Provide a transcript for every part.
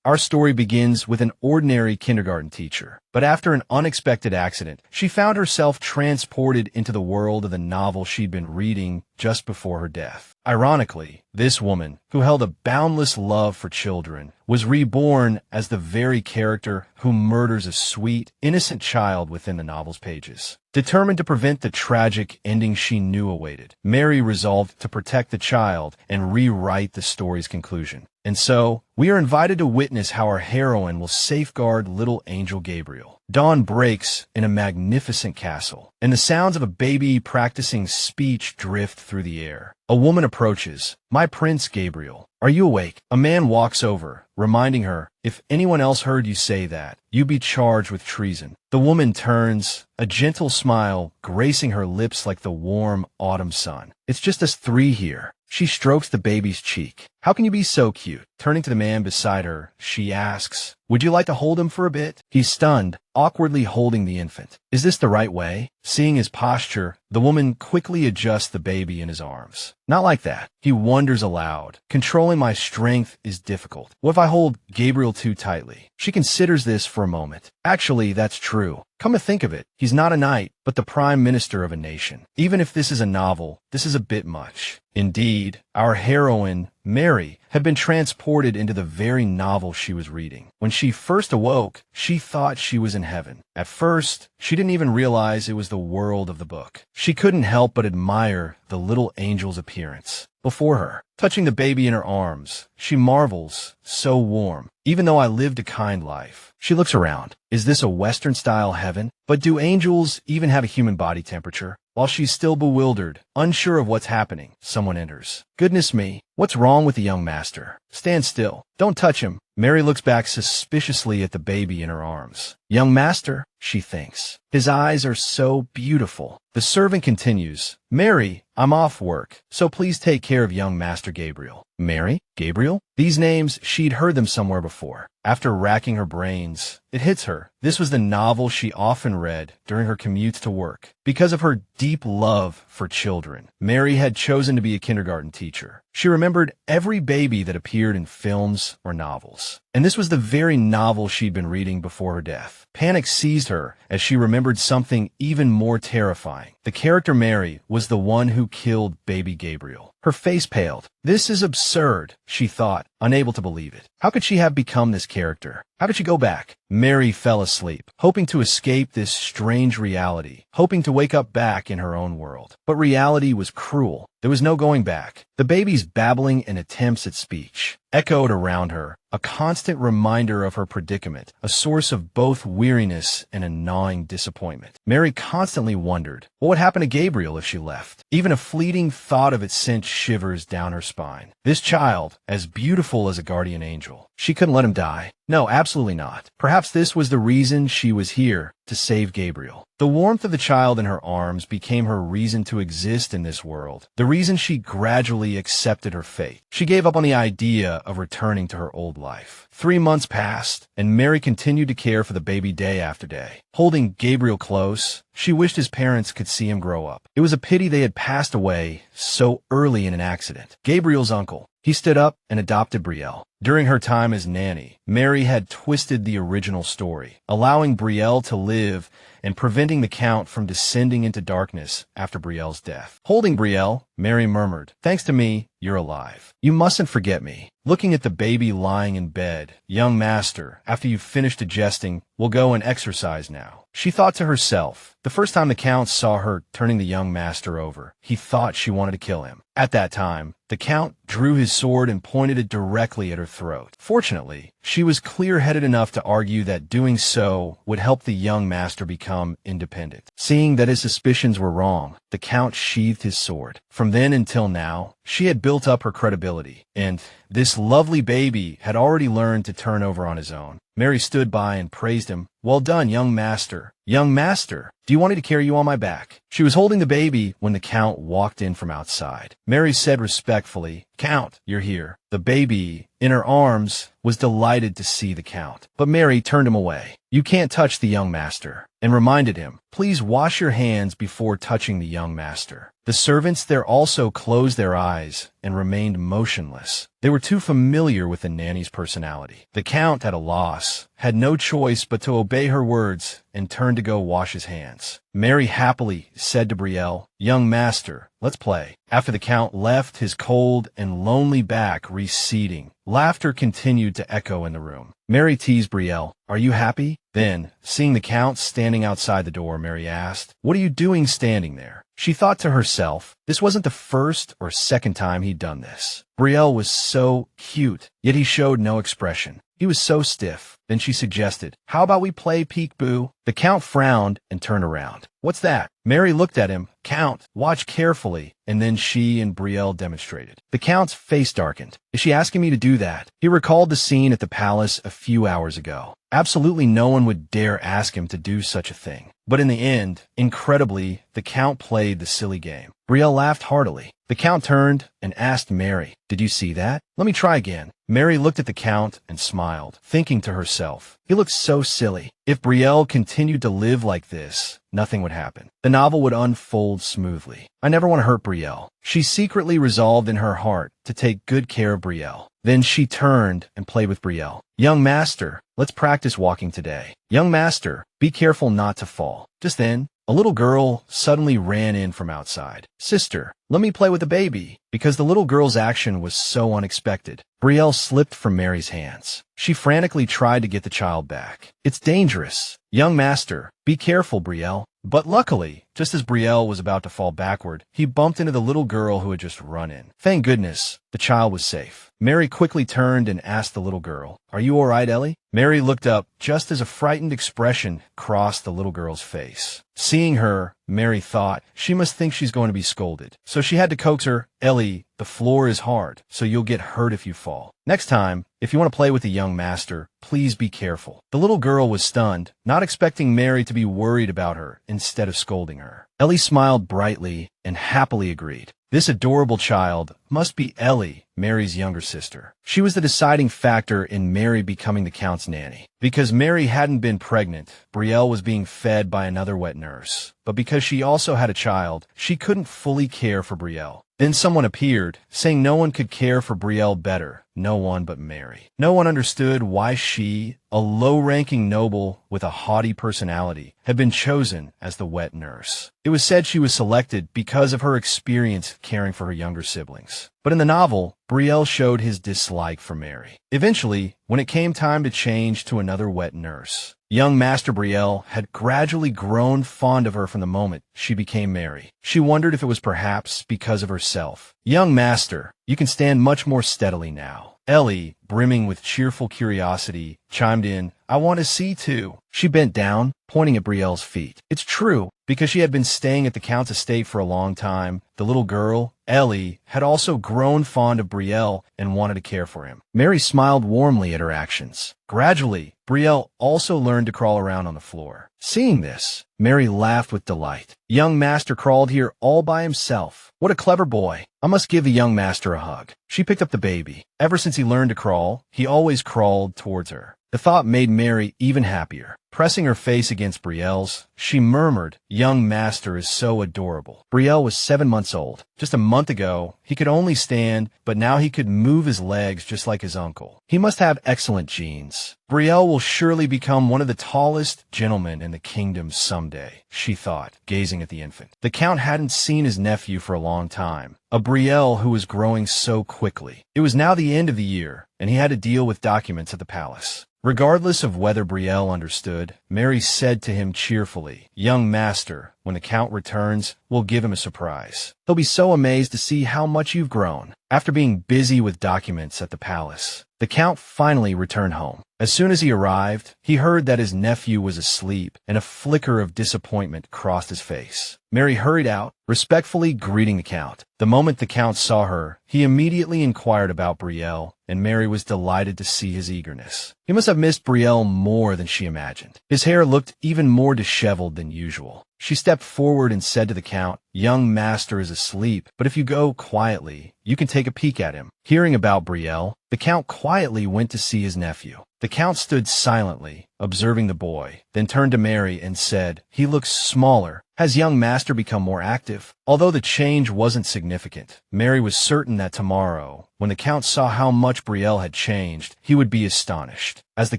Our story begins with an ordinary kindergarten teacher, but after an unexpected accident, she found herself transported into the world of the novel she'd been reading just before her death. Ironically, this woman, who held a boundless love for children, was reborn as the very character who murders a sweet, innocent child within the novel's pages. Determined to prevent the tragic ending she knew awaited, Mary resolved to protect the child and rewrite the story's conclusion. And so, we are invited to witness how our heroine will safeguard little angel Gabriel. Dawn breaks in a magnificent castle, and the sounds of a baby practicing speech drift through the air. A woman approaches. "My Prince Gabriel, are you awake?" A man walks over, reminding her, "If anyone else heard you say that, you'd be charged with treason." The woman turns, a gentle smile gracing her lips like the warm autumn sun. "It's just us three here." She strokes the baby's cheek. "How can you be so cute?" Turning to the man beside her, she asks, "Would you like to hold him for a bit?" He's stunned, awkwardly holding the infant. Is this the right way? Seeing his posture, the woman quickly adjusts the baby in his arms. "Not like that." He wonders aloud. "Controlling my strength is difficult. What if I hold Gabriel too tightly?" She considers this for a moment. Actually, that's true. Come to think of it, he's not a knight, but the prime minister of a nation. Even if this is a novel, this is a bit much. Indeed, our heroine, Mary, had been transported into the very novel she was reading. When she first awoke, she thought she was in heaven. At first, she didn't even realize it was the world of the book. She couldn't help but admire the little angel's appearance before her. Touching the baby in her arms, she marvels, "So warm. Even though I lived a kind life." She looks around. Is this a Western-style heaven? But do angels even have a human body temperature? While she's still bewildered, unsure of what's happening, someone enters. "Goodness me, what's wrong with the young master? Stand still. Don't touch him." Mary looks back suspiciously at the baby in her arms. "Young master," she thinks. "His eyes are so beautiful." The servant continues, "Mary, I'm off work, so please take care of young Master Gabriel." Mary? Gabriel? These names, she'd heard them somewhere before. After racking her brains, it hits her. This was the novel she often read during her commutes to work. Because of her deep love for children, Mary had chosen to be a kindergarten teacher. She remembered every baby that appeared in films or novels. And this was the very novel she'd been reading before her death. Panic seized her as she remembered something even more terrifying. The character Mary was the one who killed baby Gabriel. Her face paled. "This is absurd," she thought, unable to believe it. How could she have become this character? How could she go back? Mary fell asleep, hoping to escape this strange reality, hoping to wake up back in her own world. But reality was cruel. There was no going back. The baby's babbling and attempts at speech echoed around her, a constant reminder of her predicament, a source of both weariness and a gnawing disappointment. Mary constantly wondered, what would happen to Gabriel if she left? Even a fleeting thought of it sent shivers down her spine. This child, as beautiful as a guardian angel, she couldn't let him die. No, absolutely not. Perhaps this was the reason she was here, to save Gabriel. The warmth of the child in her arms became her reason to exist in this world, the reason she gradually accepted her fate. She gave up on the idea of returning to her old life. 3 months passed, and Mary continued to care for the baby day after day. Holding Gabriel close, she wished his parents could see him grow up. It was a pity they had passed away so early in an accident. Gabriel's uncle. He stood up and adopted Brielle. During her time as nanny, Mary had twisted the original story, allowing Brielle to live and preventing the Count from descending into darkness after Brielle's death. Holding Brielle, Mary murmured, "Thanks to me, you're alive. You mustn't forget me." Looking at the baby lying in bed, "Young master, after you've finished digesting, we'll go and exercise now." She thought to herself. The first time the Count saw her turning the young master over, he thought she wanted to kill him. At that time, the Count drew his sword and pointed it directly at her throat. Fortunately, she was clear-headed enough to argue that doing so would help the young master become independent. Seeing that his suspicions were wrong, the Count sheathed his sword. From then until now, she had built up her credibility, and this lovely baby had already learned to turn over on his own. Mary stood by and praised him. "Well done, young master. "Young master, do you want me to carry you on my back?" She was holding the baby when the Count walked in from outside. Mary said respectfully, "Count, you're here." The baby, in her arms, was delighted to see the Count, but Mary turned him away. "You can't touch the young master," and reminded him, "Please wash your hands before touching the young master." The servants there also closed their eyes and remained motionless. They were too familiar with the nanny's personality. The Count, at a loss, had no choice but to obey her words and turned to go wash his hands. Mary happily said to Brielle, "Young master, let's play." After the Count left, his cold and lonely back receding, laughter continued to echo in the room. Mary teased Brielle, "Are you happy?" Then, seeing the Count standing outside the door, Mary asked, "What are you doing standing there?" She thought to herself, this wasn't the first or second time he'd done this. Brielle was so cute, yet he showed no expression. He was so stiff. Then she suggested, "How about we play peek-boo?" The Count frowned and turned around. "What's that?" Mary looked at him. "Count, watch carefully," and then she and Brielle demonstrated. The Count's face darkened. "Is she asking me to do that?" He recalled the scene at the palace a few hours ago. Absolutely no one would dare ask him to do such a thing. But in the end, incredibly, the Count played the silly game. Brielle laughed heartily. The Count turned and asked Mary, "Did you see that? Let me try again." Mary looked at the Count and smiled, thinking to herself, he looks so silly. If Brielle continued to live like this, nothing would happen. The novel would unfold smoothly. I never want to hurt Brielle. She secretly resolved in her heart to take good care of Brielle. Then she turned and played with Brielle. "Young master, let's practice walking today. Young master, be careful not to fall." Just then, a little girl suddenly ran in from outside. "Sister, let me play with the baby." Because the little girl's action was so unexpected, Brielle slipped from Mary's hands. She frantically tried to get the child back. "It's dangerous." "Young master, be careful, Brielle." But luckily, just as Brielle was about to fall backward, he bumped into the little girl who had just run in. Thank goodness, the child was safe. Mary quickly turned and asked the little girl, "Are you all right, Ellie?" Mary looked up just as a frightened expression crossed the little girl's face. Seeing her, Mary thought, she must think she's going to be scolded. So she had to coax her, "Ellie, the floor is hard, so you'll get hurt if you fall. Next time, if you want to play with the young master, please be careful." The little girl was stunned, not expecting Mary to be worried about her instead of scolding her. Ellie smiled brightly and happily agreed. This adorable child must be Ellie, Mary's younger sister. She was the deciding factor in Mary becoming the Count's nanny. Because Mary hadn't been pregnant, Brielle was being fed by another wet nurse. But because she also had a child, she couldn't fully care for Brielle. Then someone appeared, saying no one could care for Brielle better, no one but Mary. No one understood why she, a low-ranking noble with a haughty personality, had been chosen as the wet nurse. It was said she was selected because of her experience caring for her younger siblings. But in the novel, Brielle showed his dislike for Mary. Eventually, when it came time to change to another wet nurse, young Master Brielle had gradually grown fond of her from the moment she became Mary. She wondered if it was perhaps because of herself. "Young Master, you can stand much more steadily now." Ellie, brimming with cheerful curiosity, chimed in, "I want to see too." She bent down, pointing at Brielle's feet. It's true, because she had been staying at the Count's estate for a long time. The little girl, Ellie, had also grown fond of Brielle and wanted to care for him. Mary smiled warmly at her actions. Gradually, Brielle also learned to crawl around on the floor. Seeing this, Mary laughed with delight. Young Master crawled here all by himself. What a clever boy. I must give the young master a hug. She picked up the baby. Ever since he learned to crawl, he always crawled towards her. The thought made Mary even happier. Pressing her face against Brielle's, she murmured, "Young master is so adorable." Brielle was 7 months old. Just a month ago, he could only stand, but now he could move his legs just like his uncle. He must have excellent genes. Brielle will surely become one of the tallest gentlemen in the kingdom someday, she thought, gazing at the infant. The Count hadn't seen his nephew for a long time, a Brielle who was growing so quickly. It was now the end of the year, and he had to deal with documents at the palace. Regardless of whether Brielle understood, Mary said to him cheerfully, "Young master, when the Count returns, we'll give him a surprise. He'll be so amazed to see how much you've grown." After being busy with documents at the palace, the Count finally returned home. As soon as he arrived, he heard that his nephew was asleep, and a flicker of disappointment crossed his face. Mary hurried out, respectfully greeting the Count. The moment the Count saw her, he immediately inquired about Brielle and Mary was delighted to see his eagerness. He must have missed Brielle more than she imagined. His hair looked even more disheveled than usual. She stepped forward and said to the Count, "Young master is asleep, but if you go quietly, you can take a peek at him." Hearing about Brielle, the Count quietly went to see his nephew. The Count stood silently, observing the boy, then turned to Mary and said, "He looks smaller. Has young master become more active?" Although the change wasn't significant, Mary was certain that tomorrow, when the Count saw how much Brielle had changed, he would be astonished. As the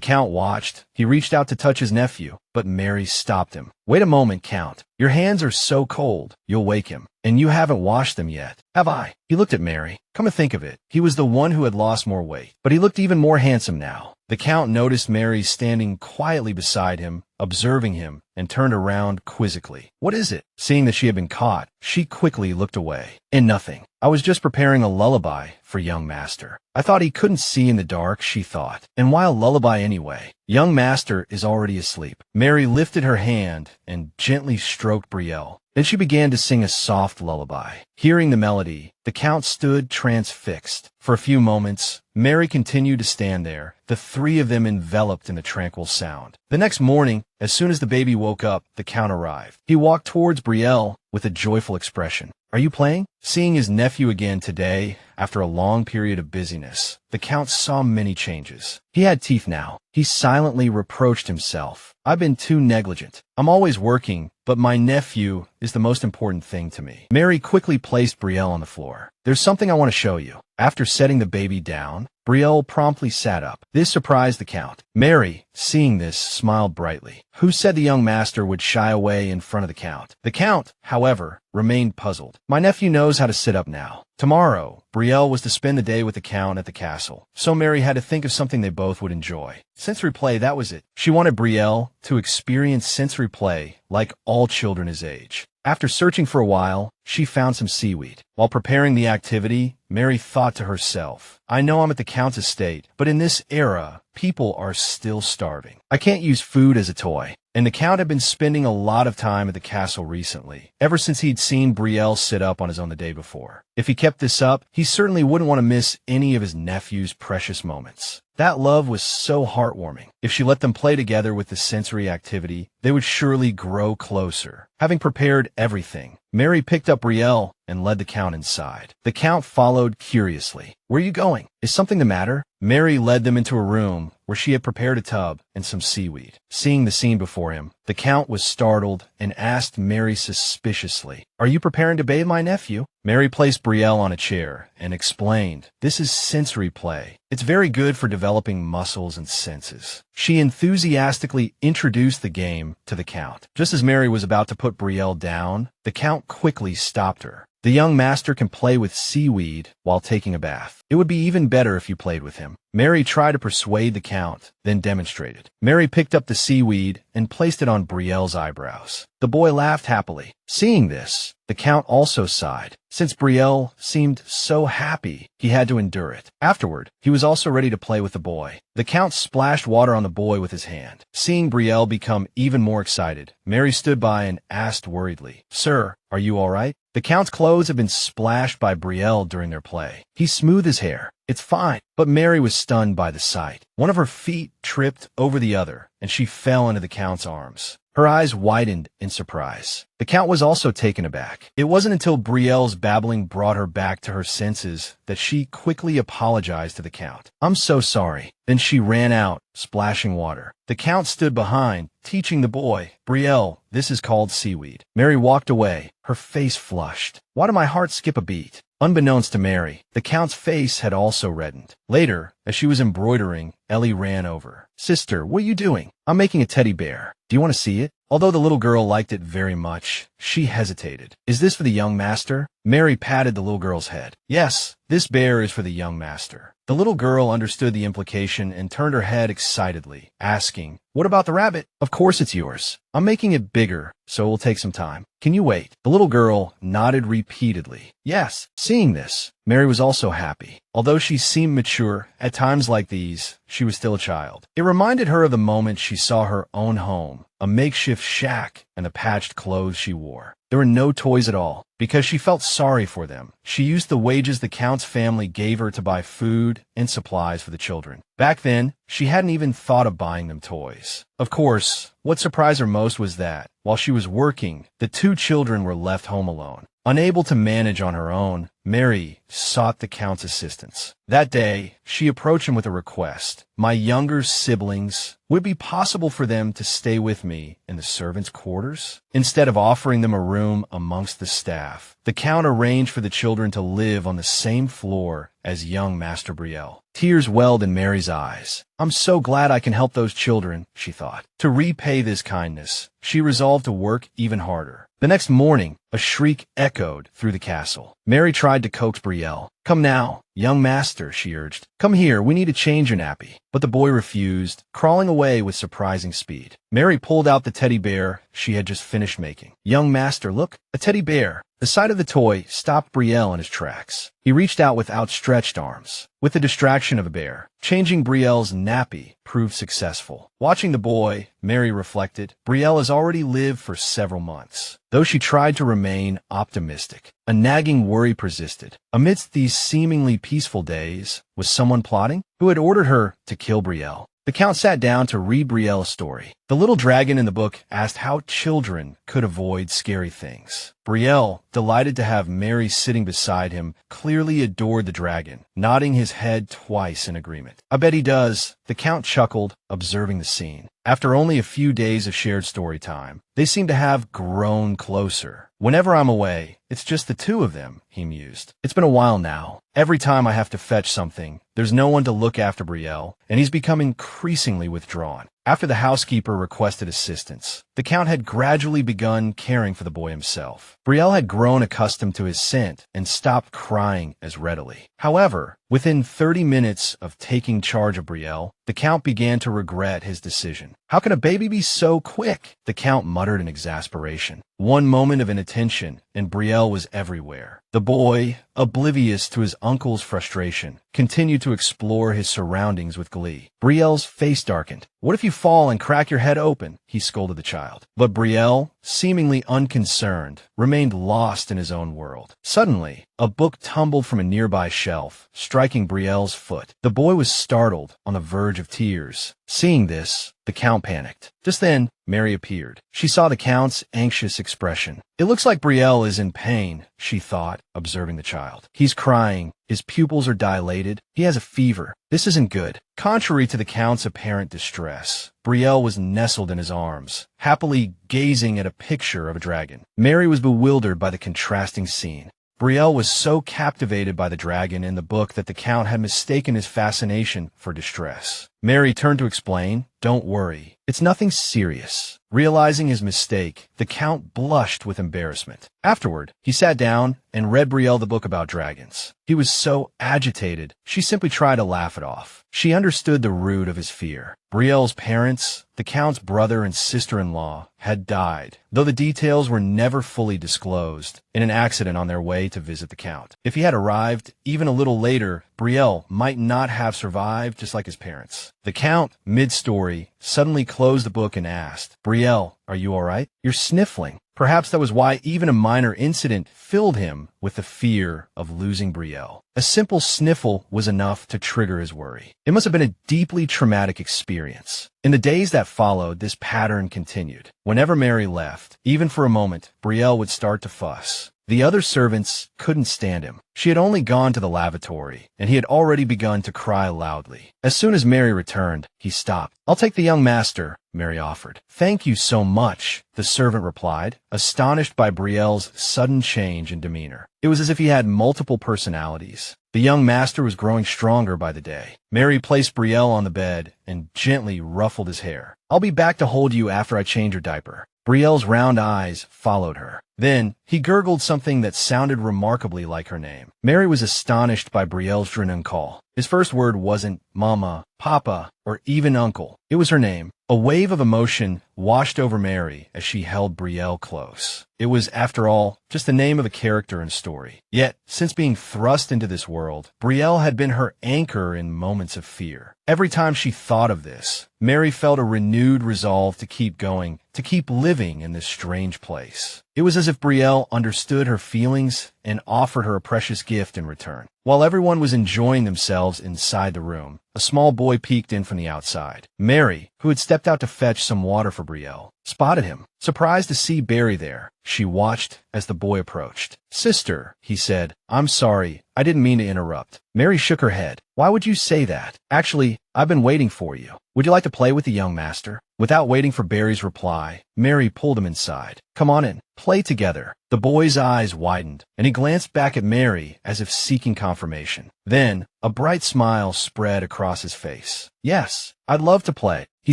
Count watched, he reached out to touch his nephew, but Mary stopped him. "Wait a moment, Count. Your hands are so cold, you'll wake him. And you haven't washed them yet, have I?" He looked at Mary. Come to think of it, he was the one who had lost more weight, but he looked even more handsome now. The Count noticed Mary standing quietly beside him, observing him, and turned around quizzically. "What is it?" Seeing that she had been caught, she quickly looked away. "And nothing. I was just preparing a lullaby for young master. I thought he couldn't see in the dark," she thought. "And why a lullaby anyway? Young master is already asleep." Mary lifted her hand and gently stroked Brielle. Then she began to sing a soft lullaby. Hearing the melody, the Count stood transfixed. For a few moments, Mary continued to stand there, the three of them enveloped in the tranquil sound. The next morning, as soon as the baby woke up, the Count arrived. He walked towards Brielle with a joyful expression. "Are you playing?" Seeing his nephew again today, after a long period of busyness, the Count saw many changes. He had teeth now. He silently reproached himself. "I've been too negligent. I'm always working, but my nephew is the most important thing to me." Mary quickly placed Brielle on the floor. "There's something I want to show you." After setting the baby down, Brielle promptly sat up. This surprised the Count. Mary, seeing this, smiled brightly. Who said the young master would shy away in front of the Count? The Count, however, remained puzzled. "My nephew knows how to sit up now." Tomorrow, Brielle was to spend the day with the Count at the castle, so Mary had to think of something they both would enjoy. Sensory play, that was it. She wanted Brielle to experience sensory play like all children his age. After searching for a while, she found some seaweed. While preparing the activity, Mary thought to herself, "I know I'm at the Count's estate, but in this era, people are still starving. I can't use food as a toy." And the Count had been spending a lot of time at the castle recently, ever since he'd seen Brielle sit up on his own the day before. If he kept this up, he certainly wouldn't want to miss any of his nephew's precious moments. That love was so heartwarming. If she let them play together with the sensory activity, they would surely grow closer. Having prepared everything, Mary picked up Brielle and led the Count inside. The Count followed curiously. "Where are you going? Is something the matter?" Mary led them into a room where she had prepared a tub and some seaweed. Seeing the scene before him, the Count was startled and asked Mary suspiciously, "Are you preparing to bathe my nephew?" Mary placed Brielle on a chair and explained, "This is sensory play. It's very good for developing muscles and senses." She enthusiastically introduced the game to the Count. Just as Mary was about to put Brielle down, the Count quickly stopped her. "The young master can play with seaweed while taking a bath. It would be even better if you played with him." Mary tried to persuade the Count, then demonstrated. Mary picked up the seaweed and placed it on Brielle's eyebrows. The boy laughed happily. Seeing this, the Count also sighed. Since Brielle seemed so happy, he had to endure it. Afterward, he was also ready to play with the boy. The Count splashed water on the boy with his hand. Seeing Brielle become even more excited, Mary stood by and asked worriedly, "Sir, are you all right?" The Count's clothes had been splashed by Brielle during their play. He smoothed his hair. "It's fine." But Mary was stunned by the sight. One of her feet tripped over the other, and she fell into the Count's arms. Her eyes widened in surprise. The Count was also taken aback. It wasn't until Brielle's babbling brought her back to her senses that she quickly apologized to the Count. "I'm so sorry." Then she ran out, splashing water. The Count stood behind, teaching the boy, "Brielle, this is called seaweed." Mary walked away, her face flushed. Why did my heart skip a beat? Unbeknownst to Mary, the Count's face had also reddened. Later, as she was embroidering, Ellie ran over. "Sister, what are you doing?" "I'm making a teddy bear. Do you want to see it?" Although the little girl liked it very much, she hesitated. "Is this for the young master?" Mary patted the little girl's head. "Yes, this bear is for the young master." The little girl understood the implication and turned her head excitedly, asking, "What about the rabbit?" "Of course it's yours. I'm making it bigger, so it will take some time. Can you wait?" The little girl nodded repeatedly. "Yes." Seeing this, Mary was also happy. Although she seemed mature, at times like these, she was still a child. It reminded her of the moment she saw her own home, a makeshift shack, and the patched clothes she wore. There were no toys at all. Because she felt sorry for them, she used the wages the Count's family gave her to buy food and supplies for the children. Back then, she hadn't even thought of buying them toys. Of course, what surprised her most was that, while she was working, the two children were left home alone. Unable to manage on her own, Mary sought the Count's assistance. That day, she approached him with a request. My younger siblings, would it be possible for them to stay with me in the servants' quarters? Instead of offering them a room amongst the staff, the Count arranged for the children to live on the same floor as young Master Brielle. Tears welled in Mary's eyes. I'm so glad I can help those children, she thought. To repay this kindness, she resolved to work even harder. The next morning, a shriek echoed through the castle. Mary tried to coax Brielle. Come now, young master, she urged. Come here, we need to change your nappy. But the boy refused, crawling away with surprising speed. Mary pulled out the teddy bear she had just finished making. Young master, look, a teddy bear. The sight of the toy stopped Brielle in his tracks. He reached out with outstretched arms. With the distraction of a bear, changing Brielle's nappy proved successful. Watching the boy, Mary reflected, Brielle has already lived for several months. Though she tried to remain optimistic, a nagging worry persisted. Amidst these seemingly peaceful days, was someone plotting? Who had ordered her to kill Brielle? The Count sat down to read Brielle a story. The little dragon in the book asked how children could avoid scary things. Brielle, delighted to have Mary sitting beside him, clearly adored the dragon, nodding his head twice in agreement. I bet he does, the Count chuckled, observing the scene. After only a few days of shared story time, they seem to have grown closer. Whenever I'm away, it's just the two of them, he mused. It's been a while now. Every time I have to fetch something, there's no one to look after Brielle, and he's become increasingly withdrawn. After the housekeeper requested assistance, the Count had gradually begun caring for the boy himself. Brielle had grown accustomed to his scent and stopped crying as readily. However, within 30 minutes of taking charge of Brielle, the Count began to regret his decision. How can a baby be so quick? The Count muttered in exasperation. One moment of inattention, and Brielle was everywhere. The boy, oblivious to his uncle's frustration, continued to explore his surroundings with glee. Brielle's face darkened. What if you fall and crack your head open? He scolded the child. But Brielle, seemingly unconcerned, remained lost in his own world. Suddenly, a book tumbled from a nearby shelf, striking Brielle's foot. The boy was startled, on the verge of tears. Seeing this, the Count panicked. Just then, Mary appeared. She saw the Count's anxious expression. It looks like Brielle is in pain, she thought, observing the child. He's crying. His pupils are dilated. He has a fever. This isn't good. Contrary to the Count's apparent distress, Brielle was nestled in his arms, happily gazing at a picture of a dragon. Mary was bewildered by the contrasting scene. Brielle was so captivated by the dragon in the book that the Count had mistaken his fascination for distress. Mary turned to explain, "Don't worry. It's nothing serious." Realizing his mistake, the Count blushed with embarrassment. Afterward, he sat down and read Brielle the book about dragons. He was so agitated, she simply tried to laugh it off. She understood the root of his fear. Brielle's parents, the Count's brother and sister-in-law, had died, though the details were never fully disclosed, in an accident on their way to visit the Count. If he had arrived even a little later, Brielle might not have survived, just like his parents. The Count, mid-story, suddenly closed the book and asked, "Brielle, are you all right? You're sniffling." Perhaps that was why even a minor incident filled him with the fear of losing Brielle. A simple sniffle was enough to trigger his worry. It must have been a deeply traumatic experience. In the days that followed, this pattern continued. Whenever Mary left, even for a moment, Brielle would start to fuss. The other servants couldn't stand him. She had only gone to the lavatory, and he had already begun to cry loudly. As soon as Mary returned, he stopped. "I'll take the young master," Mary offered. "Thank you so much," the servant replied, astonished by Brielle's sudden change in demeanor. It was as if he had multiple personalities. The young master was growing stronger by the day. Mary placed Brielle on the bed and gently ruffled his hair. "I'll be back to hold you after I change your diaper." Brielle's round eyes followed her. Then, he gurgled something that sounded remarkably like her name. Mary was astonished by Brielle's Drennan call. His first word wasn't Mama, Papa, or even Uncle. It was her name. A wave of emotion washed over Mary as she held Brielle close. It was, after all, just the name of a character and story. Yet, since being thrust into this world, Brielle had been her anchor in moments of fear. Every time she thought of this, Mary felt a renewed resolve to keep going, to keep living in this strange place. It was as if Brielle understood her feelings and offered her a precious gift in return. While everyone was enjoying themselves inside the room, a small boy peeked in from the outside. Mary, who had stepped out to fetch some water for Brielle, spotted him. Surprised to see Barry there, she watched as the boy approached. "Sister," he said, "I'm sorry. I didn't mean to interrupt." Mary shook her head. "Why would you say that? Actually, I've been waiting for you. Would you like to play with the young master?" Without waiting for Barry's reply, Mary pulled him inside. "Come on in. Play together." The boy's eyes widened, and he glanced back at Mary as if seeking confirmation. Then, a bright smile spread across his face. "Yes, I'd love to play." He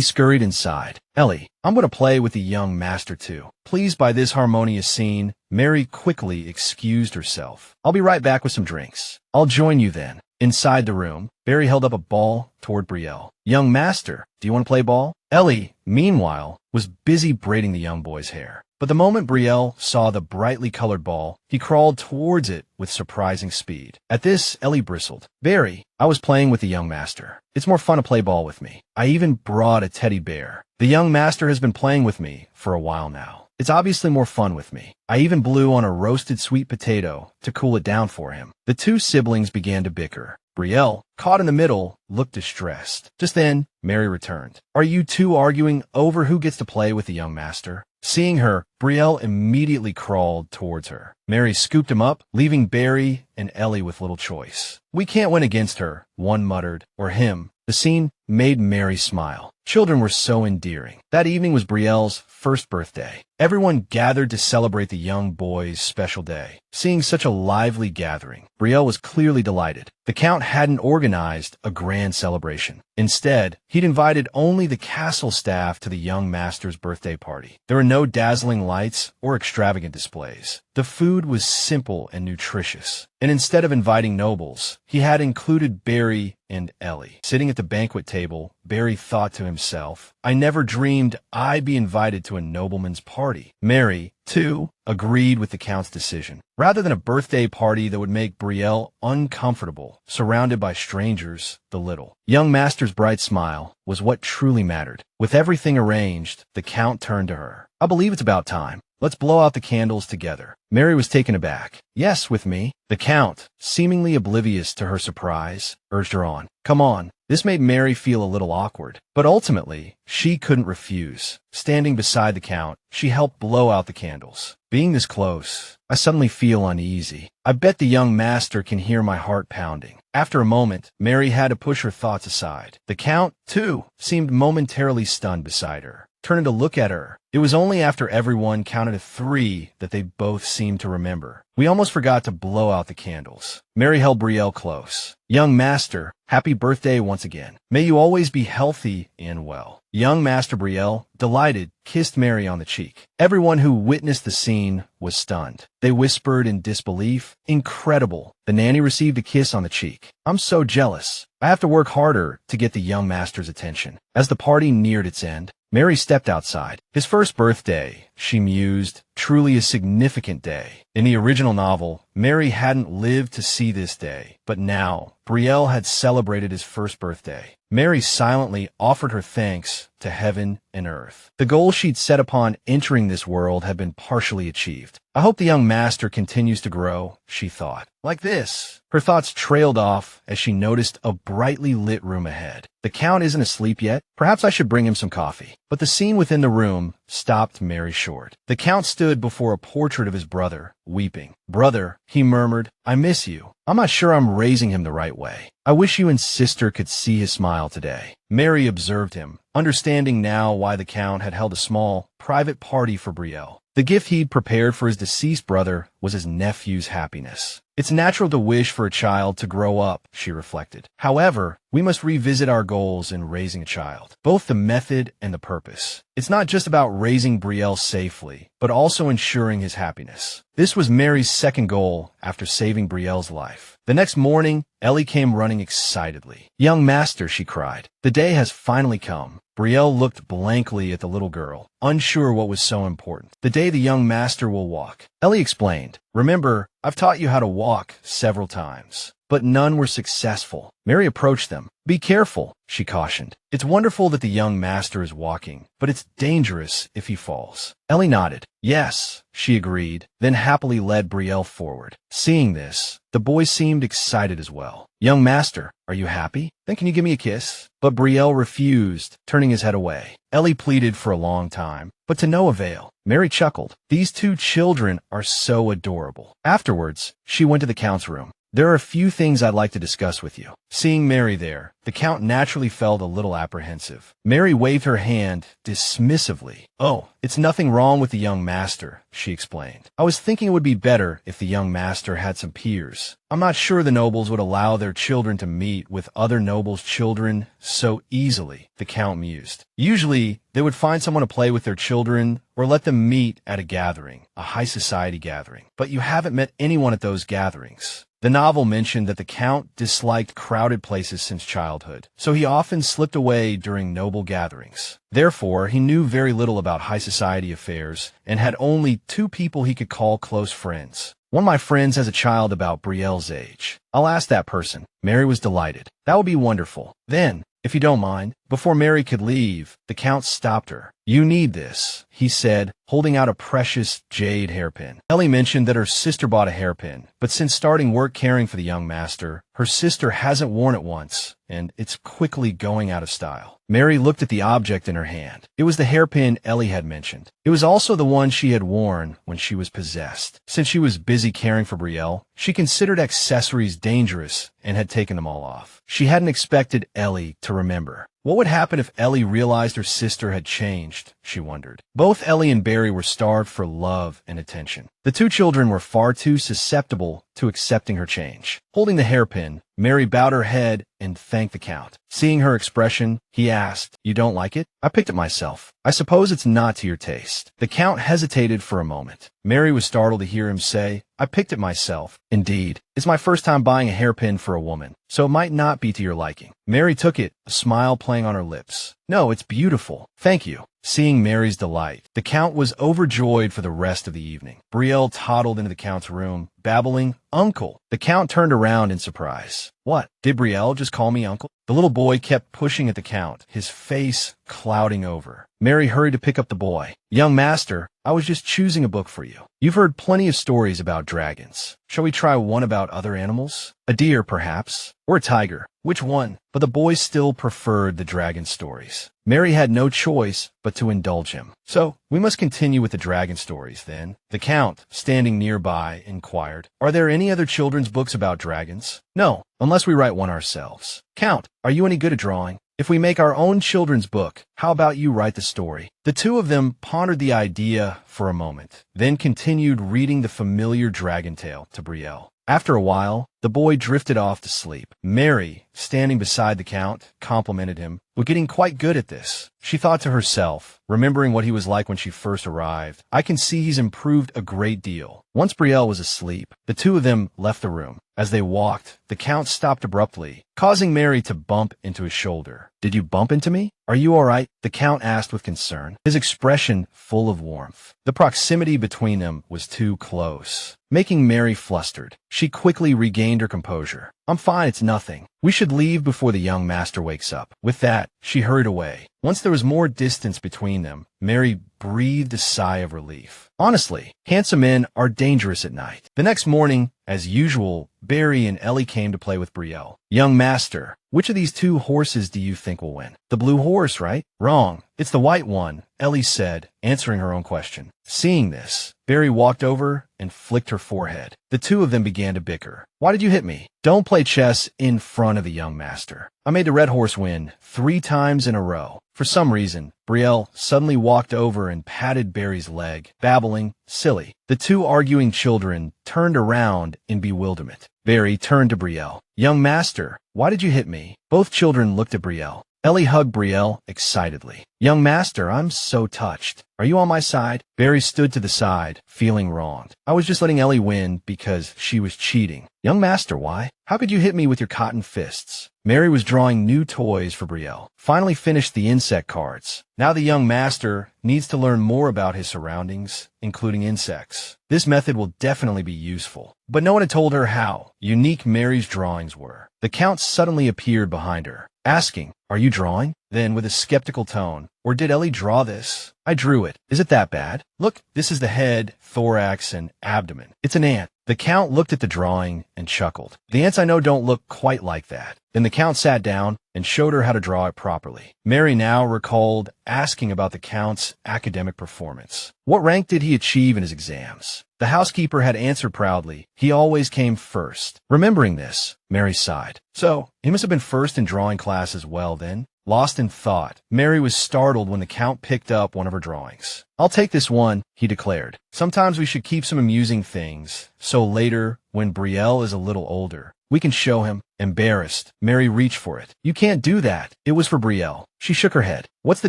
scurried inside. "Ellie, I'm going to play with the young master too." Pleased by this harmonious scene, Mary quickly excused herself. "I'll be right back with some drinks. I'll join you then." Inside the room, Barry held up a ball toward Brielle. "Young master, do you want to play ball?" Ellie, meanwhile, was busy braiding the young boy's hair. But the moment Brielle saw the brightly colored ball, he crawled towards it with surprising speed. At this, Ellie bristled. "Barry, I was playing with the young master. It's more fun to play ball with me. I even brought a teddy bear. The young master has been playing with me for a while now. It's obviously more fun with me. I even blew on a roasted sweet potato to cool it down for him." The two siblings began to bicker. Brielle, caught in the middle, looked distressed. Just then, Mary returned. "Are you two arguing over who gets to play with the young master?" Seeing her, Brielle immediately crawled towards her. Mary scooped him up, leaving Barry and Ellie with little choice. "We can't win against her," one muttered, "or him." The scene made Mary smile. Children were so endearing. That evening was Brielle's first birthday. Everyone gathered to celebrate the young boy's special day. Seeing such a lively gathering, Brielle was clearly delighted. The Count hadn't organized a grand celebration. Instead, he'd invited only the castle staff to the young master's birthday party. There were no dazzling lights or extravagant displays. The food was simple and nutritious. And instead of inviting nobles, he had included Barry and Ellie. Sitting at the banquet table, Barry thought to himself, "I never dreamed I'd be invited to a nobleman's party." Mary, too, agreed with the Count's decision. Rather than a birthday party that would make Brielle uncomfortable, surrounded by strangers, the little young master's bright smile was what truly mattered. With everything arranged, the Count turned to her. "I believe it's about time. Let's blow out the candles together." Mary was taken aback. "Yes, with me." The Count, seemingly oblivious to her surprise, urged her on. "Come on." This made Mary feel a little awkward, but ultimately, she couldn't refuse. Standing beside the Count, she helped blow out the candles. "Being this close, I suddenly feel uneasy. I bet the young master can hear my heart pounding." After a moment, Mary had to push her thoughts aside. The Count, too, seemed momentarily stunned beside her. Turning to look at her, it was only after everyone counted to 3 that they both seemed to remember. "We almost forgot to blow out the candles." Mary held Brielle close. "Young master, happy birthday once again. May you always be healthy and well." Young Master Brielle, delighted, kissed Mary on the cheek. Everyone who witnessed the scene was stunned. They whispered in disbelief, "Incredible." The nanny received a kiss on the cheek. "I'm so jealous. I have to work harder to get the young master's attention." As the party neared its end, Mary stepped outside. His first birthday, she mused, truly a significant day. In the original novel, Mary hadn't lived to see this day, but now, Brielle had celebrated his first birthday. Mary silently offered her thanks to heaven and earth. The goal she'd set upon entering this world had been partially achieved. "I hope the young master continues to grow," she thought. "Like this." Her thoughts trailed off as she noticed a brightly lit room ahead. The Count isn't asleep yet. Perhaps I should bring him some coffee. But the scene within the room stopped Mary short. The Count stood before a portrait of his brother, weeping. "Brother," he murmured, "I miss you. I'm not sure I'm raising him the right way. I wish you and sister could see his smile today." Mary observed him, understanding now why the Count had held a small, private party for Brielle. The gift he'd prepared for his deceased brother was his nephew's happiness. It's natural to wish for a child to grow up, she reflected. However, we must revisit our goals in raising a child, both the method and the purpose. It's not just about raising Brielle safely, but also ensuring his happiness. This was Mary's second goal after saving Brielle's life. The next morning, Ellie came running excitedly. "Young master," she cried, "the day has finally come." Brielle looked blankly at the little girl, unsure what was so important. "The day the young master will walk." Ellie explained, "Remember, I've taught you how to walk several times, but none were successful." Mary approached them. "Be careful," she cautioned. "It's wonderful that the young master is walking, but it's dangerous if he falls." Ellie nodded. "Yes," she agreed, then happily led Brielle forward. Seeing this, the boy seemed excited as well. "Young master, are you happy? Then can you give me a kiss?" But Brielle refused, turning his head away. Ellie pleaded for a long time, but to no avail. Mary chuckled. "These two children are so adorable." Afterwards, she went to the Count's room. "There are a few things I'd like to discuss with you." Seeing Mary there, the Count naturally felt a little apprehensive. Mary waved her hand dismissively. "Oh, it's nothing wrong with the young master," she explained. "I was thinking it would be better if the young master had some peers. I'm not sure the nobles would allow their children to meet with other nobles' children so easily," the Count mused. "Usually, they would find someone to play with their children or let them meet at a gathering, a high society gathering. But you haven't met anyone at those gatherings." The novel mentioned that the Count disliked crowded places since childhood, so he often slipped away during noble gatherings. Therefore, he knew very little about high society affairs and had only 2 people he could call close friends. "One of my friends has a child about Brielle's age. I'll ask that person." Mary was delighted. "That would be wonderful. Then, if you don't mind." Before Mary could leave, the Count stopped her. "You need this," he said, holding out a precious jade hairpin. Ellie mentioned that her sister bought a hairpin, but since starting work caring for the young master, her sister hasn't worn it once, and it's quickly going out of style. Mary looked at the object in her hand. It was the hairpin Ellie had mentioned. It was also the one she had worn when she was possessed. Since she was busy caring for Brielle, she considered accessories dangerous and had taken them all off. She hadn't expected Ellie to remember. What would happen if Ellie realized her sister had changed, she wondered. Both Ellie and Barry were starved for love and attention. The 2 children were far too susceptible to accepting her change. Holding the hairpin, Mary bowed her head and thanked the Count. Seeing her expression, he asked, "You don't like it?" "I picked it myself. I suppose it's not to your taste." The Count hesitated for a moment. Mary was startled to hear him say, "I picked it myself." "Indeed. It's my first time buying a hairpin for a woman, so it might not be to your liking." Mary took it, a smile playing on her lips. "No, it's beautiful. Thank you." Seeing Mary's delight, the Count was overjoyed for the rest of the evening. Brielle toddled into the Count's room, babbling, "Uncle." The Count turned around in surprise. "What? Did Brielle just call me uncle?" The little boy kept pushing at the Count, his face clouding over. Mary hurried to pick up the boy. "Young master, I was just choosing a book for you. You've heard plenty of stories about dragons. Shall we try one about other animals? A deer, perhaps? Or a tiger? Which one?" But the boy still preferred the dragon stories. Mary had no choice but to indulge him. "So, we must continue with the dragon stories, then." The Count, standing nearby, inquired, "Are there any other children's books about dragons?" "No, unless we write one ourselves." "Count, are you any good at drawing? If we make our own children's book, how about you write the story?" The 2 of them pondered the idea for a moment, then continued reading the familiar dragon tale to Brielle. After a while, the boy drifted off to sleep. Mary, standing beside the Count, complimented him. "We're getting quite good at this." She thought to herself, remembering what he was like when she first arrived. "I can see he's improved a great deal." Once Brielle was asleep, the 2 of them left the room. As they walked, the Count stopped abruptly, causing Mary to bump into his shoulder. "Did you bump into me? Are you all right?" the Count asked with concern, his expression full of warmth. The proximity between them was too close, making Mary flustered. She quickly regained her composure. "I'm fine, it's nothing. We should leave before the young master wakes up." With that, she hurried away. Once there was more distance between them, Mary breathed a sigh of relief. Honestly, handsome men are dangerous at night. The next morning, as usual, Barry and Ellie came to play with Brielle. Young master, which of these two horses do you think will win? The blue horse, right? Wrong. It's the white one, Ellie said, answering her own question. Seeing this, Barry walked over and flicked her forehead. The two of them began to bicker. Why did you hit me? Don't play chess in front of the young master. I made the red horse win 3 times in a row. For some reason, Brielle suddenly walked over and patted Barry's leg, babbling, silly. The two arguing children turned around in bewilderment. Barry turned to Brielle. Young master, why did you hit me? Both children looked at Brielle. Ellie hugged Brielle excitedly. Young master, I'm so touched. Are you on my side? Barry stood to the side, feeling wronged. I was just letting Ellie win because she was cheating. Young master, why? How could you hit me with your cotton fists? Mary was drawing new toys for Brielle. Finally finished the insect cards. Now the young master needs to learn more about his surroundings, including insects. This method will definitely be useful. But no one had told her how unique Mary's drawings were. The Count suddenly appeared behind her, asking, Are you drawing? Then, with a skeptical tone, Or did Ellie draw this? I drew it. Is it that bad? Look, this is the head, thorax, and abdomen. It's an ant. The Count looked at the drawing and chuckled. The ants I know don't look quite like that. Then the Count sat down and showed her how to draw it properly. Mary now recalled asking about the Count's academic performance. What rank did he achieve in his exams? The housekeeper had answered proudly. He always came first. Remembering this, Mary sighed. So, he must have been first in drawing class as well then. Lost in thought, Mary was startled when the Count picked up one of her drawings. I'll take this one, he declared. Sometimes we should keep some amusing things, so later, when Brielle is a little older, we can show him. Embarrassed, Mary reached for it. You can't do that. It was for Brielle. She shook her head. What's the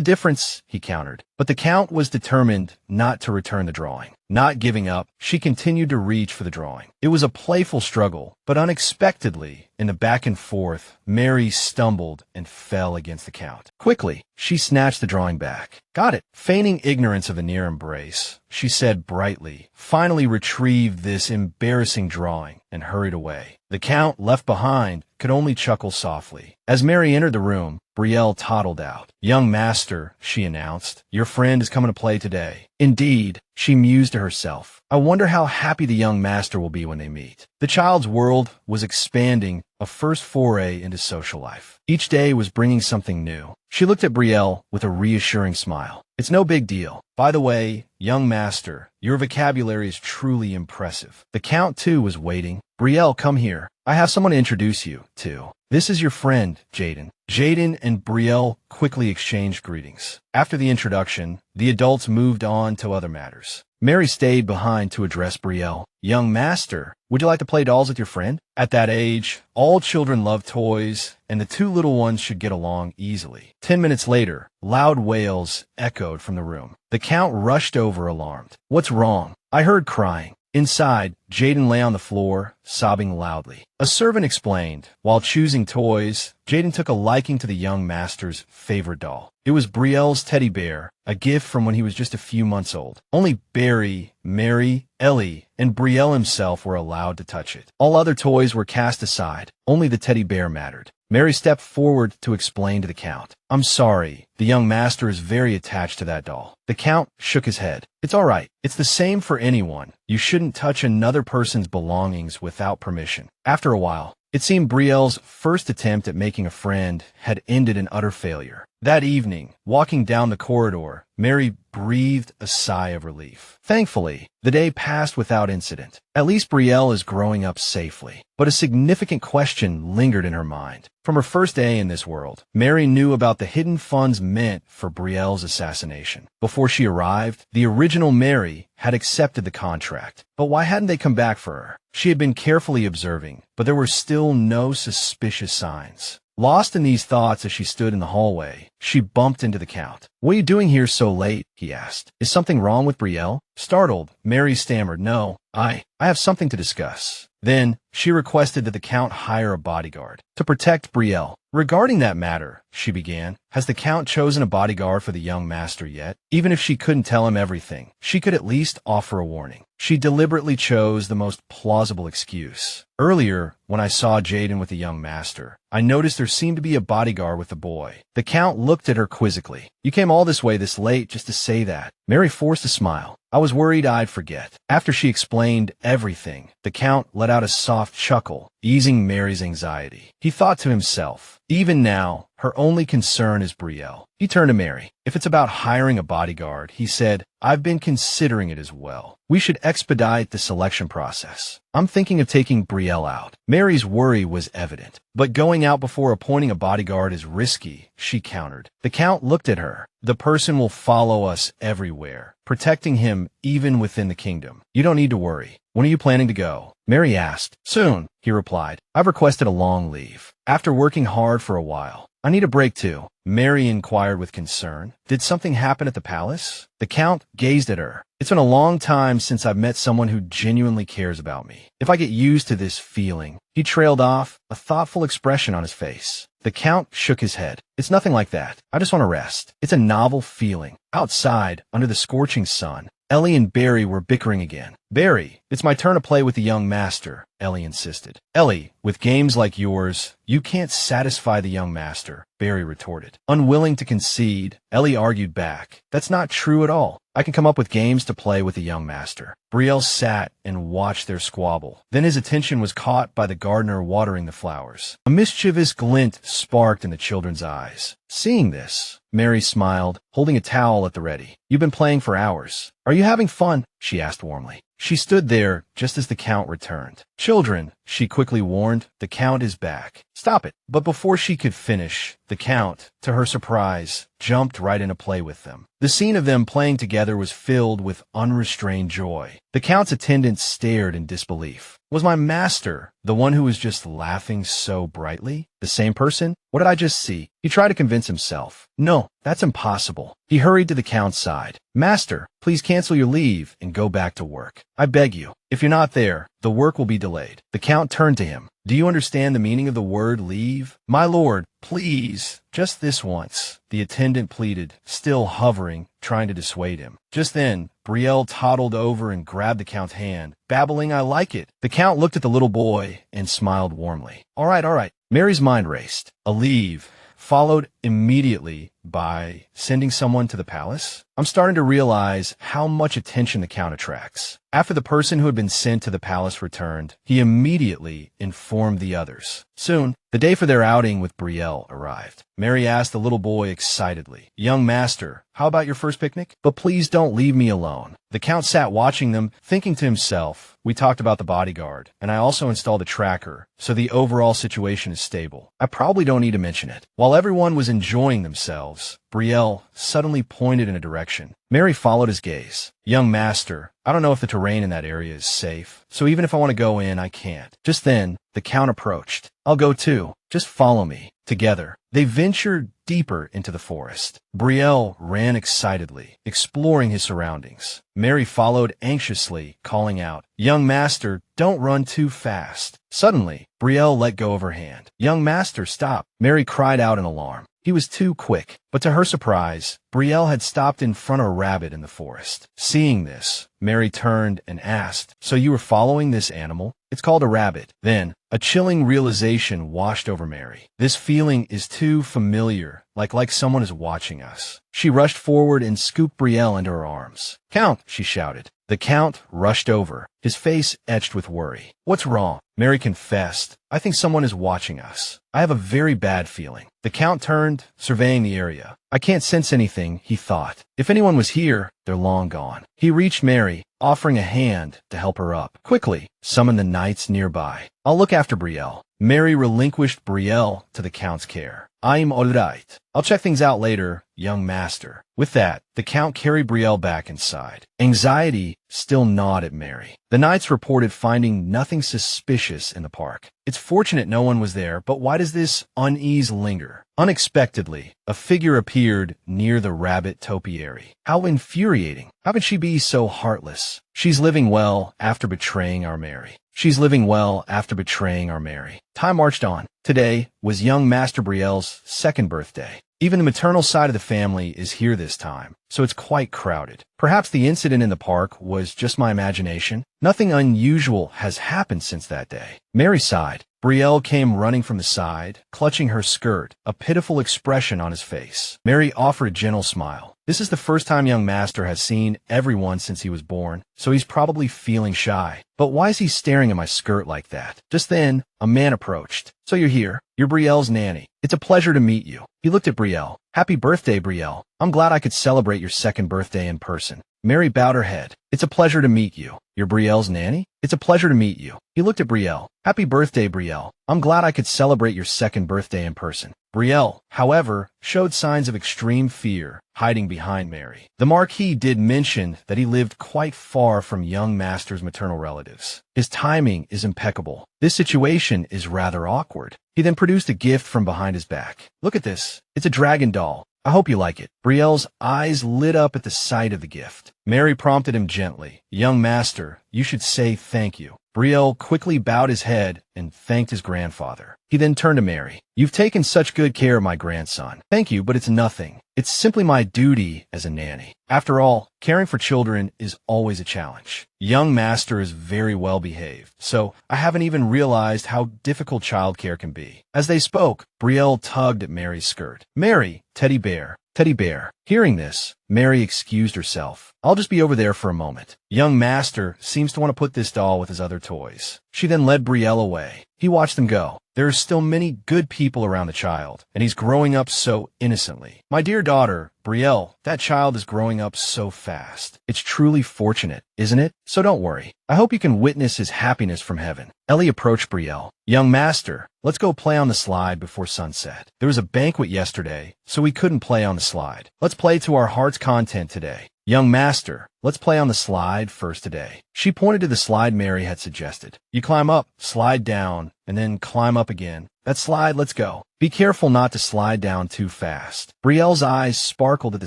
difference? He countered. But the Count was determined not to return the drawing. Not giving up, she continued to reach for the drawing. It was a playful struggle, but unexpectedly, in the back and forth, Mary stumbled and fell against the Count. Quickly, she snatched the drawing back. Got it. Feigning ignorance of the near embrace, she said brightly, finally retrieved this embarrassing drawing and hurried away. The Count, left behind, could only chuckle softly. As Mary entered the room, Brielle toddled out. Young master, she announced, your friend is coming to play today. Indeed, she mused to herself. I wonder how happy the young master will be when they meet. The child's world was expanding, a first foray into social life. Each day was bringing something new. She looked at Brielle with a reassuring smile. It's no big deal. By the way, young master, your vocabulary is truly impressive. The Count, too, was waiting. Brielle, come here. I have someone to introduce you to. This is your friend, Jaden. Jaden and Brielle quickly exchanged greetings. After the introduction, the adults moved on to other matters. Mary stayed behind to address Brielle. Young master, would you like to play dolls with your friend? At that age, all children love toys, and the two little ones should get along easily. 10 minutes later, loud wails echoed from the room. The Count rushed over alarmed. What's wrong? I heard crying. Inside, Jaden lay on the floor, sobbing loudly. A servant explained. While choosing toys, Jaden took a liking to the young master's favorite doll. It was Brielle's teddy bear, a gift from when he was just a few months old. Only Barry, Mary, Ellie, and Brielle himself were allowed to touch it. All other toys were cast aside. Only the teddy bear mattered. Mary stepped forward to explain to the Count. I'm sorry. The young master is very attached to that doll. The Count shook his head. It's all right. It's the same for anyone. You shouldn't touch another person's belongings without permission. After a while, it seemed Brielle's first attempt at making a friend had ended in utter failure. That evening, walking down the corridor, Mary breathed a sigh of relief. Thankfully, the day passed without incident. At least Brielle is growing up safely. But a significant question lingered in her mind. From her first day in this world, Mary knew about the hidden funds meant for Brielle's assassination. Before she arrived, the original Mary had accepted the contract. But why hadn't they come back for her? She had been carefully observing, but there were still no suspicious signs. Lost in these thoughts as she stood in the hallway, she bumped into the Count. What are you doing here so late? He asked. Is something wrong with Brielle? Startled, Mary stammered, No, I have something to discuss. Then, she requested that the Count hire a bodyguard to protect Brielle. Regarding that matter, she began, has the Count chosen a bodyguard for the young master yet? Even if she couldn't tell him everything, she could at least offer a warning. She deliberately chose the most plausible excuse. Earlier, when I saw Jaden with the young master, I noticed there seemed to be a bodyguard with the boy. The Count looked at her quizzically. You came all this way this late just to say that. Mary forced a smile. I was worried I'd forget. After she explained everything, the Count let out a soft chuckle, easing Mary's anxiety. He thought to himself, even now, her only concern is Brielle. He turned to Mary. If it's about hiring a bodyguard, he said, I've been considering it as well. We should expedite the selection process. I'm thinking of taking Brielle out. Mary's worry was evident. But going out before appointing a bodyguard is risky, she countered. The Count looked at her. The person will follow us everywhere, protecting him even within the kingdom. You don't need to worry. When are you planning to go? Mary asked. Soon, he replied. I've requested a long leave. After working hard for a while. I need a break too. Mary inquired with concern. Did something happen at the palace? The Count gazed at her. It's been a long time since I've met someone who genuinely cares about me. If I get used to this feeling. He trailed off, a thoughtful expression on his face. The Count shook his head. It's nothing like that. I just want to rest. It's a novel feeling. Outside, under the scorching sun, Ellie and Barry were bickering again. Barry, it's my turn to play with the young master, Ellie insisted. Ellie, with games like yours, you can't satisfy the young master, Barry retorted. Unwilling to concede, Ellie argued back. That's not true at all. I can come up with games to play with the young master. Brielle sat and watched their squabble. Then his attention was caught by the gardener watering the flowers. A mischievous glint sparked in the children's eyes. Seeing this, Mary smiled, holding a towel at the ready. You've been playing for hours. Are you having fun? She asked warmly. She stood there just as the Count returned. Children, she quickly warned, the Count is back. Stop it. But before she could finish, the Count, to her surprise, jumped right into play with them. The scene of them playing together was filled with unrestrained joy. The Count's attendants stared in disbelief. Was my master the one who was just laughing so brightly? The same person? What did I just see? He tried to convince himself. No, that's impossible. He hurried to the Count's side. Master, please cancel your leave and go back to work. I beg you. If you're not there, the work will be delayed. The Count turned to him. Do you understand the meaning of the word leave? My lord, please, just this once, the attendant pleaded, still hovering, trying to dissuade him. Just then, Brielle toddled over and grabbed the Count's hand, babbling, I like it. The Count looked at the little boy and smiled warmly. All right. Mary's mind raced. A leave, followed immediately by sending someone to the palace? I'm starting to realize how much attention the Count attracts. After the person who had been sent to the palace returned, he immediately informed the others. Soon, the day for their outing with Brielle arrived. Mary asked the little boy excitedly, Young master, how about your first picnic? But please don't leave me alone. The Count sat watching them, thinking to himself, we talked about the bodyguard, and I also installed a tracker, so the overall situation is stable. I probably don't need to mention it. While everyone was enjoying themselves, Brielle suddenly pointed in a direction. Mary followed his gaze. Young master, I don't know if the terrain in that area is safe, so even if I want to go in, I can't. Just then, the Count approached. I'll go too. Just follow me. Together, they ventured deeper into the forest. Brielle ran excitedly, exploring his surroundings. Mary followed anxiously, calling out, Young master, don't run too fast. Suddenly, Brielle let go of her hand. Young master, stop. Mary cried out in alarm. He was too quick, but to her surprise, Brielle had stopped in front of a rabbit in the forest. Seeing this, Mary turned and asked, So you were following this animal? It's called a rabbit. Then, a chilling realization washed over Mary. This feeling is too familiar, like someone is watching us. She rushed forward and scooped Brielle into her arms. Count, she shouted. The Count rushed over, his face etched with worry. What's wrong? Mary confessed. I think someone is watching us. I have a very bad feeling. The Count turned, surveying the area. I can't sense anything, he thought. If anyone was here, they're long gone. He reached Mary, offering a hand to help her up. Quickly, summon the knights nearby. I'll look after Brielle. Mary relinquished Brielle to the Count's care. I'm all right. I'll check things out later, young master. With that, the Count carried Brielle back inside. Anxiety still gnawed at Mary. The knights reported finding nothing suspicious in the park. It's fortunate no one was there, but why does this unease linger? Unexpectedly, a figure appeared near the rabbit topiary. How infuriating. How could she be so heartless? She's living well after betraying our Mary. She's living well after betraying our Mary. Time marched on. Today was young Master Brielle's second birthday. Even the maternal side of the family is here this time. so it's quite crowded. Perhaps the incident in the park was just my imagination. Nothing unusual has happened since that day. Mary sighed. Brielle came running from the side, clutching her skirt, a pitiful expression on his face. Mary offered a gentle smile. This is the first time young master has seen everyone since he was born, so he's probably feeling shy. But why is he staring at my skirt like that? Just then, a man approached. So you're here. You're Brielle's nanny. It's a pleasure to meet you. He looked at Brielle. Happy birthday, Brielle. I'm glad I could celebrate your second birthday in person. Mary bowed her head. It's a pleasure to meet you. You're Brielle's nanny? It's a pleasure to meet you. He looked at Brielle. Happy birthday, Brielle. I'm glad I could celebrate your second birthday in person. Brielle, however, showed signs of extreme fear, hiding behind Mary. The Marquis did mention that he lived quite far from young master's maternal relatives. His timing is impeccable. This situation is rather awkward. He then produced a gift from behind his back. Look at this. It's a dragon doll. I hope you like it. Brielle's eyes lit up at the sight of the gift. Mary prompted him gently. Young master, you should say thank you. Brielle quickly bowed his head and thanked his grandfather. He then turned to Mary. You've taken such good care of my grandson. Thank you, but it's nothing. It's simply my duty as a nanny. After all, caring for children is always a challenge. Young master is very well behaved, so I haven't even realized how difficult childcare can be. As they spoke, Brielle tugged at Mary's skirt. Mary, teddy bear. Teddy bear. Hearing this, Mary excused herself. I'll just be over there for a moment. Young master seems to want to put this doll with his other toys. She then led Brielle away. He watched them go. There are still many good people around the child, and he's growing up so innocently. My dear daughter, Brielle, that child is growing up so fast. It's truly fortunate, isn't it? So don't worry. I hope you can witness his happiness from heaven. Ellie approached Brielle. Young master, let's go play on the slide before sunset. There was a banquet yesterday, so we couldn't play on the slide. Let's play to our heart's content today. Young master, let's play on the slide first today. She pointed to the slide Mary had suggested. You climb up, slide down, and then climb up again. That slide, let's go. Be careful not to slide down too fast. Brielle's eyes sparkled at the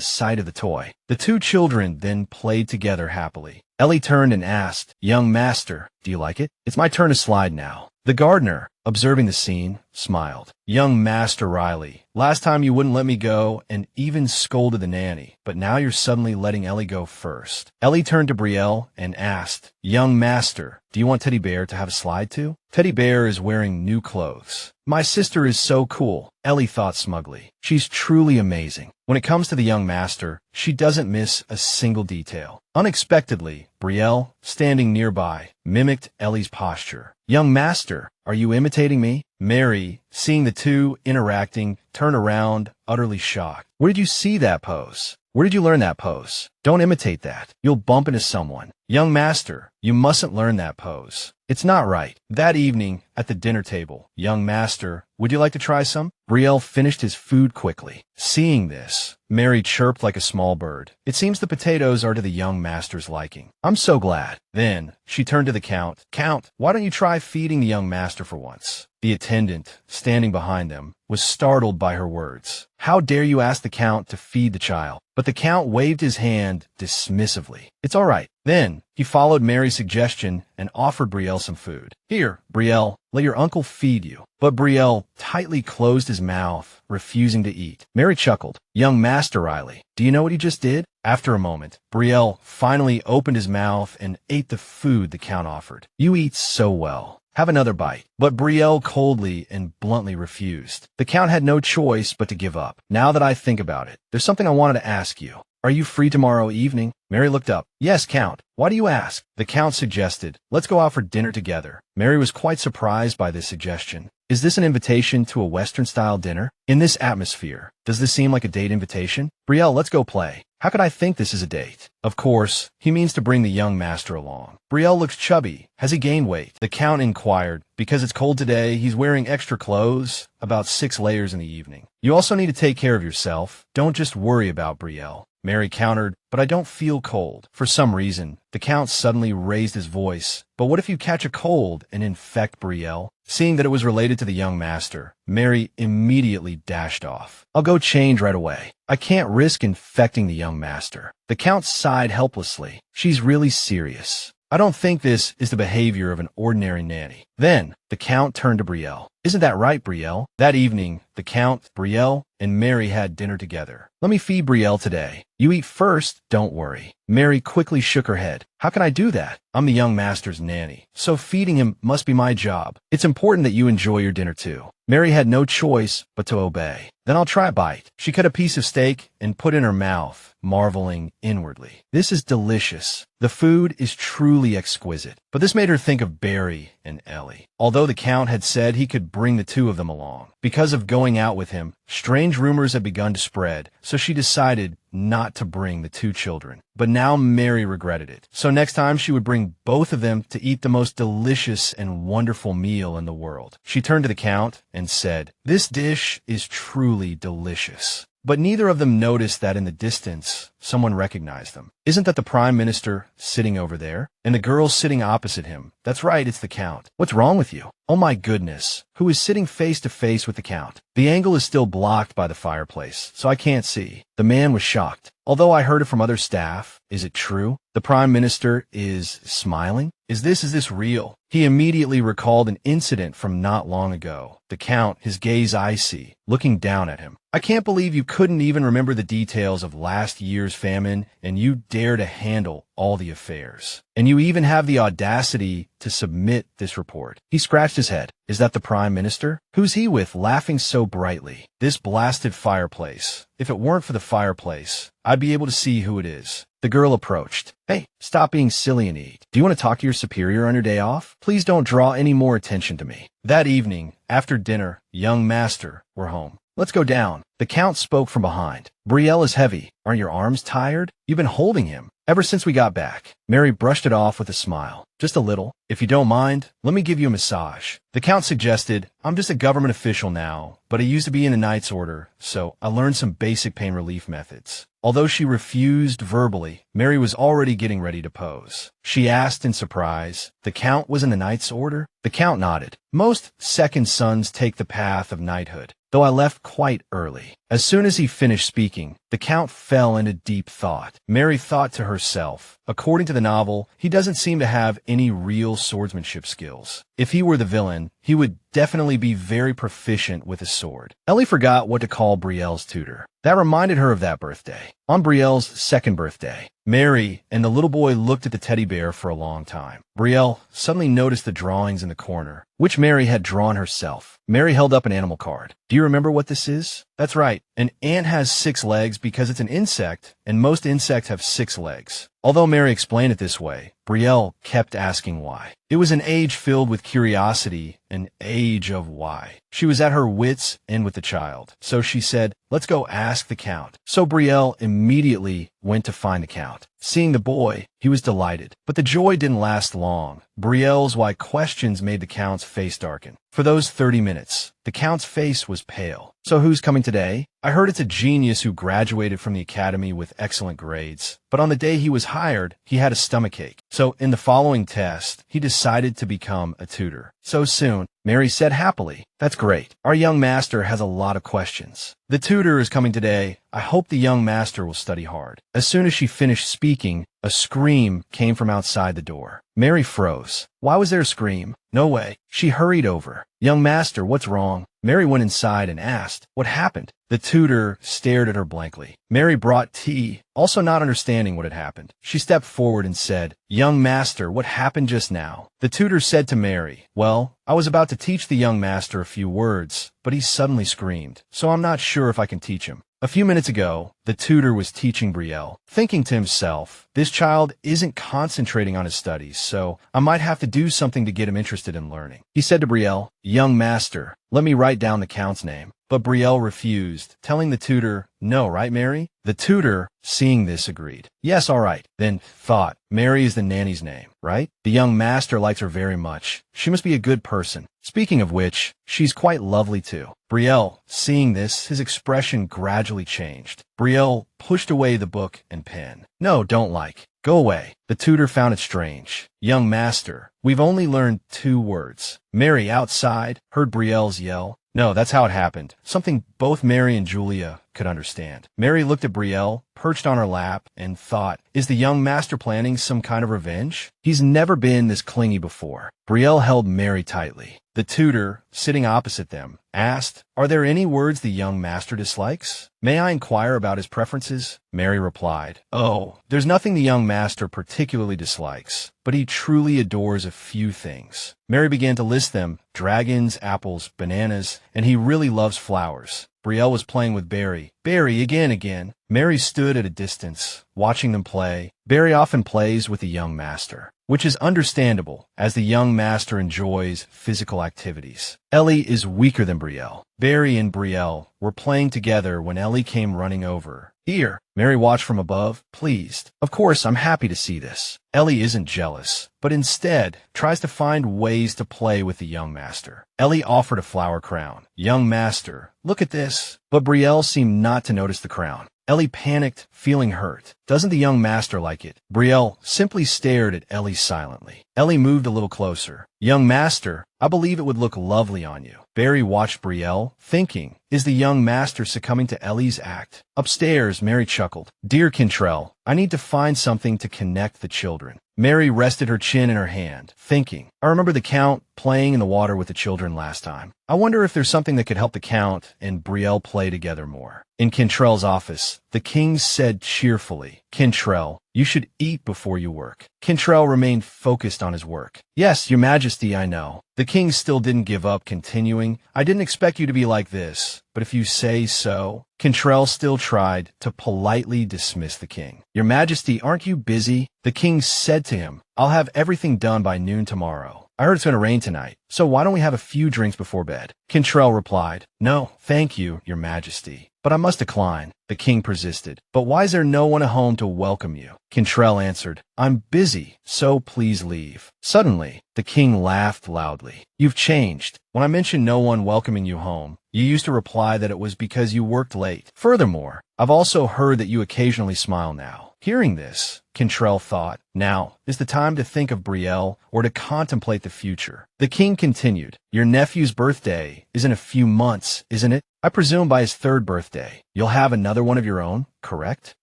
sight of the toy. The two children then played together happily. Ellie turned and asked, Young master, do you like it? It's my turn to slide now. The gardener, observing the scene, smiled. Young Master Riley, last time you wouldn't let me go and even scolded the nanny, but now you're suddenly letting Ellie go first. Ellie turned to Brielle and asked, Young Master, do you want Teddy Bear to have a slide too? Teddy Bear is wearing new clothes. My sister is so cool, Ellie thought smugly. She's truly amazing. When it comes to the young master, she doesn't miss a single detail. Unexpectedly, Brielle, standing nearby, mimicked Ellie's posture. Young master, are you imitating me? Mary, seeing the two interacting, turned around, utterly shocked. Where did you see that pose? Where did you learn that pose? Don't imitate that. You'll bump into someone. Young master, you mustn't learn that pose. It's not right. That evening, at the dinner table, young master, would you like to try some? Brielle finished his food quickly. Seeing this, Mary chirped like a small bird. It seems the potatoes are to the young master's liking. I'm so glad. Then, she turned to the Count. Count, why don't you try feeding the young master for once? The attendant, standing behind them, was startled by her words. How dare you ask the Count to feed the child? But the Count waved his hand dismissively. It's all right. Then, he followed Mary's suggestion and offered Brielle some food. Here, Brielle, let your uncle feed you. But Brielle tightly closed his mouth, refusing to eat. Mary chuckled. Young Master Riley, do you know what he just did? After a moment, Brielle finally opened his mouth and ate the food the Count offered. You eat so well. Have another bite. But Brielle coldly and bluntly refused. The Count had no choice but to give up. Now that I think about it, there's something I wanted to ask you. Are you free tomorrow evening? Mary looked up. Yes, Count. Why do you ask? The Count suggested, let's go out for dinner together. Mary was quite surprised by this suggestion. Is this an invitation to a Western-style dinner? In this atmosphere, does this seem like a date invitation? Brielle, let's go play. How could I think this is a date? Of course, he means to bring the young master along. Brielle looks chubby. Has he gained weight? The Count inquired. Because it's cold today, he's wearing extra clothes, about 6 layers in the evening. You also need to take care of yourself. Don't just worry about Brielle. Mary countered, but I don't feel cold. For some reason, the Count suddenly raised his voice. But what if you catch a cold and infect Brielle? Seeing that it was related to the young master, Mary immediately dashed off. I'll go change right away. I can't risk infecting the young master. The Count sighed helplessly. She's really serious. I don't think this is the behavior of an ordinary nanny. Then, the Count turned to Brielle. Isn't that right, Brielle? That evening, the Count, Brielle, and Mary had dinner together. Let me feed Brielle today. You eat first, don't worry. Mary quickly shook her head. How can I do that? I'm the young master's nanny, so feeding him must be my job. It's important that you enjoy your dinner too. Mary had no choice but to obey. Then I'll try a bite. She cut a piece of steak and put it in her mouth, marveling inwardly. This is delicious. The food is truly exquisite. But this made her think of Barry and Ellie. Although the Count had said he could bring the two of them along. Because of going out with him, strange rumors had begun to spread, so she decided not to bring the two children. But now Mary regretted it. So next time she would bring both of them to eat the most delicious and wonderful meal in the world. She turned to the Count and said, "This dish is truly delicious." But neither of them noticed that in the distance, someone recognized them. Isn't that the Prime Minister sitting over there? And the girl sitting opposite him. That's right, it's the Count. What's wrong with you? Oh my goodness. Who is sitting face to face with the Count? The angle is still blocked by the fireplace, so I can't see. The man was shocked. Although I heard it from other staff, is it true? The Prime Minister is smiling? Is this real? He immediately recalled an incident from not long ago. The Count, his gaze icy, looking down at him. I can't believe you couldn't even remember the details of last year's famine, and you dare to handle all the affairs. And you even have the audacity to submit this report. He scratched his head. Is that the Prime Minister? Who's he with, laughing so brightly? This blasted fireplace. If it weren't for the fireplace, I'd be able to see who it is. The girl approached. Hey, stop being silly and eat. Do you want to talk to your superior on your day off? Please don't draw any more attention to me. That evening, after dinner, young master were home. Let's go down. The Count spoke from behind. Brielle is heavy. Aren't your arms tired? You've been holding him ever since we got back. Mary brushed it off with a smile. Just a little. If you don't mind, let me give you a massage. The Count suggested, I'm just a government official now, but I used to be in the Knight's Order, so I learned some basic pain relief methods. Although she refused verbally, Mary was already getting ready to pose. She asked in surprise, the Count was in the Knight's Order? The Count nodded. Most second sons take the path of knighthood, though I left quite early. As soon as he finished speaking, the Count fell into deep thought. Mary thought to herself, according to the novel, he doesn't seem to have any real swordsmanship skills. If he were the villain, he would definitely be very proficient with his sword. Ellie forgot what to call Brielle's tutor. That reminded her of that birthday. On Brielle's second birthday, Mary and the little boy looked at the teddy bear for a long time. Brielle suddenly noticed the drawings in the corner, which Mary had drawn herself. Mary held up an animal card. Do you remember what this is? That's right. An ant has 6 legs because it's an insect, and most insects have 6 legs. Although Mary explained it this way, Brielle kept asking why. It was an age filled with curiosity, an age of why. She was at her wits' end with the child, so she said, let's go ask the Count. So Brielle immediately went to find the Count. Seeing the boy, he was delighted. But the joy didn't last long. Brielle's why questions made the Count's face darken. For those 30 minutes, the Count's face was pale. So who's coming today? I heard it's a genius who graduated from the academy with excellent grades. But on the day he was hired, he had a stomachache. So in the following test, he decided to become a tutor. So soon, Mary said happily, that's great. Our young master has a lot of questions. The tutor is coming today. I hope the young master will study hard. As soon as she finished speaking, a scream came from outside the door. Mary froze. Why was there a scream? No way. She hurried over. Young master, what's wrong? Mary went inside and asked, what happened? The tutor stared at her blankly. Mary brought tea, also not understanding what had happened. She stepped forward and said, young master, what happened just now? The tutor said to Mary, well, I was about to teach the young master a few words, but he suddenly screamed, so I'm not sure if I can teach him. A few minutes ago, the tutor was teaching Brielle, thinking to himself, this child isn't concentrating on his studies, so I might have to do something to get him interested in learning. He said to Brielle, young master, let me write down the Count's name. But Brielle refused, telling the tutor, no, right, Mary? The tutor, seeing this, agreed. Yes, all right. Then thought, Mary is the nanny's name, right? The young master likes her very much. She must be a good person. Speaking of which, she's quite lovely too. Brielle, seeing this, his expression gradually changed. Brielle pushed away the book and pen. No, don't like. Go away. The tutor found it strange. Young master, we've only learned 2 words. Mary outside heard Brielle's yell. No, that's how it happened. Something both Mary and Julia could understand. Mary looked at Brielle, perched on her lap, and thought, is the young master planning some kind of revenge? He's never been this clingy before. Brielle held Mary tightly. The tutor, sitting opposite them, asked, are there any words the young master dislikes? May I inquire about his preferences? Mary replied, oh, there's nothing the young master particularly dislikes, but he truly adores a few things. Mary began to list them: dragons, apples, bananas, and he really loves flowers. Brielle was playing with Barry. Barry, again. Mary stood at a distance, watching them play. Barry often plays with the young master, which is understandable, as the young master enjoys physical activities. Ellie is weaker than Brielle. Barry and Brielle were playing together when Ellie came running over. Here, Mary watched from above, pleased. Of course, I'm happy to see this. Ellie isn't jealous, but instead tries to find ways to play with the young master. Ellie offered a flower crown. Young master, look at this. But Brielle seemed not to notice the crown. Ellie panicked, feeling hurt. Doesn't the young master like it? Brielle simply stared at Ellie silently. Ellie moved a little closer. Young master, I believe it would look lovely on you. Barry watched Brielle, thinking, is the young master succumbing to Ellie's act? Upstairs, Mary chuckled. Dear Kintrell, I need to find something to connect the children. Mary rested her chin in her hand, thinking, I remember the Count playing in the water with the children last time. I wonder if there's something that could help the Count and Brielle play together more. In Kintrell's office, the king said cheerfully, Kintrell, you should eat before you work. Kintrell remained focused on his work. Yes, your majesty, I know. The king still didn't give up, continuing, I didn't expect you to be like this, but if you say so. Kintrell still tried to politely dismiss the king. Your majesty, aren't you busy? The king said to him, I'll have everything done by noon tomorrow. I heard it's going to rain tonight, so why don't we have a few drinks before bed? Kintrell replied, no, thank you, your majesty, but I must decline. The king persisted, but why is there no one at home to welcome you? Kintrell answered, I'm busy, so please leave. Suddenly, the king laughed loudly. You've changed. When I mentioned no one welcoming you home, you used to reply that it was because you worked late. Furthermore, I've also heard that you occasionally smile now. Hearing this, Kintrell thought, now is the time to think of Brielle or to contemplate the future. The king continued, your nephew's birthday is in a few months, isn't it? I presume by his third birthday. You'll have another one of your own, correct?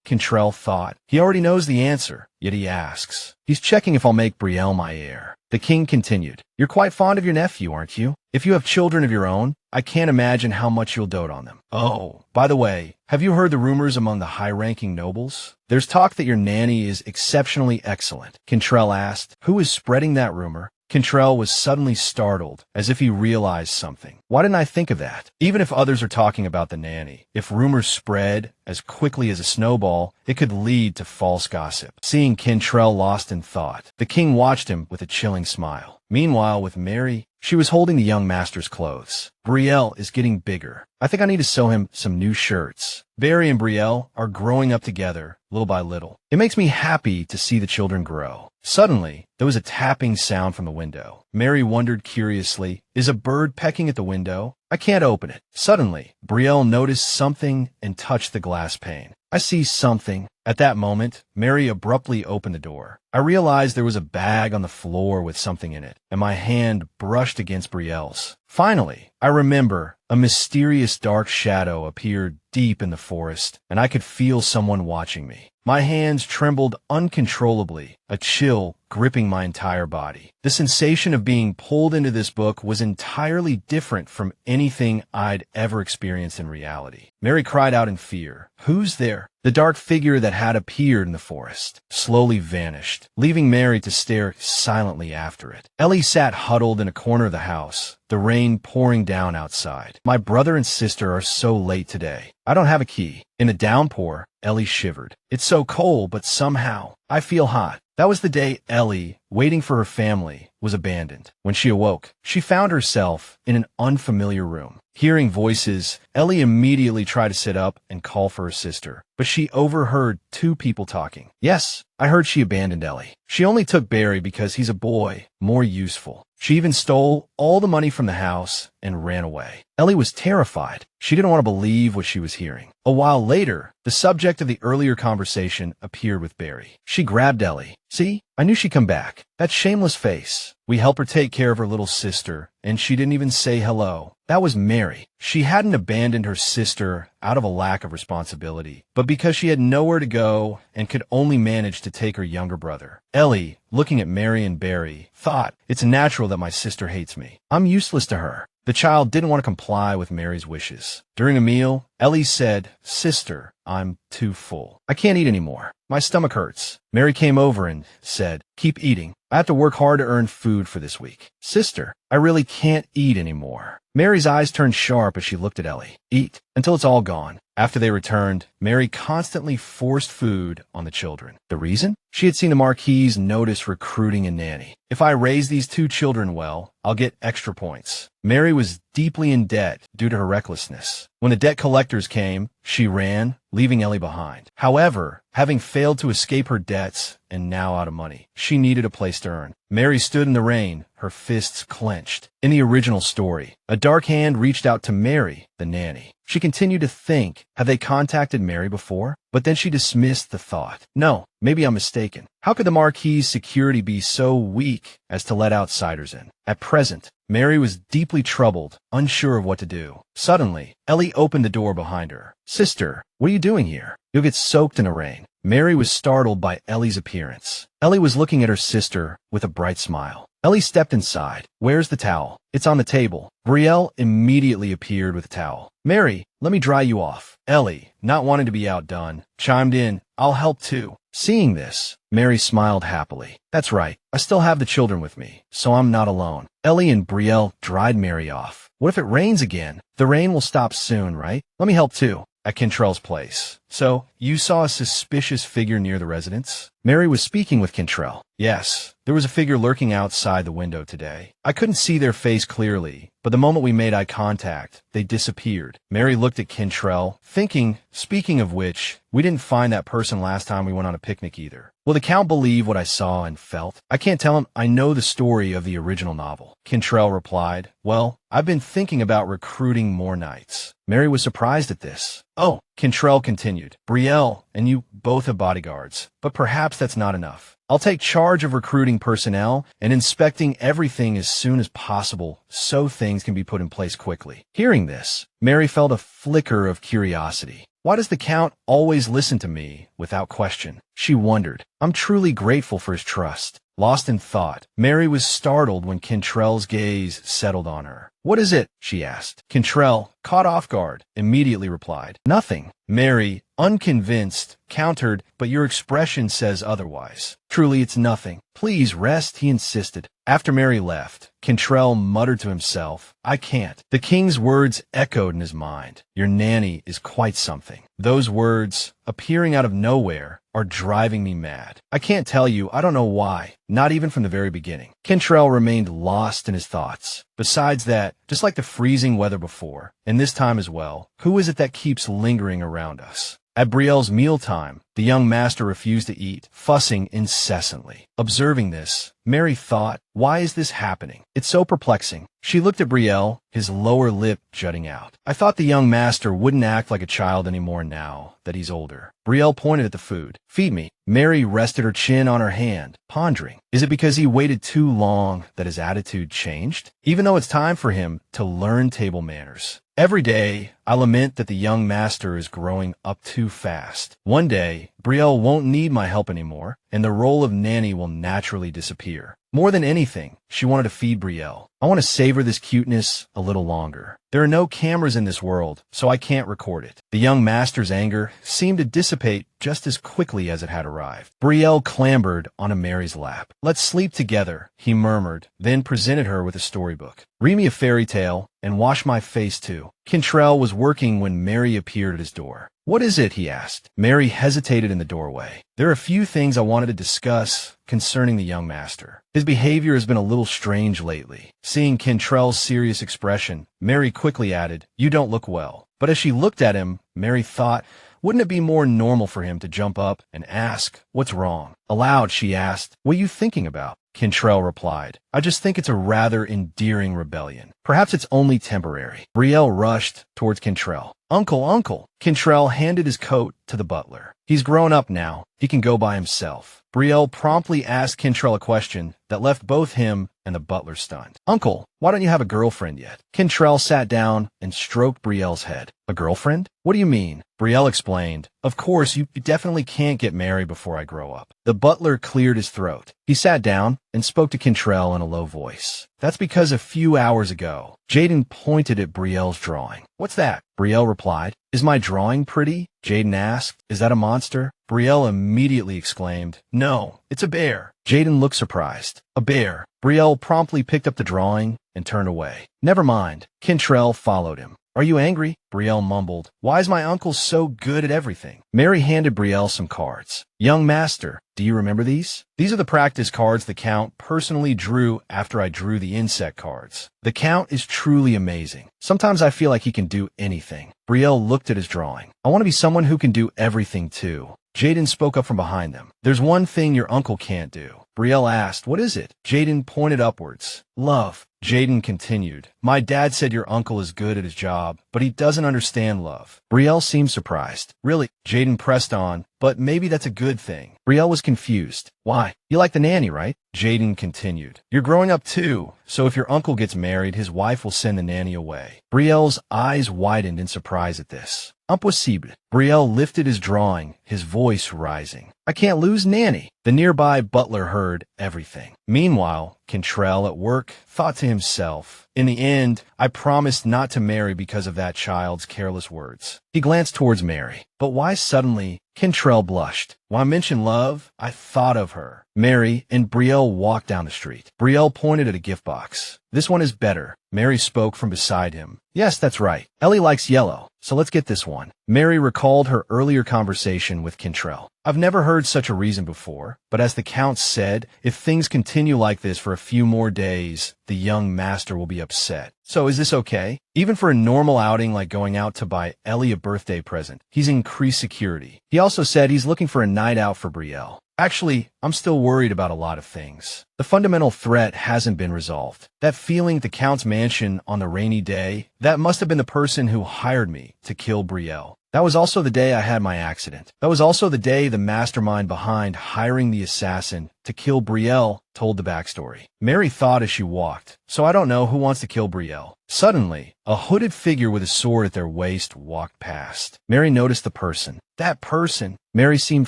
Kintrell thought. He already knows the answer, yet he asks. He's checking if I'll make Brielle my heir. The king continued, you're quite fond of your nephew, aren't you? If you have children of your own, I can't imagine how much you'll dote on them. Oh, by the way, have you heard the rumors among the high-ranking nobles? There's talk that your nanny is exceptionally excellent. Kintrell asked, who is spreading that rumor? Kintrell was suddenly startled, as if he realized something. Why didn't I think of that? Even if others are talking about the nanny, if rumors spread as quickly as a snowball, it could lead to false gossip. Seeing Kintrell lost in thought, the king watched him with a chilling smile. Meanwhile, with Mary, she was holding the young master's clothes. Brielle is getting bigger. I think I need to sew him some new shirts. Barry and Brielle are growing up together, little by little. It makes me happy to see the children grow. Suddenly, there was a tapping sound from the window. Mary wondered curiously, is a bird pecking at the window? I can't open it. Suddenly, Brielle noticed something and touched the glass pane. I see something. At that moment, Mary abruptly opened the door. I realized there was a bag on the floor with something in it, and my hand brushed against Brielle's. Finally, I remember a mysterious dark shadow appeared deep in the forest, and I could feel someone watching me. My hands trembled uncontrollably, a chill gripping my entire body. The sensation of being pulled into this book was entirely different from anything I'd ever experienced in reality. Mary cried out in fear. Who's there? The dark figure that had appeared in the forest slowly vanished, leaving Mary to stare silently after it. Ellie sat huddled in a corner of the house, the rain pouring down outside. My brother and sister are so late today. I don't have a key. In a downpour, Ellie shivered. It's so cold, but somehow I feel hot. That was the day Ellie, waiting for her family, was abandoned. When she awoke, she found herself in an unfamiliar room. Hearing voices, Ellie immediately tried to sit up and call for her sister, but she overheard two people talking. Yes, I heard she abandoned Ellie. She only took Barry because he's a boy, more useful. She even stole all the money from the house and ran away. Ellie was terrified. She didn't want to believe what she was hearing. A while later, the subject of the earlier conversation appeared with Barry. She grabbed Ellie. See, I knew she'd come back. That shameless face. We helped her take care of her little sister, and she didn't even say hello. That was Mary. She hadn't abandoned her sister out of a lack of responsibility, but because she had nowhere to go and could only manage to take her younger brother. Ellie, looking at Mary and Barry, thought, "It's natural that my sister hates me. I'm useless to her." The child didn't want to comply with Mary's wishes. During a meal, Ellie said, "Sister, I'm too full. I can't eat anymore. My stomach hurts." Mary came over and said, "Keep eating. I have to work hard to earn food for this week." "Sister, I really can't eat anymore." Mary's eyes turned sharp as she looked at Ellie. "Eat until it's all gone." After they returned, Mary constantly forced food on the children. The reason? She had seen the Marquis notice recruiting a nanny. "If I raise these two children well, I'll get extra points." Mary was deeply in debt due to her recklessness. When the debt collectors came, she ran, leaving Ellie behind. However, having failed to escape her debts and now out of money, she needed a place to earn. Mary stood in the rain, her fists clenched. In the original story, a dark hand reached out to Mary, the nanny. She continued to think, have they contacted Mary before? But then she dismissed the thought. No, maybe I'm mistaken. How could the Marquis' security be so weak as to let outsiders in? At present, Mary was deeply troubled, unsure of what to do. Suddenly, Ellie opened the door behind her. "Sister, what are you doing here? You'll get soaked in the rain." Mary was startled by Ellie's appearance. Ellie was looking at her sister with a bright smile. Ellie stepped inside. "Where's the towel?" "It's on the table." Brielle immediately appeared with a towel. "Mary, let me dry you off." Ellie, not wanting to be outdone, chimed in, "I'll help too." Seeing this, Mary smiled happily. "That's right. I still have the children with me, so I'm not alone." Ellie and Brielle dried Mary off. "What if it rains again?" "The rain will stop soon, right? Let me help too." At Cantrell's place. "So, you saw a suspicious figure near the residence?" Mary was speaking with Cantrell. "Yes, there was a figure lurking outside the window today. I couldn't see their face clearly, but the moment we made eye contact, they disappeared." Mary looked at Cantrell, thinking, speaking of which, we didn't find that person last time we went on a picnic either. "Will the Count believe what I saw and felt?" "I can't tell him I know the story of the original novel." Cantrell replied, "Well, I've been thinking about recruiting more knights." Mary was surprised at this. "Oh," Cantrell continued, "Brielle and you both have bodyguards, but perhaps that's not enough. I'll take charge of recruiting personnel and inspecting everything as soon as possible so things can be put in place quickly." Hearing this, Mary felt a flicker of curiosity. Why does the Count always listen to me without question? She wondered. I'm truly grateful for his trust. Lost in thought, Mary was startled when Cantrell's gaze settled on her. "What is it?" she asked. Cantrell, caught off guard, immediately replied, "Nothing." Mary, unconvinced, countered, "But your expression says otherwise." "Truly, it's nothing. Please rest," he insisted. After Mary left, Cantrell muttered to himself, "I can't." The king's words echoed in his mind. "Your nanny is quite something." Those words, appearing out of nowhere, are driving me mad. I can't tell you, I don't know why, not even from the very beginning. Cantrell remained lost in his thoughts. Besides that, just like the freezing weather before, and this time as well, who is it that keeps lingering around us? At Brielle's mealtime, the young master refused to eat, fussing incessantly. Observing this, Mary thought, why is this happening? It's so perplexing. She looked at Brielle, his lower lip jutting out. I thought the young master wouldn't act like a child anymore now that he's older. Brielle pointed at the food. "Feed me." Mary rested her chin on her hand, pondering. Is it because he waited too long that his attitude changed? Even though it's time for him to learn table manners. Every day, I lament that the young master is growing up too fast. One day, Brielle won't need my help anymore, and the role of nanny will naturally disappear. More than anything, she wanted to feed Brielle. I want to savor this cuteness a little longer. There are no cameras in this world, so I can't record it. The young master's anger seemed to dissipate just as quickly as it had arrived. Brielle clambered onto Mary's lap. "Let's sleep together," he murmured, then presented her with a storybook. "Read me a fairy tale, and wash my face too." Cantrell was working when Mary appeared at his door. "What is it?" he asked. Mary hesitated in the doorway. "There are a few things I wanted to discuss concerning the young master. His behavior has been a little strange lately." Seeing Cantrell's serious expression, Mary quickly added, "You don't look well." But as she looked at him, Mary thought, wouldn't it be more normal for him to jump up and ask, "What's wrong?" Aloud, she asked, "What are you thinking about?" Cantrell replied, "I just think it's a rather endearing rebellion. Perhaps it's only temporary." Brielle rushed towards Cantrell. "Uncle, uncle!" Cantrell handed his coat to the butler. "He's grown up now. He can go by himself." Brielle promptly asked Cantrell a question that left both him and the butler stunned. "Uncle, why don't you have a girlfriend yet?" Cantrell sat down and stroked Brielle's head. A girlfriend? What do you mean? Brielle explained. Of course, you definitely can't get married before I grow up. The butler cleared his throat. He sat down and spoke to Cantrell in a low voice. That's because a few hours ago, Jaden pointed at Brielle's drawing. What's that? Brielle replied. Is my drawing pretty? Jaden asked. Is that a monster? Brielle immediately exclaimed. No, it's a bear. Jaden looked surprised. A bear. Brielle promptly picked up the drawing and turned away. Never mind. Cantrell followed him. Are you angry? Brielle mumbled. Why is my uncle so good at everything? Mary handed Brielle some cards. Young master, do you remember these? These are the practice cards the Count personally drew after I drew the insect cards. The Count is truly amazing. Sometimes I feel like he can do anything. Brielle looked at his drawing. I want to be someone who can do everything too. Jaden spoke up from behind them. There's one thing your uncle can't do. Brielle asked, what is it? Jaden pointed upwards. Love. Jaden continued. My dad said your uncle is good at his job, but he doesn't understand love. Brielle seemed surprised. Really? Jaden pressed on, but maybe that's a good thing. Brielle was confused. Why? You like the nanny, right? Jaden continued. You're growing up too, so if your uncle gets married, his wife will send the nanny away. Brielle's eyes widened in surprise at this. Impossible. Brielle lifted his drawing, his voice rising. I can't lose nanny. The nearby butler heard everything. Meanwhile, Cantrell at work thought to himself, in the end, I promised not to marry because of that child's careless words. He glanced towards Mary. But why suddenly? Cantrell blushed. When I mentioned love, I thought of her. Mary and Brielle walked down the street. Brielle pointed at a gift box. This one is better. Mary spoke from beside him. Yes, that's right. Ellie likes yellow, so let's get this one. Mary recalled her earlier conversation with Cantrell. I've never heard such a reason before, but as the Count said, if things continue like this for a few more days, the young master will be upset. So is this okay? Even for a normal outing like going out to buy Ellie a birthday present, he's increased security. He also said he's looking for a night out for Brielle. Actually, I'm still worried about a lot of things. The fundamental threat hasn't been resolved. That feeling at the Count's mansion on the rainy day, that must have been the person who hired me to kill Brielle. That was also the day I had my accident. That was also the day the mastermind behind hiring the assassin to kill Brielle told the backstory. Mary thought as she walked, so I don't know who wants to kill Brielle. Suddenly, a hooded figure with a sword at their waist walked past. Mary noticed the person. That person. Mary seemed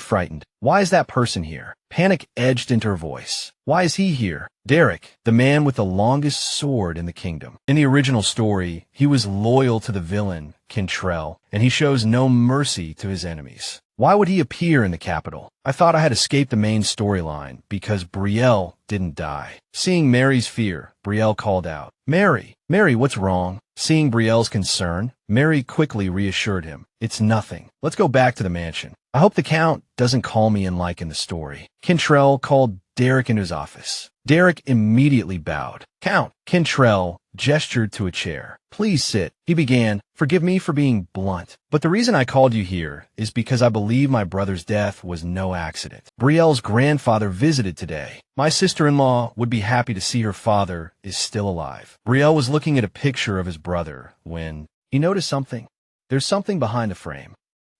frightened. Why is that person here? Panic edged into her voice. Why is he here? Derek, the man with the longest sword in the kingdom. In the original story, he was loyal to the villain, Cantrell, and he shows no mercy to his enemies. Why would he appear in the capital? I thought I had escaped the main storyline because Brielle didn't die. Seeing Mary's fear, Brielle called out, Mary, Mary, what's wrong? Seeing Brielle's concern, Mary quickly reassured him. It's nothing. Let's go back to the mansion. I hope the Count doesn't call me in like in the story. Cantrell called Derek into his office. Derek immediately bowed. Count. Cantrell gestured to a chair. Please sit. He began. Forgive me for being blunt, but the reason I called you here is because I believe my brother's death was no accident. Brielle's grandfather visited today. My sister-in-law would be happy to see her father is still alive. Brielle was looking at a picture of his brother when he noticed something. There's something behind the frame.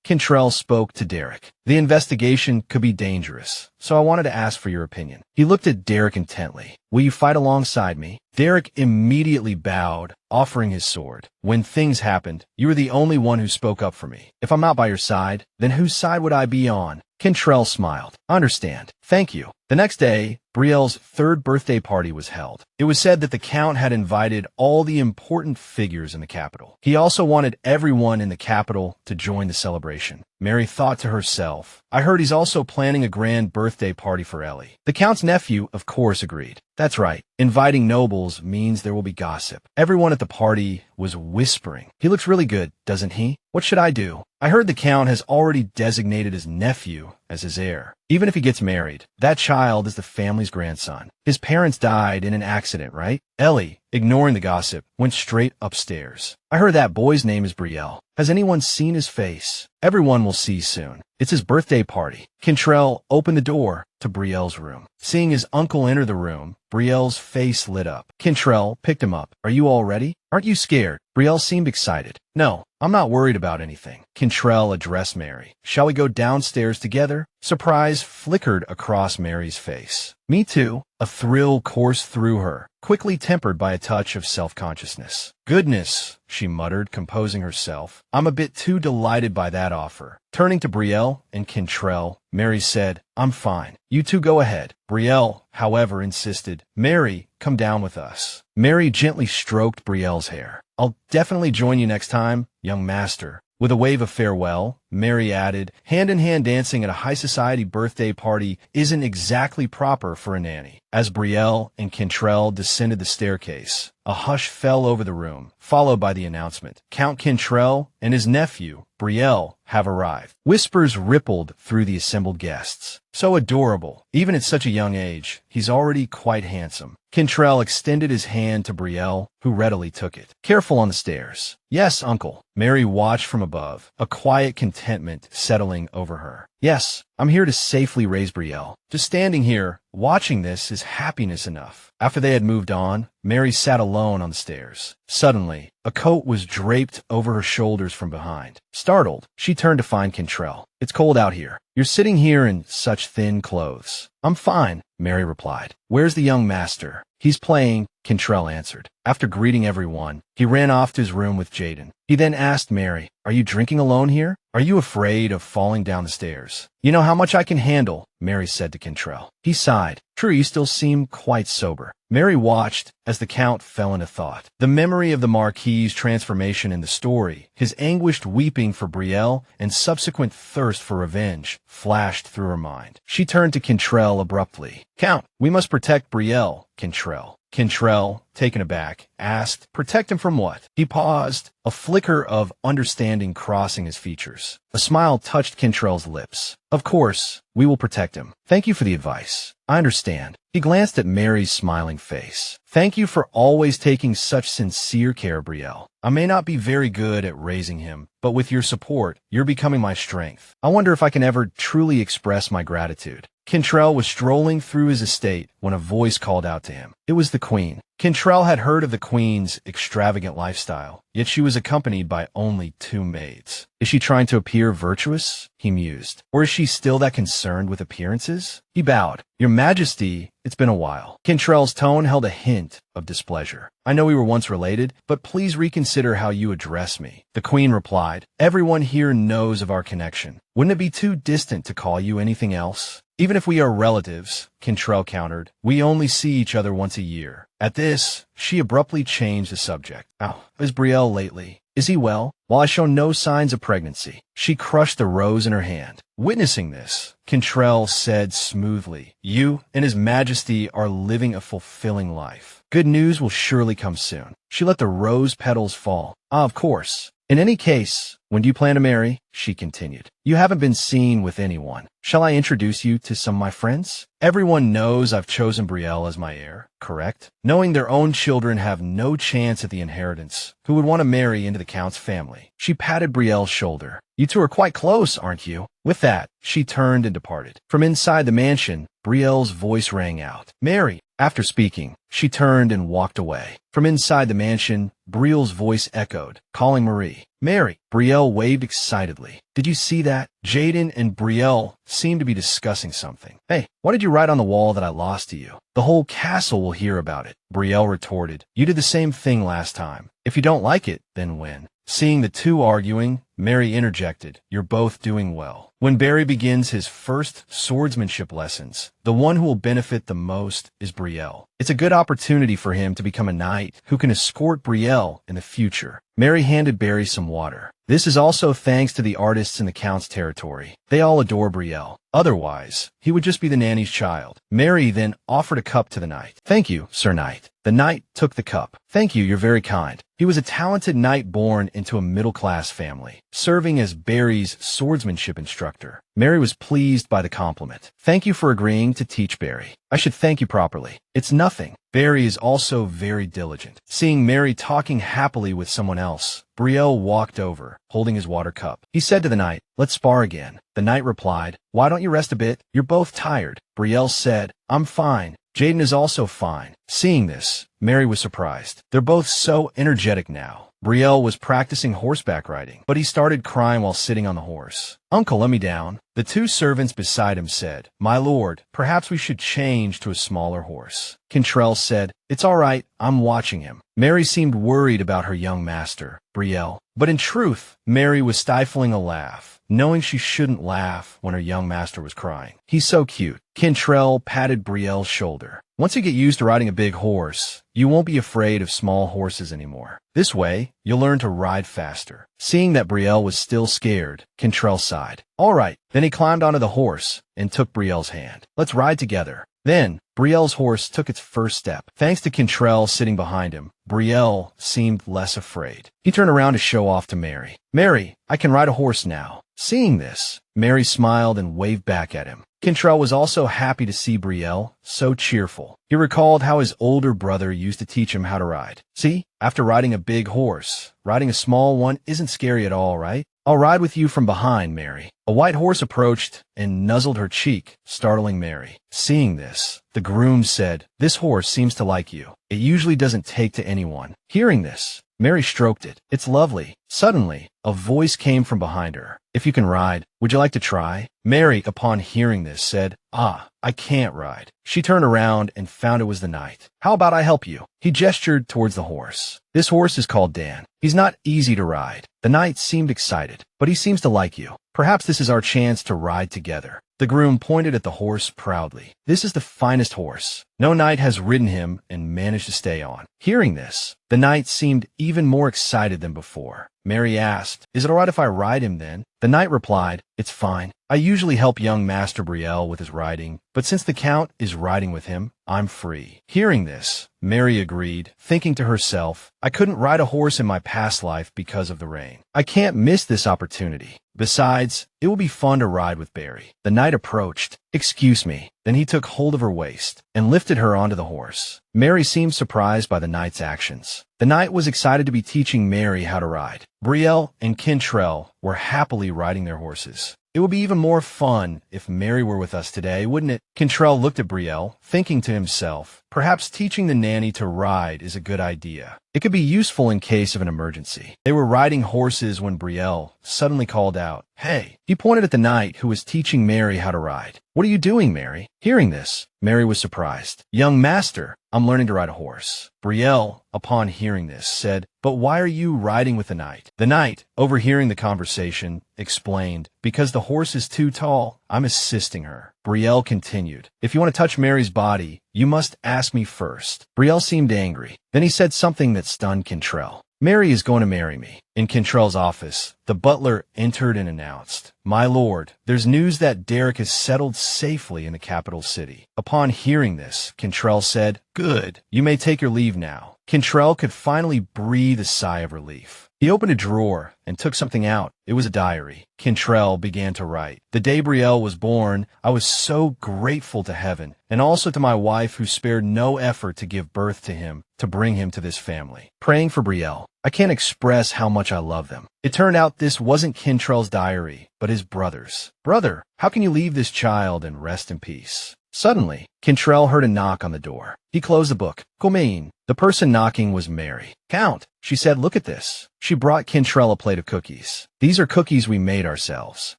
Cantrell spoke to Derek. The investigation could be dangerous, so I wanted to ask for your opinion. He looked at Derek intently. Will you fight alongside me? Derek immediately bowed, offering his sword. When things happened, you were the only one who spoke up for me. If I'm not by your side, then whose side would I be on? Cantrell smiled. Understand. Thank you. The next day, Brielle's third birthday party was held. It was said that the Count had invited all the important figures in the capital. He also wanted everyone in the capital to join the celebration. Mary thought to herself, I heard he's also planning a grand birthday party for Ellie. The Count's nephew, of course, agreed. That's right. Inviting nobles means there will be gossip. Everyone at the party was whispering. He looks really good, doesn't he? What should I do? I heard the Count has already designated his nephew as his heir. Even if he gets married, that child is the family's grandson. His parents died in an accident, right? Ellie, ignoring the gossip, went straight upstairs. I heard that boy's name is Brielle. Has anyone seen his face? Everyone will see soon. It's his birthday party. Cantrell opened the door to Brielle's room. Seeing his uncle enter the room, Brielle's face lit up. Cantrell picked him up. Are you all ready? Aren't you scared? Brielle seemed excited. No, I'm not worried about anything. Cantrell addressed Mary. Shall we go downstairs together? Surprise flickered across Mary's face. Me too. A thrill coursed through her, quickly tempered by a touch of self-consciousness. Goodness, she muttered, composing herself. I'm a bit too delighted by that offer. Turning to Brielle and Cantrell, Mary said, I'm fine. You two go ahead. Brielle, however, insisted, Mary, come down with us. Mary gently stroked Brielle's hair. I'll definitely join you next time, young master. With a wave of farewell, Mary added, hand-in-hand dancing at a high-society birthday party isn't exactly proper for a nanny. As Brielle and Cantrell descended the staircase, a hush fell over the room, followed by the announcement, Count Cantrell and his nephew, Brielle, have arrived. Whispers rippled through the assembled guests. So adorable. Even at such a young age, he's already quite handsome. Cantrell extended his hand to Brielle, who readily took it. Careful on the stairs. Yes, uncle. Mary watched from above, a quiet contentment settling over her. Yes, I'm here to safely raise Brielle. Just standing here, watching this is happiness enough. After they had moved on, Mary sat alone on the stairs. Suddenly, a coat was draped over her shoulders from behind. Startled, she turned to find Cantrell. It's cold out here. You're sitting here in such thin clothes. I'm fine, Mary replied. Where's the young master? He's playing, Cantrell answered. After greeting everyone, he ran off to his room with Jaden. He then asked Mary, Are you drinking alone here? Are you afraid of falling down the stairs? You know how much I can handle, Mary said to Cantrell. He sighed. True, you still seem quite sober. Mary watched as the Count fell into thought. The memory of the Marquis's transformation in the story, his anguished weeping for Brielle, and subsequent thirst for revenge flashed through her mind. She turned to Cantrell abruptly. Count, we must protect Brielle, Cantrell. Cantrell, taken aback, asked, Protect him from what? He paused, a flicker of understanding crossing his features. A smile touched Cantrell's lips. Of course, we will protect him. Thank you for the advice. I understand. He glanced at Mary's smiling face. Thank you for always taking such sincere care, Brielle. I may not be very good at raising him, but with your support, you're becoming my strength. I wonder if I can ever truly express my gratitude. Cantrell was strolling through his estate when a voice called out to him. It was the Queen. Cantrell had heard of the Queen's extravagant lifestyle, yet she was accompanied by only 2 maids. Is she trying to appear virtuous? He mused. Or is she still that concerned with appearances? He bowed. Your Majesty, it's been a while. Cantrell's tone held a hint of displeasure. I know we were once related, but please reconsider how you address me. The Queen replied, Everyone here knows of our connection. Wouldn't it be too distant to call you anything else? Even if we are relatives, Cantrell countered, we only see each other once a year. At this, she abruptly changed the subject. How is Brielle lately? Is he well? While I show no signs of pregnancy. She crushed the rose in her hand. Witnessing this, Cantrell said smoothly, You and His Majesty are living a fulfilling life. Good news will surely come soon. She let the rose petals fall. Ah, of course. In any case, when do you plan to marry? She continued. You haven't been seen with anyone. Shall I introduce you to some of my friends? Everyone knows I've chosen Brielle as my heir, correct? Knowing their own children have no chance at the inheritance, who would want to marry into the Count's family. She patted Brielle's shoulder. You two are quite close, aren't you? With that, she turned and departed. From inside the mansion, Brielle's voice rang out. Mary! After speaking, she turned and walked away. From inside the mansion, Brielle's voice echoed, calling Marie. Mary! Brielle waved excitedly. Did you see that? Jaden and Brielle seemed to be discussing something. Hey, what did you write on the wall that I lost to you? The whole castle will hear about it. Brielle retorted. You did the same thing last time. If you don't like it, then win. Seeing the two arguing, Mary interjected, You're both doing well. When Barry begins his first swordsmanship lessons, the one who will benefit the most is Brielle. It's a good opportunity for him to become a knight who can escort Brielle in the future. Mary handed Barry some water. This is also thanks to the artists in the Count's territory. They all adore Brielle. Otherwise, he would just be the nanny's child. Mary then offered a cup to the knight. Thank you, Sir Knight. The knight took the cup. Thank you, you're very kind. He was a talented knight born into a middle-class family, serving as Barry's swordsmanship instructor. Mary was pleased by the compliment. Thank you for agreeing to teach Barry. I should thank you properly. It's nothing. Barry is also very diligent. Seeing Mary talking happily with someone else, Brielle walked over, holding his water cup. He said to the knight, Let's spar again. The knight replied, Why don't you rest a bit? You're both tired. Brielle said, I'm fine. Jaden is also fine. Seeing this, Mary was surprised. They're both so energetic now. Brielle was practicing horseback riding, but he started crying while sitting on the horse. "Uncle, let me down." The two servants beside him said, "My lord, perhaps we should change to a smaller horse." Cantrell said, "It's all right, I'm watching him." Mary seemed worried about her young master, Brielle. But in truth, Mary was stifling a laugh, knowing she shouldn't laugh when her young master was crying. "He's so cute." Cantrell patted Brielle's shoulder. "Once you get used to riding a big horse, you won't be afraid of small horses anymore. This way, you'll learn to ride faster." Seeing that Brielle was still scared, Cantrell sighed. "All right." Then he climbed onto the horse and took Brielle's hand. "Let's ride together." Then, Brielle's horse took its first step. Thanks to Cantrell sitting behind him, Brielle seemed less afraid. He turned around to show off to Mary. "Mary, I can ride a horse now." Seeing this, Mary smiled and waved back at him. Cantrell was also happy to see Brielle, so cheerful. He recalled how his older brother used to teach him how to ride. "See, after riding a big horse, riding a small one isn't scary at all, right? I'll ride with you from behind, Mary." A white horse approached and nuzzled her cheek, startling Mary. Seeing this, the groom said, "This horse seems to like you. It usually doesn't take to anyone." Hearing this, Mary stroked it. "It's lovely." Suddenly, a voice came from behind her. "If you can ride, would you like to try?" Mary, upon hearing this, said, I can't ride." She turned around and found it was the knight. "How about I help you?" He gestured towards the horse. "This horse is called Dan. He's not easy to ride." The knight seemed excited, "But he seems to like you. Perhaps this is our chance to ride together." The groom pointed at the horse proudly. "This is the finest horse. No knight has ridden him and managed to stay on." Hearing this, the knight seemed even more excited than before. Mary asked, "Is it all right if I ride him then?" The knight replied, "It's fine. I usually help young Master Brielle with his riding, but since the Count is riding with him, I'm free." Hearing this, Mary agreed, thinking to herself, "I couldn't ride a horse in my past life because of the rain. I can't miss this opportunity. Besides, it will be fun to ride with Barry." The knight approached. "Excuse me." Then he took hold of her waist and lifted her onto the horse. Mary seemed surprised by the knight's actions. The knight was excited to be teaching Mary how to ride. Brielle and Cantrell were happily riding their horses. "It would be even more fun if Mary were with us today, wouldn't it?" Cantrell looked at Brielle, thinking to himself, perhaps teaching the nanny to ride is a good idea. It could be useful in case of an emergency. They were riding horses when Brielle suddenly called out, "Hey!" He pointed at the knight who was teaching Mary how to ride. "What are you doing, Mary?" Hearing this, Mary was surprised. "Young master, I'm learning to ride a horse." Brielle, upon hearing this, said, "But why are you riding with the knight?" The knight, overhearing the conversation, explained, "Because the horse is too tall, I'm assisting her." Brielle continued, "If you want to touch Mary's body, you must ask me first." Brielle seemed angry. Then he said something that stunned Cantrell. "Mary is going to marry me." In Cantrell's office, the butler entered and announced, "My lord, there's news that Derek is settled safely in the capital city." Upon hearing this, Cantrell said, "Good, you may take your leave now." Cantrell could finally breathe a sigh of relief. He opened a drawer and took something out. It was a diary. Cantrell began to write. "The day Brielle was born, I was so grateful to heaven, and also to my wife who spared no effort to give birth to him, to bring him to this family. Praying for Brielle. I can't express how much I love them." It turned out this wasn't Cantrell's diary, but his brother's. "Brother, how can you leave this child and rest in peace?" Suddenly, Cantrell heard a knock on the door. He closed the book. "Come in." The person knocking was Mary. "Count," she said, "look at this." She brought Cantrell a plate of cookies. "These are cookies we made ourselves."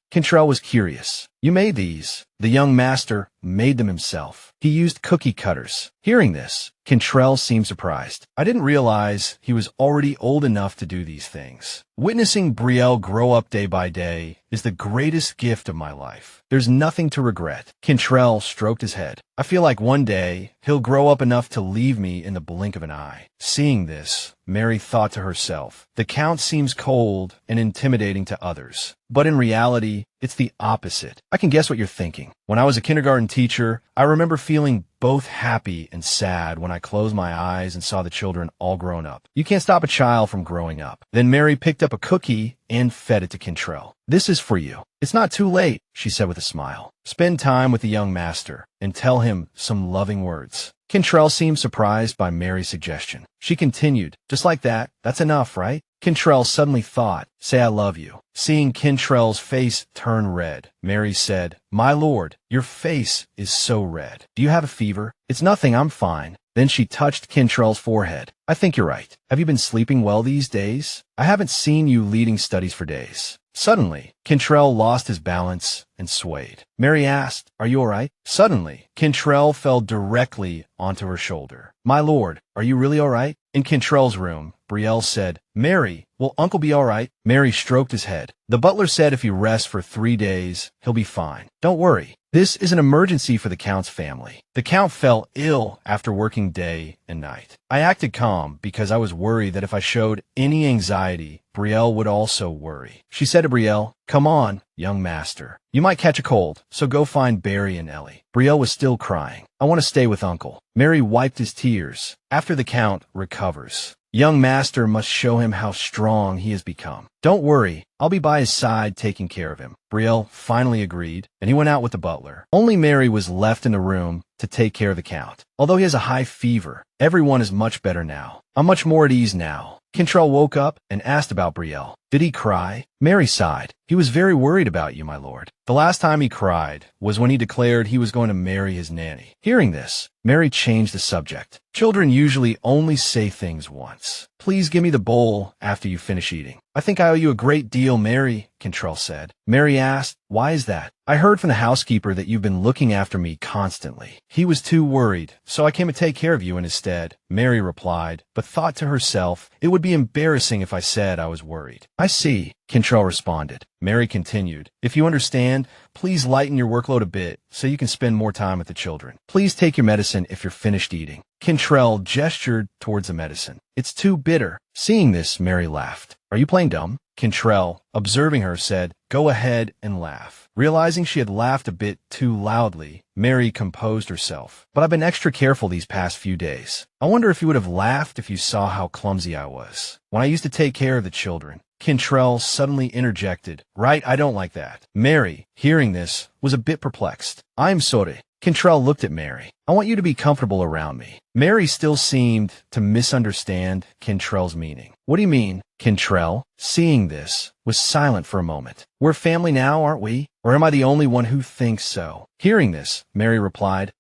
Cantrell was curious. "You made these?" The young master made them himself. He used cookie cutters. Hearing this, Cantrell seemed surprised. "I didn't realize he was already old enough to do these things." Witnessing Brielle grow up day by day is the greatest gift of my life. There's nothing to regret. Cantrell stroked his head. "I feel like one day he'll grow up enough to leave me in the blink of an eye." Seeing this, Mary thought to herself, "The Count seems cold and intimidating to others. But in reality, it's the opposite." I can guess what you're thinking. When I was a kindergarten teacher, I remember feeling both happy and sad when I closed my eyes and saw the children all grown up. You can't stop a child from growing up. Then Mary picked up a cookie and fed it to Cantrell. "This is for you." "It's not too late," she said with a smile. "Spend time with the young master and tell him some loving words." Cantrell seemed surprised by Mary's suggestion. She continued, "Just like that, that's enough, right?" Cantrell suddenly thought, "Say I love you." Seeing Cantrell's face turn red, Mary said, "My lord, your face is so red. Do you have a fever?" "It's nothing, I'm fine." Then she touched Kintrell's forehead. I think you're right. Have you been sleeping well these days? I haven't seen you leading studies for days. Suddenly, Kintrell lost his balance and swayed. Mary asked, Are you all right? Suddenly, Kintrell fell directly onto her shoulder. My lord, are you really all right? In Kintrell's room, Brielle said, Mary, will Uncle be all right? Mary stroked his head. The butler said if he rests for 3 days, he'll be fine. Don't worry. This is an emergency for the Count's family. The Count fell ill after working day and night. I acted calm because I was worried that if I showed any anxiety, Brielle would also worry. She said to Brielle, Come on, young master. You might catch a cold, so go find Barry and Ellie. Brielle was still crying. I want to stay with Uncle. Mary wiped his tears. After the Count recovers, young master must show him how strong he has become. Don't worry, I'll be by his side taking care of him. Brielle finally agreed, and he went out with the butler. Only Mary was left in the room to take care of the Count. Although he has a high fever, everyone is much better now. I'm much more at ease now. Kintrell woke up and asked about Brielle. Did he cry? Mary sighed. He was very worried about you, my lord. The last time he cried was when he declared he was going to marry his nanny. Hearing this, Mary changed the subject. Children usually only say things once. Please give me the bowl after you finish eating. I think I owe you a great deal, Mary, Kintrell said. Mary asked, Why is that? I heard from the housekeeper that you've been looking after me constantly. He was too worried, so I came to take care of you in his stead, Mary replied, but thought to herself, it would be embarrassing if I said I was worried. I see, Kintrell responded. Mary continued, If you understand, please lighten your workload a bit so you can spend more time with the children. Please take your medicine if you're finished eating. Kintrell gestured towards the medicine. It's too bitter. Seeing this, Mary laughed. Are you playing dumb? Kintrell, observing her, said, Go ahead and laugh. Realizing she had laughed a bit too loudly, Mary composed herself. But I've been extra careful these past few days. I wonder if you would have laughed if you saw how clumsy I was when I used to take care of the children. Kintrell suddenly interjected, Right, I don't like that. Mary, hearing this, was a bit perplexed. I'm sorry. Kintrell looked at Mary. I want you to be comfortable around me. Mary still seemed to misunderstand Kintrell's meaning. What do you mean? Kintrell, seeing this, was silent for a moment. We're family now, aren't we? Or am I the only one who thinks so? Hearing this, Mary replied,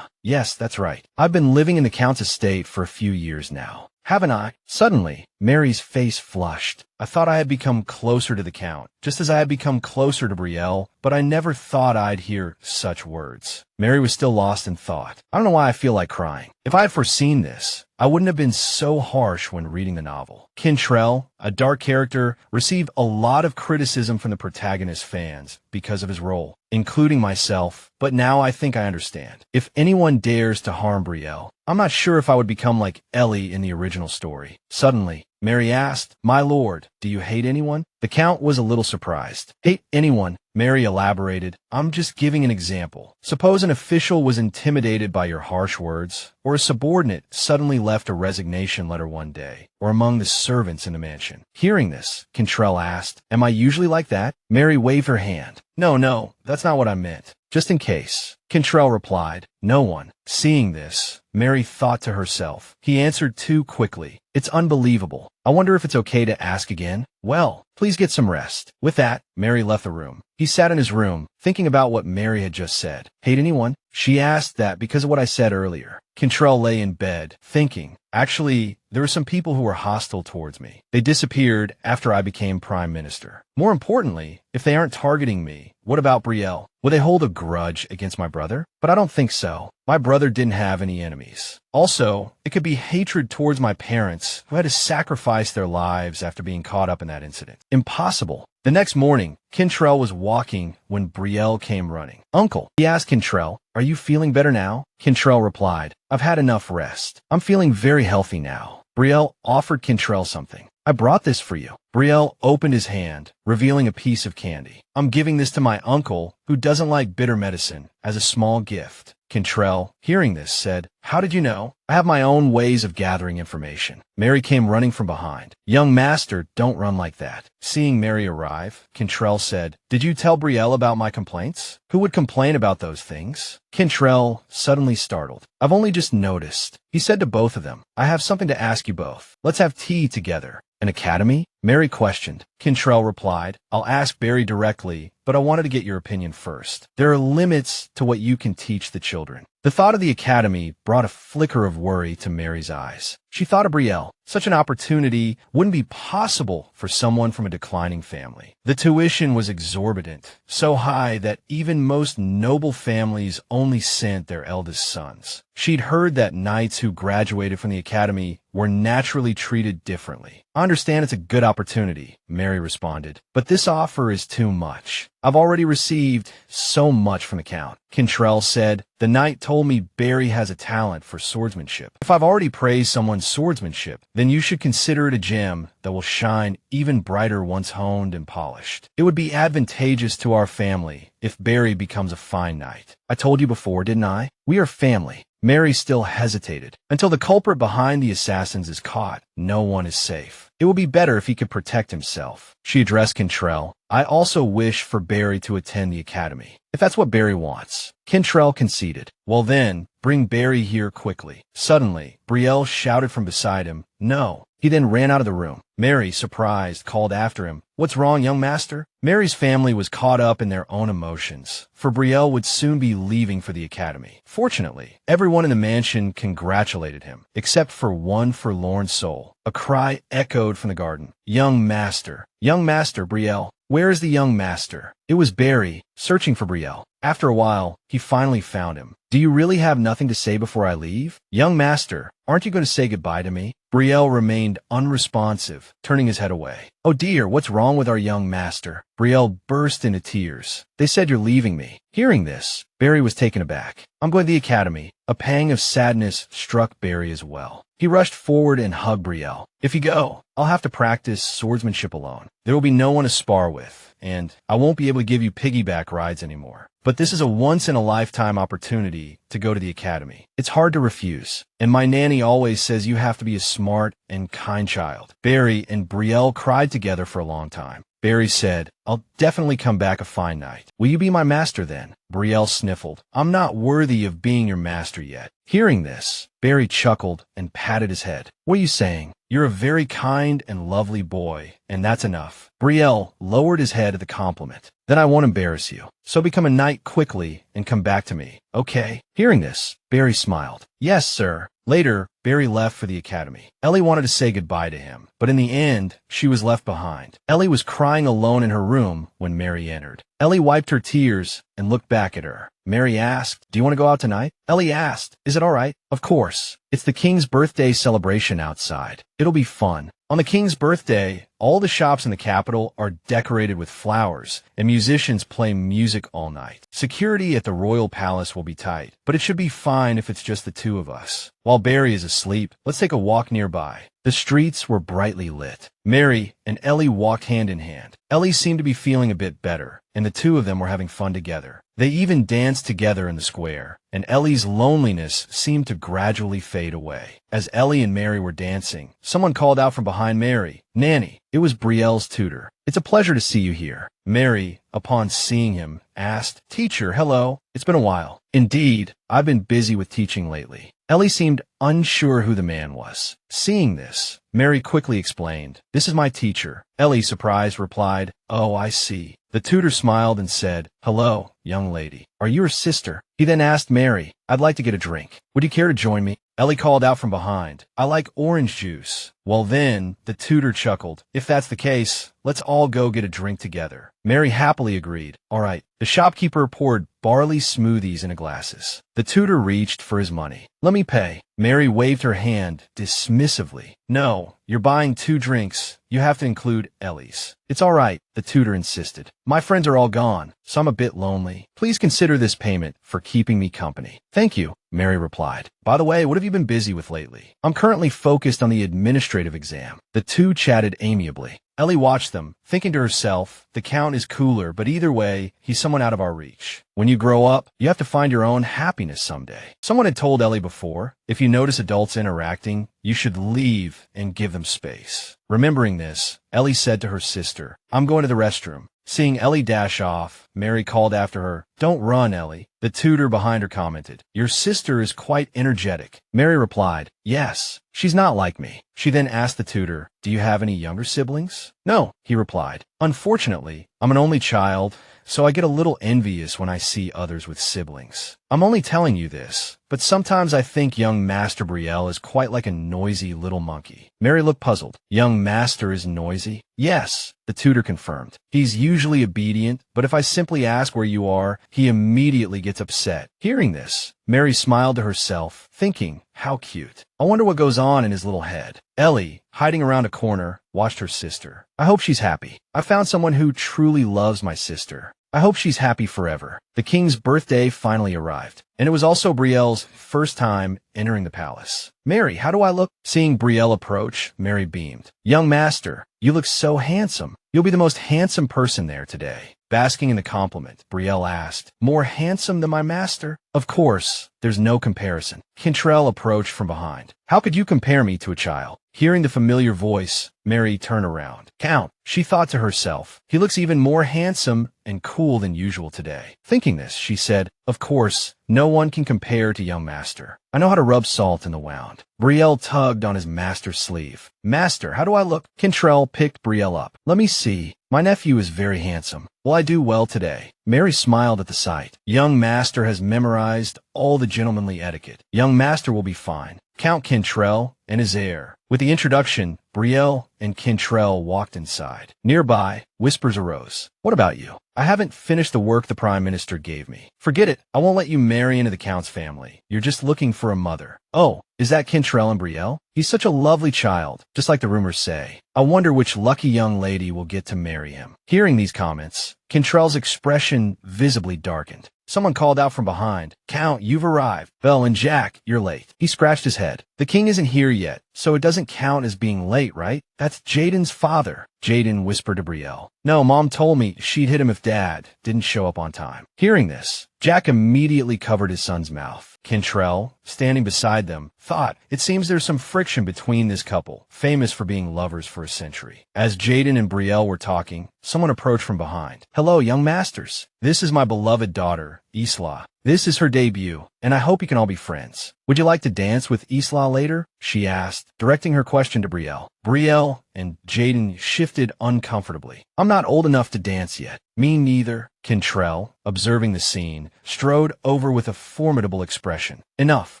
Yes, that's right. I've been living in the Count's estate for a few years now. Haven't I? Suddenly, Mary's face flushed. I thought I had become closer to the Count, just as I had become closer to Brielle, but I never thought I'd hear such words. Mary was still lost in thought. I don't know why I feel like crying. If I had foreseen this, I wouldn't have been so harsh when reading the novel. Kintrell, a dark character, received a lot of criticism from the protagonist's fans because of his role, including myself, but now I think I understand. If anyone dares to harm Brielle, I'm not sure if I would become like Ellie in the original story. Suddenly, Mary asked, My lord, do you hate anyone? The Count was a little surprised. Hate anyone? Mary elaborated, I'm just giving an example. Suppose an official was intimidated by your harsh words, or a subordinate suddenly left a resignation letter one day, or among the servants in the mansion. Hearing this, Kintrell asked, Am I usually like that? Mary waved her hand. No, that's not what I meant. Just in case. Kintrell replied, No one. Seeing this, Mary thought to herself. He answered too quickly. It's unbelievable. I wonder if it's okay to ask again. Well, please get some rest. With that, Mary left the room. He sat in his room, thinking about what Mary had just said. Hate anyone? She asked that because of what I said earlier. Kintrell lay in bed, thinking. Actually, there were some people who were hostile towards me. They disappeared after I became prime minister. More importantly, if they aren't targeting me, what about Brielle? Will they hold a grudge against my brother? But I don't think so. My brother didn't have any enemies. Also, it could be hatred towards my parents, who had to sacrifice their lives after being caught up in that incident. Impossible. The next morning, Kintrell was walking when Brielle came running. Uncle, he asked Kintrell, Are you feeling better now? Kintrell replied, I've had enough rest. I'm feeling very healthy now. Brielle offered Kintrell something. I brought this for you. Brielle opened his hand, revealing a piece of candy. I'm giving this to my uncle, who doesn't like bitter medicine, as a small gift. Kintrell, hearing this, said, How did you know? I have my own ways of gathering information. Mary came running from behind. Young master, don't run like that. Seeing Mary arrive, Kintrell said, Did you tell Brielle about my complaints? Who would complain about those things? Kintrell, suddenly startled. I've only just noticed. He said to both of them, I have something to ask you both. Let's have tea together. An academy? Mary questioned. Cantrell replied, I'll ask Barry directly, but I wanted to get your opinion first. There are limits to what you can teach the children. The thought of the academy brought a flicker of worry to Mary's eyes. She thought of Brielle. Such an opportunity wouldn't be possible for someone from a declining family. The tuition was exorbitant, so high that even most noble families only sent their eldest sons. She'd heard that knights who graduated from the academy were naturally treated differently. I understand it's a good opportunity, Mary responded, but this offer is too much. I've already received so much from the Count. Cantrell said, the knight told me Barry has a talent for swordsmanship. If I've already praised someone's swordsmanship, then you should consider it a gem that will shine even brighter once honed and polished. It would be advantageous to our family if Barry becomes a fine knight. I told you before, didn't I? We are family. Mary still hesitated. Until the culprit behind the assassins is caught, no one is safe. It will be better if he could protect himself. She addressed Cantrell. I also wish for Barry to attend the academy, if that's what Barry wants. Cantrell conceded. Well then, bring Barry here quickly. Suddenly, Brielle shouted from beside him, no. He then ran out of the room. Mary, surprised, called after him. What's wrong, young master? Mary's family was caught up in their own emotions, for Brielle would soon be leaving for the academy. Fortunately, everyone in the mansion congratulated him, except for one forlorn soul. A cry echoed from the garden. Young master, Brielle. Where is the young master? It was Barry, searching for Brielle. After a while, he finally found him. Do you really have nothing to say before I leave? Young master, aren't you going to say goodbye to me? Brielle remained unresponsive, turning his head away. Oh dear, what's wrong with our young master? Brielle burst into tears. They said you're leaving me. Hearing this, Barry was taken aback. I'm going to the academy. A pang of sadness struck Barry as well. He rushed forward and hugged Brielle. If you go, I'll have to practice swordsmanship alone. There will be no one to spar with, and I won't be able to give you piggyback rides anymore. But this is a once-in-a-lifetime opportunity to go to the academy. It's hard to refuse, and my nanny always says you have to be a smart and kind child. Barry and Brielle cried together for a long time. Barry said, I'll definitely come back a fine knight. Will you be my master then? Brielle sniffled. I'm not worthy of being your master yet. Hearing this, Barry chuckled and patted his head. What are you saying? You're a very kind and lovely boy, and that's enough. Brielle lowered his head at the compliment. Then I won't embarrass you. So become a knight quickly and come back to me, okay? Hearing this, Barry smiled. Yes, sir. Later, Barry left for the academy. Ellie wanted to say goodbye to him, but in the end, she was left behind. Ellie was crying alone in her room when Mary entered. Ellie wiped her tears and looked back at her. Mary asked, do you want to go out tonight? Ellie asked, is it all right? Of course. It's the king's birthday celebration outside. It'll be fun. On the king's birthday, all the shops in the capital are decorated with flowers, and musicians play music all night. Security at the royal palace will be tight, but it should be fine if it's just the two of us. While Barry is asleep, let's take a walk nearby. The streets were brightly lit. Mary and Ellie walked hand in hand. Ellie seemed to be feeling a bit better, and the two of them were having fun together. They even danced together in the square, and Ellie's loneliness seemed to gradually fade away. As Ellie and Mary were dancing, someone called out from behind Mary, Nanny. It was Brielle's tutor. It's a pleasure to see you here. Mary, upon seeing him, asked, Teacher, hello. It's been a while. Indeed, I've been busy with teaching lately. Ellie seemed unsure who the man was. Seeing this, Mary quickly explained, This is my teacher. Ellie, surprised, replied, Oh, I see. The tutor smiled and said, Hello, young lady. Are you her sister? He then asked Mary, I'd like to get a drink. Would you care to join me? Ellie called out from behind, I like orange juice. Well then, the tutor chuckled. If that's the case, let's all go get a drink together. Mary happily agreed. All right. The shopkeeper poured barley smoothies into glasses. The tutor reached for his money. Let me pay. Mary waved her hand dismissively. No, you're buying 2 drinks. You have to include Ellie's. It's all right, the tutor insisted. My friends are all gone, so I'm a bit lonely. Please consider this payment for keeping me company. Thank you, Mary replied. By the way, what have you been busy with lately? I'm currently focused on the administrative exam. The two chatted amiably. Ellie watched them, thinking to herself, the Count is cooler, but either way, he's someone out of our reach. When you grow up, you have to find your own happiness someday. Someone had told Ellie before, if you notice adults interacting, you should leave and give them space. Remembering this, Ellie said to her sister, I'm going to the restroom. Seeing Ellie dash off, Mary called after her, Don't run, Ellie. The tutor behind her commented. Your sister is quite energetic. Mary replied, yes, she's not like me. She then asked the tutor, do you have any younger siblings? No, he replied. Unfortunately, I'm an only child, so I get a little envious when I see others with siblings. I'm only telling you this, but sometimes I think young Master Brielle is quite like a noisy little monkey. Mary looked puzzled. Young Master is noisy? Yes, the tutor confirmed. He's usually obedient, but if I simply ask where you are, he immediately gets upset. Hearing this, Mary smiled to herself, thinking, how cute. I wonder what goes on in his little head. Ellie, hiding around a corner, watched her sister. I hope she's happy. I found someone who truly loves my sister. I hope she's happy forever. The king's birthday finally arrived, and it was also Brielle's first time entering the palace. Mary, how do I look? Seeing Brielle approach, Mary beamed. Young master, you look so handsome. You'll be the most handsome person there today. Basking in the compliment, Brielle asked, more handsome than my master? Of course, there's no comparison. Cantrell approached from behind. How could you compare me to a child? Hearing the familiar voice, Mary turned around. Count, she thought to herself, he looks even more handsome and cool than usual today. Thinking this, she said, of course, no one can compare to young master. I know how to rub salt in the wound. Brielle tugged on his master's sleeve. Master, how do I look? Cantrell picked Brielle up. Let me see. My nephew is very handsome. Will I do well today? Mary smiled at the sight. Young master has memorized all the gentlemanly etiquette. Young master will be fine. Count Cantrell and his heir. With the introduction, Brielle and Cantrell walked inside. Nearby, whispers arose. What about you? I haven't finished the work the Prime Minister gave me. Forget it. I won't let you marry into the Count's family. You're just looking for a mother. Oh, is that Cantrell and Brielle? He's such a lovely child, just like the rumors say. I wonder which lucky young lady will get to marry him. Hearing these comments, Cantrell's expression visibly darkened. Someone called out from behind, Count, you've arrived. Belle and Jack, you're late. He scratched his head. The king isn't here yet, so it doesn't count as being late, right? That's Jaden's father. Jaden whispered to Brielle. No, Mom told me she'd hit him if Dad didn't show up on time. Hearing this, Jack immediately covered his son's mouth. Cantrell, standing beside them, thought, it seems there's some friction between this couple, famous for being lovers for a century. As Jaden and Brielle were talking, someone approached from behind. Hello, young masters. This is my beloved daughter, Isla. This is her debut, and I hope you can all be friends. Would you like to dance with Isla later? She asked, directing her question to Brielle. Brielle and Jaden shifted uncomfortably. I'm not old enough to dance yet. Me neither. Cantrell, observing the scene, strode over with a formidable expression. Enough.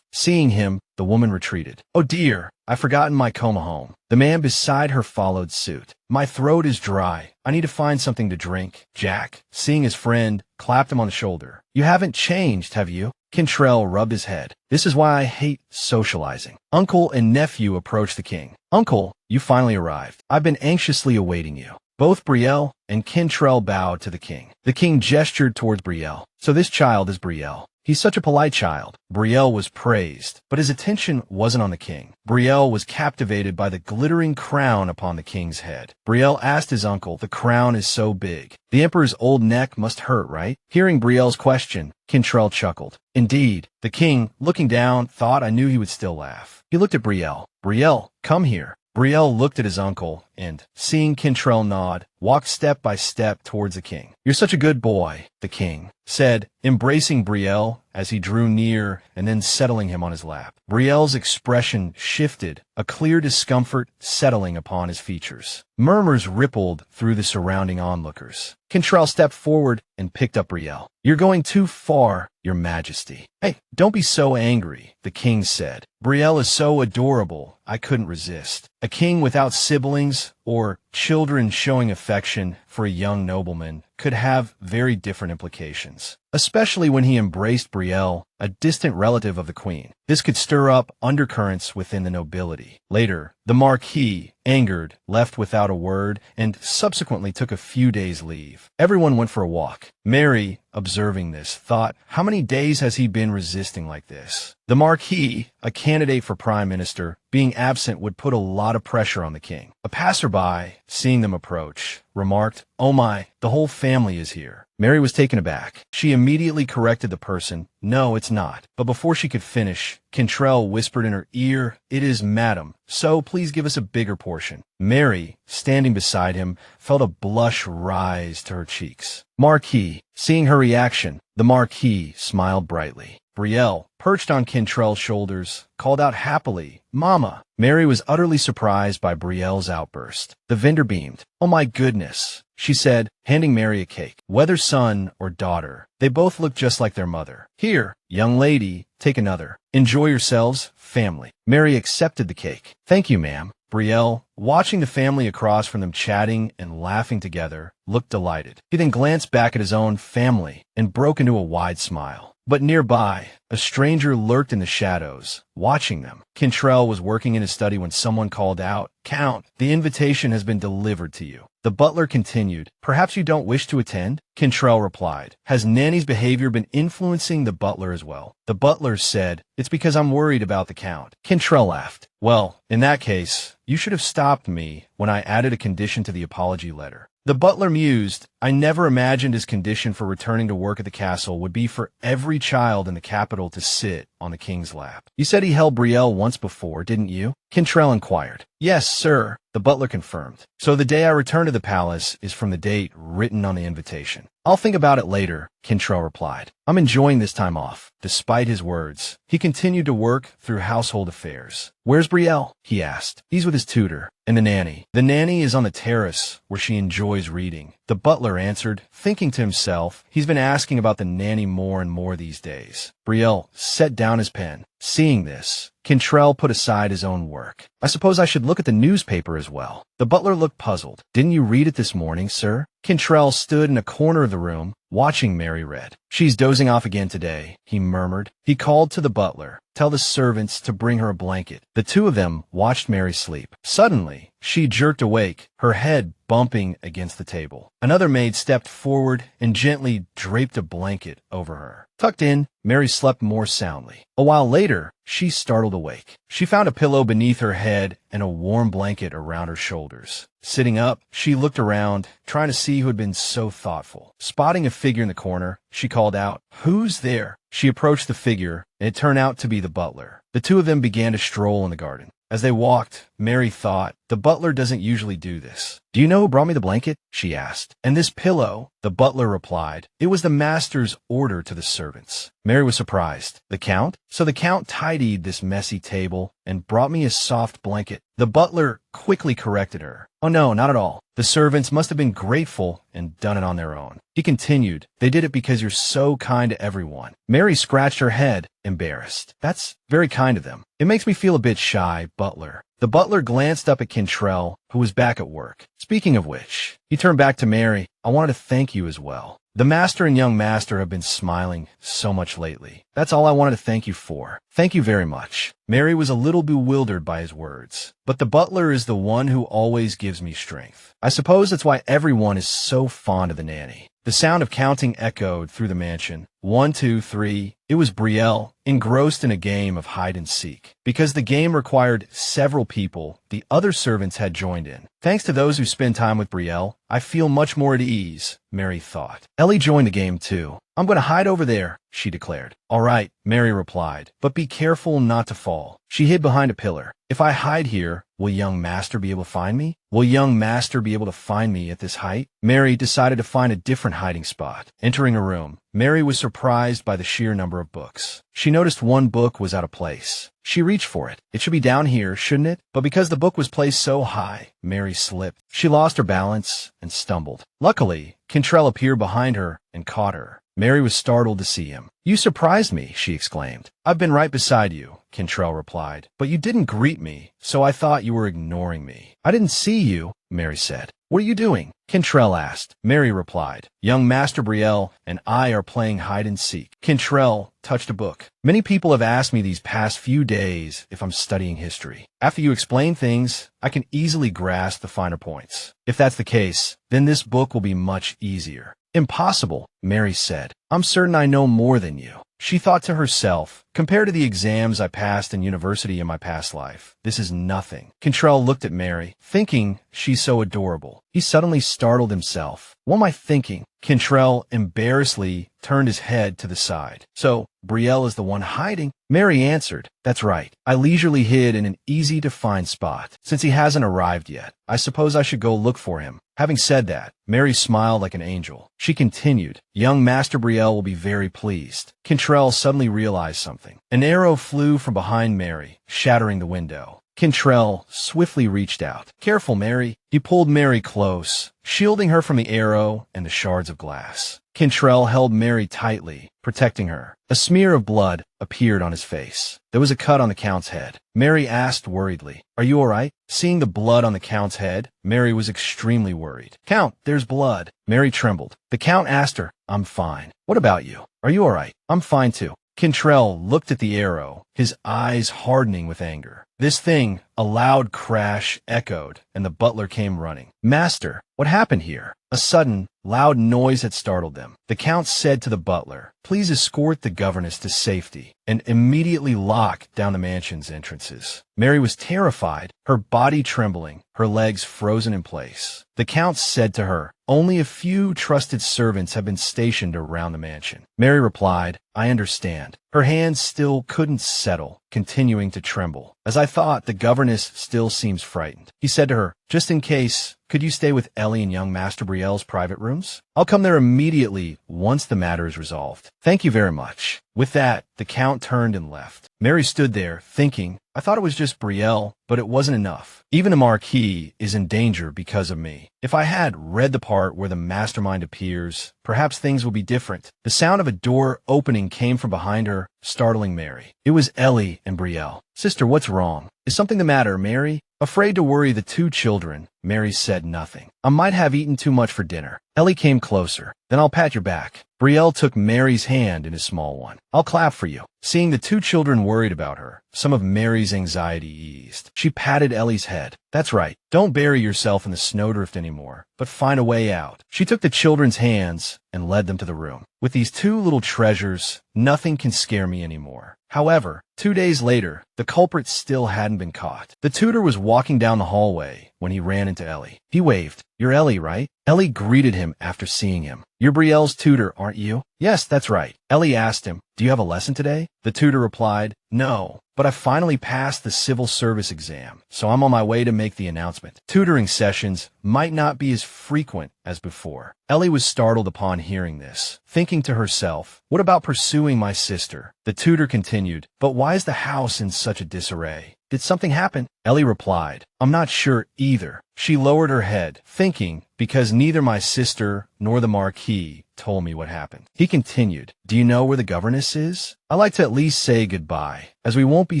Seeing him, the woman retreated. Oh dear, I've forgotten my coma home. The man beside her followed suit. My throat is dry. I need to find something to drink. Jack, seeing his friend, clapped him on the shoulder. You haven't changed, have you? Cantrell rubbed his head. This is why I hate socializing. Uncle and nephew approached the king. Uncle, you finally arrived. I've been anxiously awaiting you. Both Brielle and Cantrell bowed to the king. The king gestured towards Brielle. So this child is Brielle. He's such a polite child. Brielle was praised, but his attention wasn't on the king. Brielle was captivated by the glittering crown upon the king's head. Brielle asked his uncle, the crown is so big. The emperor's old neck must hurt, right? Hearing Brielle's question, Cantrell chuckled. Indeed, the king, looking down, thought I knew he would still laugh. He looked at Brielle. Brielle, come here. Brielle looked at his uncle and, seeing Cantrell nod, walked step by step towards the king. You're such a good boy, the king said, embracing Brielle as he drew near and then settling him on his lap. Brielle's expression shifted, a clear discomfort settling upon his features. Murmurs rippled through the surrounding onlookers. Cantrell stepped forward and picked up Brielle. You're going too far, your majesty. Hey, don't be so angry, the king said. Brielle is so adorable, I couldn't resist. A king without siblings or children showing affection for a young nobleman could have very different implications, especially when he embraced Brielle, a distant relative of the queen. This could stir up undercurrents within the nobility. Later, the Marquis, angered, left without a word and subsequently took a few days' leave. Everyone went for a walk. Mary, observing this, thought, how many days has he been resisting like this? The Marquis, a candidate for prime minister, being absent would put a lot of pressure on the king. A passerby, seeing them approach, remarked, "Oh my, the whole family is here." Mary was taken aback. She immediately corrected the person, "No, it's not." But before she could finish, Cantrell whispered in her ear, "It is, madam, so please give us a bigger portion." Mary, standing beside him, felt a blush rise to her cheeks. Marquis, seeing her reaction, the Marquis smiled brightly. Brielle, perched on Cantrell's shoulders, called out happily, "Mama." Mary was utterly surprised by Brielle's outburst. The vendor beamed. "Oh my goodness," she said, handing Mary a cake. Whether son or daughter, they both looked just like their mother. "Here, young lady, take another. Enjoy yourselves, family." Mary accepted the cake. "Thank you, ma'am." Brielle, watching the family across from them chatting and laughing together, looked delighted. He then glanced back at his own family and broke into a wide smile. But nearby, a stranger lurked in the shadows, watching them. Cantrell was working in his study when someone called out, "Count, the invitation has been delivered to you." The butler continued, "Perhaps you don't wish to attend?" Cantrell replied, "Has Nanny's behavior been influencing the butler as well?" The butler said, "It's because I'm worried about the count." Cantrell laughed. "Well, in that case, you should have stopped me when I added a condition to the apology letter." The butler mused, "I never imagined his condition for returning to work at the castle would be for every child in the capital to sit on the king's lap." "You said he held Brielle once before, didn't you?" Cantrell inquired. "Yes, sir," the butler confirmed. "So the day I return to the palace is from the date written on the invitation." "I'll think about it later," Cantrell replied. "I'm enjoying this time off." Despite his words, he continued to work through household affairs. "Where's Brielle?" he asked. "He's with his tutor and the nanny. The nanny is on the terrace where she enjoys reading." The butler answered, thinking to himself, he's been asking about the nanny more and more these days. Brielle set down his pen. Seeing this, Cantrell put aside his own work. "I suppose I should look at the newspaper as well." The butler looked puzzled. "Didn't you read it this morning, sir?" Cantrell stood in a corner of the room, watching Mary read. "She's dozing off again today," he murmured. He called to the butler, "Tell the servants to bring her a blanket." The two of them watched Mary sleep. Suddenly, she jerked awake, her head bumping against the table. Another maid stepped forward and gently draped a blanket over her. Tucked in, Mary slept more soundly. A while later, she startled awake. She found a pillow beneath her head and a warm blanket around her shoulders. Sitting up, she looked around, trying to see who had been so thoughtful. Spotting a figure in the corner, she called out, "Who's there?" She approached the figure, and it turned out to be the butler. The two of them began to stroll in the garden. As they walked, Mary thought, the butler doesn't usually do this. "Do you know who brought me the blanket?" she asked. "And this pillow?" The butler replied, "It was the master's order to the servants." Mary was surprised. "The count?" "So the count tidied this messy table and brought me a soft blanket." The butler quickly corrected her. "Oh no, not at all. The servants must have been grateful and done it on their own." He continued, "They did it because you're so kind to everyone." Mary scratched her head, embarrassed. "That's very kind of them. It makes me feel a bit shy, butler." The butler glanced up at Cantrell, who was back at work. "Speaking of which," he turned back to Mary, "I wanted to thank you as well. The master and young master have been smiling so much lately. That's all I wanted to thank you for. Thank you very much." Mary was a little bewildered by his words. "But the butler is the one who always gives me strength. I suppose that's why everyone is so fond of the nanny." The sound of counting echoed through the mansion. 1, 2, 3. It was Brielle, engrossed in a game of hide and seek. Because the game required several people, the other servants had joined in. Thanks to those who spend time with Brielle, I feel much more at ease, Mary thought. Ellie joined the game too. "I'm going to hide over there," she declared. "All right," Mary replied, "but be careful not to fall." She hid behind a pillar. "If I hide here, will young master be able to find me? Will young master be able to find me at this height?" Mary decided to find a different hiding spot. Entering a room, Mary was surprised by the sheer number of books. She noticed one book was out of place. She reached for it. It should be down here, shouldn't it? But because the book was placed so high, Mary slipped. She lost her balance and stumbled. Luckily, Cantrell appeared behind her and caught her. Mary was startled to see him. "You surprised me," she exclaimed. "I've been right beside you," Cantrell replied. "But you didn't greet me, so I thought you were ignoring me." "I didn't see you," Mary said. "What are you doing?" Cantrell asked. Mary replied, "Young Master Brielle and I are playing hide and seek." Cantrell touched a book. "Many people have asked me these past few days if I'm studying history. After you explain things, I can easily grasp the finer points. If that's the case, then this book will be much easier." "Impossible," Mary said. "I'm certain I know more than you." She thought to herself, Compared to the exams I passed in university in my past life, this is nothing. Cantrell looked at Mary, thinking she's so adorable. He suddenly startled himself. What am I thinking? Cantrell embarrassedly turned his head to the side. So, Brielle is the one hiding? Mary answered, that's right. I leisurely hid in an easy-to-find spot. Since he hasn't arrived yet, I suppose I should go look for him. Having said that, Mary smiled like an angel. She continued, young Master Brielle will be very pleased. Cantrell suddenly realized something. An arrow flew from behind Mary, shattering the window. Cantrell swiftly reached out. Careful, Mary. He pulled Mary close, shielding her from the arrow and the shards of glass. Cantrell held Mary tightly, protecting her. A smear of blood appeared on his face. There was a cut on the Count's head. Mary asked worriedly, are you all right? Seeing the blood on the Count's head, Mary was extremely worried. Count, there's blood. Mary trembled. The Count asked her, I'm fine. What about you? Are you all right? I'm fine too. Cantrell looked at the arrow, his eyes hardening with anger. This thing, a loud crash echoed, and the butler came running. Master, what happened here? A sudden, loud noise had startled them. The Count said to the butler, please escort the governess to safety, and immediately lock down the mansion's entrances. Mary was terrified, her body trembling, her legs frozen in place. The Count said to her, only a few trusted servants have been stationed around the mansion. Mary replied, I understand. Her hands still couldn't settle, continuing to tremble. As I thought, the governess still seems frightened. He said to her, just in case, could you stay with Ellie in young Master Brielle's private rooms? I'll come there immediately once the matter is resolved. Thank you very much. With that, the Count turned and left. Mary stood there, thinking, I thought it was just Brielle, but it wasn't enough. Even the Marquis is in danger because of me. If I had read the part where the mastermind appears, perhaps things would be different. The sound of a door opening came from behind her, startling Mary. It was Ellie and Brielle. Sister, what's wrong? Is something the matter, Mary? Afraid to worry the two children, Mary said nothing. I might have eaten too much for dinner. Ellie came closer. Then I'll pat your back. Brielle took Mary's hand in his small one. I'll clap for you. Seeing the two children worried about her, some of Mary's anxiety eased. She patted Ellie's head. That's right. Don't bury yourself in the snowdrift anymore, but find a way out. She took the children's hands and led them to the room. With these two little treasures, nothing can scare me anymore. However, 2 days later, the culprit still hadn't been caught. The tutor was walking down the hallway when he ran into Ellie. He waved. You're Ellie, right? Ellie greeted him after seeing him. You're Brielle's tutor, aren't you? Yes, that's right. Ellie asked him, do you have a lesson today? The tutor replied, no, but I finally passed the civil service exam, so I'm on my way to make the announcement. Tutoring sessions might not be as frequent as before. Ellie was startled upon hearing this, thinking to herself, what about pursuing my sister? The tutor continued, but why is the house in such a disarray? Did something happen? Ellie replied, I'm not sure either. She lowered her head, thinking, because neither my sister nor the Marquis told me what happened. He continued, do you know where the governess is? I like to at least say goodbye, as we won't be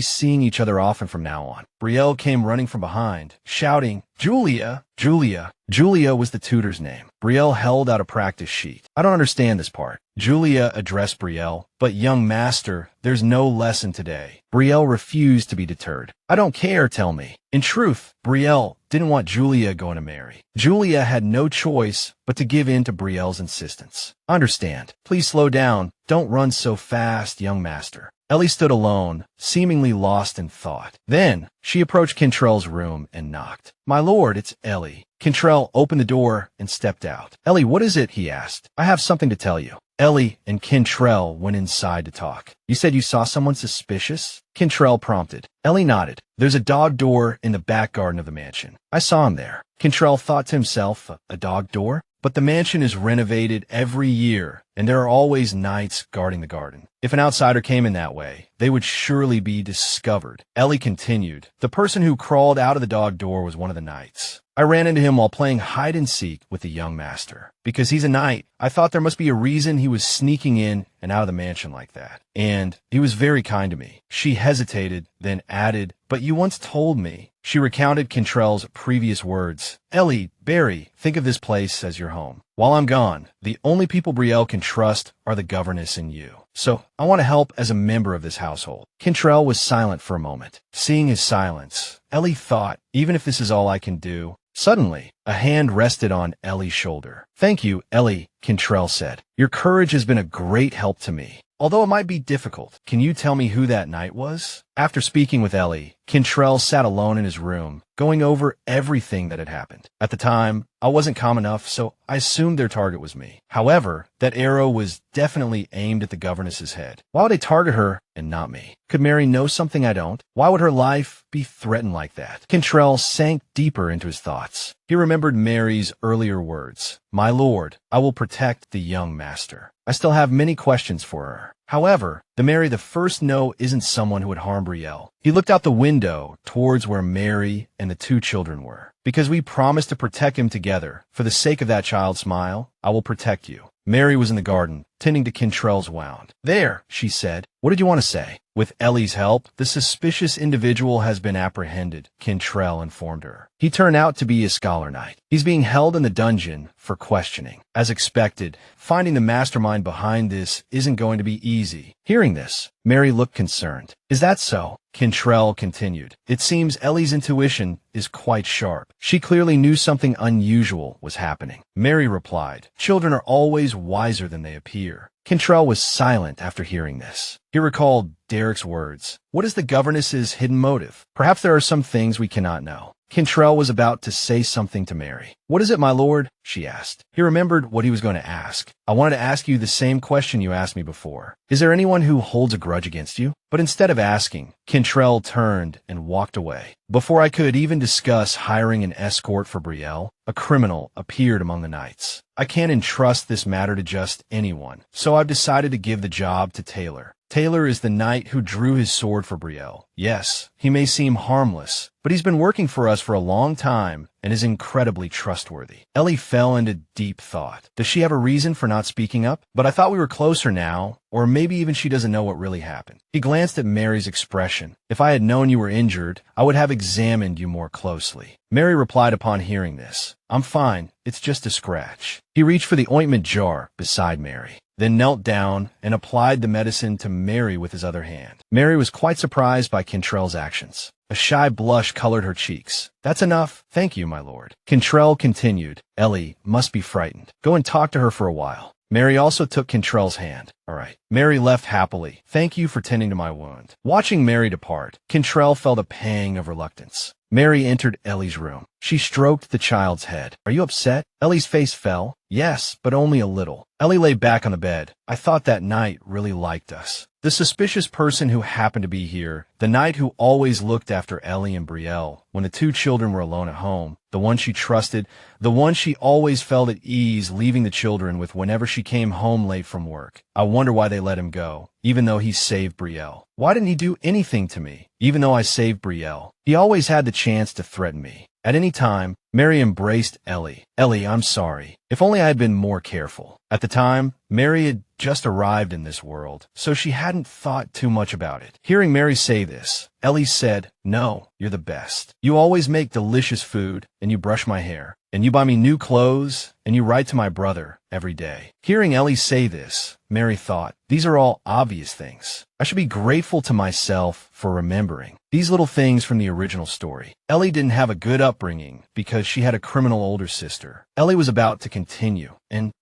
seeing each other often from now on. Brielle came running from behind, shouting, Julia! Julia! Julia was the tutor's name. Brielle held out a practice sheet. I don't understand this part. Julia addressed Brielle, but young master, there's no lesson today. Brielle refused to be deterred. I don't care, tell me. In truth, Brielle didn't want Julia going to marry. Julia had no choice but to give in to Brielle's insistence. Understand. Please slow down. Don't run so fast, young master. Ellie stood alone, seemingly lost in thought. Then, she approached Cantrell's room and knocked. My lord, it's Ellie. Cantrell opened the door and stepped out. Ellie, what is it? He asked. I have something to tell you. Ellie and Cantrell went inside to talk. You said you saw someone suspicious? Cantrell prompted. Ellie nodded. There's a dog door in the back garden of the mansion. I saw him there. Cantrell thought to himself, a dog door? But the mansion is renovated every year, and there are always knights guarding the garden. If an outsider came in that way, they would surely be discovered. Ellie continued. The person who crawled out of the dog door was one of the knights. I ran into him while playing hide-and-seek with the young master. Because he's a knight, I thought there must be a reason he was sneaking in and out of the mansion like that. And he was very kind to me. She hesitated, then added, but you once told me. She recounted Cantrell's previous words. Ellie, Barry, think of this place as your home. While I'm gone, the only people Brielle can trust are the governess and you. So, I want to help as a member of this household. Cantrell was silent for a moment. Seeing his silence, Ellie thought, even if this is all I can do. Suddenly, a hand rested on Ellie's shoulder. Thank you, Ellie, Cantrell said. Your courage has been a great help to me. although it might be difficult. Can you tell me who that knight was? After speaking with Ellie, Cantrell sat alone in his room, going over everything that had happened. At the time, I wasn't calm enough, so I assumed their target was me. However, that arrow was definitely aimed at the governess's head. Why would they target her and not me? Could Mary know something I don't? Why would her life be threatened like that? Cantrell sank deeper into his thoughts. He remembered Mary's earlier words. "My lord, I will protect the young master." I still have many questions for her. However, the Mary the first know isn't someone who would harm Brielle. He looked out the window towards where Mary and the two children were. "Because we promised to protect him together, for the sake of that child's smile, I will protect you." Mary was in the garden, tending to Cantrell's wound. "There," she said. "What did you want to say?" "With Ellie's help, the suspicious individual has been apprehended," Cantrell informed her. "He turned out to be a scholar knight. He's being held in the dungeon for questioning. As expected, finding the mastermind behind this isn't going to be easy." Hearing this, Mary looked concerned. "Is that so?" Cantrell continued. "It seems Ellie's intuition is quite sharp. She clearly knew something unusual was happening." Mary replied, "Children are always wiser than they appear." Cantrell was silent after hearing this. He recalled Derek's words. What is the governess's hidden motive? Perhaps there are some things we cannot know. Cantrell was about to say something to Mary. "What is it, my lord?" she asked. He remembered what he was going to ask. "I wanted to ask you the same question you asked me before. Is there anyone who holds a grudge against you?" But instead of asking, Cantrell turned and walked away. Before I could even discuss hiring an escort for Brielle, a criminal appeared among the knights. "I can't entrust this matter to just anyone, so I've decided to give the job to Taylor. Taylor is the knight who drew his sword for Brielle. Yes, he may seem harmless, but he's been working for us for a long time and is incredibly trustworthy." Ellie fell into deep thought. Does she have a reason for not speaking up? "But I thought we were closer now, or maybe even she doesn't know what really happened." He glanced at Mary's expression. "If I had known you were injured, I would have examined you more closely." Mary replied upon hearing this. "I'm fine. It's just a scratch." He reached for the ointment jar beside Mary, then knelt down and applied the medicine to Mary with his other hand. Mary was quite surprised by Cantrell's actions. A shy blush colored her cheeks. "That's enough. Thank you, my lord." Cantrell continued. "Ellie must be frightened. Go and talk to her for a while." Mary also took Cantrell's hand. "All right." Mary left happily. "Thank you for tending to my wound." Watching Mary depart, Cantrell felt a pang of reluctance. Mary entered Ellie's room. She stroked the child's head. "Are you upset?" Ellie's face fell. "Yes, but only a little." Ellie lay back on the bed. "I thought that knight really liked us. The suspicious person who happened to be here, the knight who always looked after Ellie and Brielle when the two children were alone at home, the one she trusted, the one she always felt at ease leaving the children with whenever she came home late from work. I wonder why they let him go, even though he saved Brielle. Why didn't he do anything to me, even though I saved Brielle? He always had the chance to threaten me. At any time, Mary embraced Ellie. "Ellie, I'm sorry. If only I had been more careful." At the time, Mary had just arrived in this world, so she hadn't thought too much about it. Hearing Mary say this, Ellie said, "No, you're the best. You always make delicious food, and you brush my hair, and you buy me new clothes, and you write to my brother every day." Hearing Ellie say this, Mary thought, these are all obvious things. I should be grateful to myself for remembering these little things from the original story. Ellie didn't have a good upbringing because she had a criminal older sister. Ellie was about to continue,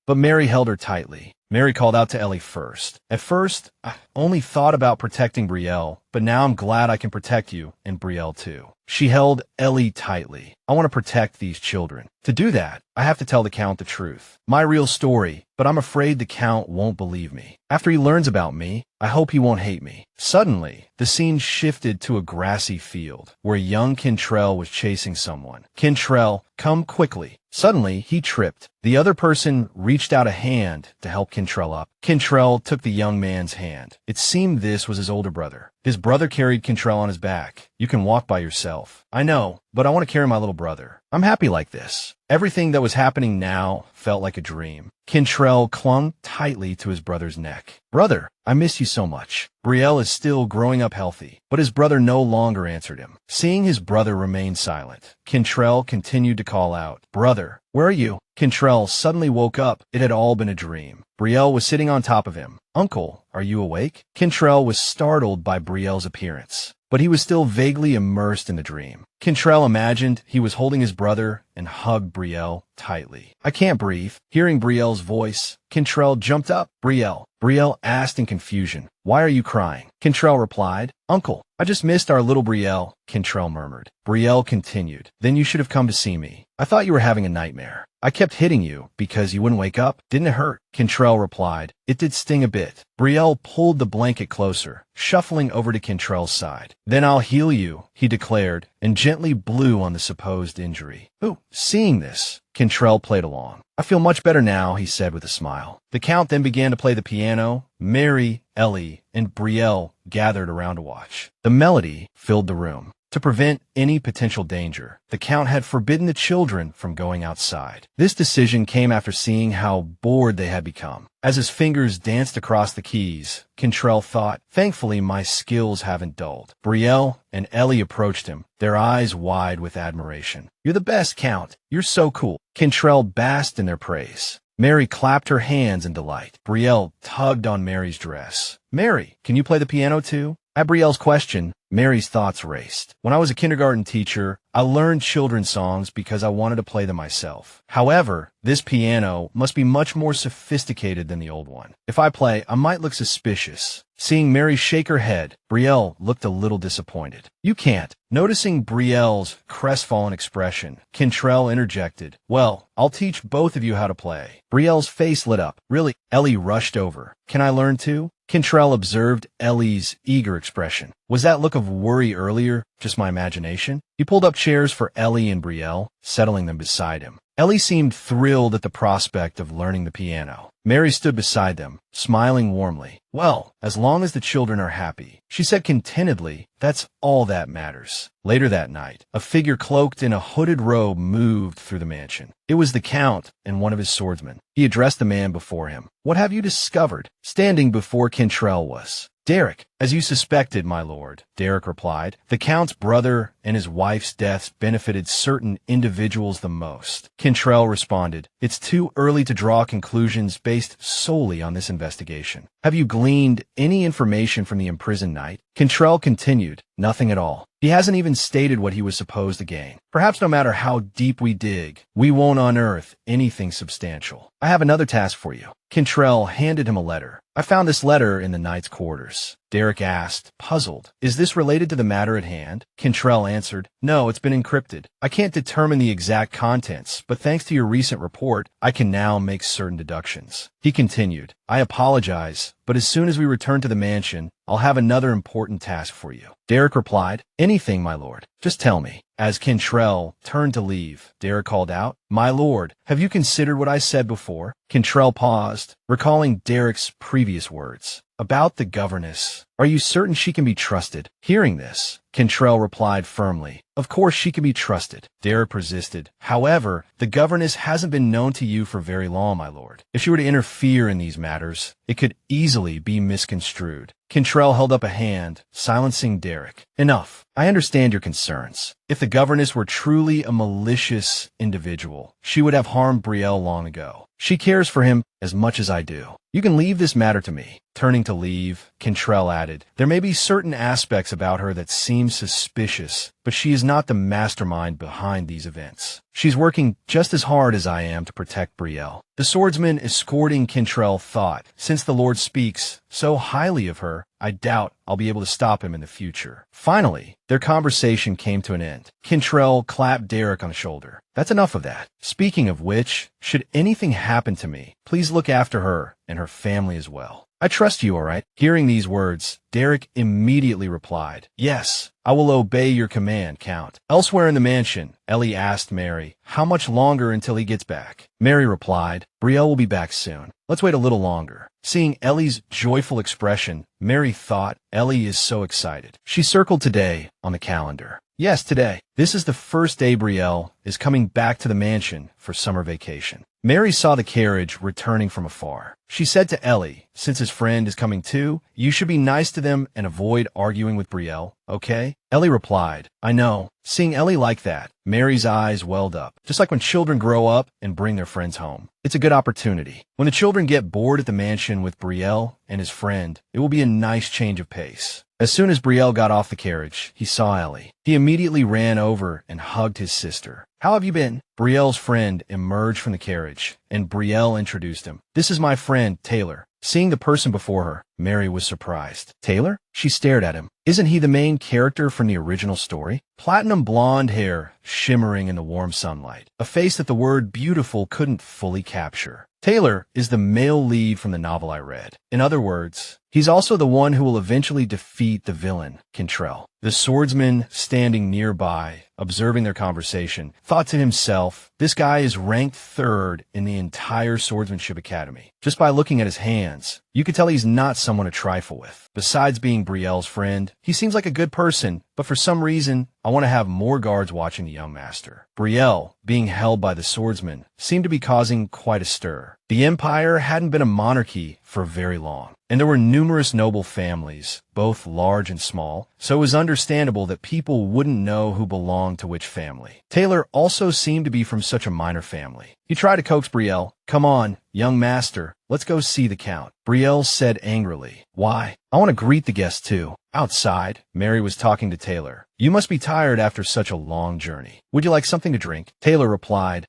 but Mary held her tightly. Mary called out to Ellie first. "At first, I only thought about protecting Brielle, but now I'm glad I can protect you and Brielle too." She held Ellie tightly. "I want to protect these children. To do that, I have to tell the Count the truth. My real story, but I'm afraid the Count won't believe me. After he learns about me, I hope he won't hate me." Suddenly, the scene shifted to a grassy field where young Cantrell was chasing someone. "Cantrell, come quickly." Suddenly, he tripped. The other person reached out a hand to help Cantrell up. Cantrell took the young man's hand. It seemed this was his older brother. His brother carried Cantrell on his back. "You can walk by yourself." "I know, but I want to carry my little brother. I'm happy like this." Everything that was happening now felt like a dream. Cantrell clung tightly to his brother's neck. "Brother, I miss you so much." Brielle is still growing up healthy, but his brother no longer answered him. Seeing his brother remain silent, Cantrell continued to call out, "Brother, where are you?" Cantrell suddenly woke up. It had all been a dream. Brielle was sitting on top of him. "Uncle, are you awake?" Cantrell was startled by Brielle's appearance, but he was still vaguely immersed in the dream. Cantrell imagined he was holding his brother and hugged Brielle tightly. "I can't breathe." Hearing Brielle's voice, Cantrell jumped up. Brielle asked in confusion, "Why are you crying?" Cantrell replied, "Uncle, I just missed our little Brielle," Cantrell murmured. Brielle continued, "Then you should have come to see me. I thought you were having a nightmare. I kept hitting you because you wouldn't wake up. Didn't it hurt?" Cantrell replied, "It did sting a bit." Brielle pulled the blanket closer, shuffling over to Cantrell's side. "Then I'll heal you," he declared, and gently blew on the supposed injury. Ooh, seeing this, Cantrell played along. "I feel much better now," he said with a smile. The Count then began to play the piano. Mary, Ellie, and Brielle gathered around to watch. The melody filled the room. To prevent any potential danger, the Count had forbidden the children from going outside. This decision came after seeing how bored they had become. As his fingers danced across the keys, Cantrell thought, "Thankfully my skills haven't dulled." Brielle and Ellie approached him, their eyes wide with admiration. "You're the best, Count. You're so cool." Cantrell basked in their praise. Mary clapped her hands in delight. Brielle tugged on Mary's dress. "Mary, can you play the piano too?" At Brielle's question, Mary's thoughts raced. "When I was a kindergarten teacher, I learned children's songs because I wanted to play them myself. However, this piano must be much more sophisticated than the old one. If I play, I might look suspicious." Seeing Mary shake her head, Brielle looked a little disappointed. "You can't." Noticing Brielle's crestfallen expression, Cantrell interjected, "Well, I'll teach both of you how to play." Brielle's face lit up. "Really?" Ellie rushed over. "Can I learn too?" Cantrell observed Ellie's eager expression. Was that look of worry earlier just my imagination? He pulled up chairs for Ellie and Brielle, settling them beside him. Ellie seemed thrilled at the prospect of learning the piano. Mary stood beside them, smiling warmly. "Well, as long as the children are happy," she said contentedly, "that's all that matters." Later that night, a figure cloaked in a hooded robe moved through the mansion. It was the Count and one of his swordsmen. He addressed the man before him. "What have you discovered?" Standing before Cantrell was Derek. "As you suspected, my lord," Derek replied. "The Count's brother and his wife's deaths benefited certain individuals the most." Cantrell responded, "It's too early to draw conclusions based solely on this investigation. Have you gleaned any information from the imprisoned knight?" Cantrell continued, "Nothing at all. He hasn't even stated what he was supposed to gain. Perhaps no matter how deep we dig, we won't unearth anything substantial. I have another task for you." Cantrell handed him a letter. "I found this letter in the knight's quarters." Derek asked, puzzled, "Is this related to the matter at hand?" Cantrell answered, "No, it's been encrypted. I can't determine the exact contents, but thanks to your recent report, I can now make certain deductions." He continued, "I apologize, but as soon as we return to the mansion, I'll have another important task for you." Derek replied, "Anything, my lord. Just tell me." As Cantrell turned to leave, Derek called out, "My lord, have you considered what I said before?" Cantrell paused, recalling Derek's previous words. "About the governess. Are you certain she can be trusted?" Hearing this, Cantrell replied firmly, "Of course she can be trusted." Derek persisted, "However, the governess hasn't been known to you for very long, my lord. If she were to interfere in these matters, it could easily be misconstrued." Cantrell held up a hand, silencing Derek. "Enough. I understand your concerns. If the governess were truly a malicious individual, she would have harmed Brielle long ago. She cares for him as much as I do. You can leave this matter to me." Turning to leave, Cantrell added, "There may be certain aspects about her that seem suspicious, but she is not the mastermind behind these events. She's working just as hard as I am to protect Brielle." The swordsman escorting Cantrell thought, "Since the Lord speaks so highly of her, I doubt I'll be able to stop him in the future." Finally, their conversation came to an end. Cantrell clapped Derek on the shoulder. "That's enough of that. Speaking of which, should anything happen to me, please look after her and her family as well. I trust you, all right?" Hearing these words, Derek immediately replied, "Yes, I will obey your command, Count." Elsewhere in the mansion, Ellie asked Mary, "How much longer until he gets back?" Mary replied, "Brielle will be back soon. Let's wait a little longer." Seeing Ellie's joyful expression, Mary thought, "Ellie is so excited." She circled today on the calendar. Yes, today. This is the first day Brielle is coming back to the mansion for summer vacation. Mary saw the carriage returning from afar. She said to Ellie, "Since his friend is coming too, you should be nice to them and avoid arguing with Brielle, okay?" Ellie replied, "I know." Seeing Ellie like that, Mary's eyes welled up, just like when children grow up and bring their friends home. It's a good opportunity. When the children get bored at the mansion vacation with Brielle and his friend. It will be a nice change of pace. As soon as Brielle got off the carriage, he saw Ellie. He immediately ran over and hugged his sister. How have you been? Brielle's friend emerged from the carriage, and Brielle introduced him. This is my friend, Taylor. Seeing the person before her, Mary was surprised. Taylor? She stared at him. Isn't he the main character from the original story? Platinum blonde hair, shimmering in the warm sunlight. A face that the word beautiful couldn't fully capture. Taylor is the male lead from the novel I read. In other words, he's also the one who will eventually defeat the villain, Cantrell. The swordsman, standing nearby, observing their conversation, thought to himself, this guy is ranked 3rd in the entire Swordsmanship Academy. Just by looking at his hands, you could tell he's not someone to trifle with. Besides being Brielle's friend, he seems like a good person, but for some reason, I want to have more guards watching the young master. Brielle, being held by the swordsman, seemed to be causing quite a stir. The Empire hadn't been a monarchy for very long, and there were numerous noble families, both large and small, so it was understandable that people wouldn't know who belonged to which family. Taylor also seemed to be from such a minor family. He tried to coax Brielle. Come on, young master, let's go see the Count. Brielle said angrily. Why? I want to greet the guests too. Outside, Mary was talking to Taylor. You must be tired after such a long journey. Would you like something to drink? Taylor replied,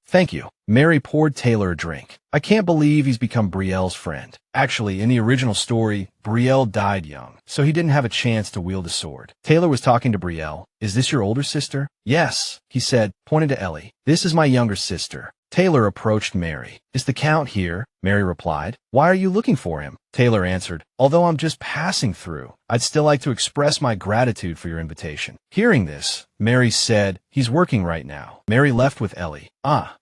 thank you. Mary poured Taylor a drink. I can't believe he's become Brielle's friend. Actually, in the original story, Brielle died young, so he didn't have a chance to wield a sword. Taylor was talking to Brielle. Is this your older sister? Yes, he said, pointing to Ellie. This is my younger sister. Taylor approached Mary. Is the Count here? Mary replied. Why are you looking for him? Taylor answered. Although I'm just passing through, I'd still like to express my gratitude for your invitation. Hearing this, Mary said, he's working right now. Mary left with Ellie.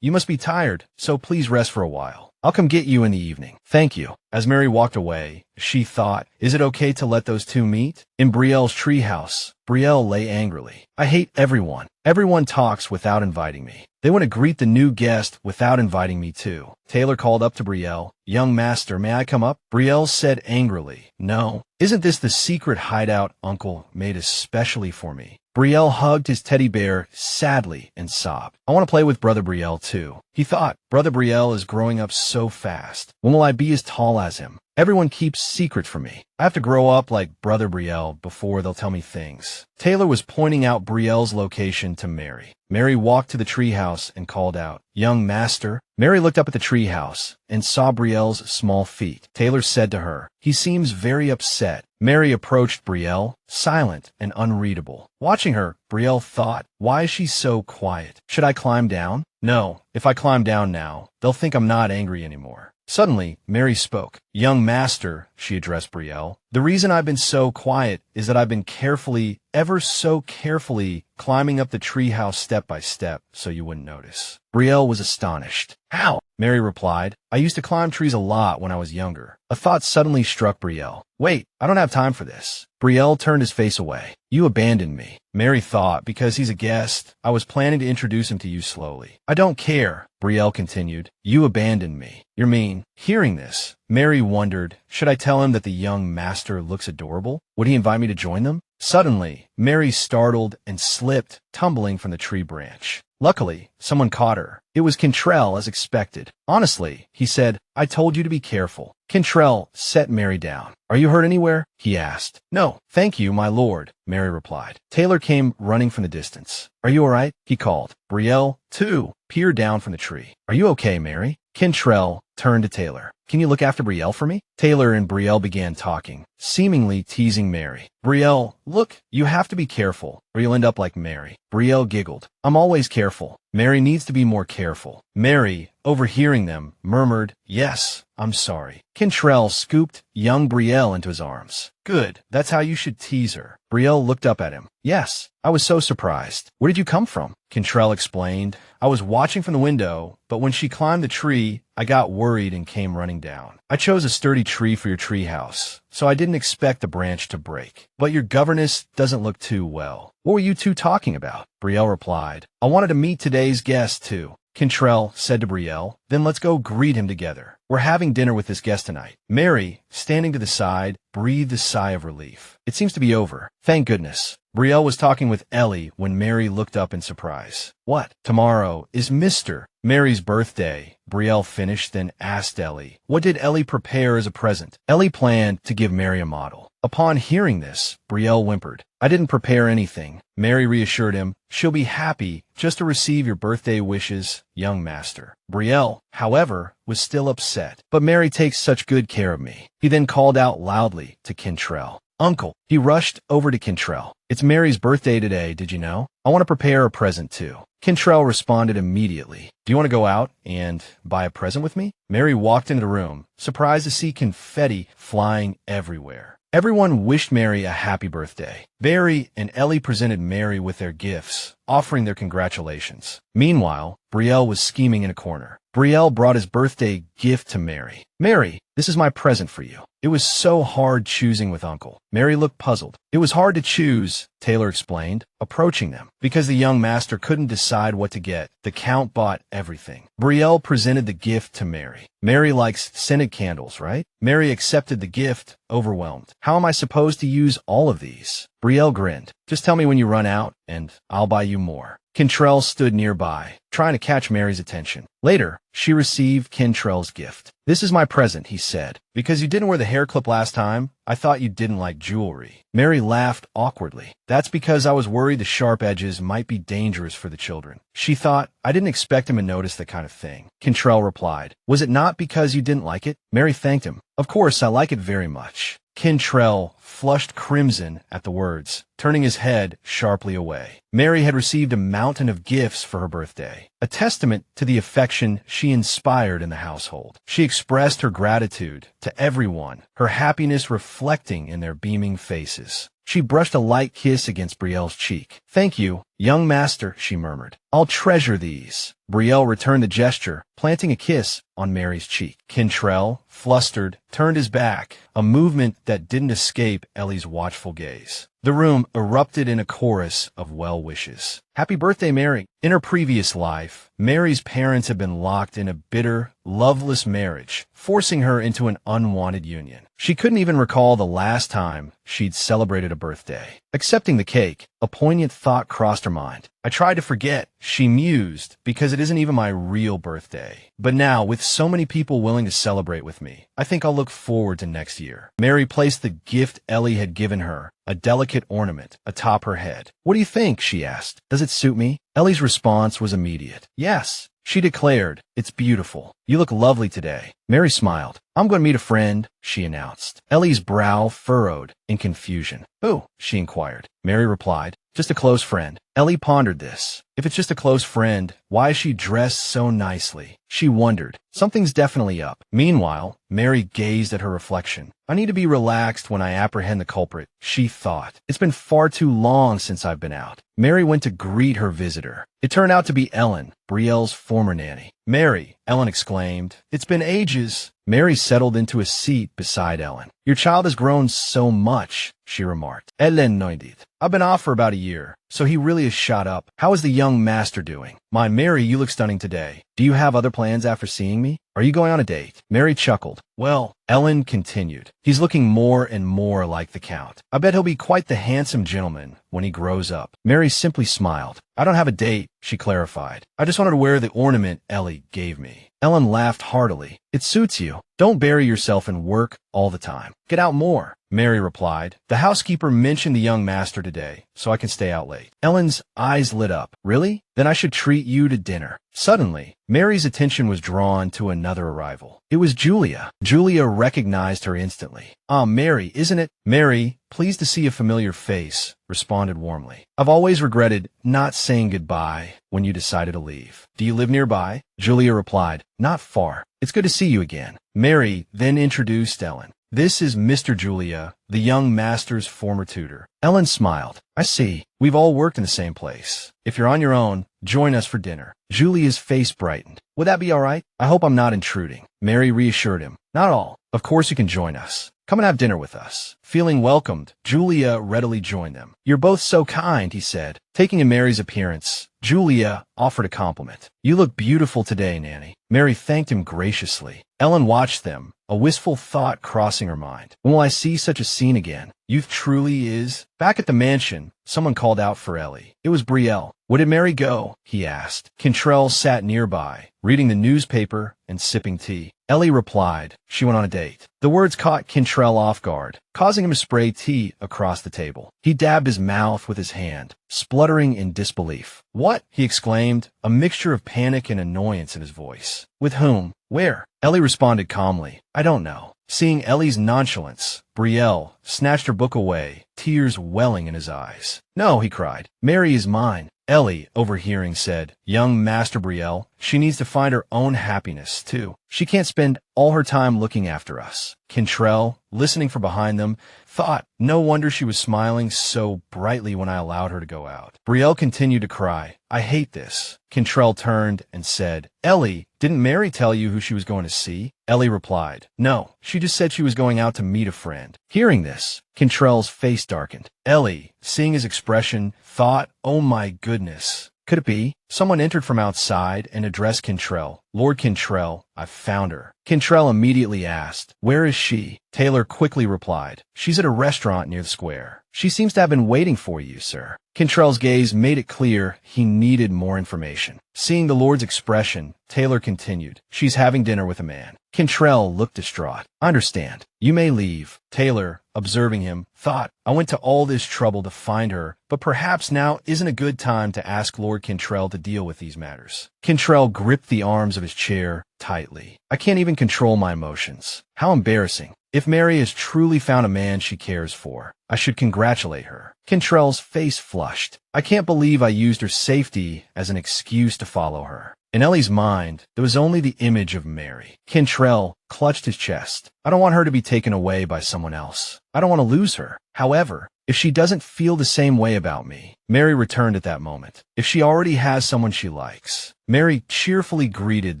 You must be tired, so please rest for a while. I'll come get you in the evening. Thank you. As Mary walked away, she thought, is it okay to let those two meet? In Brielle's treehouse, Brielle lay angrily. I hate everyone. Everyone talks without inviting me. They want to greet the new guest without inviting me too. Taylor called up to Brielle. Young master, may I come up? Brielle said angrily, no. Isn't this the secret hideout Uncle made especially for me? Brielle hugged his teddy bear sadly and sobbed. I want to play with Brother Brielle too. He thought, Brother Brielle is growing up so fast. When will I be as tall as him? Everyone keeps secrets from me. I have to grow up like Brother Brielle before they'll tell me things. Taylor was pointing out Brielle's location to Mary. Mary walked to the treehouse and called out, young master. Mary looked up at the treehouse and saw Brielle's small feet. Taylor said to her, he seems very upset. Mary approached Brielle, silent and unreadable. Watching her, Brielle thought, why is she so quiet? Should I climb down? No, if I climb down now, they'll think I'm not angry anymore. Suddenly, Mary spoke. Young master, she addressed Brielle, the reason I've been so quiet is that I've been carefully, ever so carefully, climbing up the treehouse step by step so you wouldn't notice. Brielle was astonished. How? Mary replied, I used to climb trees a lot when I was younger. A thought suddenly struck Brielle. Wait, I don't have time for this. Brielle turned his face away. You abandoned me. Mary thought, because he's a guest, I was planning to introduce him to you slowly. I don't care, Brielle continued. You abandoned me. You're mean. Hearing this, Mary wondered, should I tell him that the young master looks adorable? Would he invite me to join them? Suddenly, Mary startled and slipped, tumbling from the tree branch. Luckily, someone caught her. It was Cantrell, as expected. Honestly, he said, I told you to be careful. Cantrell set Mary down. Are you hurt anywhere? He asked. No, thank you, my lord, Mary replied. Taylor came running from the distance. Are you all right? He called. Brielle, too, peered down from the tree. Are you okay, Mary? Cantrell turned to Taylor. Can you look after Brielle for me? Taylor and Brielle began talking, seemingly teasing Mary. Brielle, look, you have to be careful, or you'll end up like Mary. Brielle giggled. I'm always careful. Mary needs to be more careful. Mary, overhearing them, murmured, yes, I'm sorry. Cantrell scooped young Brielle into his arms. Good, that's how you should tease her. Brielle looked up at him. Yes, I was so surprised. Where did you come from? Cantrell explained. I was watching from the window, but when she climbed the tree, I got worried and came running down. I chose a sturdy tree for your treehouse, so I didn't expect the branch to break. But your governess doesn't look too well. What were you two talking about? Brielle replied. I wanted to meet today's guest, too. Cantrell said to Brielle, then let's go greet him together. We're having dinner with this guest tonight. Mary, standing to the side, breathed a sigh of relief. It seems to be over. Thank goodness. Brielle was talking with Ellie when Mary looked up in surprise. What? Tomorrow is Mr. Mary's birthday. Brielle finished, then asked Ellie, what did Ellie prepare as a present? Ellie planned to give Mary a model. Upon hearing this, Brielle whimpered. I didn't prepare anything. Mary reassured him. She'll be happy just to receive your birthday wishes, young master. Brielle, however, was still upset. But Mary takes such good care of me. He then called out loudly to Kentrell. Uncle. He rushed over to Kentrell. It's Mary's birthday today, did you know? I want to prepare a present too. Kentrell responded immediately. Do you want to go out and buy a present with me? Mary walked into the room, surprised to see confetti flying everywhere. Everyone wished Mary a happy birthday. Barry and Ellie presented Mary with their gifts, offering their congratulations. Meanwhile, Brielle was scheming in a corner. Brielle brought his birthday gift to Mary. Mary, this is my present for you. It was so hard choosing with Uncle. Mary looked puzzled. It was hard to choose, Taylor explained, approaching them. Because the young master couldn't decide what to get, the Count bought everything. Brielle presented the gift to Mary. Mary likes scented candles, right? Mary accepted the gift, overwhelmed. How am I supposed to use all of these? Brielle grinned. Just tell me when you run out, and I'll buy you more. Kentrell stood nearby, trying to catch Mary's attention. Later, she received Kentrell's gift. This is my present, he said. Because you didn't wear the hair clip last time, I thought you didn't like jewelry. Mary laughed awkwardly. That's because I was worried the sharp edges might be dangerous for the children. She thought, I didn't expect him to notice that kind of thing. Kentrell replied, was it not because you didn't like it? Mary thanked him. Of course, I like it very much. Kentrell flushed crimson at the words, turning his head sharply away. Mary had received a mountain of gifts for her birthday, a testament to the affection she inspired in the household. She expressed her gratitude to everyone, her happiness reflecting in their beaming faces. She brushed a light kiss against Brielle's cheek. Thank you, young master, she murmured. I'll treasure these. Brielle returned the gesture, planting a kiss on Mary's cheek. Kentrell, flustered, turned his back, a movement that didn't escape Ellie's watchful gaze. The room erupted in a chorus of well wishes. Happy birthday, Mary. In her previous life, Mary's parents had been locked in a bitter, loveless marriage, forcing her into an unwanted union. She couldn't even recall the last time she'd celebrated a birthday. Accepting the cake, a poignant thought crossed her mind. I tried to forget, she mused, because it isn't even my real birthday. But now, with so many people willing to celebrate with me, I think I'll look forward to next year. Mary placed the gift Ellie had given her, a delicate ornament, atop her head. What do you think? She asked. Does it suit me? Ellie's response was immediate. Yes, she declared. It's beautiful. You look lovely today. Mary smiled. I'm going to meet a friend, she announced. Ellie's brow furrowed in confusion. Who? She inquired. Mary replied. Just a close friend. Ellie pondered this. If it's just a close friend, why is she dressed so nicely? She wondered. Something's definitely up. Meanwhile, Mary gazed at her reflection. I need to be relaxed when I apprehend the culprit, she thought. It's been far too long since I've been out. Mary went to greet her visitor. It turned out to be Ellen, Brielle's former nanny. Mary, Ellen exclaimed. It's been ages. Mary settled into a seat beside Ellen. Your child has grown so much, she remarked. Ellen nodded. I've been off for about a year, so he really has shot up. How is the young master doing? My Mary, you look stunning today. Do you have other plans after seeing me? Are you going on a date? Mary chuckled. Well, Ellen continued. He's looking more and more like the Count. I bet he'll be quite the handsome gentleman when he grows up. Mary simply smiled. I don't have a date, she clarified. I just wanted to wear the ornament Ellie gave me. Ellen laughed heartily. It suits you. Don't bury yourself in work all the time. Get out more. Mary replied. The housekeeper mentioned the young master today, so I can stay out late. Ellen's eyes lit up. Really? Then I should treat you to dinner. Suddenly, Mary's attention was drawn to another arrival. It was Julia. Julia recognized her instantly. Ah, Mary, isn't it? Mary, pleased to see a familiar face, responded warmly. I've always regretted not saying goodbye when you decided to leave. Do you live nearby? Julia replied. Not far. It's good to see you again. Mary then introduced Ellen. This is Mr. Julia, the young master's former tutor. Ellen smiled. I see. We've all worked in the same place. If you're on your own, join us for dinner. Julia's face brightened. Would that be all right? I hope I'm not intruding. Mary reassured him. Not at all. Of course you can join us. Come and have dinner with us. Feeling welcomed, Julia readily joined them. You're both so kind, he said. Taking in Mary's appearance, Julia offered a compliment. "You look beautiful today, Nanny." Mary thanked him graciously. Ellen watched them, a wistful thought crossing her mind. "When will I see such a scene again? Youth truly is—" Back at the mansion, someone called out for Ellie. It was Brielle. "Where did Mary go?" he asked. Cantrell sat nearby, reading the newspaper and sipping tea. Ellie replied, "She went on a date." The words caught Cantrell off guard, causing him to spray tea across the table. He dabbed his mouth with his hand, spluttering in disbelief. "What?" he exclaimed, a mixture of panic and annoyance in his voice. "With whom? Where?" Ellie responded calmly, "I don't know." Seeing Ellie's nonchalance, Brielle snatched her book away, tears welling in his eyes. "No," he cried. "Mary is mine." Ellie, overhearing, said, "Young Master Brielle, she needs to find her own happiness, too. She can't spend all her time looking after us." Cantrell, listening from behind them, thought, no wonder she was smiling so brightly when I allowed her to go out. Brielle continued to cry, "I hate this." Cantrell turned and said, "Ellie, didn't Mary tell you who she was going to see?" Ellie replied, "No, she just said she was going out to meet a friend." Hearing this, Cantrell's face darkened. Ellie, seeing his expression, thought, "Oh my goodness. Could it be?" Someone entered from outside and addressed Cantrell. "Lord Cantrell, I've found her." Cantrell immediately asked, "Where is she?" Taylor quickly replied, "She's at a restaurant near the square. She seems to have been waiting for you, sir." Cantrell's gaze made it clear he needed more information. Seeing the Lord's expression, Taylor continued, "She's having dinner with a man." Cantrell looked distraught. "I understand. You may leave." Taylor, observing him, thought, "I went to all this trouble to find her, but perhaps now isn't a good time to ask Lord Cantrell to deal with these matters." Cantrell gripped the arms of his chair tightly. "I can't even control my emotions. How embarrassing. If Mary has truly found a man she cares for, I should congratulate her." Cantrell's face flushed. "I can't believe I used her safety as an excuse to follow her." In Ellie's mind, there was only the image of Mary. Cantrell clutched his chest. "I don't want her to be taken away by someone else. I don't want to lose her. However, if she doesn't feel the same way about me." Mary returned at that moment. "If she already has someone she likes." Mary cheerfully greeted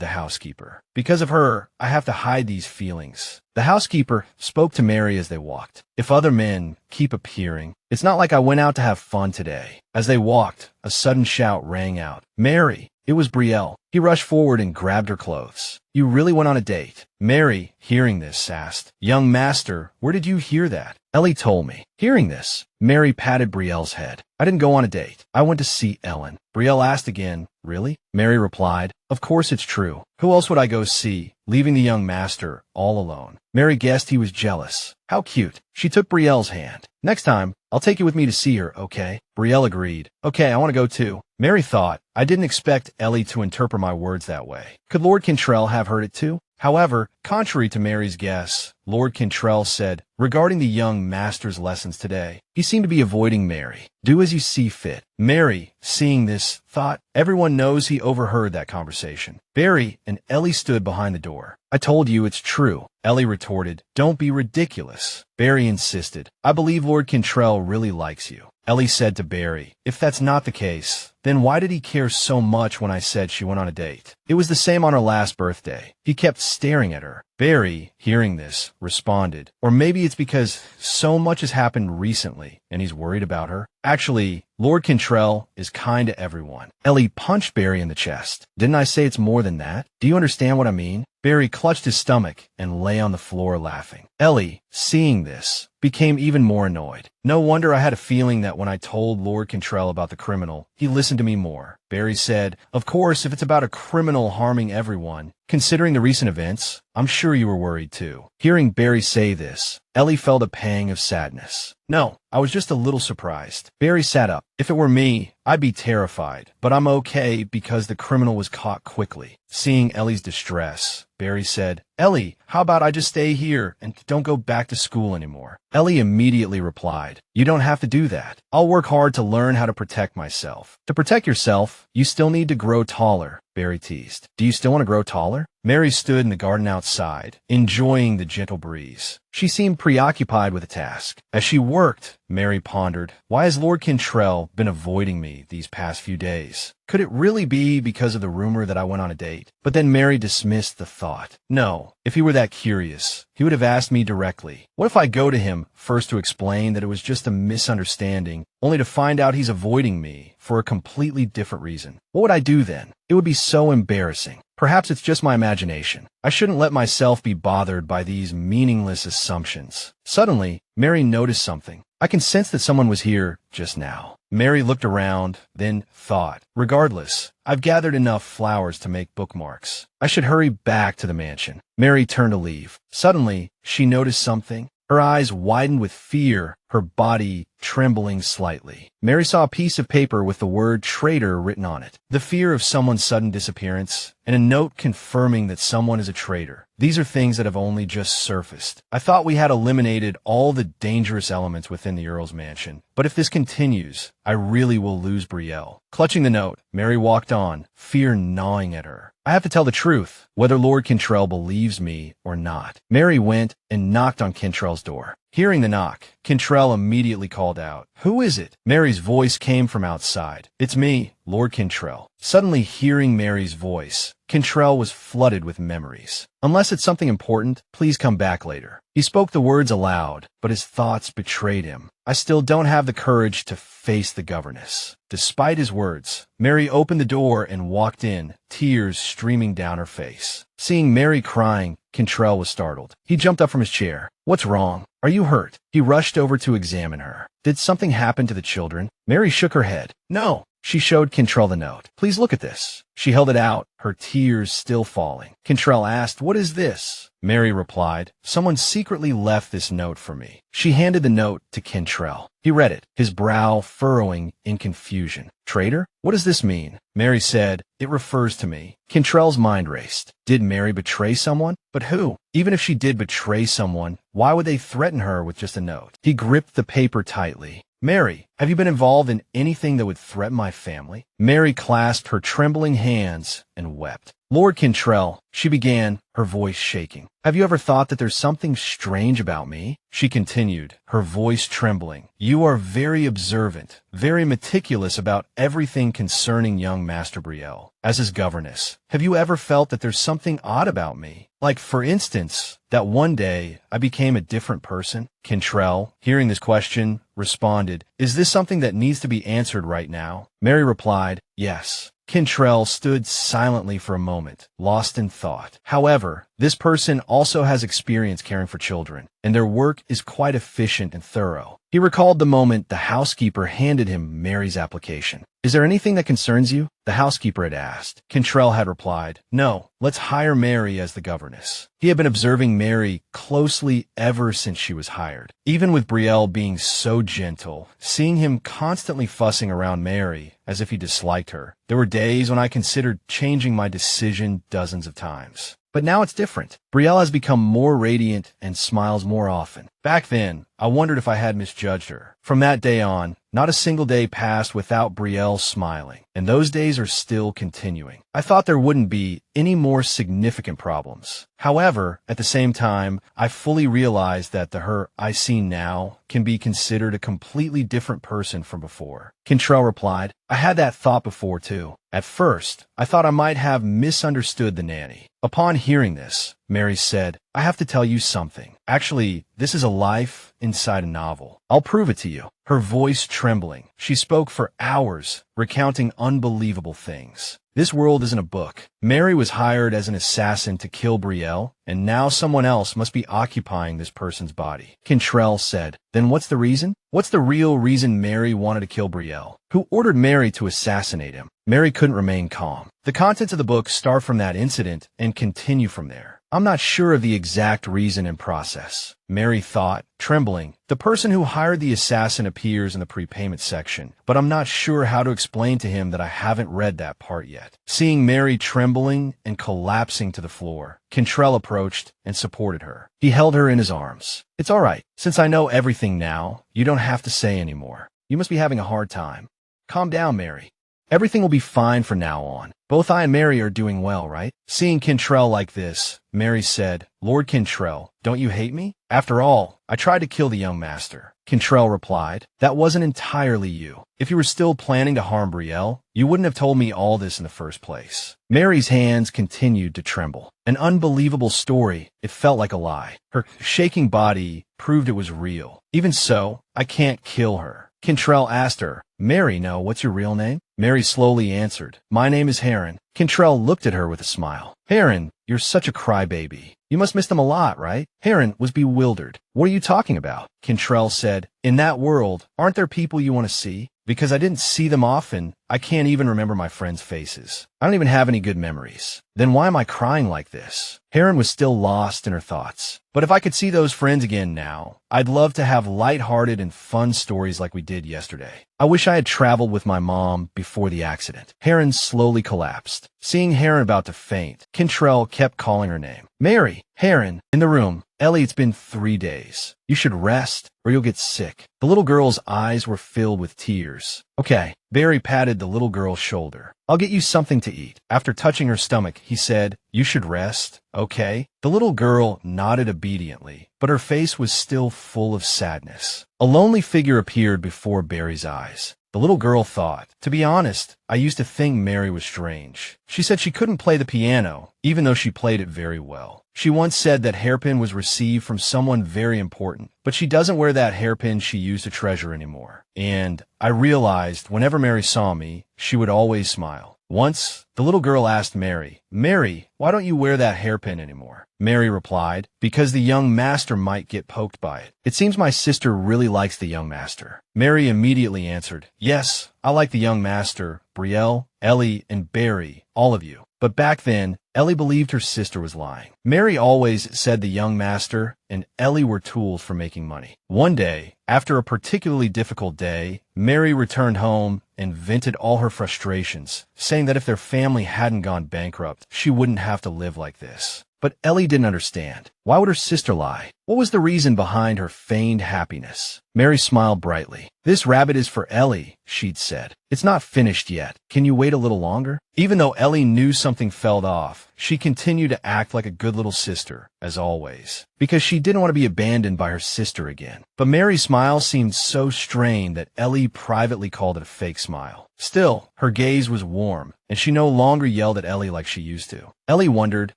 the housekeeper. "Because of her, I have to hide these feelings." The housekeeper spoke to Mary as they walked. "If other men keep appearing, it's not like I went out to have fun today." As they walked, a sudden shout rang out. "Mary!" It was Brielle. He rushed forward and grabbed her clothes. "You really went on a date?" Mary, hearing this, asked, "Young master, where did you hear that?" "Ellie told me." Hearing this, Mary patted Brielle's head. "I didn't go on a date. I went to see Ellen." Brielle asked again, "Really?" Mary replied, "Of course it's true. Who else would I go see, leaving the young master all alone?" Mary guessed he was jealous. "How cute." She took Brielle's hand. "Next time, I'll take you with me to see her, okay?" Brielle agreed. "Okay, I want to go too." Mary thought, "I didn't expect Ellie to interpret my words that way. Could Lord Cantrell have heard it too?" However, contrary to Mary's guess, Lord Cantrell said, regarding the young master's lessons today, he seemed to be avoiding Mary. "Do as you see fit." Mary, seeing this, thought, everyone knows he overheard that conversation. Barry and Ellie stood behind the door. "I told you it's true." Ellie retorted, "Don't be ridiculous." Barry insisted, "I believe Lord Cantrell really likes you." Ellie said to Barry, "If that's not the case, then why did he care so much when I said she went on a date? It was the same on her last birthday. He kept staring at her." Barry, hearing this, responded, "Or maybe it's because so much has happened recently and he's worried about her. Actually, Lord Cantrell is kind to everyone." Ellie punched Barry in the chest. "Didn't I say it's more than that? Do you understand what I mean?" Barry clutched his stomach and lay on the floor laughing. Ellie, seeing this, became even more annoyed. "No wonder I had a feeling that when I told Lord Cantrell about the criminal, he listened to me more." Barry said, "Of course, if it's about a criminal harming everyone, considering the recent events, I'm sure you were worried too." Hearing Barry say this, Ellie felt a pang of sadness. "No, I was just a little surprised." Barry sat up. "If it were me, I'd be terrified, but I'm okay because the criminal was caught quickly." Seeing Ellie's distress, Barry said, "Ellie, how about I just stay here and don't go back to school anymore?" Ellie immediately replied, "You don't have to do that. I'll work hard to learn how to protect myself." "To protect yourself, you still need to grow taller," Barry teased. "Do you still want to grow taller?" Mary stood in the garden outside, enjoying the gentle breeze. She seemed preoccupied with the task. As she worked, Mary pondered, "Why has Lord Cantrell been avoiding me these past few days? Could it really be because of the rumor that I went on a date?" But then Mary dismissed the thought. "No, know. If he were that curious, he would have asked me directly. What if I go to him first to explain that it was just a misunderstanding, only to find out he's avoiding me for a completely different reason? What would I do then? It would be so embarrassing. Perhaps it's just my imagination. I shouldn't let myself be bothered by these meaningless assumptions. Suddenly, Mary noticed something. I can sense that someone was here just now. Mary looked around, then thought, regardless, I've gathered enough flowers to make bookmarks. I should hurry back to the mansion. Mary turned to leave. Suddenly, she noticed something. Her eyes widened with fear, her body trembling slightly. Mary saw a piece of paper with the word traitor written on it. The fear of someone's sudden disappearance, and a note confirming that someone is a traitor. These are things that have only just surfaced. I thought we had eliminated all the dangerous elements within the Earl's mansion, but if this continues, I really will lose Brielle. Clutching the note, Mary walked on, fear gnawing at her. I have to tell the truth, whether Lord Cantrell believes me or not. Mary went and knocked on Cantrell's door. Hearing the knock, Cantrell immediately called out, "Who is it?" Mary's voice came from outside. "It's me, Lord Cantrell." Suddenly hearing Mary's voice, Cantrell was flooded with memories. "Unless it's something important, please come back later." He spoke the words aloud, but his thoughts betrayed him. "I still don't have the courage to face the governess." Despite his words, Mary opened the door and walked in, tears streaming down her face. Seeing Mary crying, Cantrell was startled. He jumped up from his chair. "What's wrong? Are you hurt?" He rushed over to examine her. "Did something happen to the children?" Mary shook her head. "No." She showed Cantrell the note. "Please look at this." She held it out, her tears still falling. Cantrell asked, "What is this?" Mary replied, "Someone secretly left this note for me." She handed the note to Cantrell. He read it, his brow furrowing in confusion. "Traitor? What does this mean?" Mary said, "It refers to me." Cantrell's mind raced. Did Mary betray someone? But who? Even if she did betray someone, why would they threaten her with just a note? He gripped the paper tightly. "Mary, have you been involved in anything that would threaten my family?" Mary clasped her trembling hands and wept. "Lord Cantrell," she began, her voice shaking. "Have you ever thought that there's something strange about me?" She continued, her voice trembling. "You are very observant, very meticulous about everything concerning young Master Brielle. As his governess, have you ever felt that there's something odd about me? Like, for instance, that one day I became a different person?" Cantrell, hearing this question, responded, "Is this something that needs to be answered right now?" Mary replied, "Yes." Cantrell stood silently for a moment, lost in thought. However, this person also has experience caring for children, and their work is quite efficient and thorough. He recalled the moment the housekeeper handed him Mary's application. "Is there anything that concerns you?" the housekeeper had asked. Cantrell had replied, "No, let's hire Mary as the governess." He had been observing Mary closely ever since she was hired. Even with Brielle being so gentle, seeing him constantly fussing around Mary as if he disliked her, there were days when I considered changing my decision dozens of times. But now it's different. Brielle has become more radiant and smiles more often. Back then, I wondered if I had misjudged her. From that day on, not a single day passed without Brielle smiling, and those days are still continuing. I thought there wouldn't be any more significant problems. However, at the same time, I fully realized that the her I see now can be considered a completely different person from before. Cantrell replied, "I had that thought before too. At first, I thought I might have misunderstood the nanny." Upon hearing this, Mary said, "I have to tell you something. Actually, this is a life inside a novel. I'll prove it to you." Her voice trembling, she spoke for hours, recounting unbelievable things. This world isn't a book. Mary was hired as an assassin to kill Brielle, and now someone else must be occupying this person's body. Cantrell said, "Then what's the reason? What's the real reason Mary wanted to kill Brielle? Who ordered Mary to assassinate him?" Mary couldn't remain calm. The contents of the book start from that incident and continue from there. "I'm not sure of the exact reason and process," Mary thought, trembling. "The person who hired the assassin appears in the prepayment section, but I'm not sure how to explain to him that I haven't read that part yet." Seeing Mary trembling and collapsing to the floor, Cantrell approached and supported her. He held her in his arms. "It's all right. Since I know everything now, you don't have to say anymore. You must be having a hard time. Calm down, Mary. Everything will be fine from now on. Both I and Mary are doing well, right?" Seeing Cantrell like this, Mary said, "Lord Cantrell, don't you hate me? After all, I tried to kill the young master." Cantrell replied. That wasn't entirely you. If you were still planning to harm Brielle, you wouldn't have told me all this in the first place. Mary's hands continued to tremble. An unbelievable story. It felt like a lie. Her shaking body proved it was real. Even so, I can't kill her. Cantrell asked her, Mary, no, what's your real name? Mary slowly answered, my name is Heron. Cantrell looked at her with a smile. Heron, you're such a crybaby. You must miss them a lot, right? Heron was bewildered. What are you talking about? Cantrell said, in that world, aren't there people you want to see? Because I didn't see them often, I can't even remember my friends' faces. I don't even have any good memories. Then why am I crying like this? Heron was still lost in her thoughts. But if I could see those friends again now, I'd love to have lighthearted and fun stories like we did yesterday. I wish I had traveled with my mom before the accident. Heron slowly collapsed. Seeing Heron about to faint, Cantrell kept calling her name. Mary, Heron, in the room. Ellie, it's been 3 days. You should rest or you'll get sick. The little girl's eyes were filled with tears. Okay. Barry patted the little girl's shoulder. I'll get you something to eat. After touching her stomach, he said, you should rest, okay? The little girl nodded obediently, but her face was still full of sadness. A lonely figure appeared before Barry's eyes. The little girl thought, to be honest, I used to think Mary was strange. She said she couldn't play the piano, even though she played it very well. She once said that hairpin was received from someone very important, but she doesn't wear that hairpin she used to treasure anymore. And I realized whenever Mary saw me, she would always smile. Once, the little girl asked Mary, Mary, why don't you wear that hairpin anymore? Mary replied, because the young master might get poked by it. It seems my sister really likes the young master. Mary immediately answered, yes, I like the young master, Brielle, Ellie, and Barry, all of you. But back then, Ellie believed her sister was lying. Mary always said the young master and Ellie were tools for making money. One day, after a particularly difficult day, Mary returned home and vented all her frustrations, saying that if their family hadn't gone bankrupt, she wouldn't have to live like this. But Ellie didn't understand. Why would her sister lie? What was the reason behind her feigned happiness? Mary smiled brightly. This rabbit is for Ellie, she'd said. It's not finished yet. Can you wait a little longer? Even though Ellie knew something fell off, she continued to act like a good little sister, as always, because she didn't want to be abandoned by her sister again. But Mary's smile seemed so strained that Ellie privately called it a fake smile. Still, her gaze was warm, and she no longer yelled at Ellie like she used to. Ellie wondered,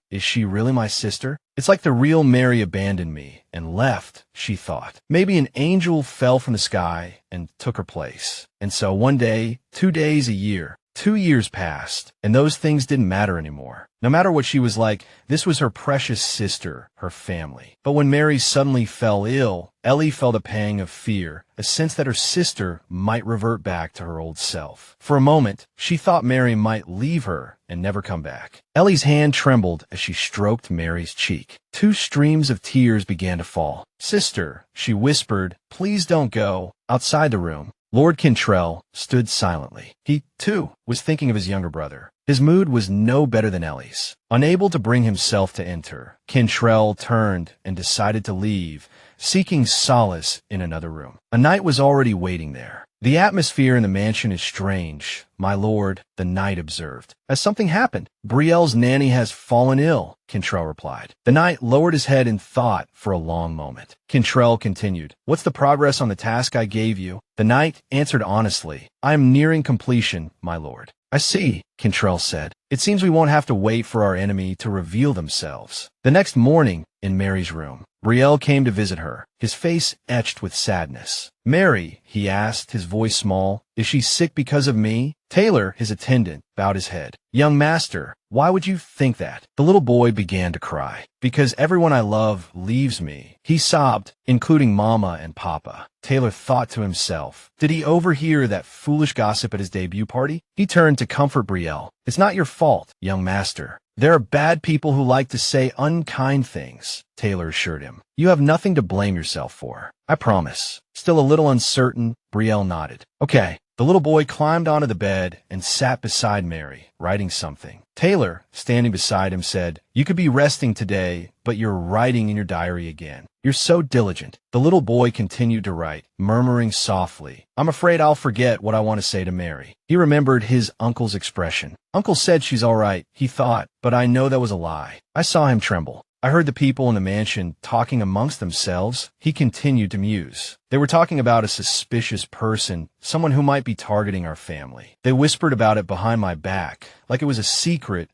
is she really my sister? It's like the real Mary abandoned me and left, she thought. Maybe an angel fell from the sky and took her place. And so one day, 2 days, a year, 2 years passed, and those things didn't matter anymore. No matter what she was like, this was her precious sister, her family. But when Mary suddenly fell ill, Ellie felt a pang of fear, a sense that her sister might revert back to her old self. For a moment, she thought Mary might leave her and never come back. Ellie's hand trembled as she stroked Mary's cheek. 2 streams of tears began to fall. Sister, she whispered, please don't go. Outside the room, Lord Cantrell stood silently. He, too, was thinking of his younger brother. His mood was no better than Ellie's. Unable to bring himself to enter, Cantrell turned and decided to leave, seeking solace in another room. A knight was already waiting there. The atmosphere in the mansion is strange, my lord, the knight observed. Has something happened? Brielle's nanny has fallen ill, Cantrell replied. The knight lowered his head in thought for a long moment. Cantrell continued, what's the progress on the task I gave you? The knight answered honestly, I am nearing completion, my lord. I see, Cantrell said. It seems we won't have to wait for our enemy to reveal themselves. The next morning, in Mary's room, Brielle came to visit her, his face etched with sadness. Mary, he asked, his voice small, is she sick because of me? Taylor, his attendant, bowed his head. Young master, why would you think that? The little boy began to cry. Because everyone I love leaves me. He sobbed, including Mama and Papa. Taylor thought to himself, did he overhear that foolish gossip at his debut party? He turned to comfort Brielle. It's not your fault, young master. There are bad people who like to say unkind things, Taylor assured him. You have nothing to blame yourself for. I promise. Still a little uncertain, Brielle nodded. Okay. The little boy climbed onto the bed and sat beside Mary, writing something. Taylor, standing beside him, said, you could be resting today, but you're writing in your diary again. You're so diligent. The little boy continued to write, murmuring softly, I'm afraid I'll forget what I want to say to Mary. He remembered his uncle's expression. Uncle said she's all right, he thought, but I know that was a lie. I saw him tremble. I heard the people in the mansion talking amongst themselves. He continued to muse. They were talking about a suspicious person, someone who might be targeting our family. They whispered about it behind my back, like it was a secret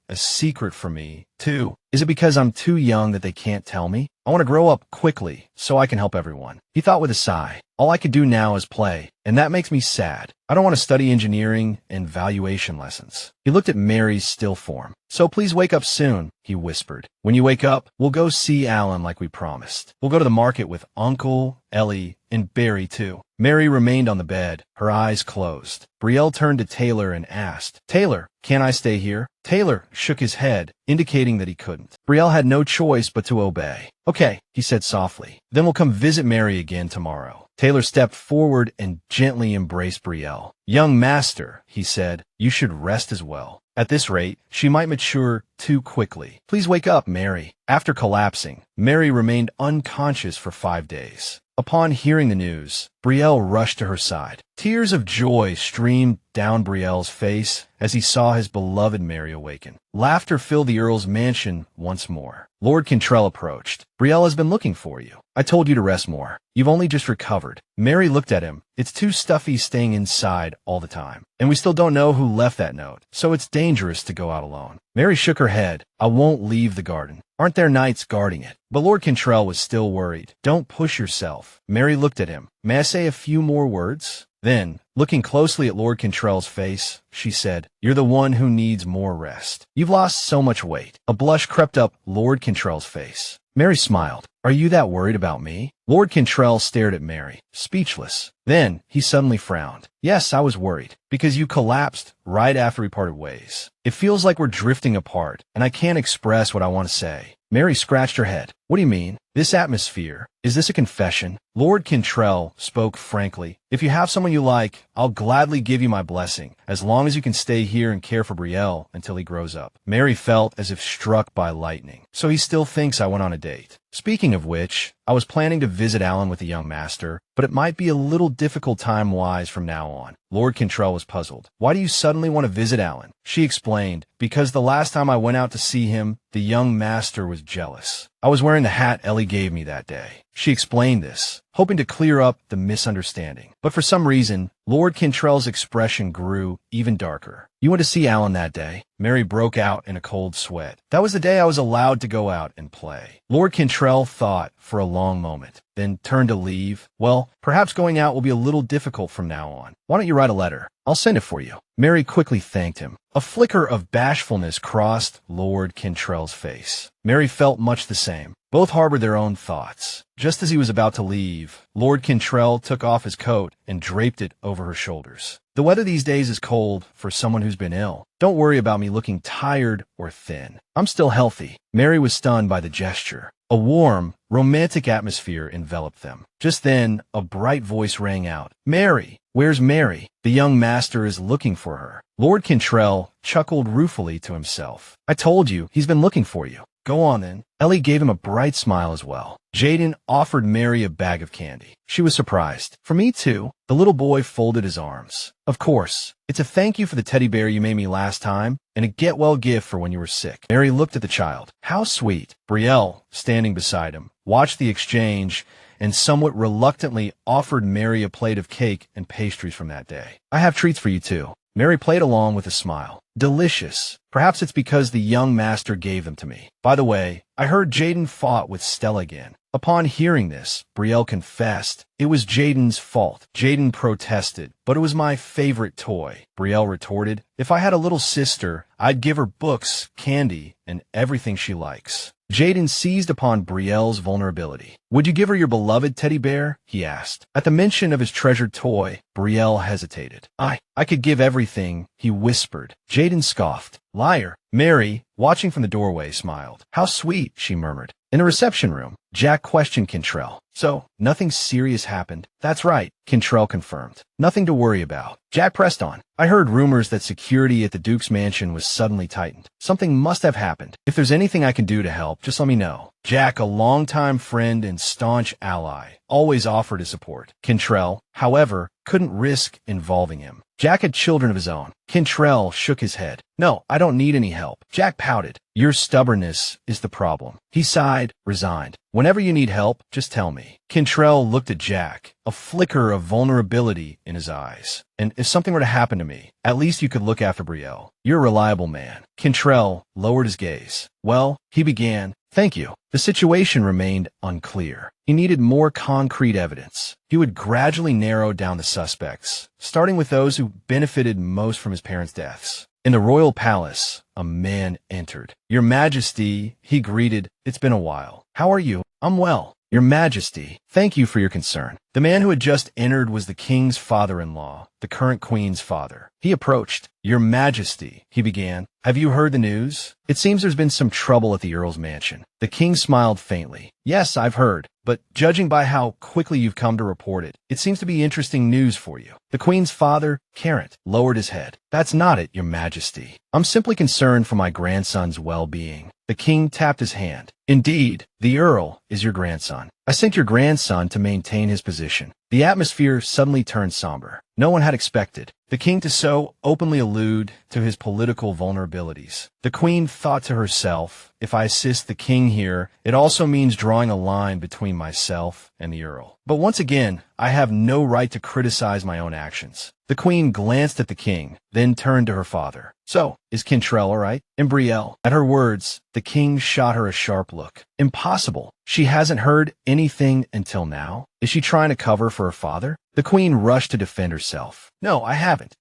for me, too. Is it because I'm too young that they can't tell me? I want to grow up quickly, so I can help everyone. He thought with a sigh. All I could do now is play, and that makes me sad. I don't want to study engineering and valuation lessons. He looked at Mary's still form. So please wake up soon, he whispered. When you wake up, we'll go see Alan like we promised. We'll go to the market with Uncle, Ellie, and Barry too. Mary remained on the bed, her eyes closed. Brielle turned to Taylor and asked, Taylor, can I stay here? Taylor shook his head, indicating that he couldn't. Brielle had no choice but to obey. Okay, he said softly. Then we'll come visit Mary again tomorrow. Taylor stepped forward and gently embraced Brielle. Young master, he said, you should rest as well. At this rate, she might mature too quickly. Please wake up, Mary. After collapsing, Mary remained unconscious for 5 days. Upon hearing the news, Brielle rushed to her side. Tears of joy streamed down Brielle's face as he saw his beloved Mary awaken. Laughter filled the Earl's mansion once more. Lord Cantrell approached. Brielle has been looking for you. I told you to rest more. You've only just recovered. Mary looked at him. It's too stuffy staying inside all the time. And we still don't know who left that note, so it's dangerous to go out alone. Mary shook her head. I won't leave the garden. Aren't there knights guarding it? But Lord Cantrell was still worried. Don't push yourself. Mary looked at him. May I say a few more words? Then, looking closely at Lord Cantrell's face, she said, You're the one who needs more rest. You've lost so much weight. A blush crept up Lord Cantrell's face. Mary smiled. Are you that worried about me? Lord Cantrell stared at Mary, speechless. Then, he suddenly frowned. Yes, I was worried, because you collapsed right after we parted ways. It feels like we're drifting apart, and I can't express what I want to say. Mary scratched her head. What do you mean? This atmosphere, is this a confession? Lord Cantrell spoke frankly. If you have someone you like, I'll gladly give you my blessing, as long as you can stay here and care for Brielle until he grows up. Mary felt as if struck by lightning. So he still thinks I went on a date. Speaking of which, I was planning to visit Alan with the young master, but it might be a little difficult time-wise from now on. Lord Cantrell was puzzled. Why do you suddenly want to visit Alan? She explained, because the last time I went out to see him, the young master was jealous. I was wearing the hat Ellie gave me that day. She explained this, hoping to clear up the misunderstanding. But for some reason, Lord Cantrell's expression grew even darker. You went to see Alan that day? Mary broke out in a cold sweat. That was the day I was allowed to go out and play. Lord Cantrell thought for a long moment, then turned to leave. Well, perhaps going out will be a little difficult from now on. Why don't you write a letter? I'll send it for you. Mary quickly thanked him. A flicker of bashfulness crossed Lord Cantrell's face. Mary felt much the same. Both harbored their own thoughts. Just as he was about to leave, Lord Cantrell took off his coat and draped it over her shoulders. The weather these days is cold for someone who's been ill. Don't worry about me looking tired or thin. I'm still healthy. Mary was stunned by the gesture. A warm, romantic atmosphere enveloped them. Just then, a bright voice rang out. Mary! Where's Mary? The young master is looking for her. Lord Cantrell chuckled ruefully to himself. I told you, he's been looking for you. Go on then. Ellie gave him a bright smile as well. Jaden offered Mary a bag of candy. She was surprised. For me too. The little boy folded his arms. Of course. It's a thank you for the teddy bear you made me last time, and a get-well gift for when you were sick. Mary looked at the child. How sweet. Brielle, standing beside him, watched the exchange and somewhat reluctantly offered Mary a plate of cake and pastries from that day. I have treats for you too. Mary played along with a smile. Delicious. Perhaps it's because the young master gave them to me. By the way, I heard Jaden fought with Stella again. Upon hearing this, Brielle confessed it was Jaden's fault. Jaden protested, but it was my favorite toy. Brielle retorted, if I had a little sister, I'd give her books, candy, and everything she likes. Jaden seized upon Brielle's vulnerability. Would you give her your beloved teddy bear? He asked. At the mention of his treasured toy, Brielle hesitated. I could give everything, he whispered. Jaden scoffed. Liar. Mary, watching from the doorway, smiled. How sweet, she murmured. In the reception room, Jack questioned Cantrell. So, nothing serious happened? That's right, Cantrell confirmed. Nothing to worry about. Jack pressed on. I heard rumors that security at the Duke's mansion was suddenly tightened. Something must have happened. If there's anything I can do to help, just let me know. Jack, a longtime friend and staunch ally, always offered his support. Cantrell, however, couldn't risk involving him. Jack had children of his own. Cantrell shook his head. No, I don't need any help. Jack pouted. Your stubbornness is the problem. He sighed, resigned. Whenever you need help, just tell me. Cantrell looked at Jack, a flicker of vulnerability in his eyes. And if something were to happen to me, at least you could look after Brielle. You're a reliable man. Cantrell lowered his gaze. Well, he began. Thank you. The situation remained unclear. He needed more concrete evidence. He would gradually narrow down the suspects, starting with those who benefited most from his parents' deaths. In the royal palace, a man entered. Your Majesty, he greeted. It's been a while. How are you? I'm well. Your Majesty, thank you for your concern. The man who had just entered was the king's father-in-law, the current queen's father. He approached. Your Majesty, he began. Have you heard the news? It seems there's been some trouble at the Earl's mansion. The king smiled faintly. Yes, I've heard, but judging by how quickly you've come to report it, it seems to be interesting news for you. The queen's father, Carrot, lowered his head. That's not it, Your Majesty. I'm simply concerned for my grandson's well-being. The king tapped his hand. Indeed, the Earl is your grandson. I sent your grandson to maintain his position. The atmosphere suddenly turned somber. No one had expected the king to so openly allude to his political vulnerabilities. The queen thought to herself, if I assist the king here, it also means drawing a line between myself and the Earl. But once again, I have no right to criticize my own actions. The queen glanced at the king, then turned to her father. So, is Cantrell all right? And Brielle? At her words, the king shot her a sharp look. Impossible. She hasn't heard anything until now. Is she trying to cover for her father? The queen rushed to defend herself. No, I haven't.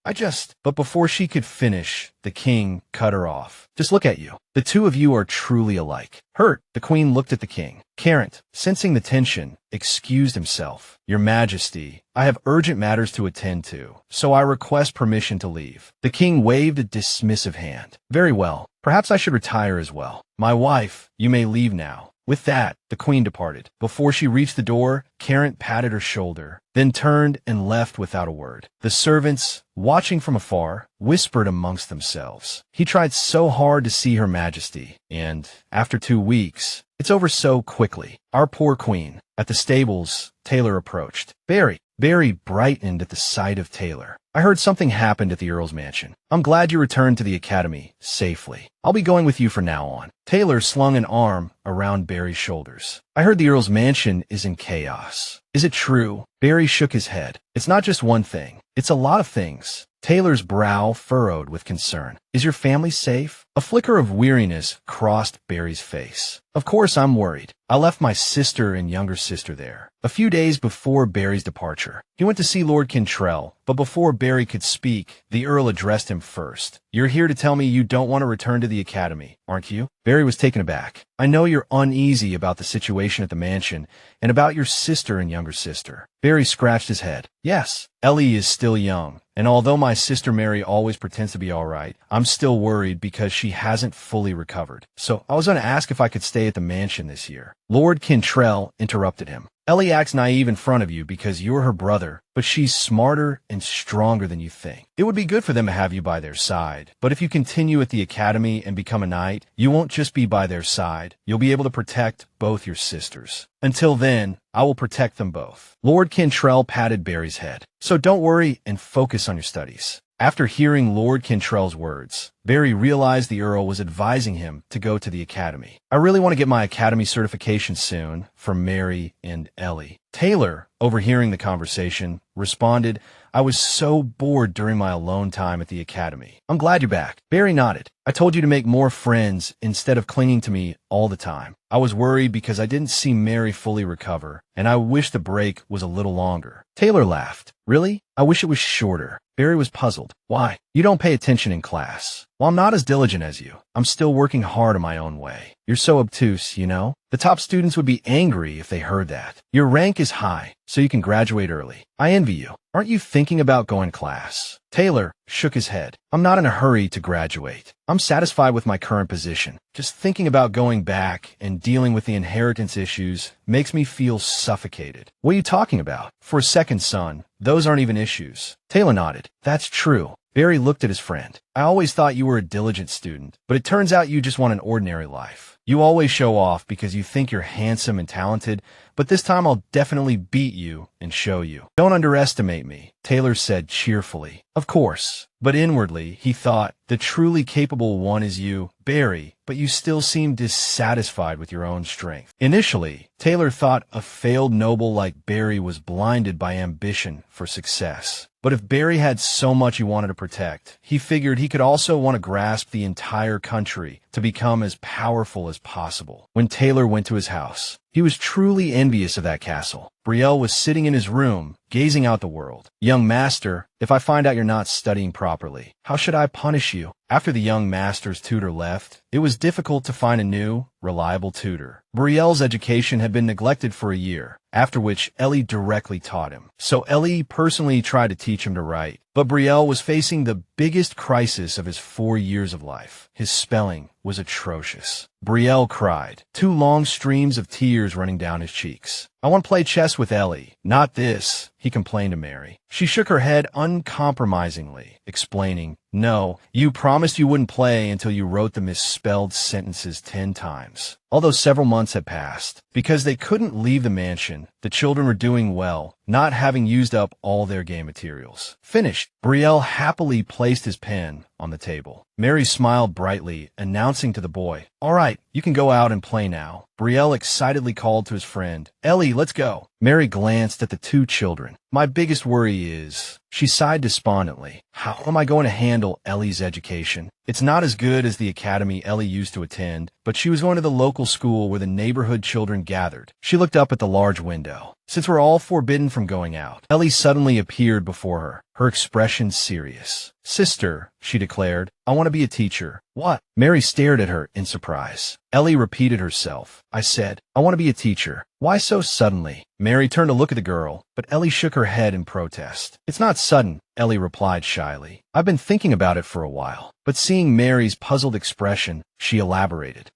But before she could finish, the king cut her off. Just look at you. The two of you are truly alike. Hurt, the queen looked at the king. Carrot, sensing the tension, excused himself. Your Majesty, I have urgent matters to attend to, so I request permission to leave. The king waved a dismissive hand. Very well. Perhaps I should retire as well. My wife, you may leave now. With that, the queen departed. Before she reached the door, Carrot patted her shoulder, then turned and left without a word. The servants, watching from afar, whispered amongst themselves. He tried so hard to see Her Majesty, and, after 2 weeks, it's over so quickly. Our poor queen. At the stables, Taylor approached. Barry brightened at the sight of Taylor. I heard something happened at the Earl's mansion. I'm glad you returned to the academy safely. I'll be going with you from now on. Taylor slung an arm around Barry's shoulders. I heard the Earl's mansion is in chaos. Is it true? Barry shook his head. It's not just one thing. It's a lot of things. Taylor's brow furrowed with concern. Is your family safe? A flicker of weariness crossed Barry's face. Of course I'm worried. I left my sister and younger sister there. A few days before Barry's departure, he went to see Lord Cantrell, but before Barry could speak, the Earl addressed him first. You're here to tell me you don't want to return to the academy, aren't you? Barry was taken aback. I know you're uneasy about the situation at the mansion and about your sister and younger sister. Barry scratched his head. Yes, Ellie is still young, and although my sister Mary always pretends to be all right, I'm still worried because she hasn't fully recovered. So I was going to ask if I could stay at the mansion this year. Lord Cantrell interrupted him. Ellie acts naive in front of you because you're her brother, but she's smarter and stronger than you think. It would be good for them to have you by their side, but if you continue at the academy and become a knight, you won't just be by their side. You'll be able to protect both your sisters. Until then, I will protect them both. Lord Cantrell patted Barry's head. So don't worry and focus on your studies. After hearing Lord Cantrell's words, Barry realized the Earl was advising him to go to the academy. I really want to get my academy certification soon for Mary and Ellie. Taylor, overhearing the conversation, responded, I was so bored during my alone time at the academy. I'm glad you're back. Barry nodded. I told you to make more friends instead of clinging to me all the time. I was worried because I didn't see Mary fully recover, and I wish the break was a little longer. Taylor laughed. Really? I wish it was shorter. Barry was puzzled. Why? You don't pay attention in class. Well, I'm not as diligent as you. I'm still working hard in my own way. You're so obtuse, you know? The top students would be angry if they heard that. Your rank is high, so you can graduate early. I envy you. Aren't you thinking about going to class? Taylor shook his head. I'm not in a hurry to graduate. I'm satisfied with my current position. Just thinking about going back and dealing with the inheritance issues makes me feel suffocated. What are you talking about? For a second, son, those aren't even issues. Taylor nodded. That's true. Barry looked at his friend. I always thought you were a diligent student, but it turns out you just want an ordinary life. You always show off because you think you're handsome and talented, but this time I'll definitely beat you and show you. Don't underestimate me, Taylor said cheerfully. Of course. But inwardly, he thought, the truly capable one is you, Barry, but you still seem dissatisfied with your own strength. Initially, Taylor thought a failed noble like Barry was blinded by ambition for success. But if Barry had so much he wanted to protect, he figured he could also want to grasp the entire country to become as powerful as possible. When Taylor went to his house, he was truly envious of that castle. Brielle was sitting in his room, gazing out the world. Young master, if I find out you're not studying properly, how should I punish you? After the young master's tutor left, it was difficult to find a new, reliable tutor. Brielle's education had been neglected for a year, after which Ellie directly taught him. So Ellie personally tried to teach him to write. But Brielle was facing the biggest crisis of his 4 years of life. His spelling was atrocious. Brielle cried, 2 long streams of tears running down his cheeks. I want to play chess with Ellie. Not this, he complained to Mary. She shook her head uncompromisingly, explaining, no, you promised you wouldn't play until you wrote the misspelled sentences 10 times. Although several months had passed, because they couldn't leave the mansion, the children were doing well, not having used up all their game materials. Finished, Brielle happily placed his pen on the table. Mary smiled brightly, announcing to the boy, all right, you can go out and play now. Brielle excitedly called to his friend, Ellie, let's go. Mary glanced at the 2 children. My biggest worry is, she sighed despondently, how am I going to handle Ellie's education? It's not as good as the academy Ellie used to attend, but she was going to the local school where the neighborhood children gathered. She looked up at the large window. Since we're all forbidden from going out, Ellie suddenly appeared before her, her expression serious. Sister, she declared, I want to be a teacher. What? Mary stared at her in surprise. Ellie repeated herself. I said, I want to be a teacher. Why so suddenly? Mary turned to look at the girl, but Ellie shook her head in protest. It's not sudden, Ellie replied shyly. I've been thinking about it for a while. But seeing Mary's puzzled expression, she elaborated.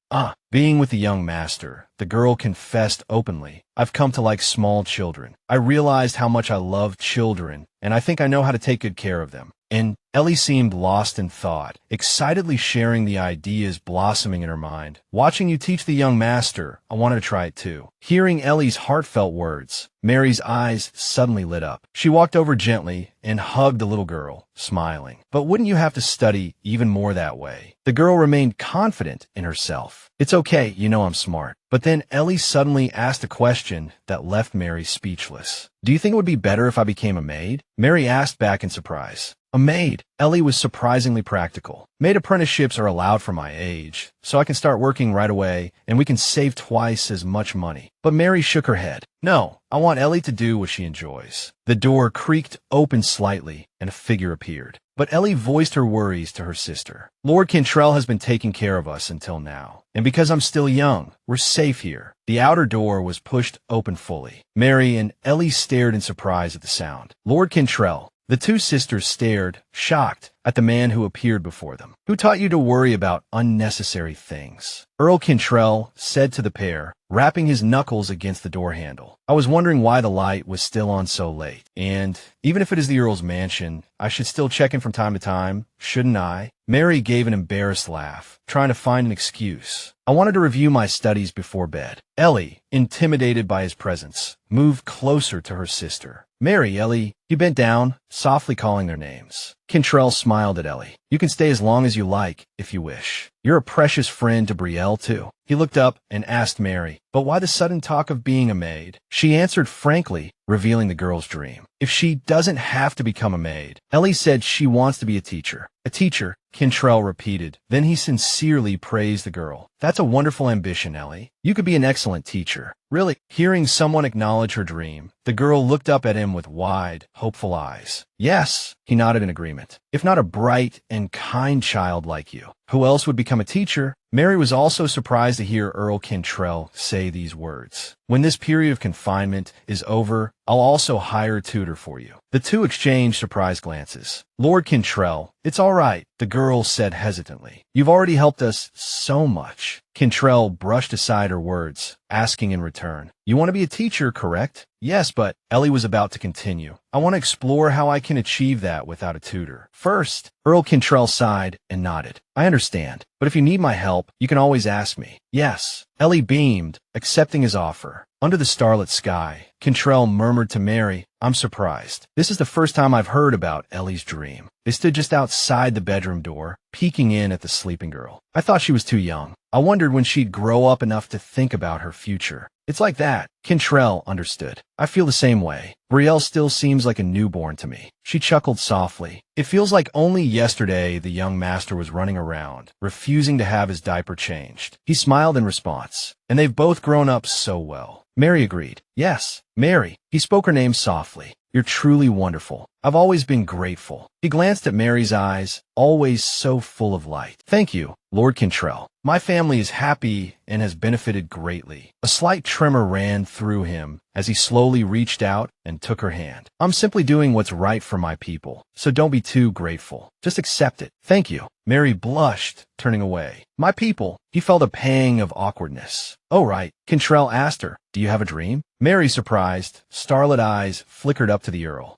Being with the young master, the girl confessed openly. I've come to like small children. I realized how much I love children, and I think I know how to take good care of them. And Ellie seemed lost in thought, excitedly sharing the ideas blossoming in her mind. Watching you teach the young master, I wanted to try it too. Hearing Ellie's heartfelt words, Mary's eyes suddenly lit up. She walked over gently and hugged the little girl, smiling. But wouldn't you have to study even more that way? The girl remained confident in herself. It's okay, you know I'm smart. But then Ellie suddenly asked a question that left Mary speechless. Do you think it would be better if I became a maid? Mary asked back in surprise. A maid. Ellie was surprisingly practical. Maid apprenticeships are allowed for my age, so I can start working right away, and we can save twice as much money. But Mary shook her head. No, I want Ellie to do what she enjoys. The door creaked open slightly, and a figure appeared. But Ellie voiced her worries to her sister. Lord Cantrell has been taking care of us until now, and because I'm still young, we're safe here. The outer door was pushed open fully. Mary and Ellie stared in surprise at the sound. Lord Cantrell. The 2 sisters stared, shocked, at the man who appeared before them. Who taught you to worry about unnecessary things? Earl Cantrell said to the pair, rapping his knuckles against the door handle. I was wondering why the light was still on so late. And, even if it is the Earl's mansion, I should still check in from time to time, shouldn't I? Mary gave an embarrassed laugh, trying to find an excuse. I wanted to review my studies before bed. Ellie, intimidated by his presence, moved closer to her sister. Mary, Ellie, he bent down, softly calling their names. Cantrell smiled at Ellie. You can stay as long as you like, if you wish. You're a precious friend to Brielle, too. He looked up and asked Mary, but why the sudden talk of being a maid? She answered frankly, revealing the girl's dream. If she doesn't have to become a maid, Ellie said she wants to be a teacher. A teacher, Cantrell repeated. Then he sincerely praised the girl. That's a wonderful ambition, Ellie. You could be an excellent teacher. Really, hearing someone acknowledge her dream, the girl looked up at him with wide, hopeful eyes. Yes, he nodded in agreement. If not a bright and kind child like you, who else would become a teacher? Mary was also surprised to hear Earl Cantrell say these words. When this period of confinement is over, I'll also hire a tutor for you. The 2 exchanged surprised glances. Lord Cantrell, it's all right, the girl said hesitantly. You've already helped us so much. much. Cantrell brushed aside her words, asking in return, "You want to be a teacher, correct?" "Yes, but," Ellie was about to continue, "I want to explore how I can achieve that without a tutor." "First," Earl Cantrell sighed and nodded. "I understand, but if you need my help, you can always ask me." "Yes." Ellie beamed, accepting his offer. Under the starlit sky, Cantrell murmured to Mary, "I'm surprised. This is the first time I've heard about Ellie's dream." They stood just outside the bedroom door, peeking in at the sleeping girl. "I thought she was too young. I wondered when she'd grow up enough to think about her future." "It's like that." Cantrell understood. "I feel the same way. Brielle still seems like a newborn to me." She chuckled softly. "It feels like only yesterday the young master was running around, refusing to have his diaper changed." He smiled in response. "And they've both grown up so well." Mary agreed. "Yes, Mary." He spoke her name softly. "You're truly wonderful. I've always been grateful." He glanced at Mary's eyes, always so full of light. "Thank you, Lord Cantrell. My family is happy and has benefited greatly." A slight tremor ran through him as he slowly reached out and took her hand. "I'm simply doing what's right for my people, so don't be too grateful. Just accept it." "Thank you." Mary blushed, turning away. "My people." He felt a pang of awkwardness. "Oh, right." Cantrell asked her, "Do you have a dream?" Mary, surprised, starlit eyes flickered up to the Earl.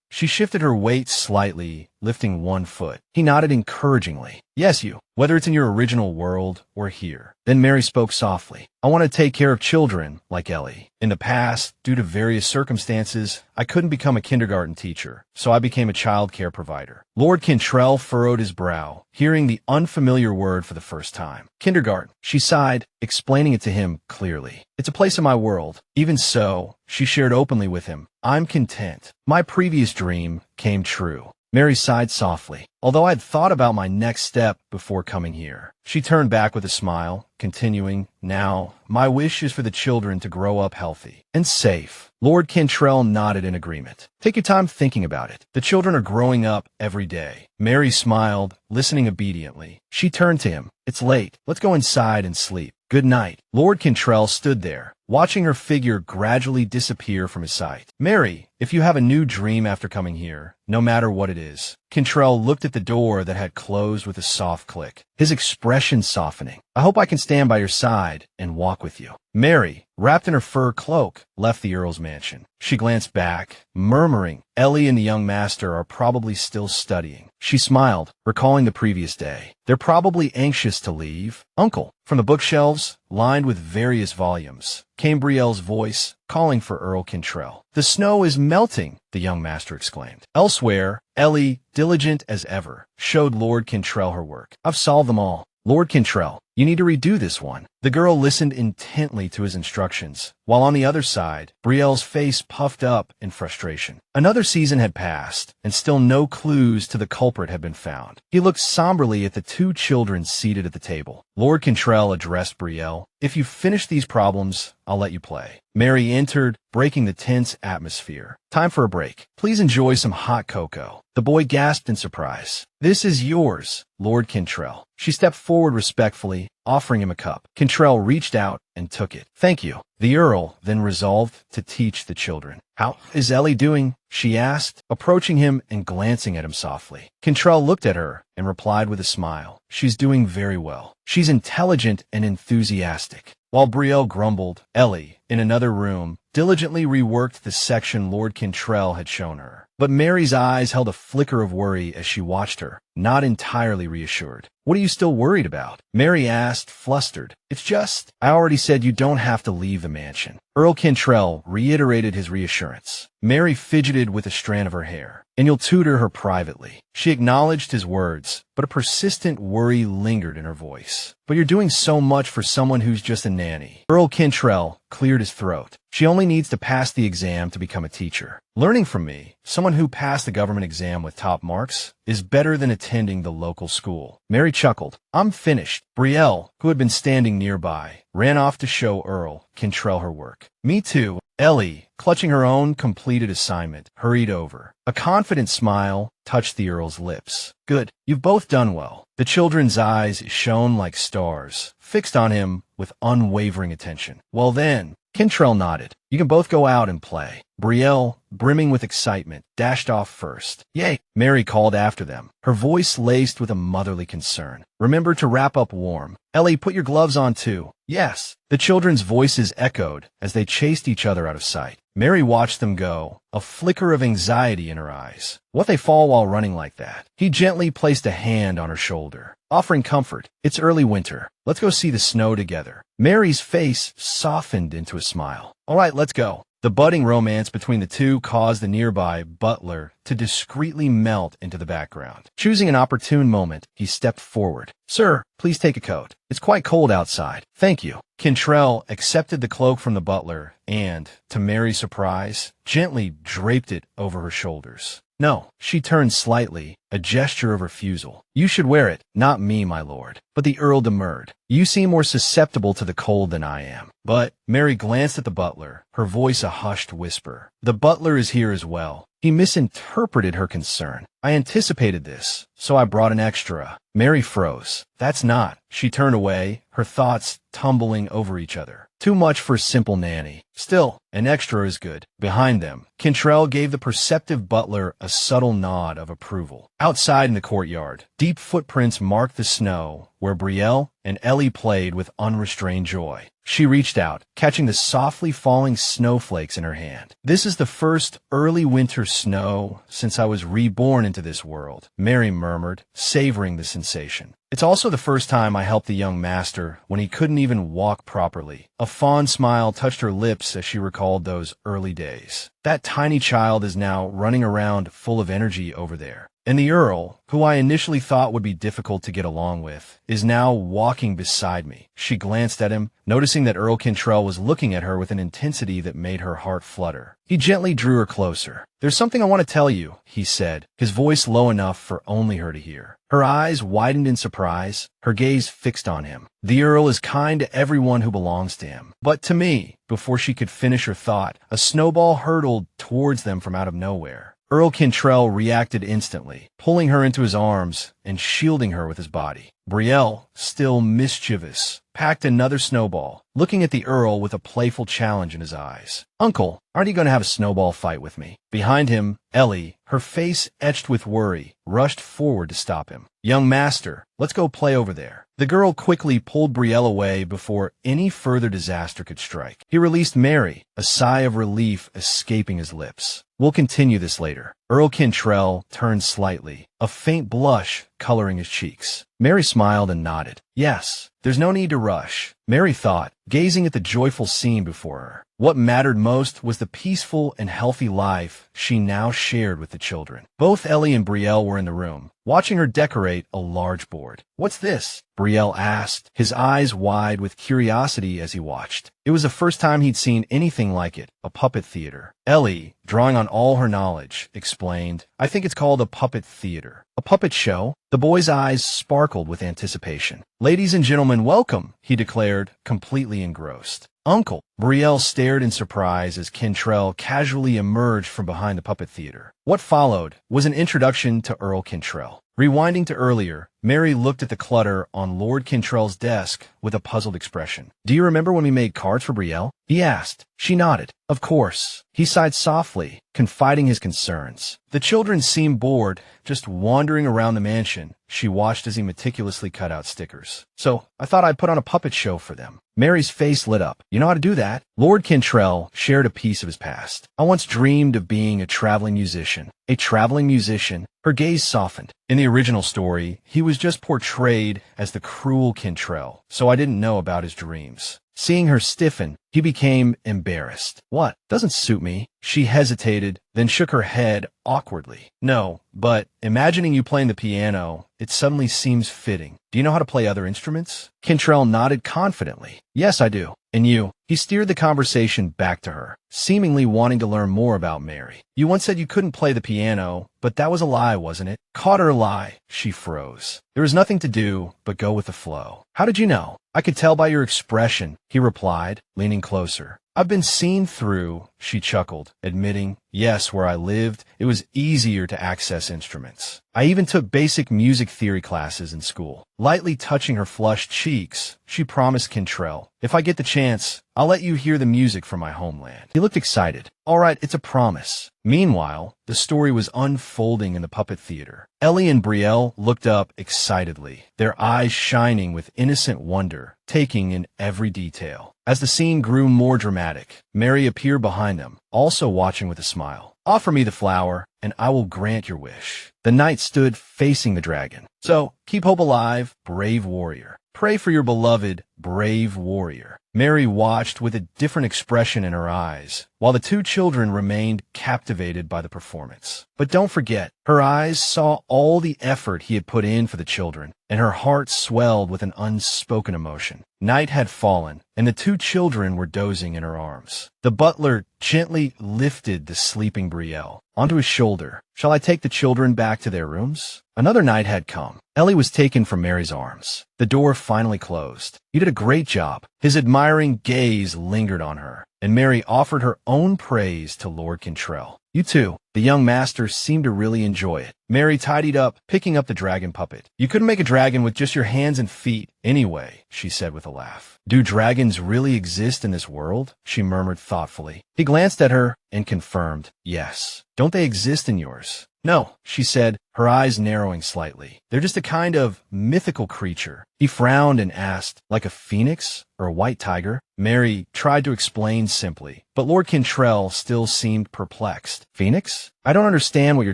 She shifted her weight slightly, lifting one foot. He nodded encouragingly. "Yes, you. Whether it's in your original world or here." Then Mary spoke softly. "I want to take care of children like Ellie. In the past, due to various circumstances, I couldn't become a kindergarten teacher, so I became a child care provider." Lord Cantrell furrowed his brow, hearing the unfamiliar word for the first time. "Kindergarten." She sighed, explaining it to him clearly. "It's a place in my world." Even so, she shared openly with him, "I'm content. My previous dream came true." Mary sighed softly. "Although I'd thought about my next step before coming here." She turned back with a smile, continuing, "Now, my wish is for the children to grow up healthy and safe." Lord Cantrell nodded in agreement. "Take your time thinking about it. The children are growing up every day." Mary smiled, listening obediently. She turned to him. "It's late. Let's go inside and sleep. Good night." Lord Cantrell stood there, watching her figure gradually disappear from his sight. "Mary, if you have a new dream after coming here, no matter what it is." Cantrell looked at the door that had closed with a soft click, his expression softening. "I hope I can stand by your side and walk with you." Mary, wrapped in her fur cloak, left the Earl's mansion. She glanced back, murmuring, "Ellie and the young master are probably still studying." She smiled, recalling the previous day. "They're probably anxious to leave." "Uncle." From the bookshelves, lined with various volumes, came Brielle's voice, calling for Earl Cantrell. "The snow is melting," the young master exclaimed. Elsewhere, Ellie, diligent as ever, showed Lord Cantrell her work. "I've solved them all." "Lord Cantrell, you need to redo this one." The girl listened intently to his instructions, while on the other side, Brielle's face puffed up in frustration. Another season had passed, and still no clues to the culprit had been found. He looked somberly at the two children seated at the table. Lord Cantrell addressed Brielle. "If you finish these problems, I'll let you play." Mary entered, breaking the tense atmosphere. "Time for a break. Please enjoy some hot cocoa." The boy gasped in surprise. "This is yours, Lord Cantrell." She stepped forward respectfully, offering him a cup. Cantrell reached out and took it. "Thank you." The Earl then resolved to teach the children. "How is Ellie doing?" she asked, approaching him and glancing at him softly. Cantrell looked at her and replied with a smile. "She's doing very well. She's intelligent and enthusiastic." While Brielle grumbled, Ellie, in another room, diligently reworked the section Lord Cantrell had shown her. But Mary's eyes held a flicker of worry as she watched her, not entirely reassured. "What are you still worried about?" Mary asked, flustered. "It's just, I already said you don't have to leave the mansion." Earl Cantrell reiterated his reassurance. Mary fidgeted with a strand of her hair. "And you'll tutor her privately." She acknowledged his words, but a persistent worry lingered in her voice. "But you're doing so much for someone who's just a nanny." Earl Cantrell cleared his throat. "She only needs to pass the exam to become a teacher. Learning from me, someone who passed the government exam with top marks, is better than attending the local school." Mary chuckled. "I'm finished." Brielle, who had been standing nearby, ran off to show Earl Cantrell her work. "Me too." Ellie, clutching her own completed assignment, hurried over. A confident smile touched the Earl's lips. "Good. You've both done well." The children's eyes shone like stars, fixed on him with unwavering attention. "Well then, Kentrell nodded. You can both go out and play. Brielle, brimming with excitement, dashed off first. Yay! Mary called after them, her voice laced with a motherly concern. Remember to wrap up warm. Ellie, put your gloves on too. Yes. The children's voices echoed as they chased each other out of sight. Mary watched them go, a flicker of anxiety in her eyes. What if they fall while running like that? He gently placed a hand on her shoulder, offering comfort. It's early winter. Let's go see the snow together. Mary's face softened into a smile. All right, let's go. The budding romance between the two caused the nearby butler to discreetly melt into the background. Choosing an opportune moment, he stepped forward. Sir, please take a coat. It's quite cold outside. Thank you. Kentrell accepted the cloak from the butler and, to Mary's surprise, gently draped it over her shoulders. No, she turned slightly, a gesture of refusal. You should wear it, not me, my lord. But the Earl demurred. You seem more susceptible to the cold than I am. But Mary glanced at the butler, her voice a hushed whisper. The butler is here as well. He misinterpreted her concern. I anticipated this, so I brought an extra. Mary froze. That's not. She turned away, her thoughts tumbling over each other. Too much for a simple nanny. Still, an extra is good. Behind them, Kentrell gave the perceptive butler a subtle nod of approval. Outside in the courtyard, deep footprints marked the snow where Brielle and Ellie played with unrestrained joy. She reached out, catching the softly falling snowflakes in her hand. This is the first early winter snow since I was reborn into this world, Mary murmured, savoring the sensation. It's also the first time I helped the young master when he couldn't even walk properly. A fond smile touched her lips as she recalled those early days. That tiny child is now running around full of energy over there. And the Earl, who I initially thought would be difficult to get along with, is now walking beside me. She glanced at him, noticing that Earl Kentrell was looking at her with an intensity that made her heart flutter. He gently drew her closer. There's something I want to tell you, he said, his voice low enough for only her to hear. Her eyes widened in surprise, her gaze fixed on him. The Earl is kind to everyone who belongs to him. But to me, before she could finish her thought, a snowball hurtled towards them from out of nowhere. Earl Kentrell reacted instantly, pulling her into his arms and shielding her with his body. Brielle, still mischievous, packed another snowball, looking at the Earl with a playful challenge in his eyes. Uncle, aren't you going to have a snowball fight with me? Behind him, Ellie, her face etched with worry, rushed forward to stop him. Young master, let's go play over there. The girl quickly pulled Brielle away before any further disaster could strike. He released Mary, a sigh of relief escaping his lips. We'll continue this later. Earl Kentrell turned slightly, a faint blush coloring his cheeks. Mary smiled and nodded. Yes, there's no need to rush, Mary thought, gazing at the joyful scene before her. What mattered most was the peaceful and healthy life she now shared with the children. Both Ellie and Brielle were in the room, watching her decorate a large board. What's this? Brielle asked, his eyes wide with curiosity as he watched. It was the first time he'd seen anything like it, a puppet theater. Ellie, drawing on all her knowledge, explained, I think it's called a puppet theater. A puppet show? The boy's eyes sparkled with anticipation. Ladies and gentlemen, welcome, he declared, completely engrossed. Uncle. Brielle stared in surprise as Kentrell casually emerged from behind the puppet theater. What followed was an introduction to Earl Kentrell. Rewinding to earlier, Mary looked at the clutter on Lord Kentrell's desk with a puzzled expression. Do you remember when we made cards for Brielle? He asked. She nodded. Of course. He sighed softly, confiding his concerns. The children seemed bored, just wandering around the mansion. She watched as he meticulously cut out stickers. So, I thought I'd put on a puppet show for them. Mary's face lit up. You know how to do that? Lord Kentrell shared a piece of his past. I once dreamed of being a traveling musician. A traveling musician? Her gaze softened. In the original story, he was just portrayed as the cruel Kentrell, so I didn't know about his dreams. Seeing her stiffen, he became embarrassed. What? Doesn't suit me. She hesitated, then shook her head awkwardly. No, but imagining you playing the piano, it suddenly seems fitting. Do you know how to play other instruments? Kentrell nodded confidently. Yes, I do. And you? He steered the conversation back to her, seemingly wanting to learn more about Mary. You once said you couldn't play the piano, but that was a lie, wasn't it? Caught her lie. She froze. There was nothing to do but go with the flow. How did you know? I could tell by your expression, he replied, leaning closer. I've been seen through, she chuckled, admitting, yes, where I lived, it was easier to access instruments. I even took basic music theory classes in school. Lightly touching her flushed cheeks, she promised Kentrell, if I get the chance, I'll let you hear the music from my homeland. He looked excited. All right, it's a promise. Meanwhile, the story was unfolding in the puppet theater. Ellie and Brielle looked up excitedly, their eyes shining with innocent wonder, taking in every detail. As the scene grew more dramatic, Mary appeared behind them, also watching with a smile. Offer me the flower, and I will grant your wish. The knight stood facing the dragon. So, keep hope alive, brave warrior. Pray for your beloved, brave warrior. Mary watched with a different expression in her eyes, while the two children remained captivated by the performance. But don't forget, her eyes saw all the effort he had put in for the children, and her heart swelled with an unspoken emotion. Night had fallen, and the two children were dozing in her arms. The butler gently lifted the sleeping Brielle onto his shoulder. Shall I take the children back to their rooms? Another night had come. Ellie was taken from Mary's arms. The door finally closed. You did a great job. His admiring gaze lingered on her, and Mary offered her own praise to Lord Cantrell. You too. The young master seemed to really enjoy it. Mary tidied up, picking up the dragon puppet. You couldn't make a dragon with just your hands and feet anyway, she said with a laugh. Do dragons really exist in this world? She murmured thoughtfully. He glanced at her and confirmed, yes. Don't they exist in yours? No, she said, her eyes narrowing slightly. They're just a kind of mythical creature. He frowned and asked, like a phoenix or a white tiger? Mary tried to explain simply, but Lord Cantrell still seemed perplexed. Phoenix? I don't understand what you're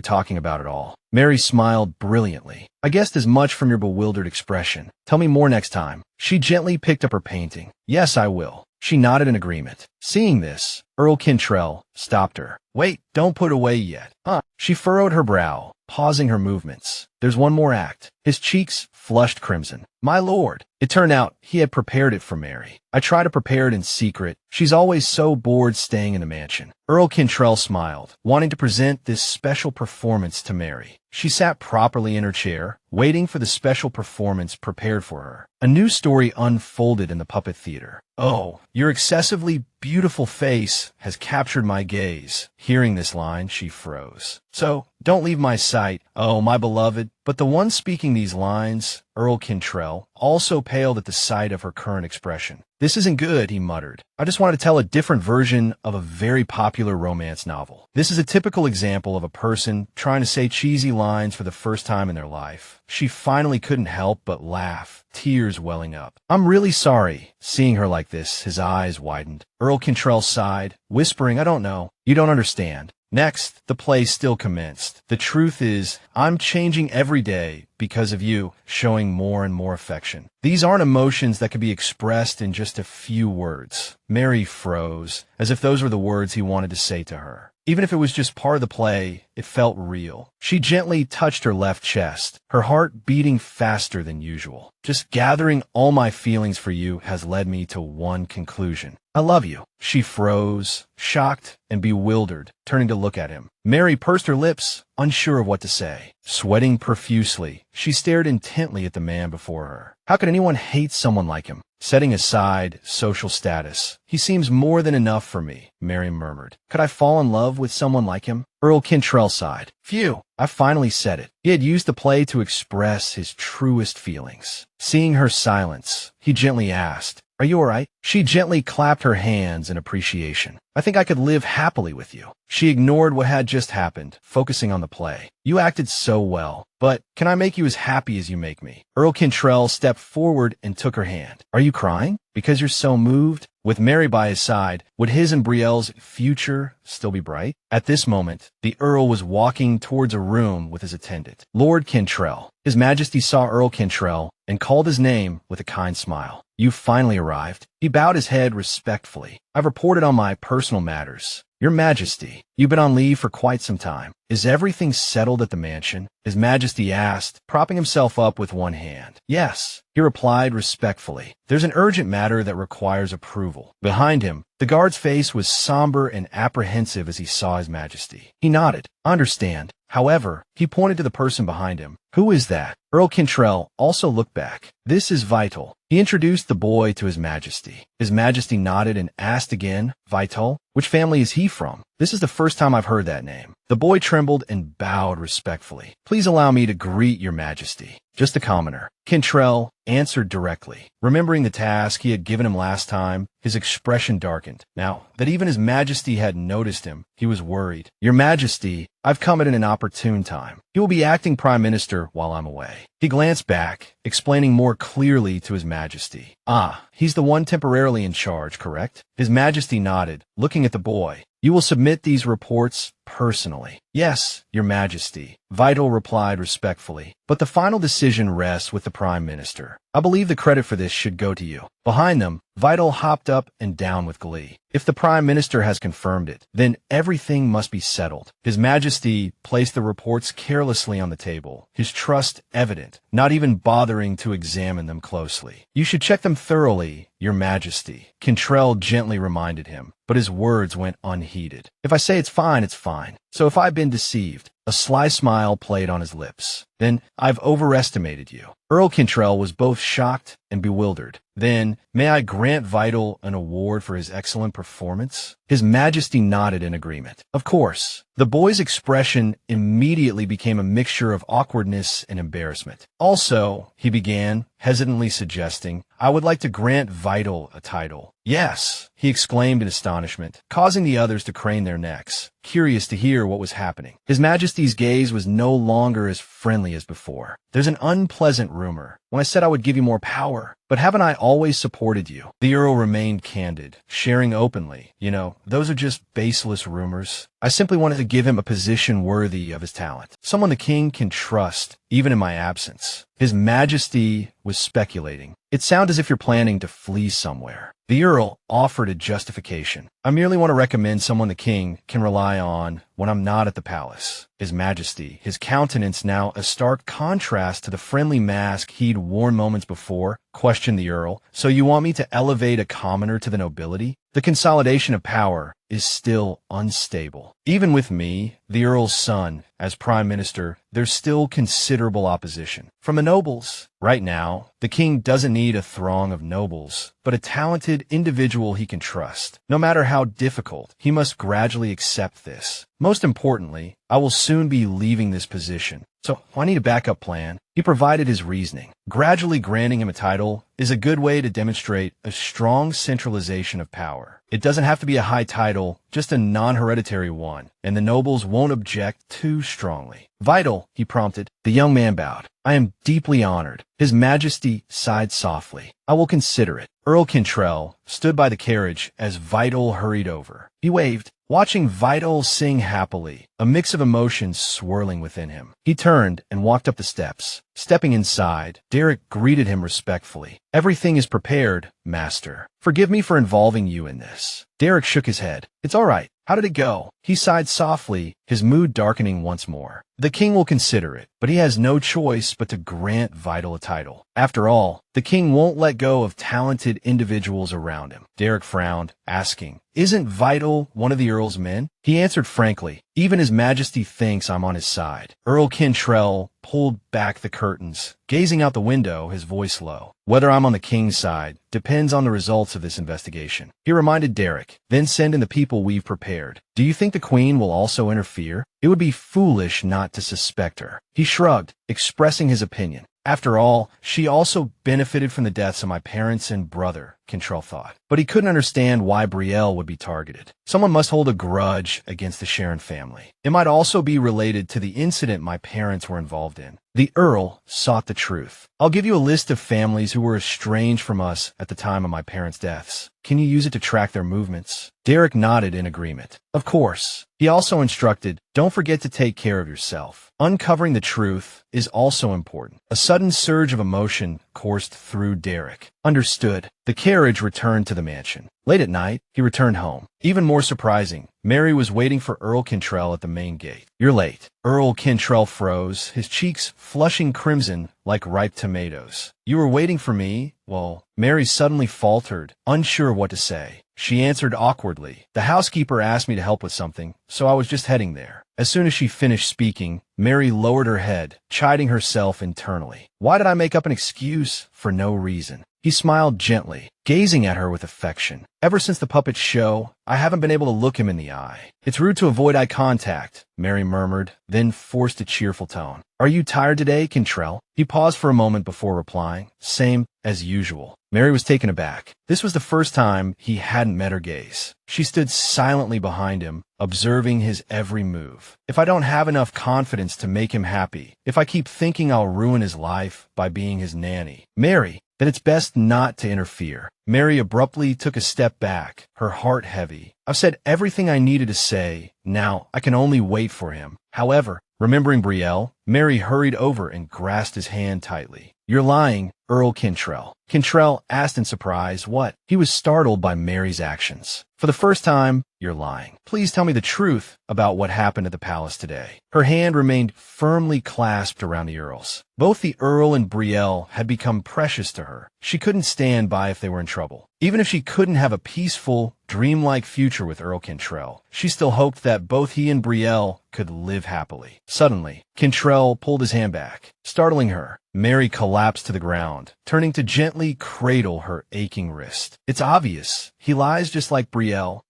talking about at all. Mary smiled brilliantly. I guessed as much from your bewildered expression. Tell me more next time. She gently picked up her painting. Yes, I will. She nodded in agreement. Seeing this, Earl Cantrell stopped her. Wait, don't put away yet. Huh? She furrowed her brow, pausing her movements. There's one more act. His cheeks flushed crimson. My lord. It turned out he had prepared it for Mary. I try to prepare it in secret. She's always so bored staying in the mansion. Earl Cantrell smiled, wanting to present this special performance to Mary. She sat properly in her chair, waiting for the special performance prepared for her. A new story unfolded in the puppet theater. Oh, your excessively beautiful face has captured my gaze. Hearing this line, she froze. So, don't leave my sight, oh, my beloved. But the one speaking these lines, Earl Cantrell, also paled at the sight of her current expression. This isn't good, he muttered. I just wanted to tell a different version of a very popular romance novel. This is a typical example of a person trying to say cheesy lines for the first time in their life. She finally couldn't help but laugh, tears welling up. I'm really sorry. Seeing her like this, his eyes widened. Earl Cantrell sighed, whispering, I don't know. You don't understand. Next, the play still commenced. The truth is, I'm changing every day because of you, showing more and more affection. These aren't emotions that can be expressed in just a few words. Mary froze, as if those were the words he wanted to say to her. Even if it was just part of the play, it felt real. She gently touched her left chest, her heart beating faster than usual. Just gathering all my feelings for you has led me to one conclusion. I love you. She froze, shocked and bewildered, turning to look at him. Mary pursed her lips, unsure of what to say. Sweating profusely, she stared intently at the man before her. How could anyone hate someone like him? Setting aside social status, he seems more than enough for me, Mary murmured. Could I fall in love with someone like him? Earl Cantrell sighed. Phew, I finally said it. He had used the play to express his truest feelings. Seeing her silence, he gently asked, Are you all right? She gently clapped her hands in appreciation. I think I could live happily with you. She ignored what had just happened, focusing on the play. You acted so well, but can I make you as happy as you make me? Earl Cantrell stepped forward and took her hand. Are you crying? Because you're so moved? With Mary by his side, would his and Brielle's future still be bright? At this moment, the Earl was walking towards a room with his attendant, Lord Cantrell. His Majesty saw Earl Cantrell and called his name with a kind smile. You finally arrived. He bowed his head respectfully. I've reported on my personal matters. Your Majesty, you've been on leave for quite some time. Is everything settled at the mansion? His Majesty asked, propping himself up with one hand. Yes, he replied respectfully. There's an urgent matter that requires approval. Behind him, the guard's face was somber and apprehensive as he saw His Majesty. He nodded. Understand. However, he pointed to the person behind him. Who is that? Earl Cantrell also looked back. This is Vital. He introduced the boy to His Majesty. His Majesty nodded and asked again, Vital? Which family is he from? This is the first time I've heard that name. The boy trembled and bowed respectfully. Please allow me to greet your majesty. Just a commoner. Cantrell answered directly. Remembering the task he had given him last time, his expression darkened. Now that even his majesty had noticed him, he was worried. Your majesty, I've come at an inopportune time. He will be acting prime minister while I'm away. He glanced back, explaining more clearly to his majesty. Ah, he's the one temporarily in charge, correct? His majesty nodded, looking at the boy. You will submit these reports personally. Yes, your majesty, Vital replied respectfully. But the final decision rests with the prime minister. I believe the credit for this should go to you. Behind them, Vital hopped up and down with glee. If the prime minister has confirmed it, then everything must be settled. His majesty placed the reports carelessly on the table, his trust evident, not even bothering to examine them closely. You should check them thoroughly, your majesty, Cantrell gently reminded him, but his words went unheeded. If I say it's fine, it's fine. So if I've been deceived, a sly smile played on his lips. Then I've overestimated you. Earl Cantrell was both shocked and bewildered. Then, may I grant Vital an award for his excellent performance? His majesty nodded in agreement. Of course. The boy's expression immediately became a mixture of awkwardness and embarrassment. Also, he began, hesitantly suggesting, I would like to grant Vital a title. Yes, he exclaimed in astonishment, causing the others to crane their necks, curious to hear what was happening. His majesty's gaze was no longer as friendly as before. There's an unpleasant rumor. When I said I would give you more power, but haven't I always supported you? The Earl remained candid, sharing openly. You know, those are just baseless rumors. I simply wanted to give him a position worthy of his talent, someone the king can trust, even in my absence. His majesty was speculating. It sounds as if you're planning to flee somewhere. The Earl offered a justification. I merely want to recommend someone the king can rely on when I'm not at the palace. His majesty, his countenance now a stark contrast to the friendly mask he'd worn moments before, questioned the Earl. So you want me to elevate a commoner to the nobility? The consolidation of power is still unstable. Even with me, the Earl's son, as prime minister, there's still considerable opposition. From the nobles. Right now, the king doesn't need a throng of nobles, but a talented individual he can trust. No matter how difficult, he must gradually accept this. Most importantly, I will soon be leaving this position, so I need a backup plan. He provided his reasoning. Gradually granting him a title is a good way to demonstrate a strong centralization of power. It doesn't have to be a high title, just a non-hereditary one, and the nobles won't object too strongly. Vital, he prompted. The young man bowed. I am deeply honored. His majesty sighed softly. I will consider it. Earl Cantrell stood by the carriage as Vital hurried over. He waved, watching Vital sing happily, a mix of emotions swirling within him. He turned and walked up the steps. Stepping inside, Derek greeted him respectfully. Everything is prepared, master. Forgive me for involving you in this. Derek shook his head. It's all right. How did it go? He sighed softly, his mood darkening once more. The king will consider it, but he has no choice but to grant Vital a title. After all, the king won't let go of talented individuals around him. Derek frowned, asking, Isn't Vital one of the Earl's men? He answered frankly, Even his majesty thinks I'm on his side. Earl Cantrell pulled back the curtains, gazing out the window, his voice low. Whether I'm on the king's side depends on the results of this investigation. He reminded Derek, then send in the people we've prepared. Do you think the queen will also interfere? It would be foolish not to suspect her. He shrugged, expressing his opinion. After all, she also benefited from the deaths of my parents and brother, Cantrell thought. But he couldn't understand why Brielle would be targeted. Someone must hold a grudge against the Sharon family. It might also be related to the incident my parents were involved in. The Earl sought the truth. I'll give you a list of families who were estranged from us at the time of my parents' deaths. Can you use it to track their movements? Derek nodded in agreement. Of course. He also instructed, don't forget to take care of yourself. Uncovering the truth is also important. A sudden surge of emotion coursed through Derek. Understood. The carriage returned to the mansion. Late at night, he returned home. Even more surprising, Mary was waiting for Earl Cantrell at the main gate. You're late. Earl Cantrell froze, his cheeks flushing crimson like ripe tomatoes. You were waiting for me? Well, Mary suddenly faltered, unsure of what to say. She answered awkwardly. The housekeeper asked me to help with something, so I was just heading there. As soon as she finished speaking, Mary lowered her head, chiding herself internally. Why did I make up an excuse for no reason? He smiled gently, gazing at her with affection. Ever since the puppet show, I haven't been able to look him in the eye. It's rude to avoid eye contact, Mary murmured, then forced a cheerful tone. Are you tired today, Cantrell? He paused for a moment before replying. Same as usual. Mary was taken aback. This was the first time he hadn't met her gaze. She stood silently behind him, observing his every move. If I don't have enough confidence to make him happy, if I keep thinking I'll ruin his life by being his nanny, Mary, then it's best not to interfere. Mary abruptly took a step back, her heart heavy. I've said everything I needed to say. Now I can only wait for him. However, remembering Brielle, Mary hurried over and grasped his hand tightly. You're lying, Earl Cantrell. Cantrell asked in surprise. What? He was startled by Mary's actions. For the first time, you're lying. Please tell me the truth about what happened at the palace today. Her hand remained firmly clasped around the Earl's. Both the Earl and Brielle had become precious to her. She couldn't stand by if they were in trouble. Even if she couldn't have a peaceful, dreamlike future with Earl Cantrell, she still hoped that both he and Brielle could live happily. Suddenly, Cantrell pulled his hand back, startling her. Mary collapsed to the ground, turning to gently cradle her aching wrist. It's obvious. He lies just like Brielle.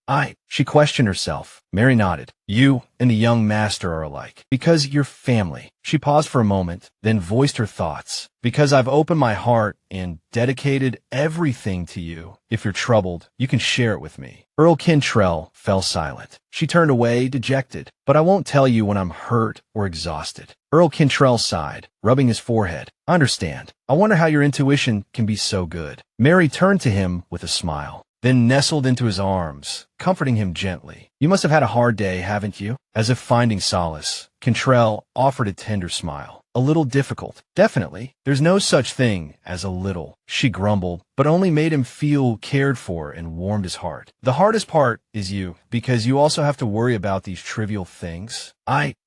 She questioned herself. Mary nodded. You and the young master are alike. Because you're family. She paused for a moment, then voiced her thoughts. Because I've opened my heart and dedicated everything to you. If you're troubled, you can share it with me. Earl Cantrell fell silent. She turned away, dejected. But I won't tell you when I'm hurt or exhausted. Earl Cantrell sighed, rubbing his forehead. I understand. I wonder how your intuition can be so good. Mary turned to him with a smile, then nestled into his arms, comforting him gently. You must have had a hard day, haven't you? As if finding solace, Cantrell offered a tender smile. A little difficult. Definitely. There's no such thing as a little, she grumbled, but only made him feel cared for and warmed his heart. The hardest part is you, because you also have to worry about these trivial things.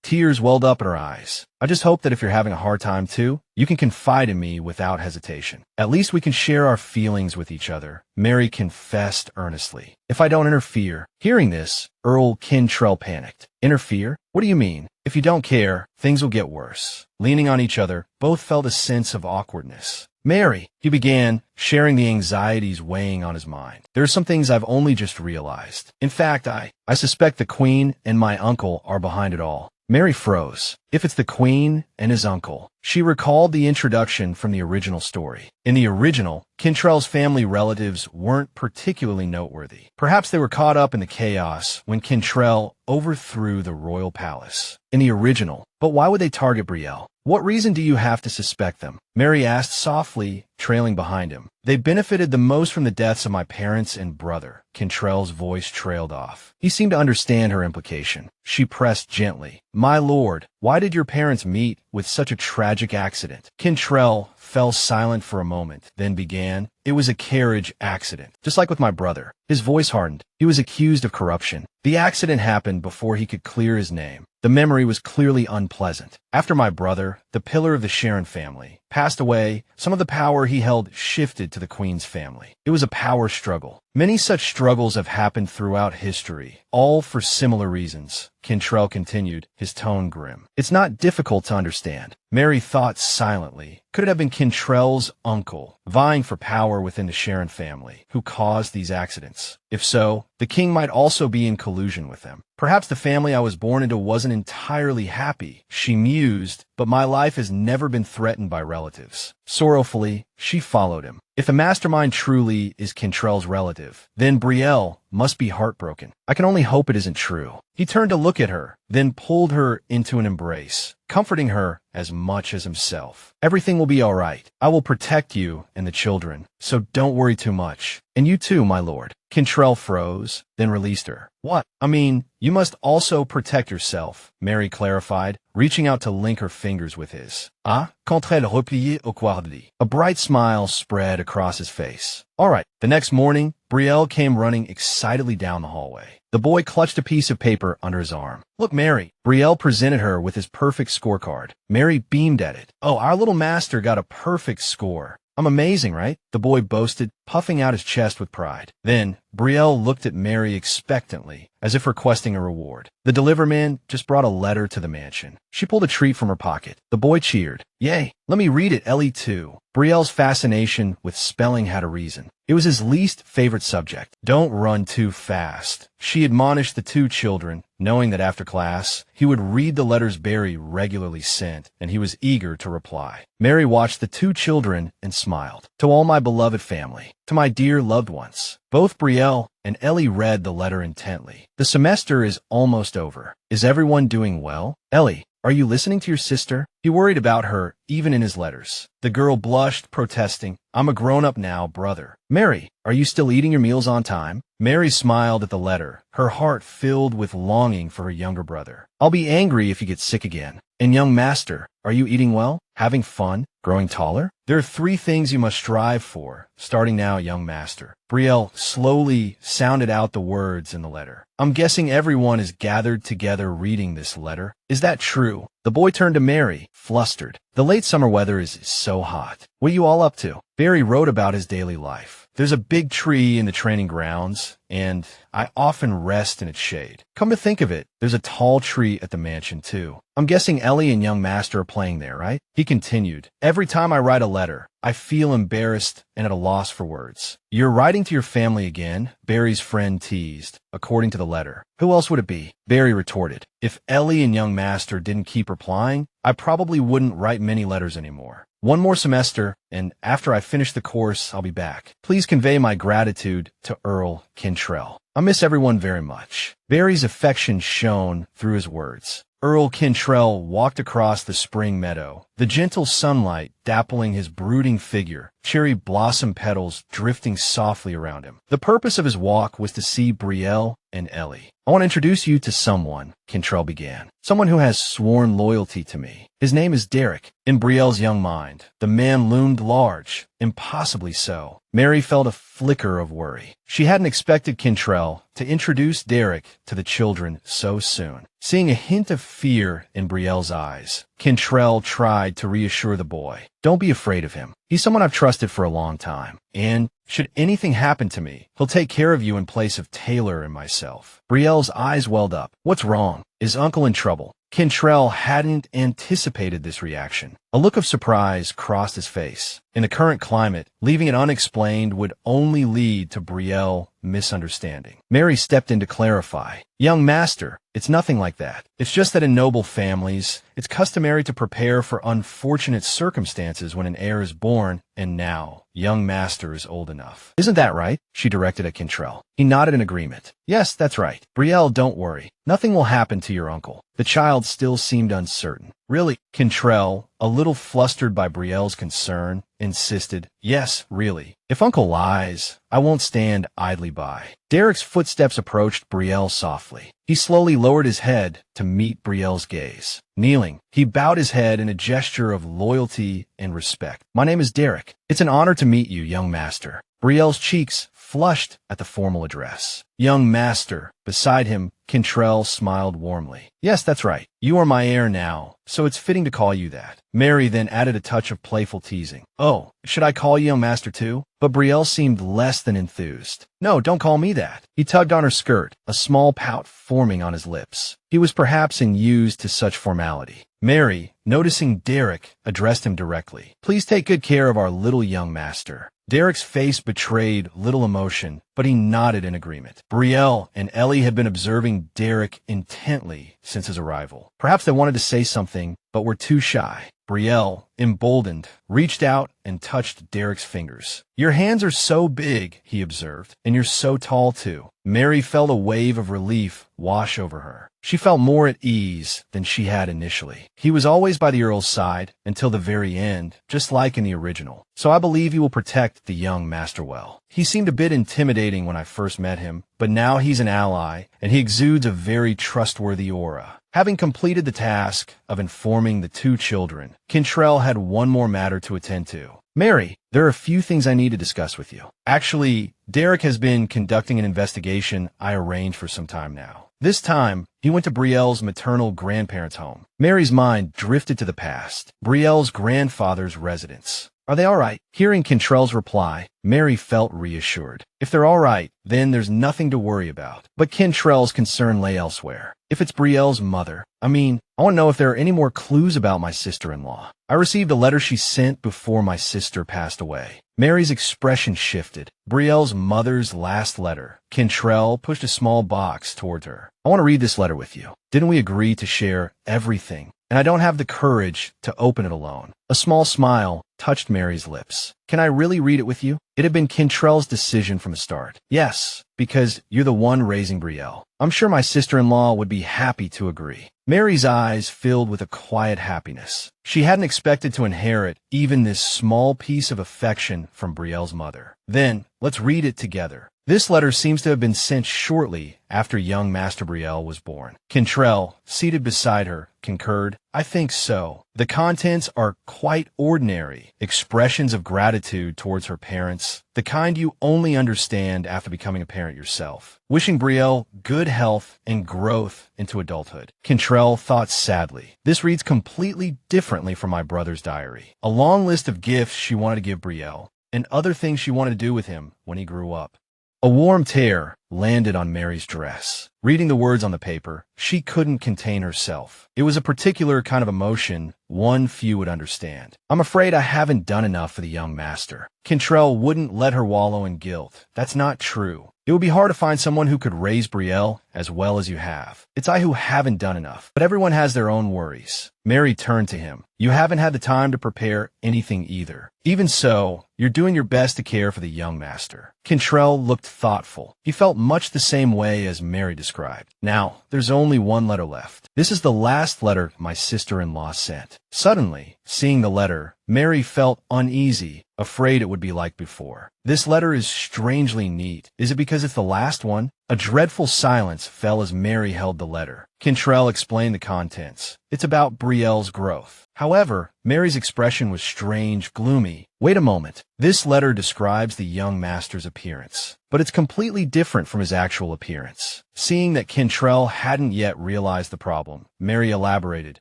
Tears welled up in her eyes. I just hope that if you're having a hard time too, you can confide in me without hesitation. At least we can share our feelings with each other, Mary confessed earnestly. If I don't interfere. Hearing this, Earl Cantrell panicked. Interfere? What do you mean? If you don't care, things will get worse. Leaning on each other, both felt a sense of awkwardness. Mary, he began, sharing the anxieties weighing on his mind. There are some things I've only just realized. In fact, I suspect the Queen and my uncle are behind it all. Mary froze. If it's the Queen and his uncle. She recalled the introduction from the original story. In the original, Cantrell's family relatives weren't particularly noteworthy. Perhaps they were caught up in the chaos when Cantrell overthrew the royal palace. In the original, but why would they target Brielle? What reason do you have to suspect them? Mary asked softly, trailing behind him. They benefited the most from the deaths of my parents and brother. Cantrell's voice trailed off. He seemed to understand her implication. She pressed gently. My lord, why did your parents meet with such a tragic accident? Cantrell fell silent for a moment, then began. It was a carriage accident, just like with my brother. His voice hardened. He was accused of corruption. The accident happened before he could clear his name. The memory was clearly unpleasant. After my brother, the pillar of the Sharon family, passed away, some of the power he held shifted to the Queen's family. It was a power struggle. Many such struggles have happened throughout history, all for similar reasons. Cantrell continued, his tone grim. It's not difficult to understand. Mary thought silently. Could it have been Cantrell's uncle, vying for power within the Sharon family, who caused these accidents? If so, the king might also be in collusion with them. Perhaps the family I was born into wasn't entirely happy, she mused, but my life has never been threatened by relatives. Sorrowfully, she followed him. If the mastermind truly is Cantrell's relative, then Brielle must be heartbroken. I can only hope it isn't true. He turned to look at her, then pulled her into an embrace, comforting her as much as himself. Everything will be all right. I will protect you and the children, so don't worry too much. And you too, my lord. Cantrell froze, then released her. What? I mean, you must also protect yourself, Mary clarified, reaching out to link her fingers with his. Cantrell replié au quadri. A bright smile spread across his face. All right. The next morning, Brielle came running excitedly down the hallway. The boy clutched a piece of paper under his arm. Look, Mary. Brielle presented her with his perfect scorecard. Mary beamed at it. Oh, our little master got a perfect score. I'm amazing, right? The boy boasted, puffing out his chest with pride. Then, Brielle looked at Mary expectantly, as if requesting a reward. The deliverman just brought a letter to the mansion. She pulled a treat from her pocket. The boy cheered. Yay, let me read it, Ellie too. Brielle's fascination with spelling had a reason. It was his least favorite subject. Don't run too fast. She admonished the two children, knowing that after class, he would read the letters Barry regularly sent, and he was eager to reply. Mary watched the two children and smiled. To all my beloved family, to my dear loved ones. Both Brielle and Ellie read the letter intently. The semester is almost over. Is everyone doing well? Ellie, are you listening to your sister? He worried about her, even in his letters. The girl blushed, protesting, I'm a grown-up now, brother. Mary, are you still eating your meals on time? Mary smiled at the letter, her heart filled with longing for her younger brother. I'll be angry if you get sick again. And young master, are you eating well? Having fun? Growing taller? There are 3 things you must strive for, starting now, young master. Brielle slowly sounded out the words in the letter. I'm guessing everyone is gathered together reading this letter. Is that true? The boy turned to Mary, flustered. The late summer weather is so hot. What are you all up to? Barry wrote about his daily life. There's a big tree in the training grounds, and I often rest in its shade. Come to think of it, there's a tall tree at the mansion, too. I'm guessing Ellie and young master are playing there, right? He continued. Every time I write a letter, I feel embarrassed and at a loss for words. You're writing to your family again, Barry's friend teased, according to the letter. Who else would it be? Barry retorted. If Ellie and young master didn't keep replying, I probably wouldn't write many letters anymore. One more semester, and after I finish the course, I'll be back. Please convey my gratitude to Earl Kintrell. I miss everyone very much. Barry's affection shone through his words. Earl Kintrell walked across the spring meadow, the gentle sunlight dappling his brooding figure, cherry blossom petals drifting softly around him. The purpose of his walk was to see Brielle and Ellie. I want to introduce you to someone, Kintrell began. Someone who has sworn loyalty to me. His name is Derek. In Brielle's young mind, the man loomed large, impossibly so. Mary felt a flicker of worry. She hadn't expected Kintrell to introduce Derek to the children so soon. Seeing a hint of fear in Brielle's eyes, Kintrell tried to reassure the boy. Don't be afraid of him. He's someone I've trusted for a long time. And should anything happen to me, he'll take care of you in place of Taylor and myself. Brielle's eyes welled up. What's wrong? Is Uncle in trouble? Kintrell hadn't anticipated this reaction. A look of surprise crossed his face. In the current climate, leaving it unexplained would only lead to Brielle misunderstanding. Mary stepped in to clarify. Young master, it's nothing like that. It's just that in noble families, it's customary to prepare for unfortunate circumstances when an heir is born, and now, young master is old enough. Isn't that right? She directed at Kintrell. He nodded in agreement. Yes, that's right. Brielle, don't worry. Nothing will happen to your uncle. The child still seemed uncertain. Really? Kintrell, a little flustered by Brielle's concern, insisted. Yes, really. If Uncle lies, I won't stand idly by. Derek's footsteps approached Brielle softly. He slowly lowered his head to meet Brielle's gaze. Kneeling, he bowed his head in a gesture of loyalty and respect. My name is Derek. It's an honor to meet you, young master. Brielle's cheeks flushed at the formal address. Young master. Beside him, Kintrell smiled warmly. Yes, that's right. You are my heir now, so it's fitting to call you that. Mary then added a touch of playful teasing. Oh, should I call you young master too? But Brielle seemed less than enthused. No, don't call me that. He tugged on her skirt, a small pout forming on his lips. He was perhaps unused to such formality. Mary, noticing Derek, addressed him directly. Please take good care of our little young master. Derek's face betrayed little emotion, but he nodded in agreement. Brielle and Ellie had been observing Derek intently since his arrival. Perhaps they wanted to say something, but were too shy. Brielle, emboldened, reached out and touched Derek's fingers. Your hands are so big, he observed, and you're so tall too. Mary felt a wave of relief wash over her. She felt more at ease than she had initially. He was always by the Earl's side until the very end, just like in the original. So I believe he will protect the young master well. He seemed a bit intimidating when I first met him, but now he's an ally, and he exudes a very trustworthy aura. Having completed the task of informing the two children, Kintrell had one more matter to attend to. Mary, there are a few things I need to discuss with you. Actually, Derek has been conducting an investigation I arranged for some time now. This time, he went to Brielle's maternal grandparents' home. Mary's mind drifted to the past, Brielle's grandfather's residence. Are they all right? Hearing Cantrell's reply, Mary felt reassured. If they're all right, then there's nothing to worry about. But Cantrell's concern lay elsewhere. If it's Brielle's mother, I want to know if there are any more clues about my sister-in-law. I received a letter she sent before my sister passed away. Mary's expression shifted. Brielle's mother's last letter. Cantrell pushed a small box towards her. I want to read this letter with you. Didn't we agree to share everything? And I don't have the courage to open it alone. A small smile touched Mary's lips. Can I really read it with you? It had been Cantrell's decision from the start. Yes, because you're the one raising Brielle. I'm sure my sister-in-law would be happy to agree. Mary's eyes filled with a quiet happiness. She hadn't expected to inherit even this small piece of affection from Brielle's mother. Then, let's read it together. This letter seems to have been sent shortly after young Master Brielle was born. Cantrell, seated beside her, concurred. I think so. The contents are quite ordinary, expressions of gratitude towards her parents, the kind you only understand after becoming a parent yourself. Wishing Brielle good health and growth into adulthood. Cantrell thought sadly. This reads completely differently from my brother's diary. A long list of gifts she wanted to give Brielle, and other things she wanted to do with him when he grew up. A warm tear landed on Mary's dress. Reading the words on the paper, she couldn't contain herself. It was a particular kind of emotion, one few would understand. I'm afraid I haven't done enough for the young master. Cantrell wouldn't let her wallow in guilt. That's not true. It would be hard to find someone who could raise Brielle as well as you have. It's I who haven't done enough, but everyone has their own worries. Mary turned to him. You haven't had the time to prepare anything either. Even so, you're doing your best to care for the young master. Cantrell looked thoughtful. He felt much the same way as Mary described. Now, there's only one letter left. This is the last letter my sister-in-law sent. Suddenly, seeing the letter, Mary felt uneasy, afraid it would be like before. This letter is strangely neat. Is it because it's the last one? A dreadful silence fell as Mary held the letter. Cantrell explained the contents. It's about Brielle's growth. However, Mary's expression was strange, gloomy. Wait a moment. This letter describes the young master's appearance, but it's completely different from his actual appearance. Seeing that Cantrell hadn't yet realized the problem, Mary elaborated.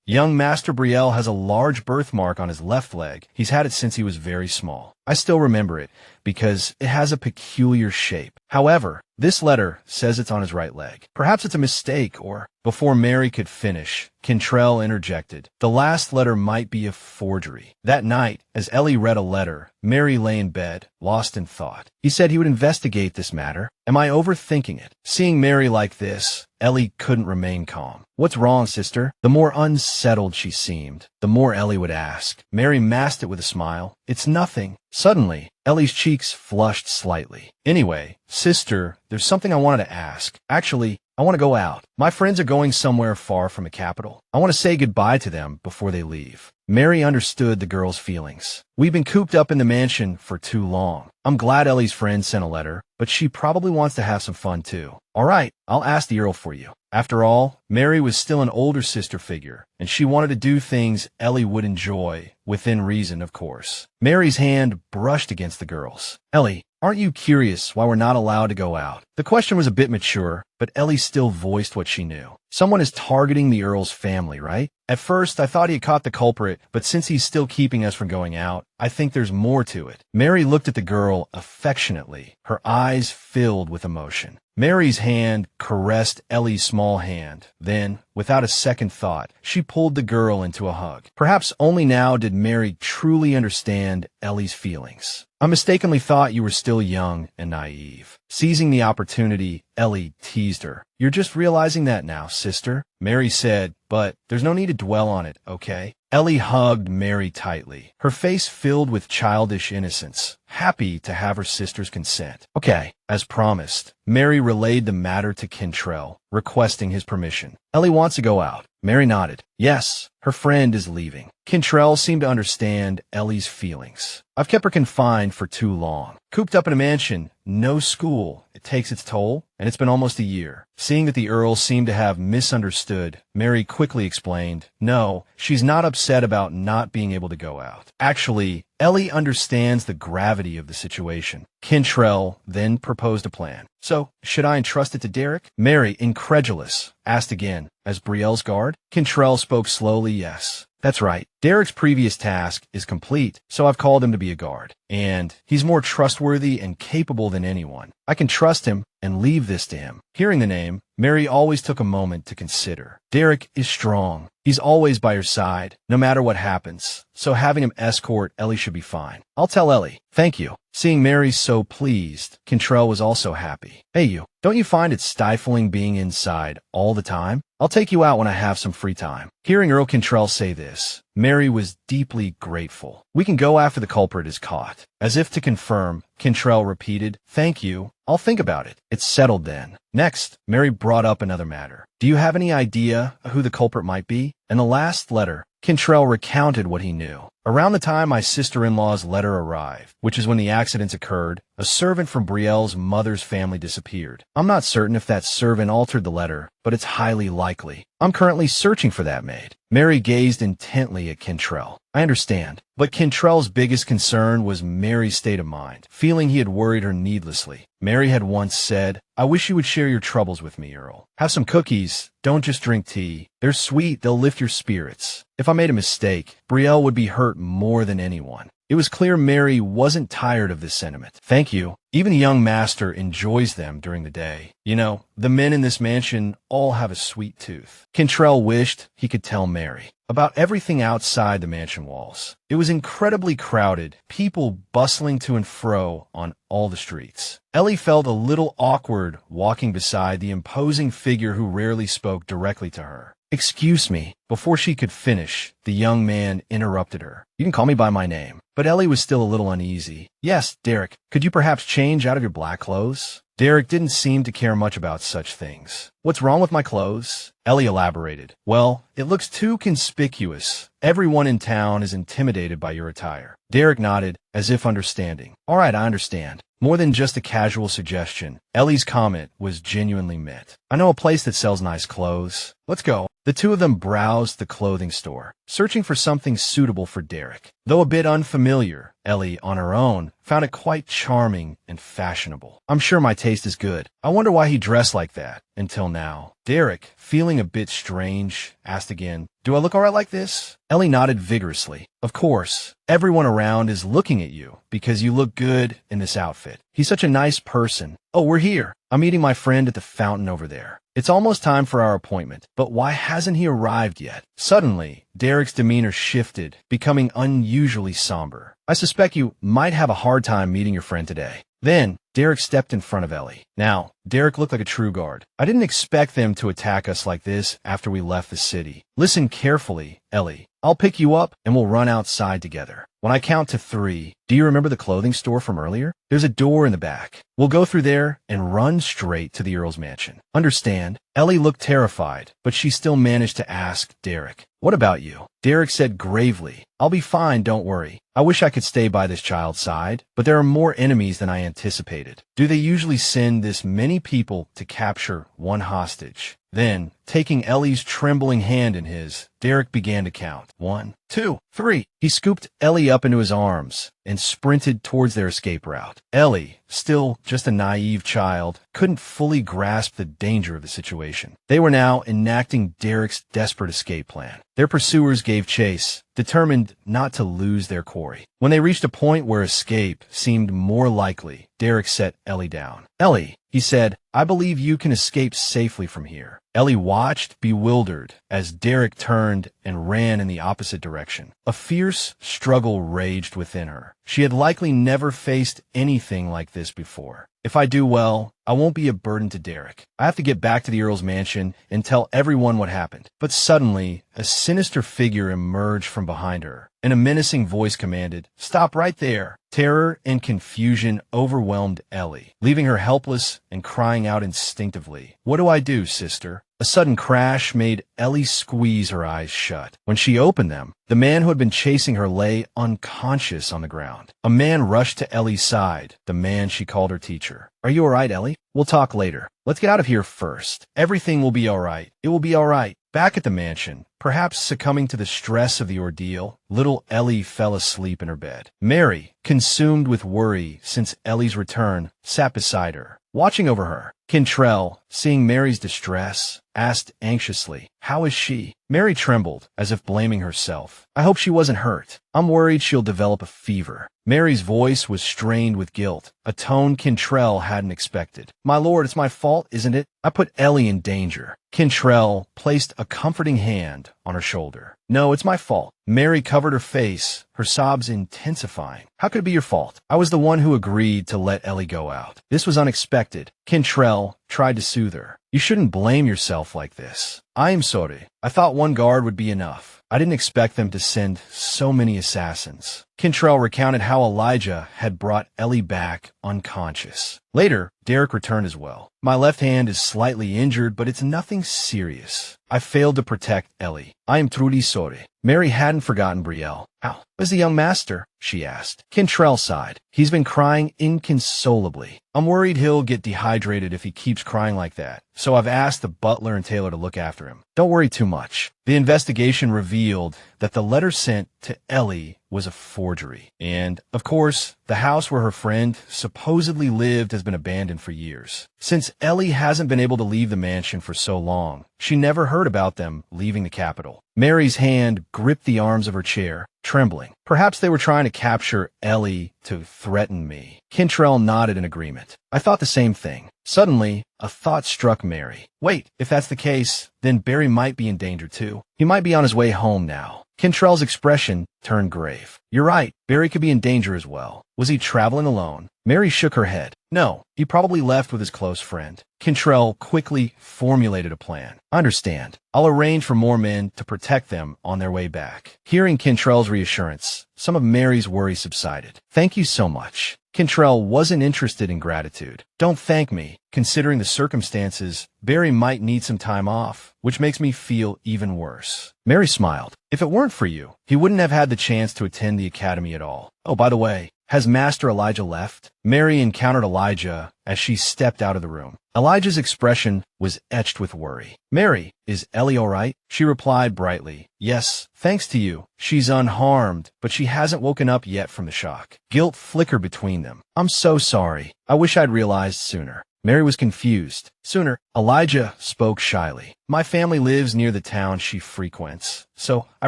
Young Master Brielle has a large birthmark on his left leg. He's had it since he was very small. I still remember it because it has a peculiar shape. However, this letter says it's on his right leg. Perhaps it's a mistake or... Before Mary could finish, Cantrell interjected. The last letter might be a forgery. That night, as Ellie read a letter, Mary lay in bed, lost in thought. He said he would investigate this matter. Am I overthinking it? Seeing Mary like this, Ellie couldn't remain calm. What's wrong, sister? The more unsettled she seemed, the more Ellie would ask. Mary masked it with a smile. It's nothing. Suddenly, Ellie's cheeks flushed slightly. Anyway, sister, there's something I wanted to ask. Actually, I want to go out. My friends are going somewhere far from the capital. I want to say goodbye to them before they leave. Mary understood the girl's feelings. We've been cooped up in the mansion for too long. I'm glad Ellie's friend sent a letter, but she probably wants to have some fun too. All right, I'll ask the Earl for you. After all, Mary was still an older sister figure, and she wanted to do things Ellie would enjoy, within reason, of course. Mary's hand brushed against the girl's. Ellie, aren't you curious why we're not allowed to go out? The question was a bit mature, but Ellie still voiced what she knew. Someone is targeting the Earl's family, right? At first, I thought he had caught the culprit, but since he's still keeping us from going out, I think there's more to it. Mary looked at the girl affectionately, her eyes filled with emotion. Mary's hand caressed Ellie's small hand. Then, without a second thought, she pulled the girl into a hug. Perhaps only now did Mary truly understand Ellie's feelings. I mistakenly thought you were still young and naive. Seizing the opportunity, Ellie teased her. You're just realizing that now, sister, Mary said, but there's no need to dwell on it, okay? Ellie hugged Mary tightly, her face filled with childish innocence, happy to have her sister's consent. Okay, as promised, Mary relayed the matter to Cantrell, requesting his permission. Ellie wants to go out. Mary nodded. Yes, her friend is leaving. Cantrell seemed to understand Ellie's feelings. I've kept her confined for too long. Cooped up in a mansion, no school. It takes its toll, and it's been almost a year. Seeing that the Earl seemed to have misunderstood, Mary quickly explained, no, she's not upset about not being able to go out. Actually, Ellie understands the gravity of the situation. Cantrell then proposed a plan. So, should I entrust it to Derek? Mary, incredulous, asked again, as Brielle's guard? Cantrell spoke slowly, yes. That's right. Derek's previous task is complete, so I've called him to be a guard. And he's more trustworthy and capable than anyone. I can trust him and leave this to him. Hearing the name, Mary always took a moment to consider. Derek is strong. He's always by her side, no matter what happens. So having him escort Ellie should be fine. I'll tell Ellie. Thank you. Seeing Mary so pleased, Cantrell was also happy. Hey you, don't you find it stifling being inside all the time? I'll take you out when I have some free time. Hearing Earl Cantrell say this, Mary was deeply grateful. We can go after the culprit is caught. As if to confirm, Cantrell repeated, Thank you. I'll think about it. It's settled then. Next, Mary brought up another matter. Do you have any idea who the culprit might be? In the last letter, Cantrell recounted what he knew. Around the time my sister-in-law's letter arrived, which is when the accidents occurred, a servant from Brielle's mother's family disappeared. I'm not certain if that servant altered the letter, but it's highly likely. I'm currently searching for that maid. Mary gazed intently at Cantrell. I understand, but Cantrell's biggest concern was Mary's state of mind, feeling he had worried her needlessly. Mary had once said, I wish you would share your troubles with me, Earl. Have some cookies. Don't just drink tea. They're sweet. They'll lift your spirits. If I made a mistake, Brielle would be hurt more than anyone. It was clear Mary wasn't tired of this sentiment. Thank you. Even the young master enjoys them during the day. You know, the men in this mansion all have a sweet tooth. Cantrell wished he could tell Mary about everything outside the mansion walls. It was incredibly crowded, people bustling to and fro on all the streets. Ellie felt a little awkward walking beside the imposing figure who rarely spoke directly to her. Excuse me. Before she could finish, the young man interrupted her. You can call me by my name. But Ellie was still a little uneasy. Yes, Derek, could you perhaps change out of your black clothes? Derek didn't seem to care much about such things. What's wrong with my clothes? Ellie elaborated. Well, it looks too conspicuous. Everyone in town is intimidated by your attire. Derek nodded, as if understanding. All right, I understand. More than just a casual suggestion, Ellie's comment was genuinely meant. I know a place that sells nice clothes. Let's go. The two of them browsed the clothing store, searching for something suitable for Derek. Though a bit unfamiliar, Ellie, on her own, found it quite charming and fashionable. I'm sure my taste is good. I wonder why he dressed like that, until now. Derek, feeling a bit strange, asked again, Do I look all right like this? Ellie nodded vigorously. Of course. Everyone around is looking at you because you look good in this outfit. He's such a nice person. Oh, we're here. I'm meeting my friend at the fountain over there. It's almost time for our appointment, but why hasn't he arrived yet? Suddenly, Derek's demeanor shifted, becoming unusually somber. I suspect you might have a hard time meeting your friend today. Then, Derek stepped in front of Ellie. Now, Derek looked like a true guard. I didn't expect them to attack us like this after we left the city. Listen carefully, Ellie. I'll pick you up and we'll run outside together. When I count to 3, do you remember the clothing store from earlier? There's a door in the back. We'll go through there and run straight to the Earl's mansion. Understand? Ellie looked terrified, but she still managed to ask Derek, What about you? Derek said gravely, I'll be fine, don't worry. I wish I could stay by this child's side, but there are more enemies than I anticipated. Do they usually send this many people to capture one hostage? Then, taking Ellie's trembling hand in his, Derek began to count. 1, 2, 3. He scooped Ellie up into his arms and sprinted towards their escape route. Ellie, still just a naive child, couldn't fully grasp the danger of the situation. They were now enacting Derek's desperate escape plan. Their pursuers gave chase, determined not to lose their quarry. When they reached a point where escape seemed more likely, Derek set Ellie down. Ellie, he said, I believe you can escape safely from here. Ellie watched, bewildered, as Derek turned and ran in the opposite direction. A fierce struggle raged within her. She had likely never faced anything like this before. If I do well, I won't be a burden to Derek. I have to get back to the Earl's mansion and tell everyone what happened. But suddenly, a sinister figure emerged from behind her, and a menacing voice commanded, Stop right there. Terror and confusion overwhelmed Ellie, leaving her helpless and crying out instinctively. What do I do, sister? A sudden crash made Ellie squeeze her eyes shut. When she opened them, the man who had been chasing her lay unconscious on the ground. A man rushed to Ellie's side, the man she called her teacher. Are you all right, Ellie? We'll talk later. Let's get out of here first. Everything will be all right. It will be all right. Back at the mansion, perhaps succumbing to the stress of the ordeal, little Ellie fell asleep in her bed. Mary, consumed with worry since Ellie's return, sat beside her, watching over her. Cantrell, seeing Mary's distress, asked anxiously. How is she? Mary trembled, as if blaming herself. I hope she wasn't hurt. I'm worried she'll develop a fever. Mary's voice was strained with guilt, a tone Cantrell hadn't expected. My lord, it's my fault, isn't it? I put Ellie in danger. Cantrell placed a comforting hand on her shoulder. No, it's my fault. Mary covered her face, her sobs intensifying. How could it be your fault? I was the one who agreed to let Ellie go out. This was unexpected. Cantrell tried to soothe her. You shouldn't blame yourself like this. I am sorry. I thought one guard would be enough. I didn't expect them to send so many assassins. Cantrell recounted how Elijah had brought Ellie back unconscious. Later, Derek returned as well. My left hand is slightly injured, but it's nothing serious. I failed to protect Ellie. I am truly sorry. Mary hadn't forgotten Brielle. How is the young master? She asked. Cantrell sighed. He's been crying inconsolably. I'm worried he'll get dehydrated if he keeps crying like that, so I've asked the butler and tailor to look after him. Don't worry too much. The investigation revealed that the letter sent to Ellie was a forgery. And, of course, the house where her friend supposedly lived has been abandoned for years. Since Ellie hasn't been able to leave the mansion for so long, she never heard about them leaving the capital. Mary's hand gripped the arms of her chair, trembling. Perhaps they were trying to capture Ellie to threaten me. Cantrell nodded in agreement. I thought the same thing. Suddenly, a thought struck Mary. Wait, if that's the case, then Barry might be in danger too. He might be on his way home now. Cantrell's expression turned grave. You're right, Barry could be in danger as well. Was he traveling alone? Mary shook her head. No, he probably left with his close friend. Cantrell quickly formulated a plan. I understand. I'll arrange for more men to protect them on their way back. Hearing Cantrell's reassurance, some of Mary's worry subsided. Thank you so much. Cantrell wasn't interested in gratitude. Don't thank me. Considering the circumstances, Barry might need some time off, which makes me feel even worse. Mary smiled. If it weren't for you, he wouldn't have had the chance to attend the academy at all. Oh, by the way, has Master Elijah left? Mary encountered Elijah as she stepped out of the room. Elijah's expression was etched with worry. Mary, is Ellie all right? She replied brightly. Yes, thanks to you. She's unharmed, but she hasn't woken up yet from the shock. Guilt flickered between them. I'm so sorry. I wish I'd realized sooner. Mary was confused. Sooner, Elijah spoke shyly. My family lives near the town she frequents, so I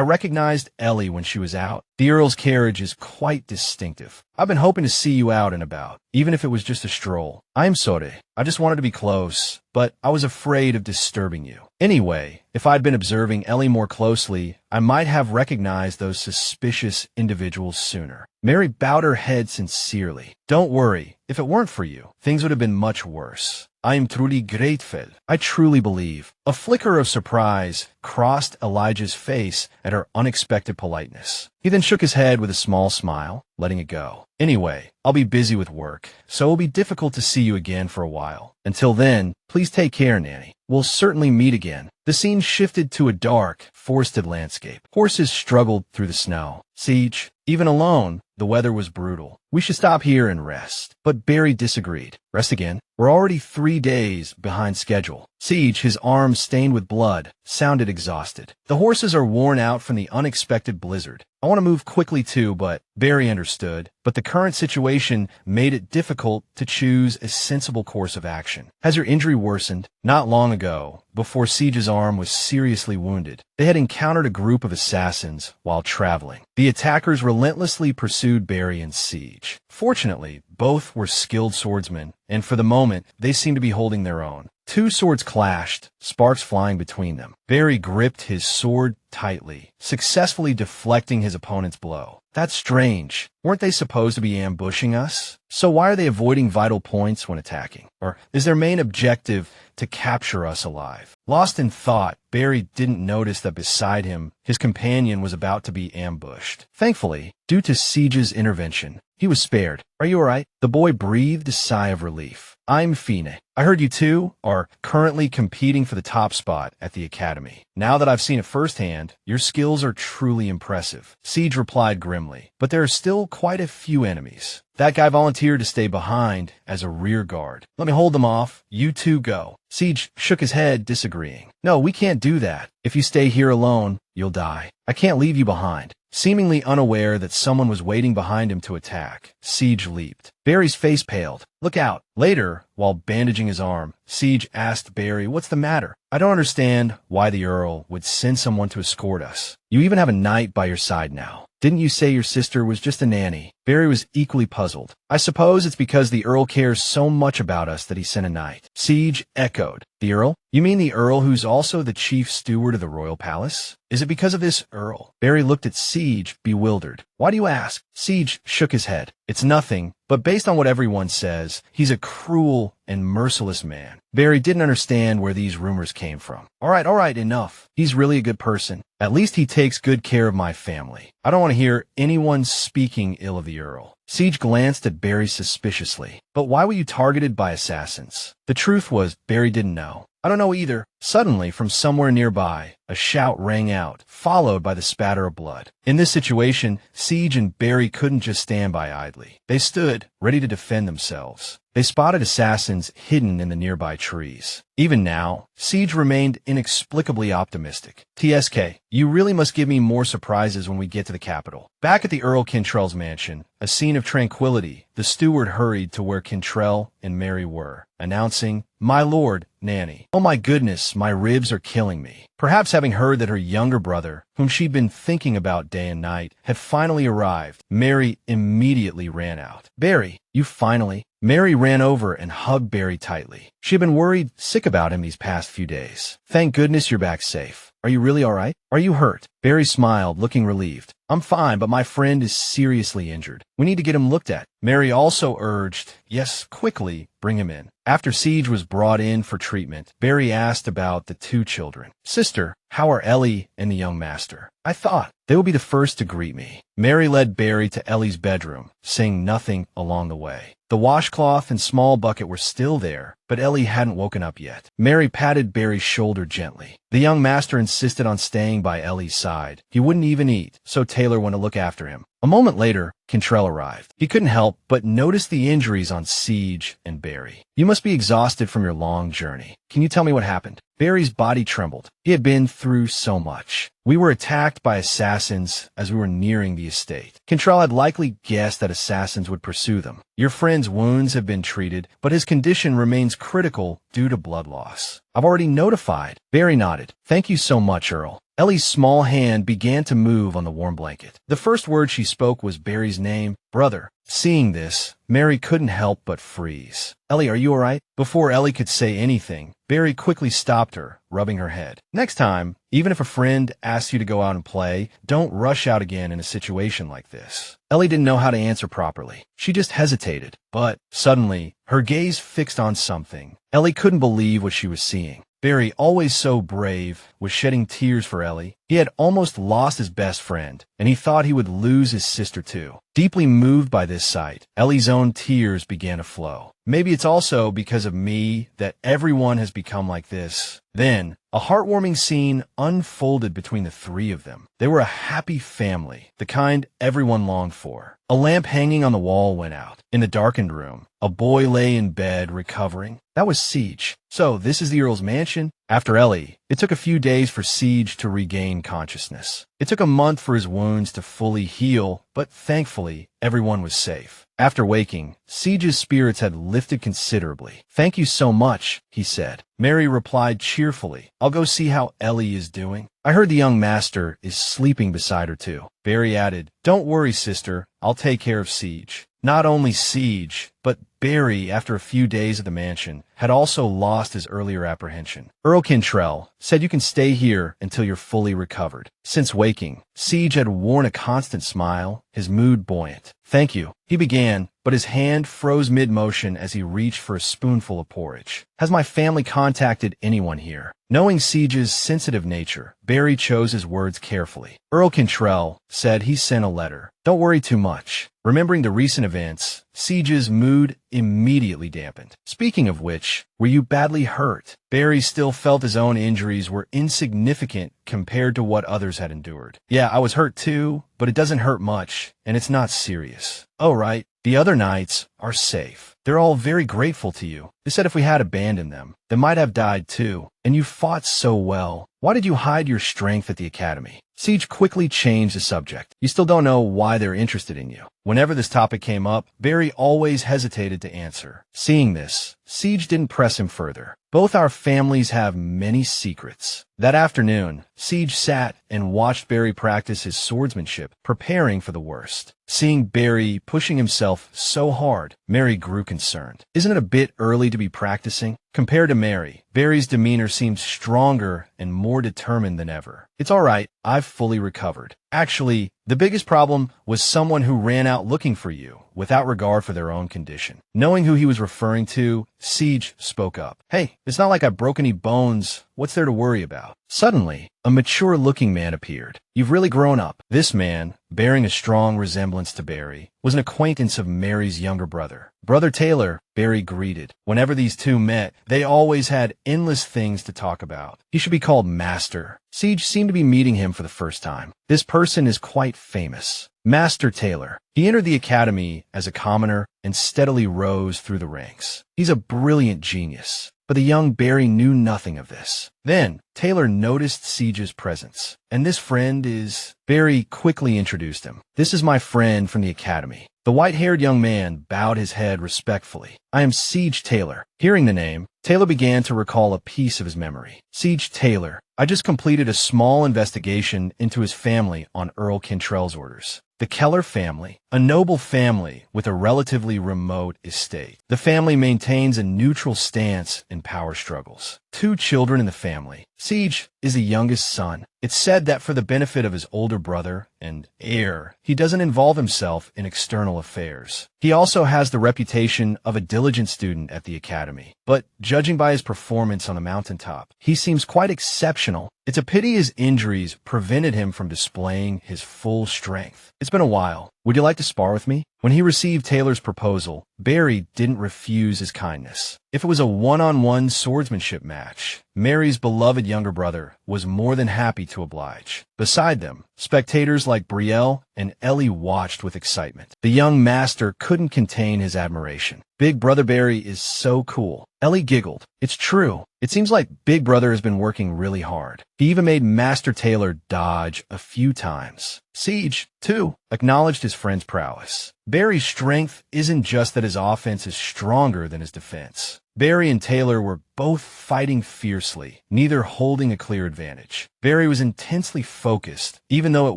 recognized Ellie when she was out. The Earl's carriage is quite distinctive. I've been hoping to see you out and about, even if it was just a stroll. I'm sorry. I just wanted to be close, but I was afraid of disturbing you. Anyway, if I'd been observing Ellie more closely, I might have recognized those suspicious individuals sooner. Mary bowed her head sincerely. Don't worry. If it weren't for you, things would have been much worse. I am truly grateful. I truly believe. A flicker of surprise crossed Elijah's face at her unexpected politeness. He then shook his head with a small smile, letting it go. Anyway, I'll be busy with work, so it'll be difficult to see you again for a while. Until then, please take care, Nanny. We'll certainly meet again. The scene shifted to a dark, forested landscape. Horses struggled through the snow. Siege, even alone, the weather was brutal. We should stop here and rest. But Barry disagreed. Rest again? We're already 3 days behind schedule. Siege, his arms stained with blood, sounded exhausted. The horses are worn out from the unexpected blizzard. I want to move quickly too, but Barry understood. But the current situation made it difficult to choose a sensible course of action. Has your injury worsened? Not long ago, before Siege's arm was seriously wounded, they had encountered a group of assassins while traveling. The attackers relentlessly pursued Barry and Siege. Fortunately, both were skilled swordsmen, and for the moment, they seemed to be holding their own. 2 swords clashed, sparks flying between them. Barry gripped his sword tightly, successfully deflecting his opponent's blow. That's strange. Weren't they supposed to be ambushing us? So why are they avoiding vital points when attacking? Or is their main objective to capture us alive? Lost in thought, Barry didn't notice that beside him, his companion was about to be ambushed. Thankfully, due to Siege's intervention, he was spared. Are you all right? The boy breathed a sigh of relief. I'm Fine. I heard you two are currently competing for the top spot at the academy. Now that I've seen it firsthand, your skills are truly impressive. Siege replied grimly, but there are still quite a few enemies. That guy volunteered to stay behind as a rear guard. Let me hold them off. You two go. Siege shook his head, disagreeing. No, we can't do that. If you stay here alone, you'll die. I can't leave you behind. Seemingly unaware that someone was waiting behind him to attack, Siege leaped. Barry's face paled. Look out. Later, while bandaging his arm, Siege asked Barry, "What's the matter? I don't understand why the Earl would send someone to escort us. You even have a knight by your side now. Didn't you say your sister was just a nanny?" Barry was equally puzzled. "I suppose it's because the Earl cares so much about us that he sent a knight." Siege echoed. "The Earl? You mean the Earl who's also the chief steward of the royal palace? Is it because of this Earl?" Barry looked at Siege, bewildered. "Why do you ask?" Siege shook his head. "It's nothing, but based on what everyone says, he's a cruel and merciless man." Barry didn't understand where these rumors came from. All right, enough. He's really a good person. At least he takes good care of my family. I don't want to hear anyone speaking ill of the Earl." Siege glanced at Barry suspiciously. "But why were you targeted by assassins?" The truth was, Barry didn't know. "I don't know either." Suddenly, from somewhere nearby, a shout rang out, followed by the spatter of blood. In this situation, Siege and Barry couldn't just stand by idly. They stood, ready to defend themselves. They spotted assassins hidden in the nearby trees. Even now, Siege remained inexplicably optimistic. "TSK, you really must give me more surprises when we get to the capital." Back at the Earl Cantrell's mansion, a scene of tranquility, the steward hurried to where Cantrell and Mary were, announcing, "My lord, Nanny. Oh my goodness, my ribs are killing me." Perhaps having heard that her younger brother, whom she'd been thinking about day and night, had finally arrived, Mary immediately ran out. "Barry, you finally..." Mary ran over and hugged Barry tightly. She had been worried sick about him these past few days. "Thank goodness you're back safe. Are you really all right? Are you hurt?" Barry smiled, looking relieved. "I'm fine, but my friend is seriously injured. We need to get him looked at." Mary also urged, "Yes, quickly, bring him in." After Siege was brought in for treatment, Barry asked about the two children. "Sister, how are Ellie and the young master?" "I thought they would be the first to greet me." Mary led Barry to Ellie's bedroom, saying nothing along the way. The washcloth and small bucket were still there, but Ellie hadn't woken up yet. Mary patted Barry's shoulder gently. The young master insisted on staying by Ellie's side. He wouldn't even eat, so Taylor went to look after him. A moment later, Cantrell arrived. He couldn't help but notice the injuries on Siege and Barry. "You must be exhausted from your long journey. Can you tell me what happened?" Barry's body trembled. He had been through so much. "We were attacked by assassins as we were nearing the estate." Cantrell had likely guessed that assassins would pursue them. "Your friend's wounds have been treated, but his condition remains critical due to blood loss." "I've already notified." Barry nodded. "Thank you so much, Earl." Ellie's small hand began to move on the warm blanket. The first word she spoke was Barry's name, "Brother." Seeing this, Mary couldn't help but freeze. "Ellie, are you all right?" Before Ellie could say anything, Barry quickly stopped her, rubbing her head. "Next time, even if a friend asks you to go out and play, don't rush out again in a situation like this." Ellie didn't know how to answer properly. She just hesitated. But suddenly, her gaze fixed on something. Ellie couldn't believe what she was seeing. Barry, always so brave, was shedding tears for Ellie. He had almost lost his best friend, and he thought he would lose his sister too. Deeply moved by this sight, Ellie's own tears began to flow. "Maybe it's also because of me that everyone has become like this." Then, a heartwarming scene unfolded between the three of them. They were a happy family, the kind everyone longed for. A lamp hanging on the wall went out. In the darkened room, a boy lay in bed, recovering. That was Siege. So, this is the Earl's mansion? After Ellie, it took a few days for Siege to regain consciousness. It took a month for his wounds to fully heal, but thankfully, everyone was safe. After waking, Siege's spirits had lifted considerably. "Thank you so much," he said. Mary replied cheerfully, "I'll go see how Ellie is doing. I heard the young master is sleeping beside her too." Barry added, "Don't worry, sister. I'll take care of Siege." Not only Siege, but Barry, after a few days at the mansion, had also lost his earlier apprehension. Earl Cantrell said, "You can stay here until you're fully recovered." Since waking, Siege had worn a constant smile, his mood buoyant. "Thank you," he began, but his hand froze mid-motion as he reached for a spoonful of porridge. "Has my family contacted anyone here?" Knowing Siege's sensitive nature, Barry chose his words carefully. Earl Cantrell said he sent a letter. "Don't worry too much." Remembering the recent events, Siege's mood immediately dampened. "Speaking of which, were you badly hurt?" Barry still felt his own injuries were insignificant compared to what others had endured. "Yeah, I was hurt too, but it doesn't hurt much, and it's not serious." "Oh, right. The other knights are safe. They're all very grateful to you. They said if we had abandoned them, they might have died too. And you fought so well. Why did you hide your strength at the academy?" Siege quickly changed the subject. "You still don't know why they're interested in you." Whenever this topic came up, Barry always hesitated to answer. Seeing this, Siege didn't press him further. Both our families have many secrets. That afternoon, Siege sat and watched Barry practice his swordsmanship, preparing for the worst. Seeing Barry pushing himself so hard, Mary grew concerned. Isn't it a bit early to be practicing? Compared to Mary, Barry's demeanor seemed stronger and more determined than ever. It's all right, I've fully recovered. Actually, the biggest problem was someone who ran out looking for you, without regard for their own condition. Knowing who he was referring to, Siege spoke up. Hey, it's not like I broke any bones. What's there to worry about? Suddenly, a mature-looking man appeared. You've really grown up. This man, bearing a strong resemblance to Barry, was an acquaintance of Mary's younger brother. Brother Taylor, Barry greeted. Whenever these two met, they always had endless things to talk about. He should be called Master. Siege seemed to be meeting him for the first time. This person is quite famous. Master Taylor. He entered the academy as a commoner and steadily rose through the ranks. He's a brilliant genius. But the young Barry knew nothing of this. Then, Taylor noticed Siege's presence. And this friend is... Barry quickly introduced him. This is my friend from the academy. The white-haired young man bowed his head respectfully. I am Siege Taylor. Hearing the name, Taylor began to recall a piece of his memory. Siege Taylor. I just completed a small investigation into his family on Earl Cantrell's orders. The Keller family, a noble family with a relatively remote estate. The family maintains a neutral stance in power struggles. 2 children in the family. Siege is the youngest son. It's said that for the benefit of his older brother and heir, he doesn't involve himself in external affairs. He also has the reputation of a diligent student at the academy. But judging by his performance on the mountaintop, he seems quite exceptional. It's a pity his injuries prevented him from displaying his full strength. It's been a while. Would you like to spar with me? When he received Taylor's proposal, Barry didn't refuse his kindness. If it was a one-on-one swordsmanship match, Mary's beloved younger brother was more than happy to oblige. Beside them, spectators like Brielle and Ellie watched with excitement. The young master couldn't contain his admiration. Big Brother Barry is so cool. Ellie giggled. It's true. It seems like Big Brother has been working really hard. He even made Master Taylor dodge a few times. Siege, too, acknowledged his friend's prowess. Barry's strength isn't just that his offense is stronger than his defense. Barry and Taylor were both fighting fiercely, neither holding a clear advantage. Barry was intensely focused, even though it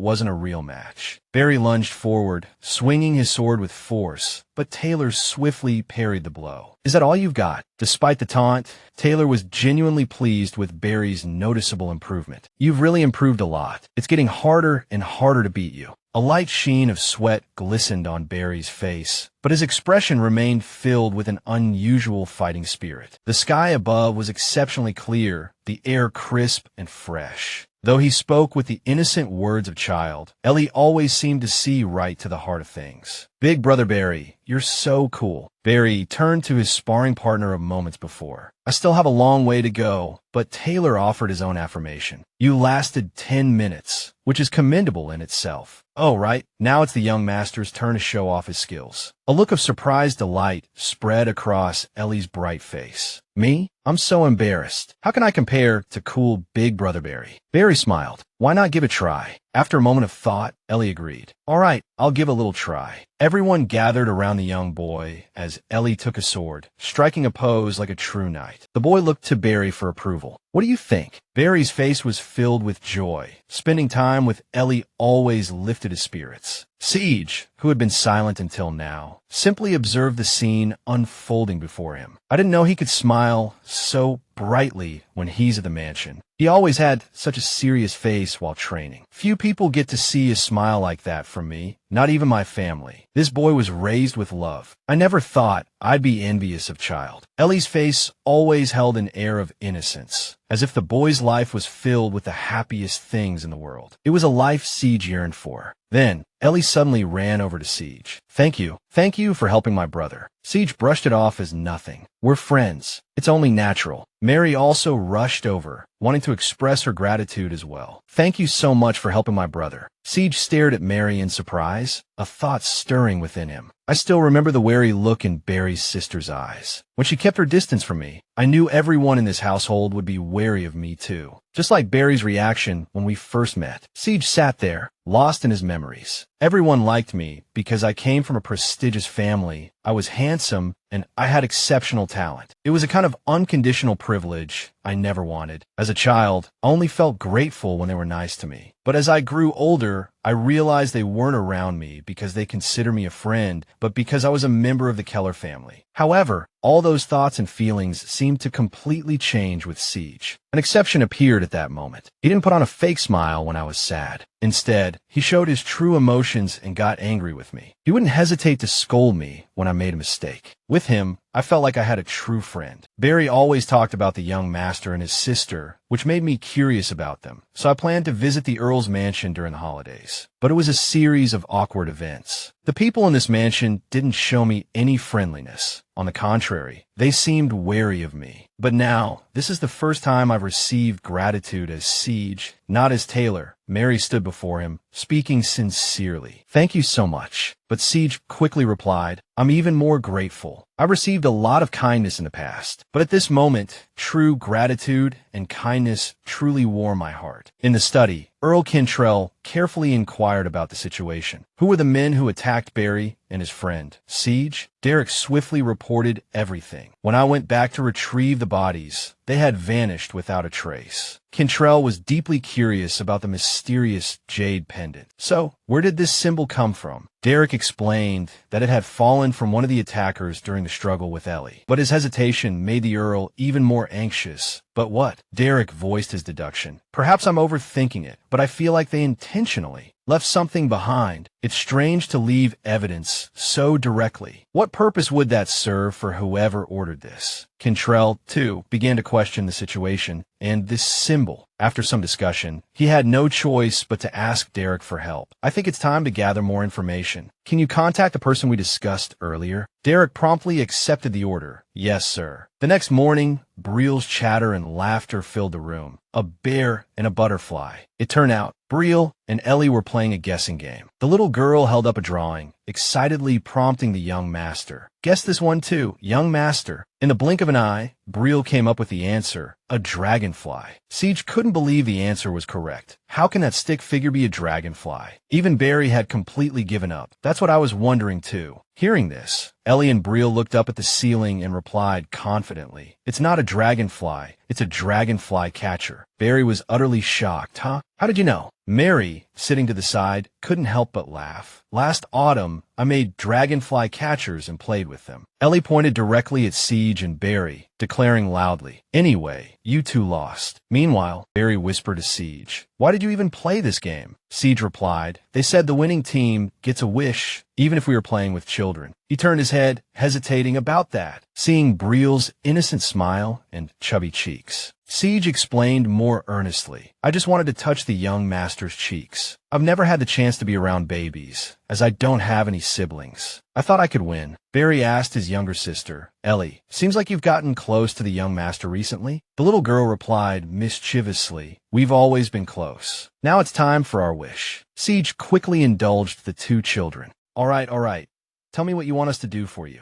wasn't a real match. Barry lunged forward, swinging his sword with force, but Taylor swiftly parried the blow. Is that all you've got? Despite the taunt, Taylor was genuinely pleased with Barry's noticeable improvement. You've really improved a lot. It's getting harder and harder to beat you. A light sheen of sweat glistened on Barry's face, but his expression remained filled with an unusual fighting spirit. The sky above was exceptionally clear, the air crisp and fresh. Though he spoke with the innocent words of a child, Ellie always seemed to see right to the heart of things. Big Brother Barry, you're so cool. Barry turned to his sparring partner of moments before. I still have a long way to go, but Taylor offered his own affirmation. You lasted 10 minutes, which is commendable in itself. Oh, right. Now it's the young master's turn to show off his skills. A look of surprised delight spread across Ellie's bright face. Me? I'm so embarrassed. How can I compare to cool Big Brother Barry? Barry smiled. Why not give it a try? After a moment of thought, Ellie agreed. All right, I'll give a little try. Everyone gathered around the young boy as Ellie took a sword, striking a pose like a true knight. The boy looked to Barry for approval. What do you think? Barry's face was filled with joy. Spending time with Ellie always lifted his spirits. Siege, who had been silent until now, simply observed the scene unfolding before him. I didn't know he could smile so brightly when he's at the mansion. He always had such a serious face while training. Few people get to see a smile like that from me, not even my family. This boy was raised with love. I never thought I'd be envious of child. Ellie's face always held an air of innocence, as if the boy's life was filled with the happiest things in the world. It was a life Siege yearned for. Then, Ellie suddenly ran over to Siege. Thank you. Thank you for helping my brother. Siege brushed it off as nothing. We're friends. It's only natural. Mary also rushed over, wanting to express her gratitude as well. Thank you so much for helping my brother. Siege stared at Mary in surprise, a thought stirring within him. I still remember the wary look in Barry's sister's eyes. When she kept her distance from me, I knew everyone in this household would be wary of me too. Just like Barry's reaction when we first met. Siege sat there, lost in his memories. Everyone liked me because I came from a prestigious family I was handsome, and I had exceptional talent. It was a kind of unconditional privilege I never wanted. As a child, I only felt grateful when they were nice to me. But as I grew older, I realized they weren't around me because they consider me a friend, but because I was a member of the Keller family. However, all those thoughts and feelings seemed to completely change with Siege. An exception appeared at that moment. He didn't put on a fake smile when I was sad. Instead, he showed his true emotions and got angry with me. He wouldn't hesitate to scold me when I made a mistake. With him, I felt like I had a true friend. Barry always talked about the young master and his sister, which made me curious about them, so I planned to visit the Earl's mansion during the holidays. But it was a series of awkward events. The people in this mansion didn't show me any friendliness. On the contrary, they seemed wary of me. But now, this is the first time I've received gratitude as Siege, not as Taylor. Mary stood before him, speaking sincerely. "Thank you so much." But Siege quickly replied, "I'm even more grateful. I've received a lot of kindness in the past, but at this moment, true gratitude and kindness truly warm my heart." In the study, Earl Cantrell carefully inquired about the situation. Who were the men who attacked Barry and his friend? Siege? Derek swiftly reported everything. When I went back to retrieve the bodies, they had vanished without a trace. Cantrell was deeply curious about the mysterious jade pendant. "So, where did this symbol come from?" Derek explained that it had fallen from one of the attackers during the struggle with Ellie. But his hesitation made the Earl even more anxious. "But what?" Derek voiced his deduction. "Perhaps I'm overthinking it, but I feel like they intentionally left something behind. It's strange to leave evidence so directly. What purpose would that serve for whoever ordered this?" Cantrell, too, began to question the situation and this symbol. After some discussion, he had no choice but to ask Derek for help. "I think it's time to gather more information. Can you contact the person we discussed earlier?" Derek promptly accepted the order. "Yes, sir." The next morning, Briel's chatter and laughter filled the room. A bear and a butterfly. It turned out Briel and Ellie were playing a guessing game. The little girl held up a drawing, excitedly prompting the young master. "Guess this one too, young master." In the blink of an eye, Briel came up with the answer, a dragonfly. Siege couldn't believe the answer was correct. How can that stick figure be a dragonfly? Even Barry had completely given up. That's what I was wondering too. Hearing this, Ellie and Briel looked up at the ceiling and replied confidently, "It's not a dragonfly, it's a dragonfly catcher." Barry was utterly shocked. "Huh? How did you know?" Mary, sitting to the side, couldn't help but laugh. "Last autumn, I made dragonfly catchers and played with them." Ellie pointed directly at Siege and Barry, declaring loudly, "Anyway, you two lost." Meanwhile, Barry whispered to Siege, "Why did you even play this game?" Siege replied, "They said the winning team gets a wish, even if we were playing with children." He turned his head, hesitating about that, seeing Briel's innocent smile and chubby cheeks. Siege explained more earnestly, "I just wanted to touch the young master's cheeks. I've never had the chance to be around babies, as I don't have any siblings. I thought I could win." Barry asked his younger sister, "Ellie, seems like you've gotten close to the young master recently?" The little girl replied mischievously, "We've always been close. Now it's time for our wish." Siege quickly indulged the two children. All right. Tell me what you want us to do for you."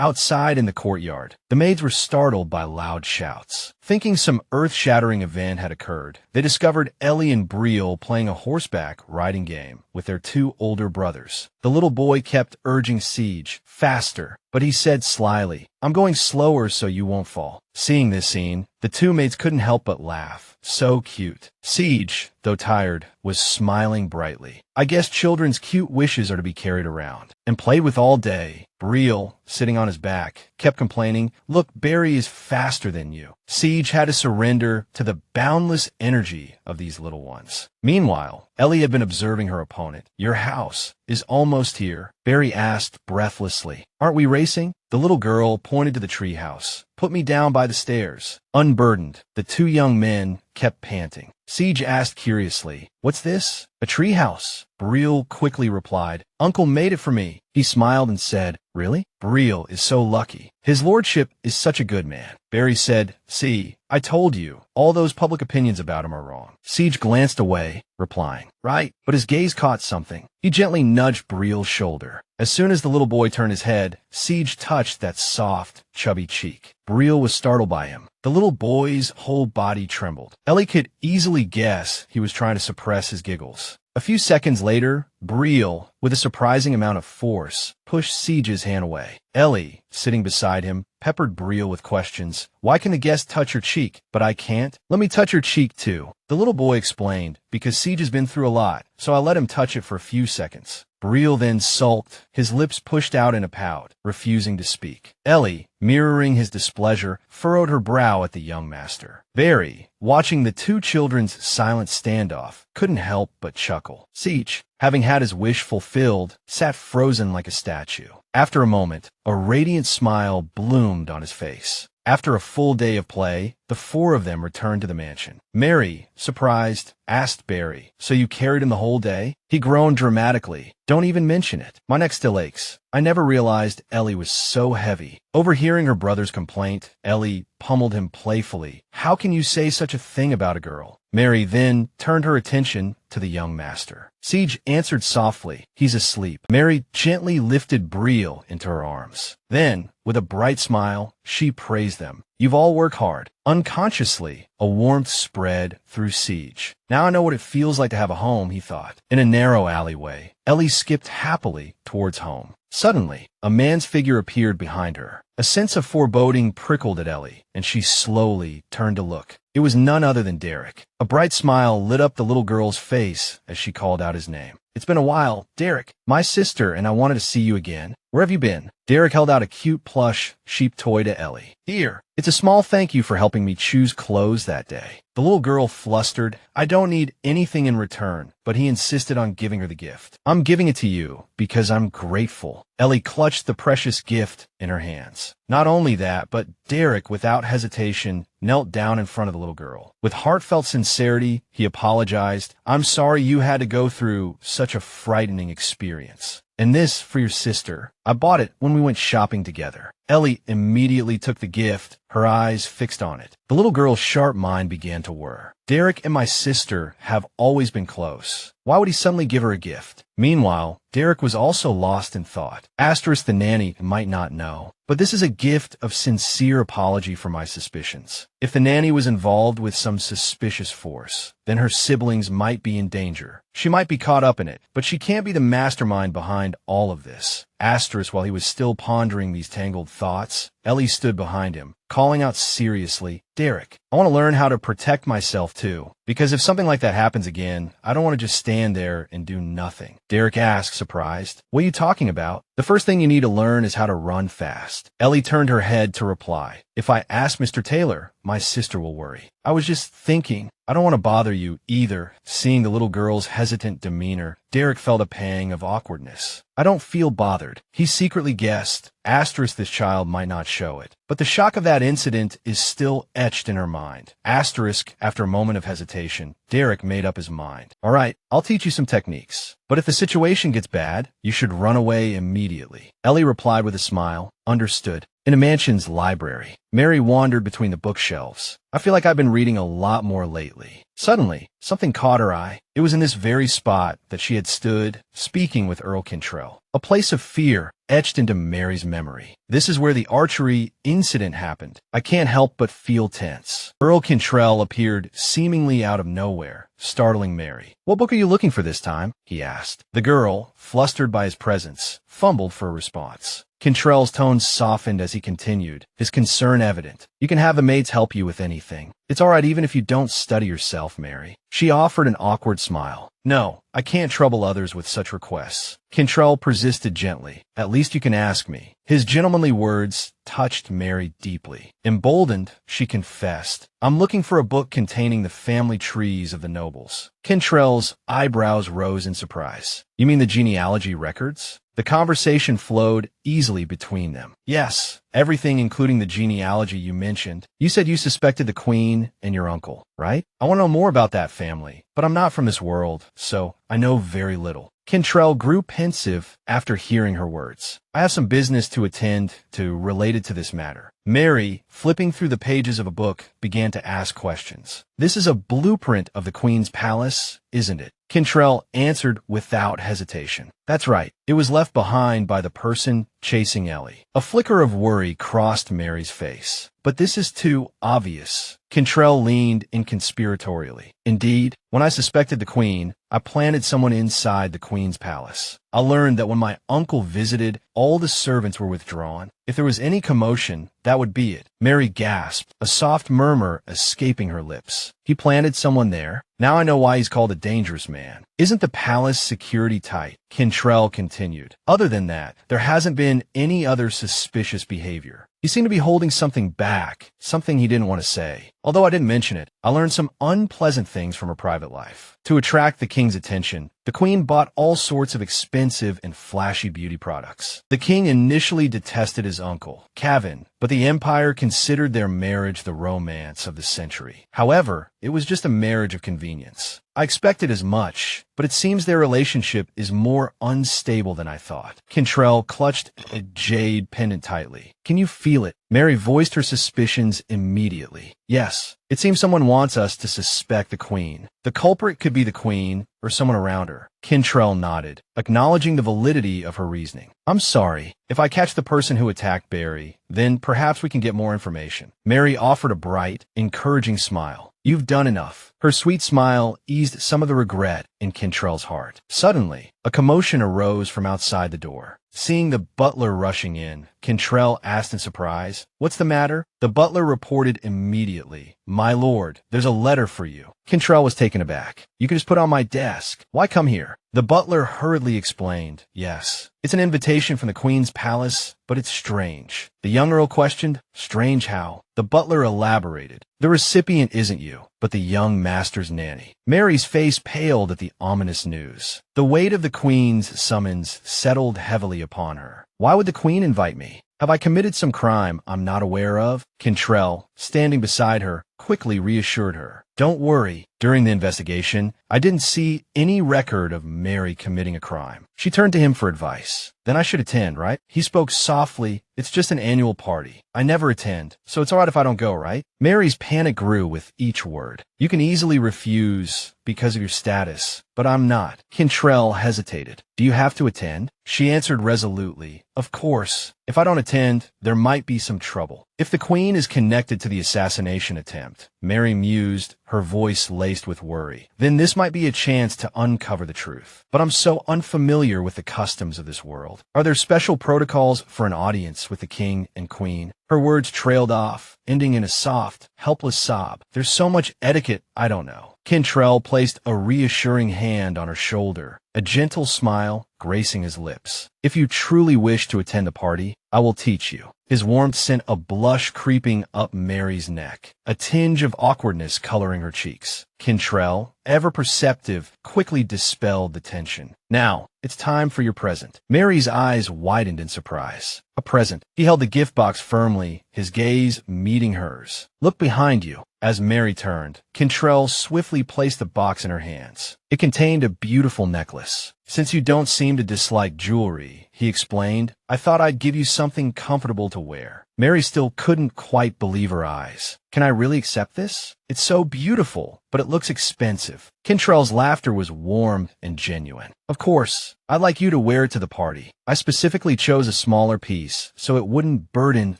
Outside in the courtyard, the maids were startled by loud shouts. Thinking some earth-shattering event had occurred, they discovered Ellie and Briel playing a horseback riding game with their two older brothers. The little boy kept urging Siege, "Faster," but he said slyly, "I'm going slower so you won't fall." Seeing this scene, the two maids couldn't help but laugh. So cute. Siege, though tired, was smiling brightly. "I guess children's cute wishes are to be carried around," and played with all day. Briel, sitting on his back, kept complaining, "Look, Barry is faster than you." Siege had to surrender to the boundless energy of these little ones. Meanwhile, Ellie had been observing her opponent. "Your house is almost here," Barry asked breathlessly. "Aren't we racing?" The little girl pointed to the treehouse. "Put me down by the stairs." Unburdened, the two young men kept panting. Siege asked curiously, "What's this?" "A treehouse." Briel quickly replied, "Uncle made it for me." He smiled and said, "Really?" Briel is so lucky. His lordship is such a good man. Barry said, "See, I told you. All those public opinions about him are wrong." Siege glanced away, replying, "Right," but his gaze caught something. He gently nudged Briel's shoulder. As soon as the little boy turned his head, Siege touched that soft, chubby cheek. Briel was startled by him. The little boy's whole body trembled. Ellie could easily guess he was trying to suppress his giggles. A few seconds later, Brielle, with a surprising amount of force, pushed Siege's hand away. Ellie, sitting beside him, peppered Brielle with questions. Why can the guest touch your cheek, but I can't? Let me touch your cheek too. The little boy explained, because Siege has been through a lot, so I let him touch it for a few seconds. Brielle then sulked, his lips pushed out in a pout, refusing to speak. Ellie, mirroring his displeasure, furrowed her brow at the young master. Barry, watching the two children's silent standoff, couldn't help but chuckle. Siege, having had his wish fulfilled, sat frozen like a statue. After a moment, a radiant smile bloomed on his face. After a full day of play, the four of them returned to the mansion. Mary, surprised, asked Barry, "So you carried him the whole day?" He groaned dramatically. "Don't even mention it. My neck still aches." I never realized Ellie was so heavy. Overhearing her brother's complaint, Ellie pummeled him playfully. "How can you say such a thing about a girl?" Mary then turned her attention to the young master. Siege answered softly, "He's asleep." Mary gently lifted Brielle into her arms. Then, with a bright smile, she praised them. "You've all worked hard." Unconsciously, a warmth spread through Siege. "Now I know what it feels like to have a home," he thought. In a narrow alleyway, Ellie skipped happily towards home. Suddenly, a man's figure appeared behind her. A sense of foreboding prickled at Ellie, and she slowly turned to look. It was none other than Derek. A bright smile lit up the little girl's face as she called out his name. "It's been a while, Derek. My sister and I wanted to see you again. Where have you been?" Derek held out a cute plush sheep toy to Ellie. "Here. It's a small thank you for helping me choose clothes that day." The little girl flustered. "I don't need anything in return," but he insisted on giving her the gift. "I'm giving it to you because I'm grateful." Ellie clutched the precious gift in her hands. Not only that, but Derek, without hesitation, knelt down in front of the little girl. With heartfelt sincerity, he apologized. "I'm sorry you had to go through such a frightening experience. And this for your sister. I bought it when we went shopping together." Ellie immediately took the gift, her eyes fixed on it. The little girl's sharp mind began to whir. Derek and my sister have always been close. Why would he suddenly give her a gift? Meanwhile, Derek was also lost in thought. Asterisk the nanny might not know, but this is a gift of sincere apology for my suspicions. If the nanny was involved with some suspicious force, then her siblings might be in danger. She might be caught up in it, but she can't be the mastermind behind all of this. Asterisk, while he was still pondering these tangled thoughts, Ellie stood behind him, calling out seriously, "Derek, I want to learn how to protect myself too, because if something like that happens again, I don't want to just stand there and do nothing." Derek asked, surprised, "What are you talking about?" "The first thing you need to learn is how to run fast." Ellie turned her head to reply, "If I ask Mr. Taylor, my sister will worry." "I was just thinking, I don't want to bother you either." Seeing the little girl's hesitant demeanor, Derek felt a pang of awkwardness. "I don't feel bothered." He secretly guessed. Asterisk, this child might not show it, but the shock of that incident is still etched in her mind. Asterisk, after a moment of hesitation, Derek made up his mind. "All right, I'll teach you some techniques. But if the situation gets bad, you should run away immediately." Ellie replied with a smile. "Understood." In a mansion's library, Mary wandered between the bookshelves. "I feel like I've been reading a lot more lately." Suddenly, something caught her eye. It was in this very spot that she had stood, speaking with Earl Cantrell. A place of fear etched into Mary's memory. "This is where the archery incident happened. I can't help but feel tense." Earl Cantrell appeared seemingly out of nowhere, startling Mary. "What book are you looking for this time?" he asked. The girl, flustered by his presence, fumbled for a response. Cantrell's tone softened as he continued, his concern evident. "You can have the maids help you with anything. It's all right even if you don't study yourself, Mary." She offered an awkward smile. "No, I can't trouble others with such requests." Cantrell persisted gently. "At least you can ask me." His gentlemanly words touched Mary deeply. Emboldened, she confessed, "I'm looking for a book containing the family trees of the nobles." Cantrell's eyebrows rose in surprise. "You mean the genealogy records?" The conversation flowed easily between them. "Yes, everything including the genealogy you mentioned. You said you suspected the queen and your uncle, right? I want to know more about that family, but I'm not from this world, so I know very little." Cantrell grew pensive after hearing her words. "I have some business to attend to related to this matter." Mary, flipping through the pages of a book, began to ask questions. "This is a blueprint of the Queen's palace, isn't it?" Cantrell answered without hesitation. "That's right. It was left behind by the person chasing Ellie." A flicker of worry crossed Mary's face. "But this is too obvious." Cantrell leaned inconspiratorially. Indeed, when I suspected the queen, I planted someone inside the queen's palace. I learned that when my uncle visited, all the servants were withdrawn. If there was any commotion, that would be it. Mary gasped, a soft murmur escaping her lips. He planted someone there. Now I know why he's called a dangerous man. Isn't the palace security tight? Cantrell continued. Other than that, there hasn't been any other suspicious behavior. He seemed to be holding something back, something he didn't want to say. Although I didn't mention it, I learned some unpleasant things from her private life. To attract the king's attention, the queen bought all sorts of expensive and flashy beauty products. The king initially detested his uncle, Kevin, but the empire considered their marriage the romance of the century. However, it was just a marriage of convenience. I expected as much, but it seems their relationship is more unstable than I thought. Cantrell clutched a jade pendant tightly. Can you feel it? Mary voiced her suspicions immediately. Yes, it seems someone wants us to suspect the queen. The culprit could be the queen or someone around her. Cantrell nodded, acknowledging the validity of her reasoning. I'm sorry. If I catch the person who attacked Barry, then perhaps we can get more information. Mary offered a bright, encouraging smile. You've done enough. Her sweet smile eased some of the regret in Cantrell's heart. Suddenly, a commotion arose from outside the door. Seeing the butler rushing in, Cantrell asked in surprise, "What's the matter?" The butler reported immediately, "My lord, there's a letter for you." Cantrell was taken aback. "You can just put it on my desk. Why come here?" The butler hurriedly explained, "Yes, it's an invitation from the queen's palace, but it's strange." The young earl questioned, "Strange how?" The butler elaborated, "The recipient isn't you, but the young master's nanny." Mary's face paled at the ominous news. The weight of the queen's summons settled heavily upon her. Why would the queen invite me? Have I committed some crime I'm not aware of? Cantrell, standing beside her, quickly reassured her. Don't worry. During the investigation, I didn't see any record of Mary committing a crime. She turned to him for advice. Then I should attend, right? He spoke softly. It's just an annual party. I never attend, so it's all right if I don't go, right? Mary's panic grew with each word. You can easily refuse because of your status, but I'm not. Cantrell hesitated. Do you have to attend? She answered resolutely. Of course. If I don't attend, there might be some trouble. If the queen is connected to the assassination attempt, Mary mused, her voice laced with worry, then this might be a chance to uncover the truth. But I'm so unfamiliar with the customs of this world. Are there special protocols for an audience with the king and queen? Her words trailed off, ending in a soft, helpless sob. There's so much etiquette I don't know. Cantrell placed a reassuring hand on her shoulder, a gentle smile gracing his lips. If you truly wish to attend the party, I will teach you. His warmth sent a blush creeping up Mary's neck, a tinge of awkwardness coloring her cheeks. Cantrell, ever perceptive, quickly dispelled the tension. Now, it's time for your present. Mary's eyes widened in surprise. A present. He held the gift box firmly, his gaze meeting hers. Look behind you. As Mary turned, Cantrell swiftly placed the box in her hands. It contained a beautiful necklace. Since you don't seem to dislike jewelry, he explained, I thought I'd give you something comfortable to wear. Mary still couldn't quite believe her eyes. Can I really accept this? It's so beautiful, but it looks expensive. Cantrell's laughter was warm and genuine. Of course, I'd like you to wear it to the party. I specifically chose a smaller piece, so it wouldn't burden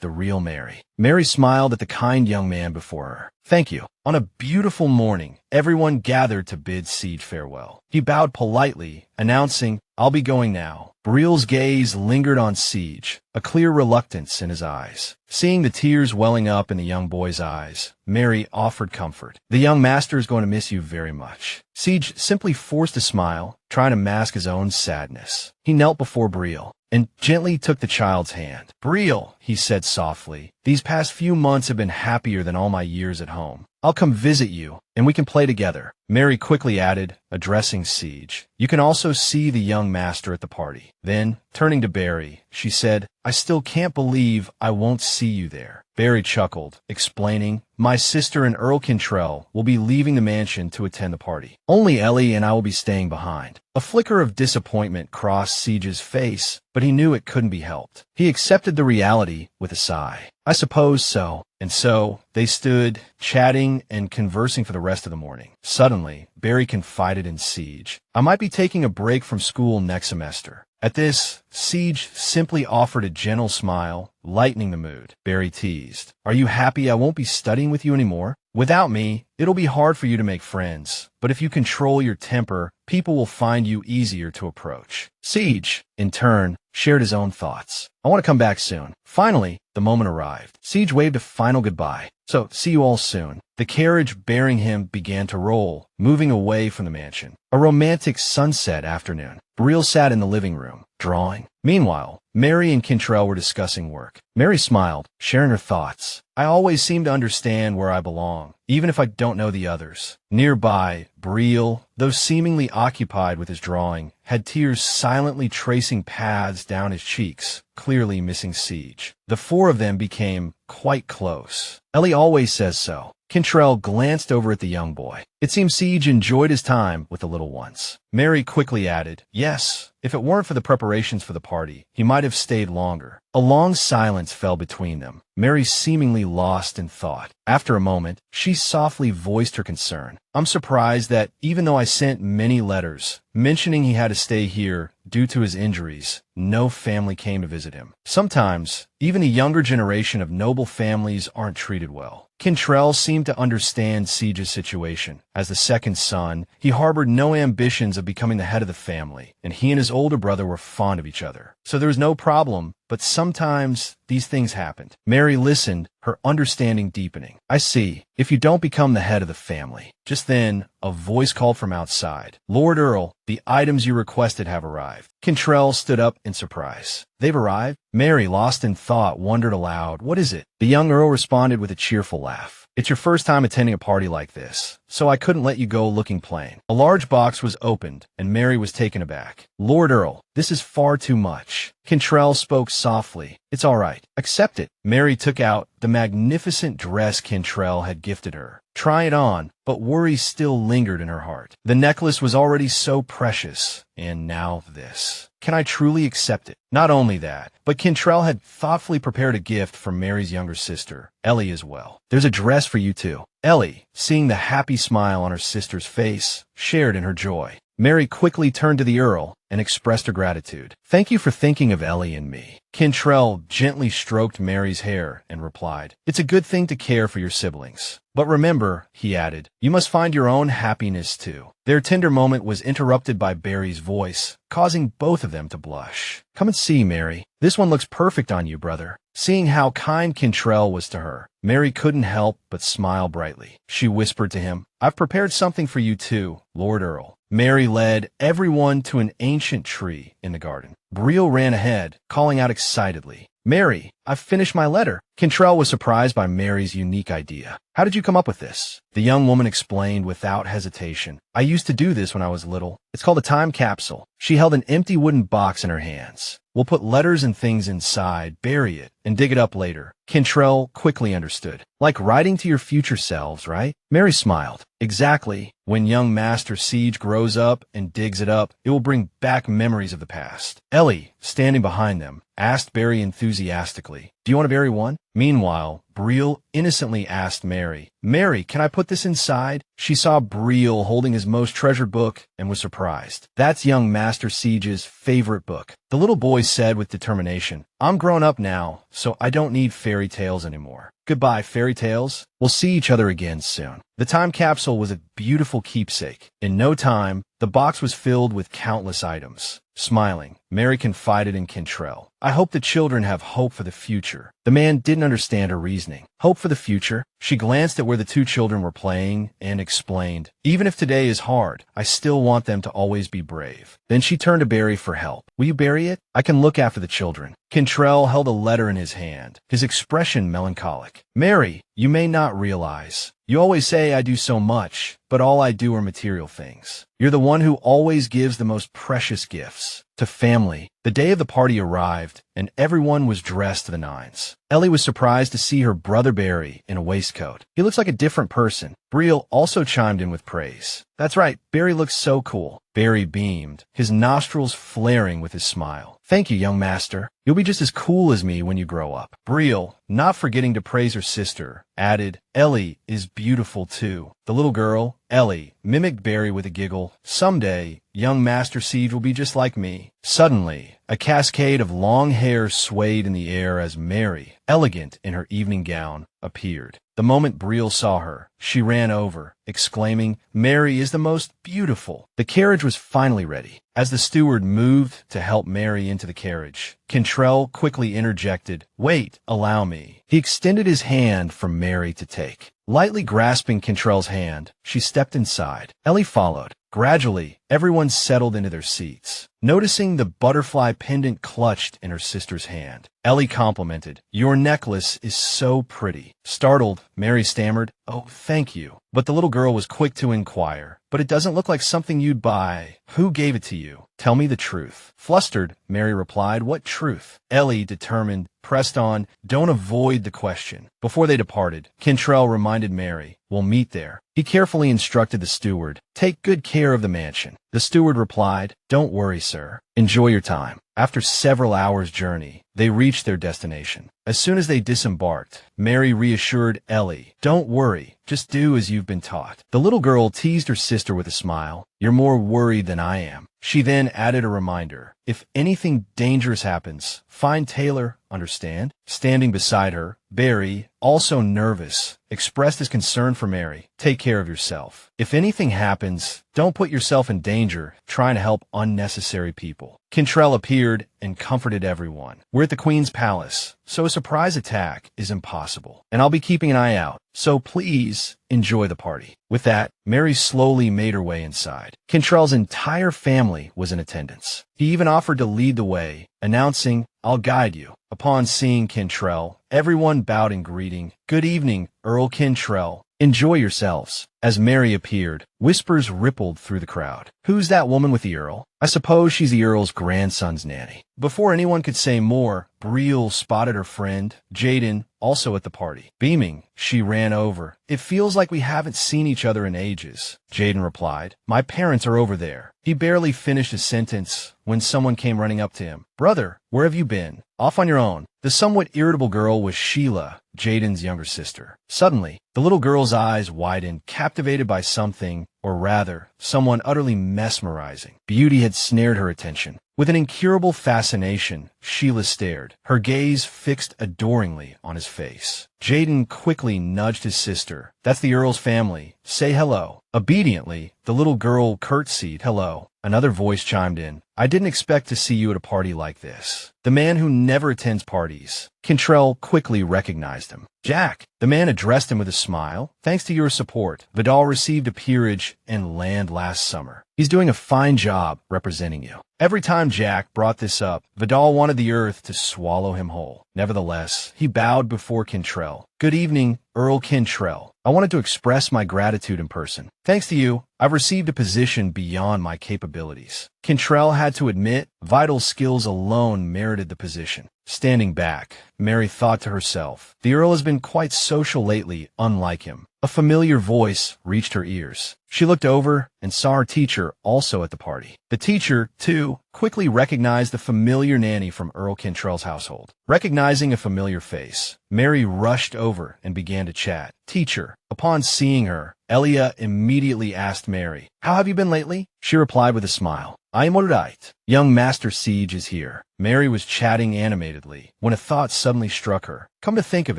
the real Mary. Mary smiled at the kind young man before her. Thank you. On a beautiful morning, everyone gathered to bid Siege farewell. He bowed politely, announcing, I'll be going now. Briel's gaze lingered on Siege, a clear reluctance in his eyes. Seeing the tears welling up in the young boy's eyes, Mary offered comfort. The young master is going to miss you very much. Siege simply forced a smile, trying to mask his own sadness. He knelt before Briel and gently took the child's hand. Briel, he said softly, these past few months have been happier than all my years at home. I'll come visit you, and we can play together. Mary quickly added, addressing Siege. You can also see the young master at the party. Then, turning to Barry, she said, I still can't believe I won't see you there. Barry chuckled, explaining, my sister and Earl Cantrell will be leaving the mansion to attend the party. Only Ellie and I will be staying behind. A flicker of disappointment crossed Siege's face, but he knew it couldn't be helped. He accepted the reality with a sigh. I suppose so. And so, they stood, chatting and conversing for the rest of the morning. Suddenly, Barry confided in Siege. I might be taking a break from school next semester. At this, Siege simply offered a gentle smile, lightening the mood. Barry teased, "Are you happy I won't be studying with you anymore? Without me, it'll be hard for you to make friends, but if you control your temper, people will find you easier to approach." Siege, in turn, shared his own thoughts. "I want to come back soon." Finally, the moment arrived. Siege waved a final goodbye. "So, see you all soon." The carriage bearing him began to roll, moving away from the mansion. A romantic sunset afternoon. Brielle sat in the living room, drawing. Meanwhile, Mary and Cantrell were discussing work. Mary smiled, sharing her thoughts. "I always seem to understand where I belong, even if I don't know the others." Nearby, Brielle, though seemingly occupied with his drawing, had tears silently tracing paths down his cheeks, clearly missing Siege. The four of them became quite close. "Ellie always says so." Cantrell glanced over at the young boy. It seemed Siege enjoyed his time with the little ones. Mary quickly added, "Yes, if it weren't for the preparations for the party, he might have stayed longer." A long silence fell between them, Mary seemingly lost in thought. After a moment, she softly voiced her concern. "I'm surprised that, even though I sent many letters mentioning he had to stay here due to his injuries, no family came to visit him. Sometimes, even the younger generation of noble families aren't treated well." Cantrell seemed to understand Siege's situation. As the second son, he harbored no ambitions of becoming the head of the family, and he and his older brother were fond of each other. So there was no problem, but sometimes these things happened. Mary listened, her understanding deepening. "I see. If you don't become the head of the family." Just then, a voice called from outside. "Lord Earl, the items you requested have arrived." Cantrell stood up in surprise. "They've arrived?" Mary, lost in thought, wondered aloud, "What is it?" The young Earl responded with a cheerful laugh. "It's your first time attending a party like this, so I couldn't let you go looking plain." A large box was opened, and Mary was taken aback. "Lord Earl, this is far too much." Cantrell spoke softly. "It's all right. Accept it." Mary took out the magnificent dress Cantrell had gifted her. Try it on, but worry still lingered in her heart. The necklace was already so precious, and now this. Can I truly accept it? Not only that, but Cantrell had thoughtfully prepared a gift for Mary's younger sister, Ellie, as well. "There's a dress for you too." Ellie, seeing the happy smile on her sister's face, shared in her joy. Mary quickly turned to the Earl and expressed her gratitude. "Thank you for thinking of Ellie and me." Cantrell gently stroked Mary's hair and replied, "It's a good thing to care for your siblings. But remember," he added, "you must find your own happiness too." Their tender moment was interrupted by Barry's voice, causing both of them to blush. "Come and see, Mary. This one looks perfect on you, brother." Seeing how kind Cantrell was to her, Mary couldn't help but smile brightly. She whispered to him, "I've prepared something for you too, Lord Earl." Mary led everyone to an ancient tree in the garden. Brielle ran ahead, calling out excitedly, "Mary, I've finished my letter." Cantrell was surprised by Mary's unique idea. "How did you come up with this?" The young woman explained without hesitation. "I used to do this when I was little. It's called a time capsule." She held an empty wooden box in her hands. "We'll put letters and things inside, bury it, and dig it up later." Cantrell quickly understood. "Like writing to your future selves, right?" Mary smiled. "Exactly. When young Master Siege grows up and digs it up, it will bring back memories of the past." Ellie, standing behind them, asked Barry enthusiastically, "Do you want to bury one?" Meanwhile, Brielle innocently asked Mary, "Mary, can I put this inside?" She saw Brielle holding his most treasured book and was surprised. "That's young Master Siege's favorite book." The little boy said with determination, "I'm grown up now, so I don't need fairy tales anymore. Goodbye, fairy tales. We'll see each other again soon." The time capsule was a beautiful keepsake. In no time, the box was filled with countless items. Smiling, Mary confided in Cantrell, "I hope the children have hope for the future." The man didn't understand her reasoning. Hope for the future? She glanced at where the two children were playing and explained, "Even if today is hard, I still want them to always be brave." Then she turned to Barry for help. "Will you bury it? I can look after the children." Cantrell held a letter in his hand, his expression melancholic. "Mary, you may not realize. You always say I do so much, but all I do are material things. You're the one who always gives the most precious gifts. To family." The day of the party arrived, and everyone was dressed to the nines. Ellie was surprised to see her brother Barry in a waistcoat. "He looks like a different person." Brielle also chimed in with praise. "That's right, Barry looks so cool." Barry beamed, his nostrils flaring with his smile. Thank you, young master. You'll be just as cool as me when you grow up. Brielle, not forgetting to praise her sister, added, Ellie is beautiful too. The little girl, Ellie, mimicked Barry with a giggle. Someday, young Master Siege will be just like me. Suddenly, a cascade of long hair swayed in the air as Mary, elegant in her evening gown, appeared. The moment Brielle saw her, she ran over, exclaiming, Mary is the most beautiful. The carriage was finally ready. As the steward moved to help Mary into the carriage, Cantrell quickly interjected, Wait, allow me. He extended his hand for Mary to take. Lightly grasping Cantrell's hand, she stepped inside. Ellie followed. Gradually, everyone settled into their seats. Noticing the butterfly pendant clutched in her sister's hand, Ellie complimented, Your necklace is so pretty. Startled, Mary stammered, Oh, thank you. But the little girl was quick to inquire, But it doesn't look like something you'd buy. Who gave it to you? Tell me the truth. Flustered, Mary replied, What truth? Ellie, determined, pressed on, Don't avoid the question. Before they departed, Cantrell reminded Mary, We'll meet there. He carefully instructed the steward, Take good care of the mansion. The steward replied, Don't worry, sir. Enjoy your time. After several hours' journey, they reached their destination. As soon as they disembarked, Mary reassured Ellie, Don't worry, just do as you've been taught. The little girl teased her sister with a smile, You're more worried than I am. She then added a reminder, If anything dangerous happens, find Taylor, understand? Standing beside her, Barry, also nervous, expressed his concern for Mary. Take care of yourself. If anything happens, don't put yourself in danger trying to help unnecessary people. Cantrell appeared and comforted everyone. We're at the Queen's palace, so a surprise attack is impossible. And I'll be keeping an eye out, so please enjoy the party. With that, Mary slowly made her way inside. Cantrell's entire family was in attendance. He even offered to lead the way, announcing, I'll guide you. Upon seeing Cantrell, everyone bowed in greeting. Good evening, Earl Cantrell. Enjoy yourselves. As Mary appeared, whispers rippled through the crowd. Who's that woman with the Earl? I suppose she's the Earl's grandson's nanny. Before anyone could say more, Brielle spotted her friend, Jaden, also at the party. Beaming, she ran over. It feels like we haven't seen each other in ages, Jaden replied. My parents are over there. He barely finished his sentence when someone came running up to him. Brother, where have you been? Off on your own. The somewhat irritable girl was Sheila, Jaden's younger sister. Suddenly, the little girl's eyes widened, captivated by something, or rather, someone utterly mesmerizing. Beauty had snared her attention. With an incurable fascination, Sheila stared, her gaze fixed adoringly on his face. Jaden quickly nudged his sister. That's the Earl's family. Say hello. Obediently, the little girl curtsied. Hello. Another voice chimed in. I didn't expect to see you at a party like this. The man who never attends parties. Cantrell quickly recognized him. Jack. The man addressed him with a smile. Thanks to your support, Vidal received a peerage and land last summer. He's doing a fine job representing you. Every time Jack brought this up, Vidal wanted the earth to swallow him whole. Nevertheless, he bowed before Cantrell. Good evening, Earl Cantrell. I wanted to express my gratitude in person. Thanks to you, I've received a position beyond my capabilities. Cantrell had to admit, vital skills alone merited the position. Standing back, Mary thought to herself, the Earl has been quite social lately, unlike him. A familiar voice reached her ears. She looked over and saw her teacher also at the party. The teacher, too, quickly recognized the familiar nanny from Earl Cantrell's household. Recognizing a familiar face, Mary rushed over and began to chat. Teacher. Upon seeing her, Elia immediately asked Mary, How have you been lately? She replied with a smile. I'm all right. Young Master Siege is here. Mary was chatting animatedly when a thought suddenly struck her. Come to think of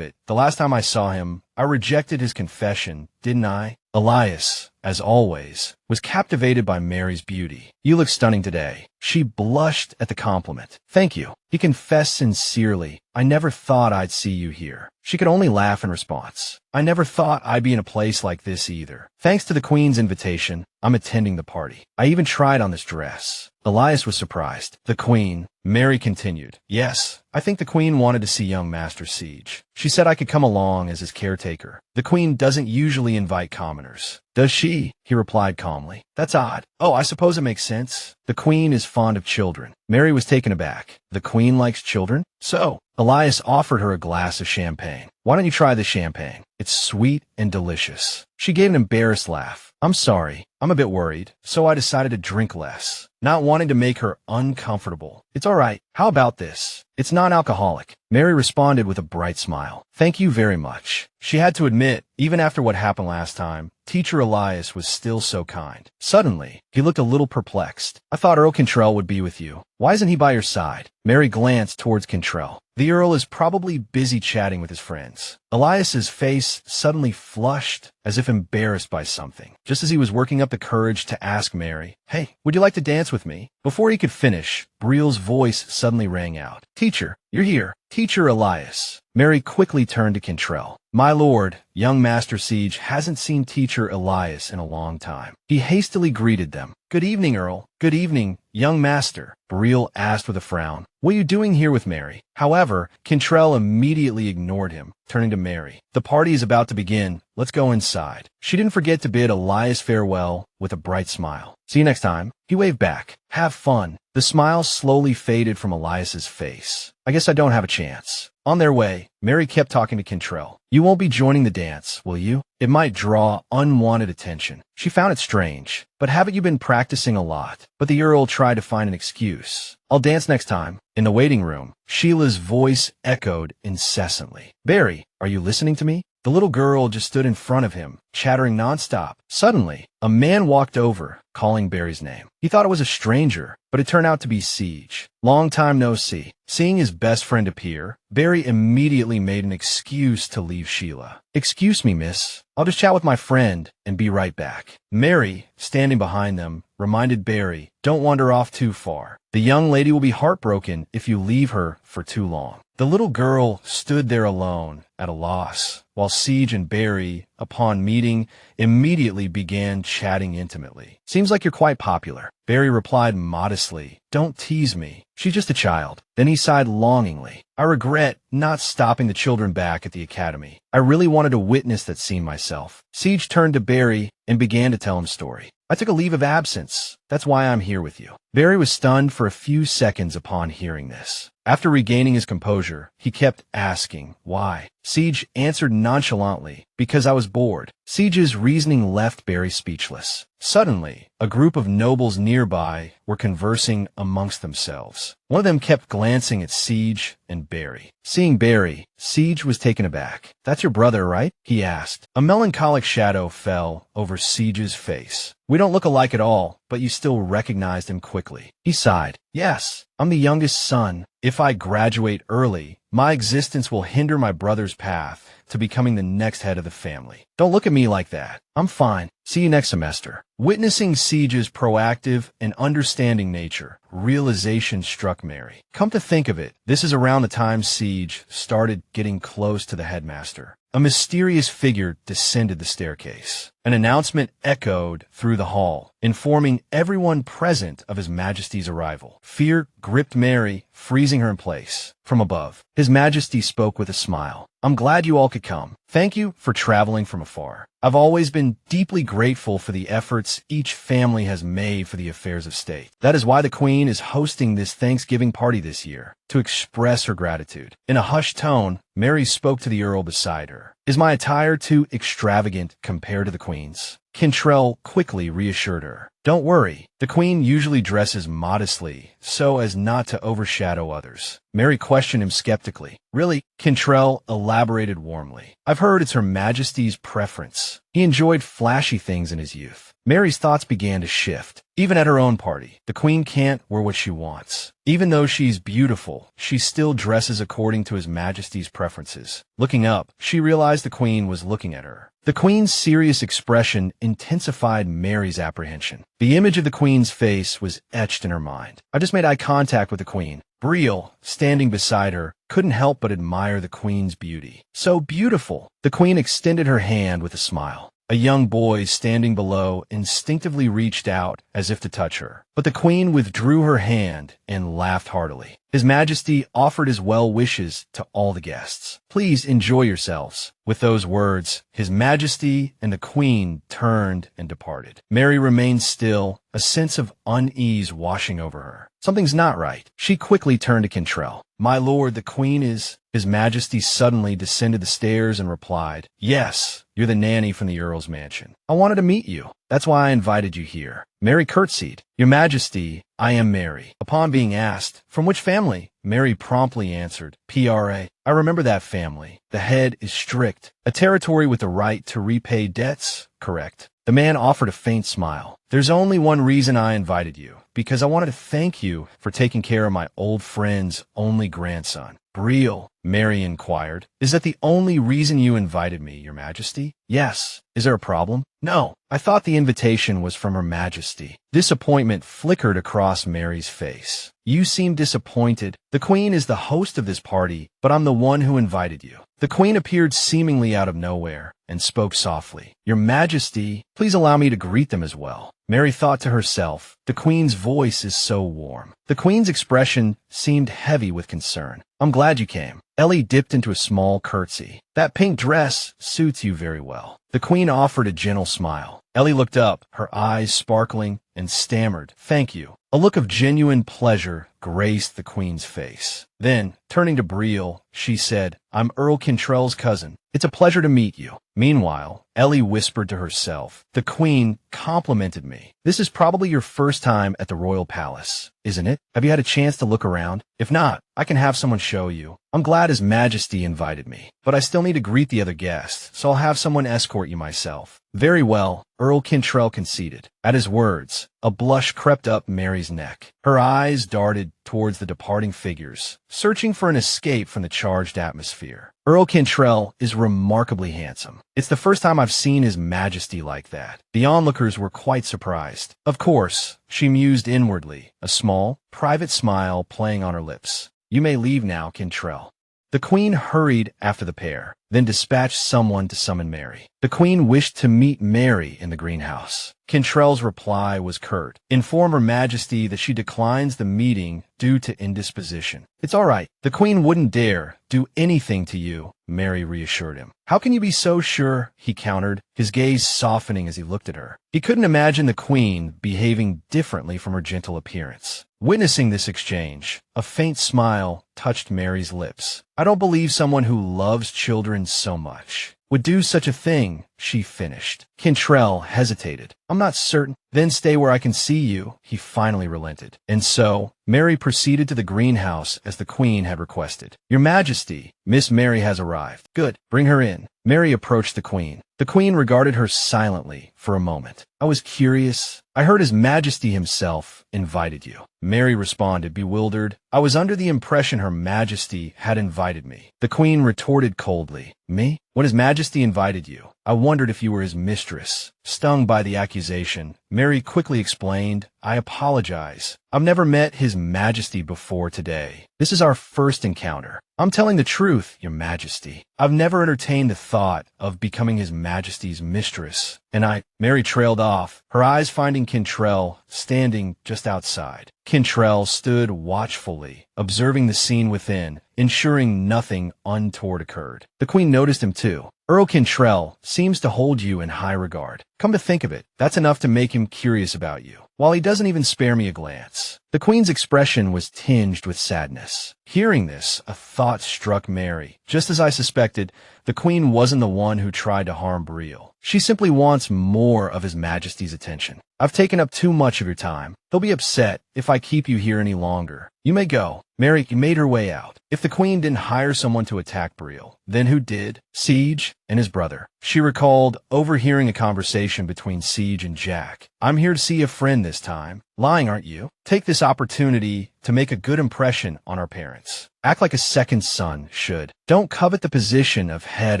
it, the last time I saw him, I rejected his confession, didn't I? Elias, as always, was captivated by Mary's beauty. You look stunning today. She blushed at the compliment. Thank you. He confessed sincerely. I never thought I'd see you here. She could only laugh in response. I never thought I'd be in a place like this either. Thanks to the Queen's invitation, I'm attending the party. I even tried on this dress. Elias was surprised. The Queen. Mary continued. Yes, I think the Queen wanted to see young Master Siege. She said I could come along as his caretaker. The Queen doesn't usually invite commoners. Does she? He replied calmly. That's odd. Oh, I suppose it makes sense. The Queen is fond of children. Mary was taken aback. The Queen likes children? So, Elias offered her a glass of champagne. Why don't you try the champagne? It's sweet and delicious. She gave an embarrassed laugh. I'm sorry. I'm a bit worried, so I decided to drink less, not wanting to make her uncomfortable. It's all right. How about this? It's non-alcoholic. Mary responded with a bright smile. Thank you very much. She had to admit, even after what happened last time, Teacher Elias was still so kind. Suddenly, he looked a little perplexed. I thought Earl Cantrell would be with you. Why isn't he by your side? Mary glanced towards Cantrell. The Earl is probably busy chatting with his friends. Elias's face suddenly flushed, as if embarrassed by something, just as he was working up the courage to ask Mary, Hey, would you like to dance with me? Before he could finish, Briel's voice suddenly rang out. Teacher, you're here. Teacher Elias. Mary quickly turned to Cantrell. My lord, young Master Siege hasn't seen Teacher Elias in a long time. He hastily greeted them. Good evening, Earl. Good evening, young master, Briel asked with a frown. What are you doing here with Mary? However, Cantrell immediately ignored him, turning to Mary. The party is about to begin. Let's go inside. She didn't forget to bid Elias farewell with a bright smile. See you next time. He waved back. Have fun. The smile slowly faded from Elias's face. I guess I don't have a chance. On their way, Mary kept talking to Cantrell. You won't be joining the dance, will you? It might draw unwanted attention. She found it strange. But haven't you been practicing a lot? But the Earl tried to find an excuse. I'll dance next time. In the waiting room, Sheila's voice echoed incessantly. Barry, are you listening to me? The little girl just stood in front of him, chattering nonstop. Suddenly, a man walked over, calling Barry's name. He thought it was a stranger, but it turned out to be Siege. Long time no see. Seeing his best friend appear, Barry immediately made an excuse to leave Sheila. Excuse me, miss. I'll just chat with my friend and be right back. Mary, standing behind them, reminded Barry, don't wander off too far. The young lady will be heartbroken if you leave her for too long. The little girl stood there alone, at a loss, while Siege and Barry, upon meeting, immediately began chatting intimately. Seems like you're quite popular. Barry replied modestly, Don't tease me. She's just a child. Then he sighed longingly. I regret not stopping the children back at the academy. I really wanted to witness that scene myself. Siege turned to Barry and began to tell him story. I took a leave of absence. That's why I'm here with you. Barry was stunned for a few seconds upon hearing this. After regaining his composure, he kept asking, why? Siege answered nonchalantly, because I was bored. Siege's reasoning left Barry speechless. Suddenly, a group of nobles nearby were conversing amongst themselves. One of them kept glancing at Siege and Barry. Seeing Barry, Siege was taken aback. That's your brother, right? He asked. A melancholic shadow fell over Siege's face. We don't look alike at all, but you still recognized him quickly. He sighed. Yes, I'm the youngest son. If I graduate early, my existence will hinder my brother's path to becoming the next head of the family. Don't look at me like that. I'm fine. See you next semester. Witnessing Siege's proactive and understanding nature, realization struck Mary. Come to think of it, this is around the time Siege started getting close to the headmaster. A mysterious figure descended the staircase. An announcement echoed through the hall, informing everyone present of His Majesty's arrival. Fear gripped Mary, freezing her in place. From above, His Majesty spoke with a smile. I'm glad you all could come. Thank you for traveling from afar. I've always been deeply grateful for the efforts each family has made for the affairs of state. That is why the Queen is hosting this Thanksgiving party this year, to express her gratitude. In a hushed tone, Mary spoke to the Earl beside her. Is my attire too extravagant compared to the Queen's? Cantrell quickly reassured her. Don't worry, the Queen usually dresses modestly, so as not to overshadow others. Mary questioned him skeptically. Really? Cantrell elaborated warmly. I've heard it's Her Majesty's preference. He enjoyed flashy things in his youth. Mary's thoughts began to shift. Even at her own party, the Queen can't wear what she wants. Even though she's beautiful, she still dresses according to His Majesty's preferences. Looking up, she realized the Queen was looking at her. The Queen's serious expression intensified Mary's apprehension. The image of the Queen's face was etched in her mind. I just made eye contact with the Queen. Briel, standing beside her, couldn't help but admire the Queen's beauty. So beautiful! The Queen extended her hand with a smile. A young boy standing below instinctively reached out as if to touch her. But the Queen withdrew her hand and laughed heartily. His Majesty offered his well wishes to all the guests. Please enjoy yourselves. With those words, His Majesty and the Queen turned and departed. Mary remained still, a sense of unease washing over her. Something's not right. She quickly turned to Cantrell. My lord, the Queen is... His Majesty suddenly descended the stairs and replied, Yes, you're the nanny from the Earl's mansion. I wanted to meet you. That's why I invited you here. Mary curtsied. Your Majesty, I am Mary. Upon being asked, from which family? Mary promptly answered, PRA. I remember that family. The head is strict. A territory with the right to repay debts? Correct. The man offered a faint smile. There's only one reason I invited you, because I wanted to thank you for taking care of my old friend's only grandson. Brielle, Mary inquired. Is that the only reason you invited me, Your Majesty? Yes. Is there a problem? No. I thought the invitation was from Her Majesty. Disappointment flickered across Mary's face. You seem disappointed. The Queen is the host of this party, but I'm the one who invited you. The Queen appeared seemingly out of nowhere and spoke softly. Your Majesty, please allow me to greet them as well. Mary thought to herself, the Queen's voice is so warm. The Queen's expression seemed heavy with concern. I'm glad you came. Ellie dipped into a small curtsy. That pink dress suits you very well. The Queen offered a gentle smile. Ellie looked up, her eyes sparkling, and stammered, thank you. A look of genuine pleasure graced the Queen's face. Then, turning to Brielle, she said, I'm Earl Cantrell's cousin. It's a pleasure to meet you. Meanwhile, Ellie whispered to herself, the Queen complimented me. This is probably your first time at the royal palace, isn't it? Have you had a chance to look around? If not, I can have someone show you. I'm glad His Majesty invited me, but I still need to greet the other guests, so I'll have someone escort you myself. Very well, Earl Cantrell conceded. At his words, a blush crept up Mary's neck. Her eyes darted towards the departing figures, searching for an escape from the charged atmosphere. Earl Cantrell is remarkably handsome. It's the first time I've seen His Majesty like that. The onlookers were quite surprised. Of course, she mused inwardly, a small, private smile playing on her lips. You may leave now, Cantrell. The Queen hurried after the pair, then dispatched someone to summon Mary. The Queen wished to meet Mary in the greenhouse. Cantrell's reply was curt. Inform Her Majesty that she declines the meeting due to indisposition. It's all right. The Queen wouldn't dare do anything to you, Mary reassured him. How can you be so sure? He countered, his gaze softening as he looked at her. He couldn't imagine the Queen behaving differently from her gentle appearance. Witnessing this exchange, a faint smile touched Mary's lips. I don't believe someone who loves children so much would do such a thing, she finished. Cantrell hesitated. I'm not certain. Then stay where I can see you, he finally relented. And so, Mary proceeded to the greenhouse as the Queen had requested. Your Majesty, Miss Mary has arrived. Good. Bring her in. Mary approached the Queen. The Queen regarded her silently for a moment. I was curious. I heard His Majesty himself invited you. Mary responded, bewildered. I was under the impression Her Majesty had invited me. The Queen retorted coldly. Me? When His Majesty invited you, I wondered if you were his mistress. Stung by the accusation, Mary quickly explained, I apologize. I've never met His Majesty before today. This is our first encounter. I'm telling the truth, Your Majesty. I've never entertained the thought of becoming His Majesty's mistress. And Mary trailed off, her eyes finding Cantrell standing just outside. Cantrell stood watchfully, observing the scene within, ensuring nothing untoward occurred. The Queen noticed him too. Earl Cantrell seems to hold you in high regard. Come to think of it, that's enough to make him curious about you, while he doesn't even spare me a glance. The Queen's expression was tinged with sadness. Hearing this, a thought struck Mary. Just as I suspected, the Queen wasn't the one who tried to harm Brielle. She simply wants more of His Majesty's attention. I've taken up too much of your time. They'll be upset if I keep you here any longer. You may go. Mary made her way out. If the Queen didn't hire someone to attack Brielle, then who did? Siege and his brother. She recalled overhearing a conversation between Siege and Jack. I'm here to see a friend this time. Lying, aren't you? Take this opportunity to make a good impression on our parents. Act like a second son should. Don't covet the position of head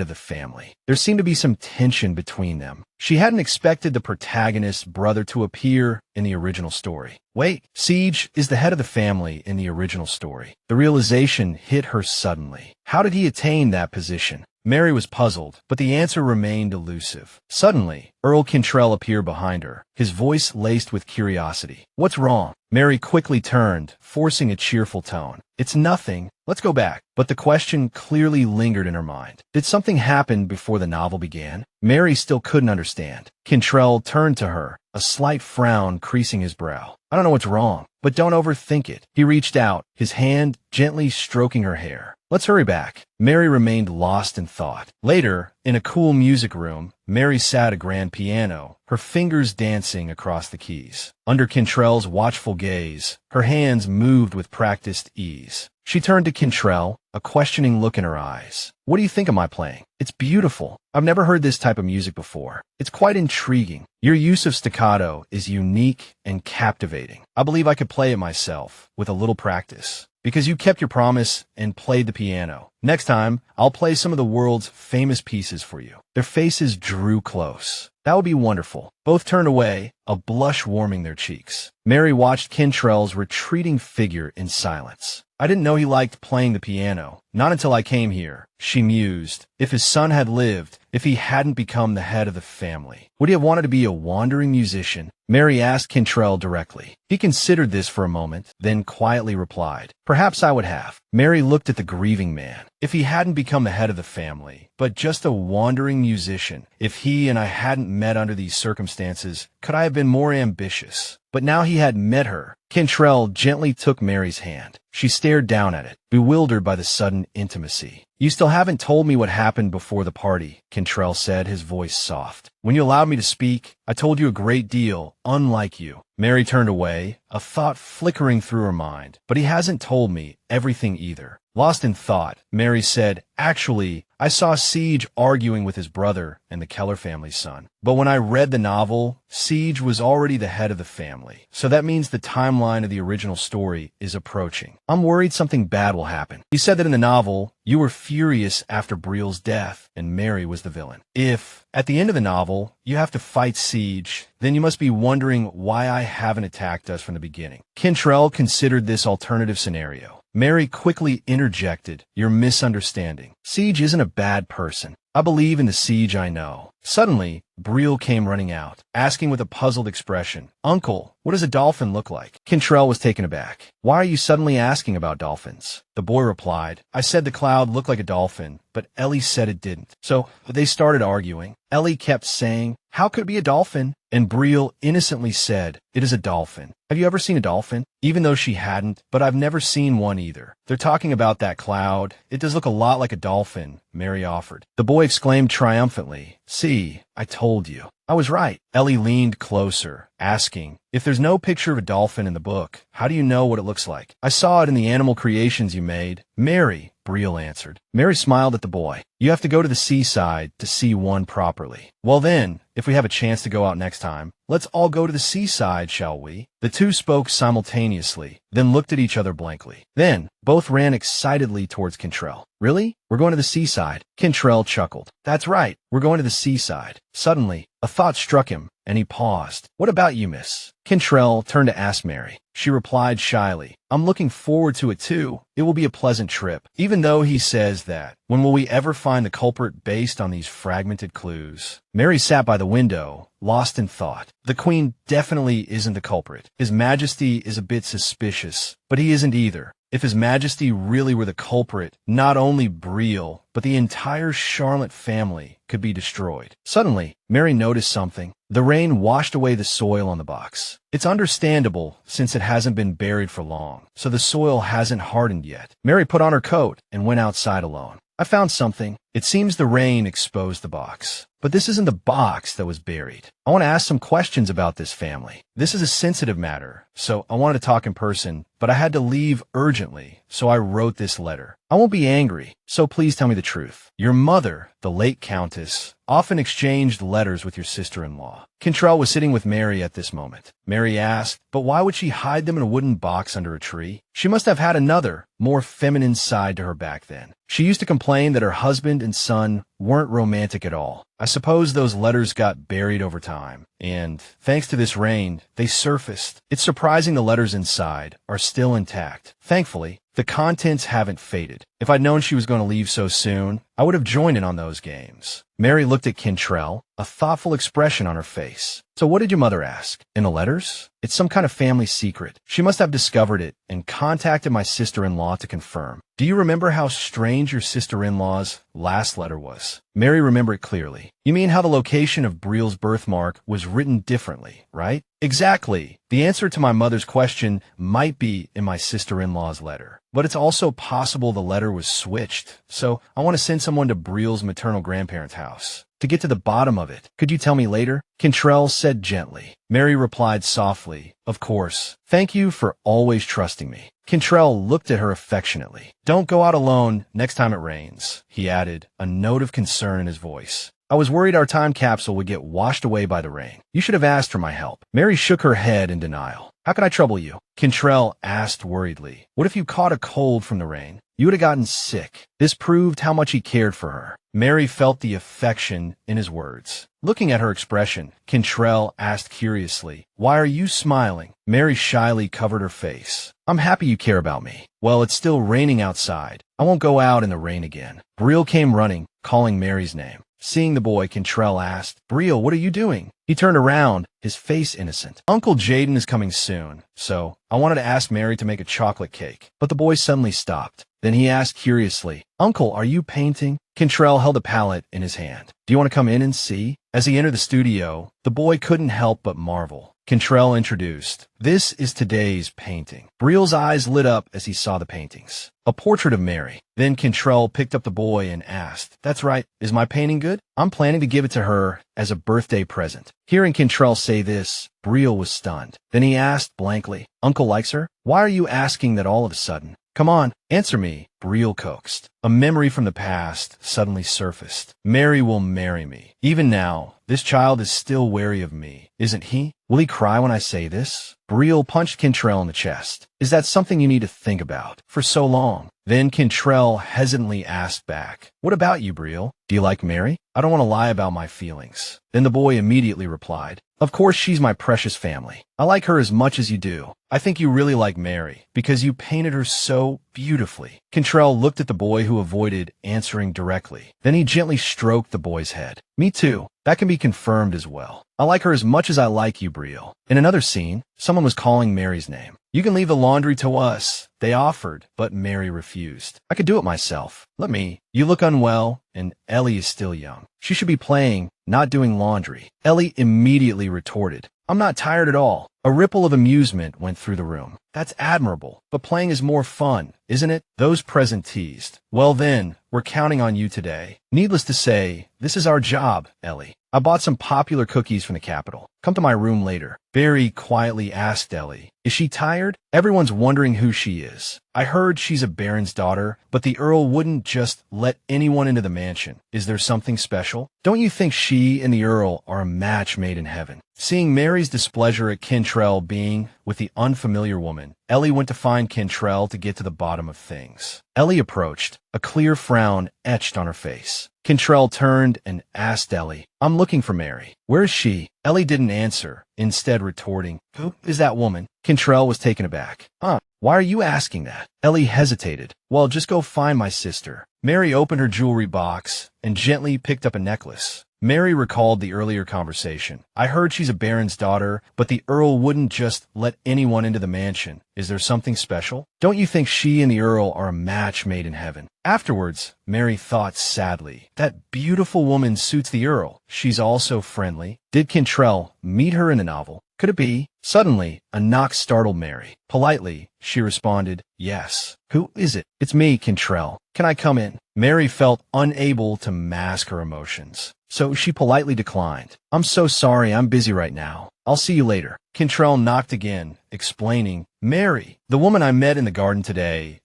of the family. There seemed to be some tension between them. She hadn't expected the protagonist's brother to appear in the original story. Wait, Siege is the head of the family in the original story. The realization hit her suddenly. How did he attain that position? Mary was puzzled, but the answer remained elusive. Suddenly, Earl Cantrell appeared behind her, his voice laced with curiosity. What's wrong? Mary quickly turned, forcing a cheerful tone. It's nothing. Let's go back. But the question clearly lingered in her mind. Did something happen before the novel began? Mary still couldn't understand. Cantrell turned to her, a slight frown creasing his brow. I don't know what's wrong, but don't overthink it. He reached out, his hand gently stroking her hair. Let's hurry back. Mary remained lost in thought. Later, in a cool music room, Mary sat at a grand piano, her fingers dancing across the keys. Under Cantrell's watchful gaze, her hands moved with practiced ease. She turned to Cantrell, a questioning look in her eyes. What do you think of my playing? It's beautiful. I've never heard this type of music before. It's quite intriguing. Your use of staccato is unique and captivating. I believe I could play it myself, with a little practice. Because you kept your promise and played the piano. Next time, I'll play some of the world's famous pieces for you. Their faces drew close. That would be wonderful. Both turned away, a blush warming their cheeks. Mary watched Cantrell's retreating figure in silence. I didn't know he liked playing the piano. Not until I came here, she mused. If his son had lived, if he hadn't become the head of the family, would he have wanted to be a wandering musician? Mary asked Cantrell directly. He considered this for a moment, then quietly replied, "Perhaps I would have." Mary looked at the grieving man. If he hadn't become the head of the family, but just a wandering musician, if he and I hadn't met under these circumstances, could I have been more ambitious? But now he had met her. Cantrell gently took Mary's hand. She stared down at it, bewildered by the sudden intimacy. "You still haven't told me what happened before the party," Cantrell said, his voice soft. "When you allowed me to speak, I told you a great deal, unlike you." Mary turned away, a thought flickering through her mind. But he hasn't told me everything either. Lost in thought, Mary said, "Actually, I saw Siege arguing with his brother and the Keller family's son. But when I read the novel, Siege was already the head of the family. So that means the timeline of the original story is approaching. I'm worried something bad will happen. You said that in the novel, you were furious after Brielle's death, and Mary was the villain. If, at the end of the novel, you have to fight Siege, then you must be wondering why I haven't attacked us from the beginning." Cantrell considered this alternative scenario. Mary quickly interjected, "You're misunderstanding. Siege isn't a bad person. I believe in the Siege I know." Suddenly, Brielle came running out, asking with a puzzled expression, "Uncle, what does a dolphin look like?" Cantrell was taken aback. "Why are you suddenly asking about dolphins?" The boy replied, "I said the cloud looked like a dolphin, but Ellie said it didn't." So they started arguing. Ellie kept saying, "How could it be a dolphin?" And Brielle innocently said, "It is a dolphin. Have you ever seen a dolphin?" Even though she hadn't, "But I've never seen one either. They're talking about that cloud. It does look a lot like a dolphin," Mary offered. The boy exclaimed triumphantly, "See, I told you. I was right." Ellie leaned closer, asking, "If there's no picture of a dolphin in the book, how do you know what it looks like?" "I saw it in the animal creations you made." "Mary," Brielle answered. Mary smiled at the boy. "You have to go to the seaside to see one properly." "Well then, if we have a chance to go out next time, let's all go to the seaside, shall we?" The two spoke simultaneously, then looked at each other blankly. Then, both ran excitedly towards Cantrell. "Really? We're going to the seaside?" Cantrell chuckled. "That's right, we're going to the seaside." Suddenly, a thought struck him, and he paused. "What about you, miss?" Cantrell turned to ask Mary. She replied shyly, "I'm looking forward to it too. It will be a pleasant trip." Even though he says that, when will we ever find the culprit based on these fragmented clues? Mary sat by the window, lost in thought. The Queen definitely isn't the culprit. His Majesty is a bit suspicious, but he isn't either. If His Majesty really were the culprit, not only Brielle, but the entire Charlotte family could be destroyed. Suddenly, Mary noticed something. The rain washed away the soil on the box. It's understandable, since it hasn't been buried for long, so the soil hasn't hardened yet. Mary put on her coat and went outside alone. "I found something." It seems the rain exposed the box. But this isn't the box that was buried. I want to ask some questions about this family. This is a sensitive matter, so I wanted to talk in person, but I had to leave urgently, so I wrote this letter. I won't be angry, so please tell me the truth. Your mother, the late Countess, often exchanged letters with your sister-in-law. Cantrell was sitting with Mary at this moment. Mary asked, "But why would she hide them in a wooden box under a tree?" She must have had another, more feminine side to her back then. She used to complain that her husband and son weren't romantic at all. I suppose those letters got buried over time, and, thanks to this rain, they surfaced. It's surprising the letters inside are still intact. Thankfully, the contents haven't faded. If I'd known she was going to leave so soon, I would have joined in on those games. Mary looked at Cantrell, a thoughtful expression on her face. So what did your mother ask? In the letters? It's some kind of family secret. She must have discovered it and contacted my sister-in-law to confirm. Do you remember how strange your sister-in-law's last letter was? Mary remembered it clearly. You mean how the location of Brielle's birthmark was written differently, right? Exactly. The answer to my mother's question might be in my sister-in-law's letter. But it's also possible the letter was switched. So I want to send someone to Brielle's maternal grandparents' house to get to the bottom of it. Could you tell me later? Cantrell said gently. Mary replied softly, of course. Thank you for always trusting me. Cantrell looked at her affectionately. Don't go out alone next time it rains, he added, a note of concern in his voice. I was worried our time capsule would get washed away by the rain. You should have asked for my help. Mary shook her head in denial. How can I trouble you? Cantrell asked worriedly. What if you caught a cold from the rain? You would have gotten sick. This proved how much he cared for her. Mary felt the affection in his words. Looking at her expression, Cantrell asked curiously, why are you smiling? Mary shyly covered her face. I'm happy you care about me. Well, it's still raining outside. I won't go out in the rain again. Brielle came running, calling Mary's name. Seeing the boy, Cantrell asked, Brielle, what are you doing? He turned around, his face innocent. Uncle Jaden is coming soon, so I wanted to ask Mary to make a chocolate cake. But the boy suddenly stopped. Then he asked curiously, Uncle, are you painting? Cantrell held a palette in his hand. Do you want to come in and see? As he entered the studio, the boy couldn't help but marvel. Cantrell introduced, this is today's painting. Brielle's eyes lit up as he saw the paintings. A portrait of Mary. Then Cantrell picked up the boy and asked, that's right, is my painting good? I'm planning to give it to her as a birthday present. Hearing Cantrell say this, Brielle was stunned. Then he asked blankly, Uncle likes her? Why are you asking that all of a sudden? Come on, answer me, Brielle coaxed. A memory from the past suddenly surfaced. Mary will marry me. Even now, this child is still wary of me, isn't he? Will he cry when I say this? Brielle punched Cantrell in the chest. Is that something you need to think about for so long? Then Cantrell hesitantly asked back, what about you, Brielle? Do you like Mary? I don't want to lie about my feelings. Then the boy immediately replied, of course she's my precious family. I like her as much as you do. I think you really like Mary, because you painted her so beautifully. Cantrell looked at the boy who avoided answering directly. Then he gently stroked the boy's head. Me too. That can be confirmed as well. I like her as much as I like you, Brielle. In another scene, someone was calling Mary's name. You can leave the laundry to us, they offered, but Mary refused. I could do it myself. Let me. You look unwell, and Ellie is still young. She should be playing, not doing laundry. Ellie immediately retorted, I'm not tired at all. A ripple of amusement went through the room. That's admirable, but playing is more fun, isn't it? Those present teased. Well then, we're counting on you today. Needless to say, this is our job, Ellie. I bought some popular cookies from the Capitol. Come to my room later. Barry quietly asked Ellie, is she tired? Everyone's wondering who she is. I heard she's a baron's daughter, but the Earl wouldn't just let anyone into the mansion. Is there something special? Don't you think she and the Earl are a match made in heaven? Seeing Mary's displeasure at Cantrell being with the unfamiliar woman, Ellie went to find Cantrell to get to the bottom of things. Ellie approached, a clear frown etched on her face. Cantrell turned and asked Ellie, I'm looking for Mary. Where is she? Ellie didn't answer, instead retorting, who is that woman? Cantrell was taken aback. Why are you asking that? Ellie hesitated. Well, just go find my sister. Mary opened her jewelry box and gently picked up a necklace. Mary recalled the earlier conversation. I heard she's a baron's daughter, but the Earl wouldn't just let anyone into the mansion. Is there something special? Don't you think she and the Earl are a match made in heaven? Afterwards, Mary thought sadly, that beautiful woman suits the Earl. She's also friendly. Did Cantrell meet her in the novel? Could it be? Suddenly, a knock startled Mary. Politely, she responded, yes. Who is it? It's me, Cantrell. Can I come in? Mary felt unable to mask her emotions, so she politely declined. I'm so sorry, I'm busy right now. I'll see you later. Cantrell knocked again, explaining, Mary, the woman I met in the garden today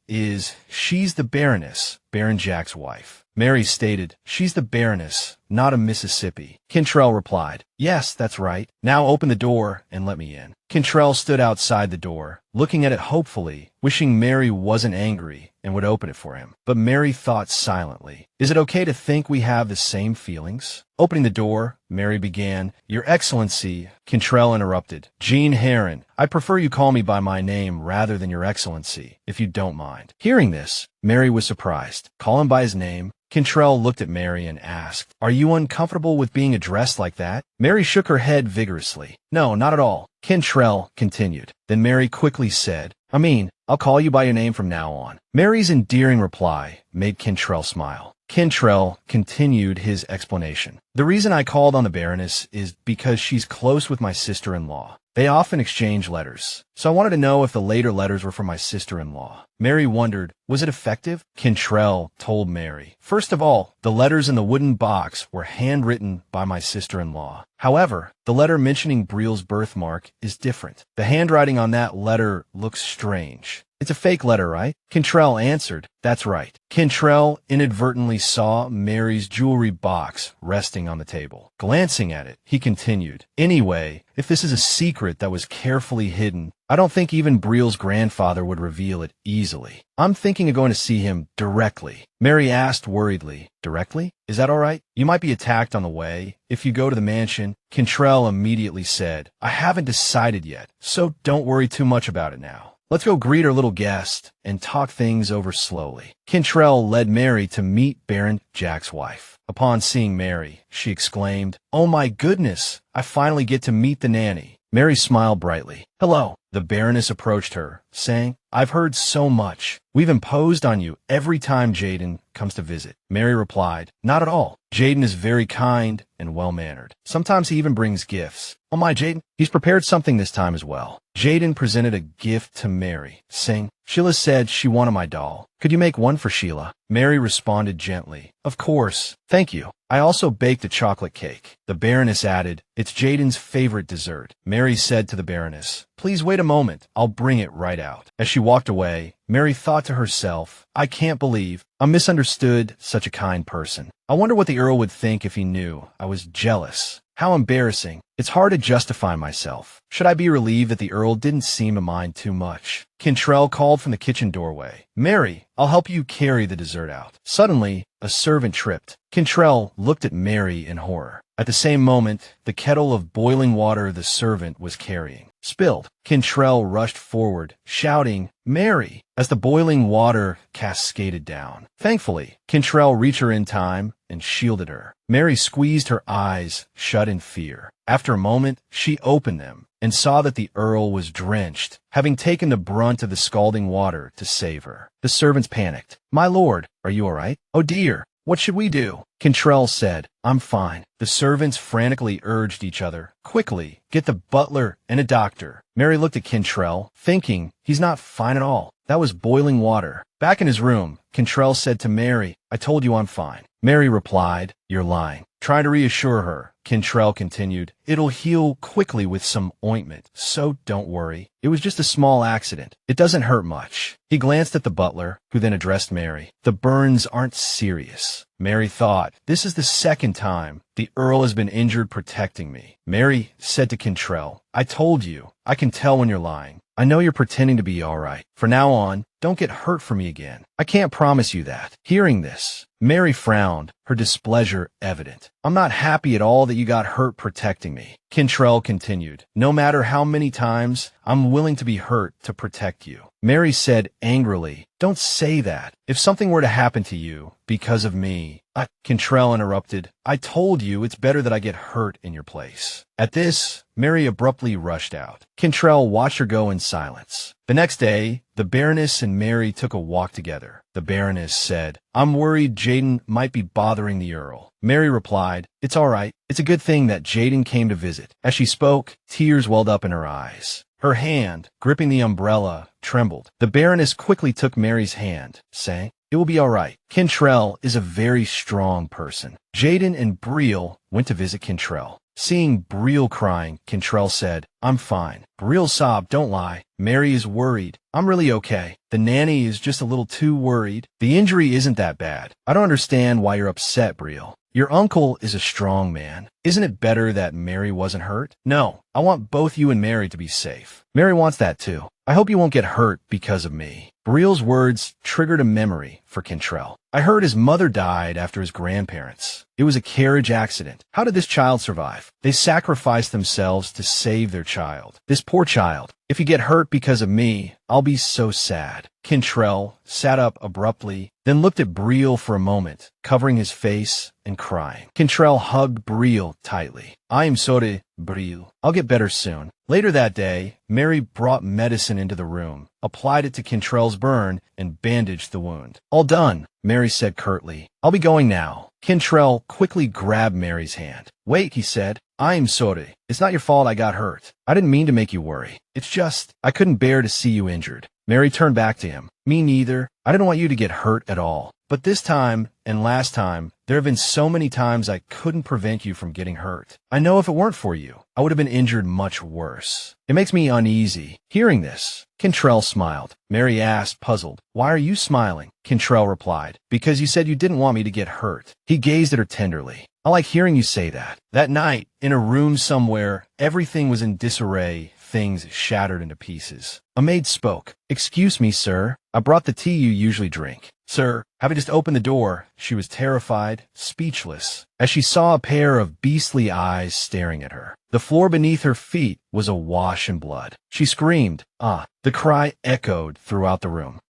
she's the Baroness, Baron Jack's wife. Mary stated, she's the Baroness, not a Mississippi. Cantrell replied, yes, that's right. Now open the door and let me in. Cantrell stood outside the door, looking at it hopefully, wishing Mary wasn't angry and would open it for him. But Mary thought silently, is it okay to think we have the same feelings? Opening the door, Mary began, Your Excellency, Cantrell interrupted. Jean Heron, I prefer you call me by my name rather than Your Excellency, if you don't mind. Hearing this, Mary was surprised. Call him by his name? Cantrell looked at Mary and asked, Are you uncomfortable with being addressed like that? Mary shook her head vigorously. No, not at all. Cantrell continued. Then Mary quickly said, I'll call you by your name from now on. Mary's endearing reply made Cantrell smile. Cantrell continued his explanation. The reason I called on the Baroness is because she's close with my sister-in-law. They often exchange letters, so I wanted to know if the later letters were from my sister-in-law. Mary wondered, was it effective? Cantrell told Mary, first of all, the letters in the wooden box were handwritten by my sister-in-law. However, the letter mentioning Briel's birthmark is different. The handwriting on that letter looks strange. It's a fake letter, right? Cantrell answered, that's right. Cantrell inadvertently saw Mary's jewelry box resting on the table. Glancing at it, he continued, anyway, if this is a secret that was carefully hidden, I don't think even Briel's grandfather would reveal it easily. I'm thinking of going to see him directly. Mary asked worriedly, directly? Is that all right? You might be attacked on the way. If you go to the mansion, Cantrell immediately said, I haven't decided yet, so don't worry too much about it now. Let's go greet our little guest and talk things over slowly. Cantrell led Mary to meet Baron Jack's wife. Upon seeing Mary, she exclaimed, Oh my goodness, I finally get to meet the nanny. Mary smiled brightly. Hello. The Baroness approached her, saying, I've heard so much. We've imposed on you every time Jaden comes to visit. Mary replied, Not at all. Jaden is very kind and well-mannered. Sometimes he even brings gifts. Oh my, Jaden, he's prepared something this time as well. Jaden presented a gift to Mary, saying, Sheila said she wanted my doll. Could you make one for Sheila? Mary responded gently, Of course. Thank you. I also baked a chocolate cake. The Baroness added, It's Jaden's favorite dessert. Mary said to the Baroness, Please wait a moment. I'll bring it right out. As she walked away, Mary thought to herself, I can't believe I'm misunderstood such a kind person. I wonder what the Earl would think if he knew I was jealous. How embarrassing. It's hard to justify myself. Should I be relieved that the Earl didn't seem to mind too much? Cantrell called from the kitchen doorway. Mary, I'll help you carry the dessert out. Suddenly, a servant tripped. Cantrell looked at Mary in horror. At the same moment, the kettle of boiling water the servant was carrying spilled. Cantrell rushed forward, shouting, Mary, as the boiling water cascaded down. Thankfully, Cantrell reached her in time and shielded her. Mary squeezed her eyes shut in fear. After a moment, she opened them and saw that the Earl was drenched, having taken the brunt of the scalding water to save her. The servants panicked. My lord, are you all right? Oh dear, what should we do? Cantrell said, I'm fine. The servants frantically urged each other. Quickly, get the butler and a doctor. Mary looked at Cantrell, thinking, he's not fine at all. That was boiling water. Back in his room, Cantrell said to Mary, I told you I'm fine. Mary replied, You're lying. Trying to reassure her, Cantrell continued, It'll heal quickly with some ointment, so don't worry. It was just a small accident. It doesn't hurt much. He glanced at the butler, who then addressed Mary. The burns aren't serious. Mary thought, this is the second time the Earl has been injured protecting me. Mary said to Cantrell, I told you, I can tell when you're lying. I know you're pretending to be all right. From now on, don't get hurt for me again. I can't promise you that. Hearing this, Mary frowned, her displeasure evident. I'm not happy at all that you got hurt protecting me. Cantrell continued, No matter how many times, I'm willing to be hurt to protect you. Mary said angrily, Don't say that. If something were to happen to you because of me, Cantrell interrupted, I told you it's better that I get hurt in your place. At this, Mary abruptly rushed out. Cantrell watched her go in silence. The next day, the Baroness and Mary took a walk together. The Baroness said, I'm worried Jaden might be bothering the Earl. Mary replied, It's all right. It's a good thing that Jaden came to visit. As she spoke, tears welled up in her eyes. Her hand, gripping the umbrella, trembled. The Baroness quickly took Mary's hand, saying, It will be all right. Cantrell is a very strong person. Jaden and Briel went to visit Cantrell. Seeing Brielle crying, Cantrell said, I'm fine. Brielle sobbed, don't lie. Mary is worried. I'm really okay. The nanny is just a little too worried. The injury isn't that bad. I don't understand why you're upset, Brielle. Your uncle is a strong man. Isn't it better that Mary wasn't hurt? No, I want both you and Mary to be safe. Mary wants that too. I hope you won't get hurt because of me. Brielle's words triggered a memory for Cantrell. I heard his mother died after his grandparents. It was a carriage accident. How did this child survive? They sacrificed themselves to save their child. This poor child. If you get hurt because of me, I'll be so sad. Cantrell sat up abruptly, then looked at Brielle for a moment, covering his face and crying. Cantrell hugged Brielle tightly. I am sorry, Brielle. I'll get better soon. Later that day, Mary brought medicine into the room, applied it to Cantrell's burn, and bandaged the wound. All done, Mary said curtly. I'll be going now. Cantrell quickly grabbed Mary's hand. Wait, he said. I am sorry. It's not your fault I got hurt. I didn't mean to make you worry. It's just, I couldn't bear to see you injured. Mary turned back to him. Me neither. I didn't want you to get hurt at all. But this time, and last time, there have been so many times I couldn't prevent you from getting hurt. I know if it weren't for you, I would have been injured much worse. It makes me uneasy. Hearing this, Cantrell smiled. Mary asked, puzzled, why are you smiling? Cantrell replied, because you said you didn't want me to get hurt. He gazed at her tenderly. I like hearing you say that. That night, in a room somewhere, everything was in disarray, things shattered into pieces. A maid spoke. Excuse me, sir. I brought the tea you usually drink. Sir, having just opened the door, she was terrified, speechless, as she saw a pair of beastly eyes staring at her. The floor beneath her feet was awash in blood. She screamed. Ah! The cry echoed throughout the room.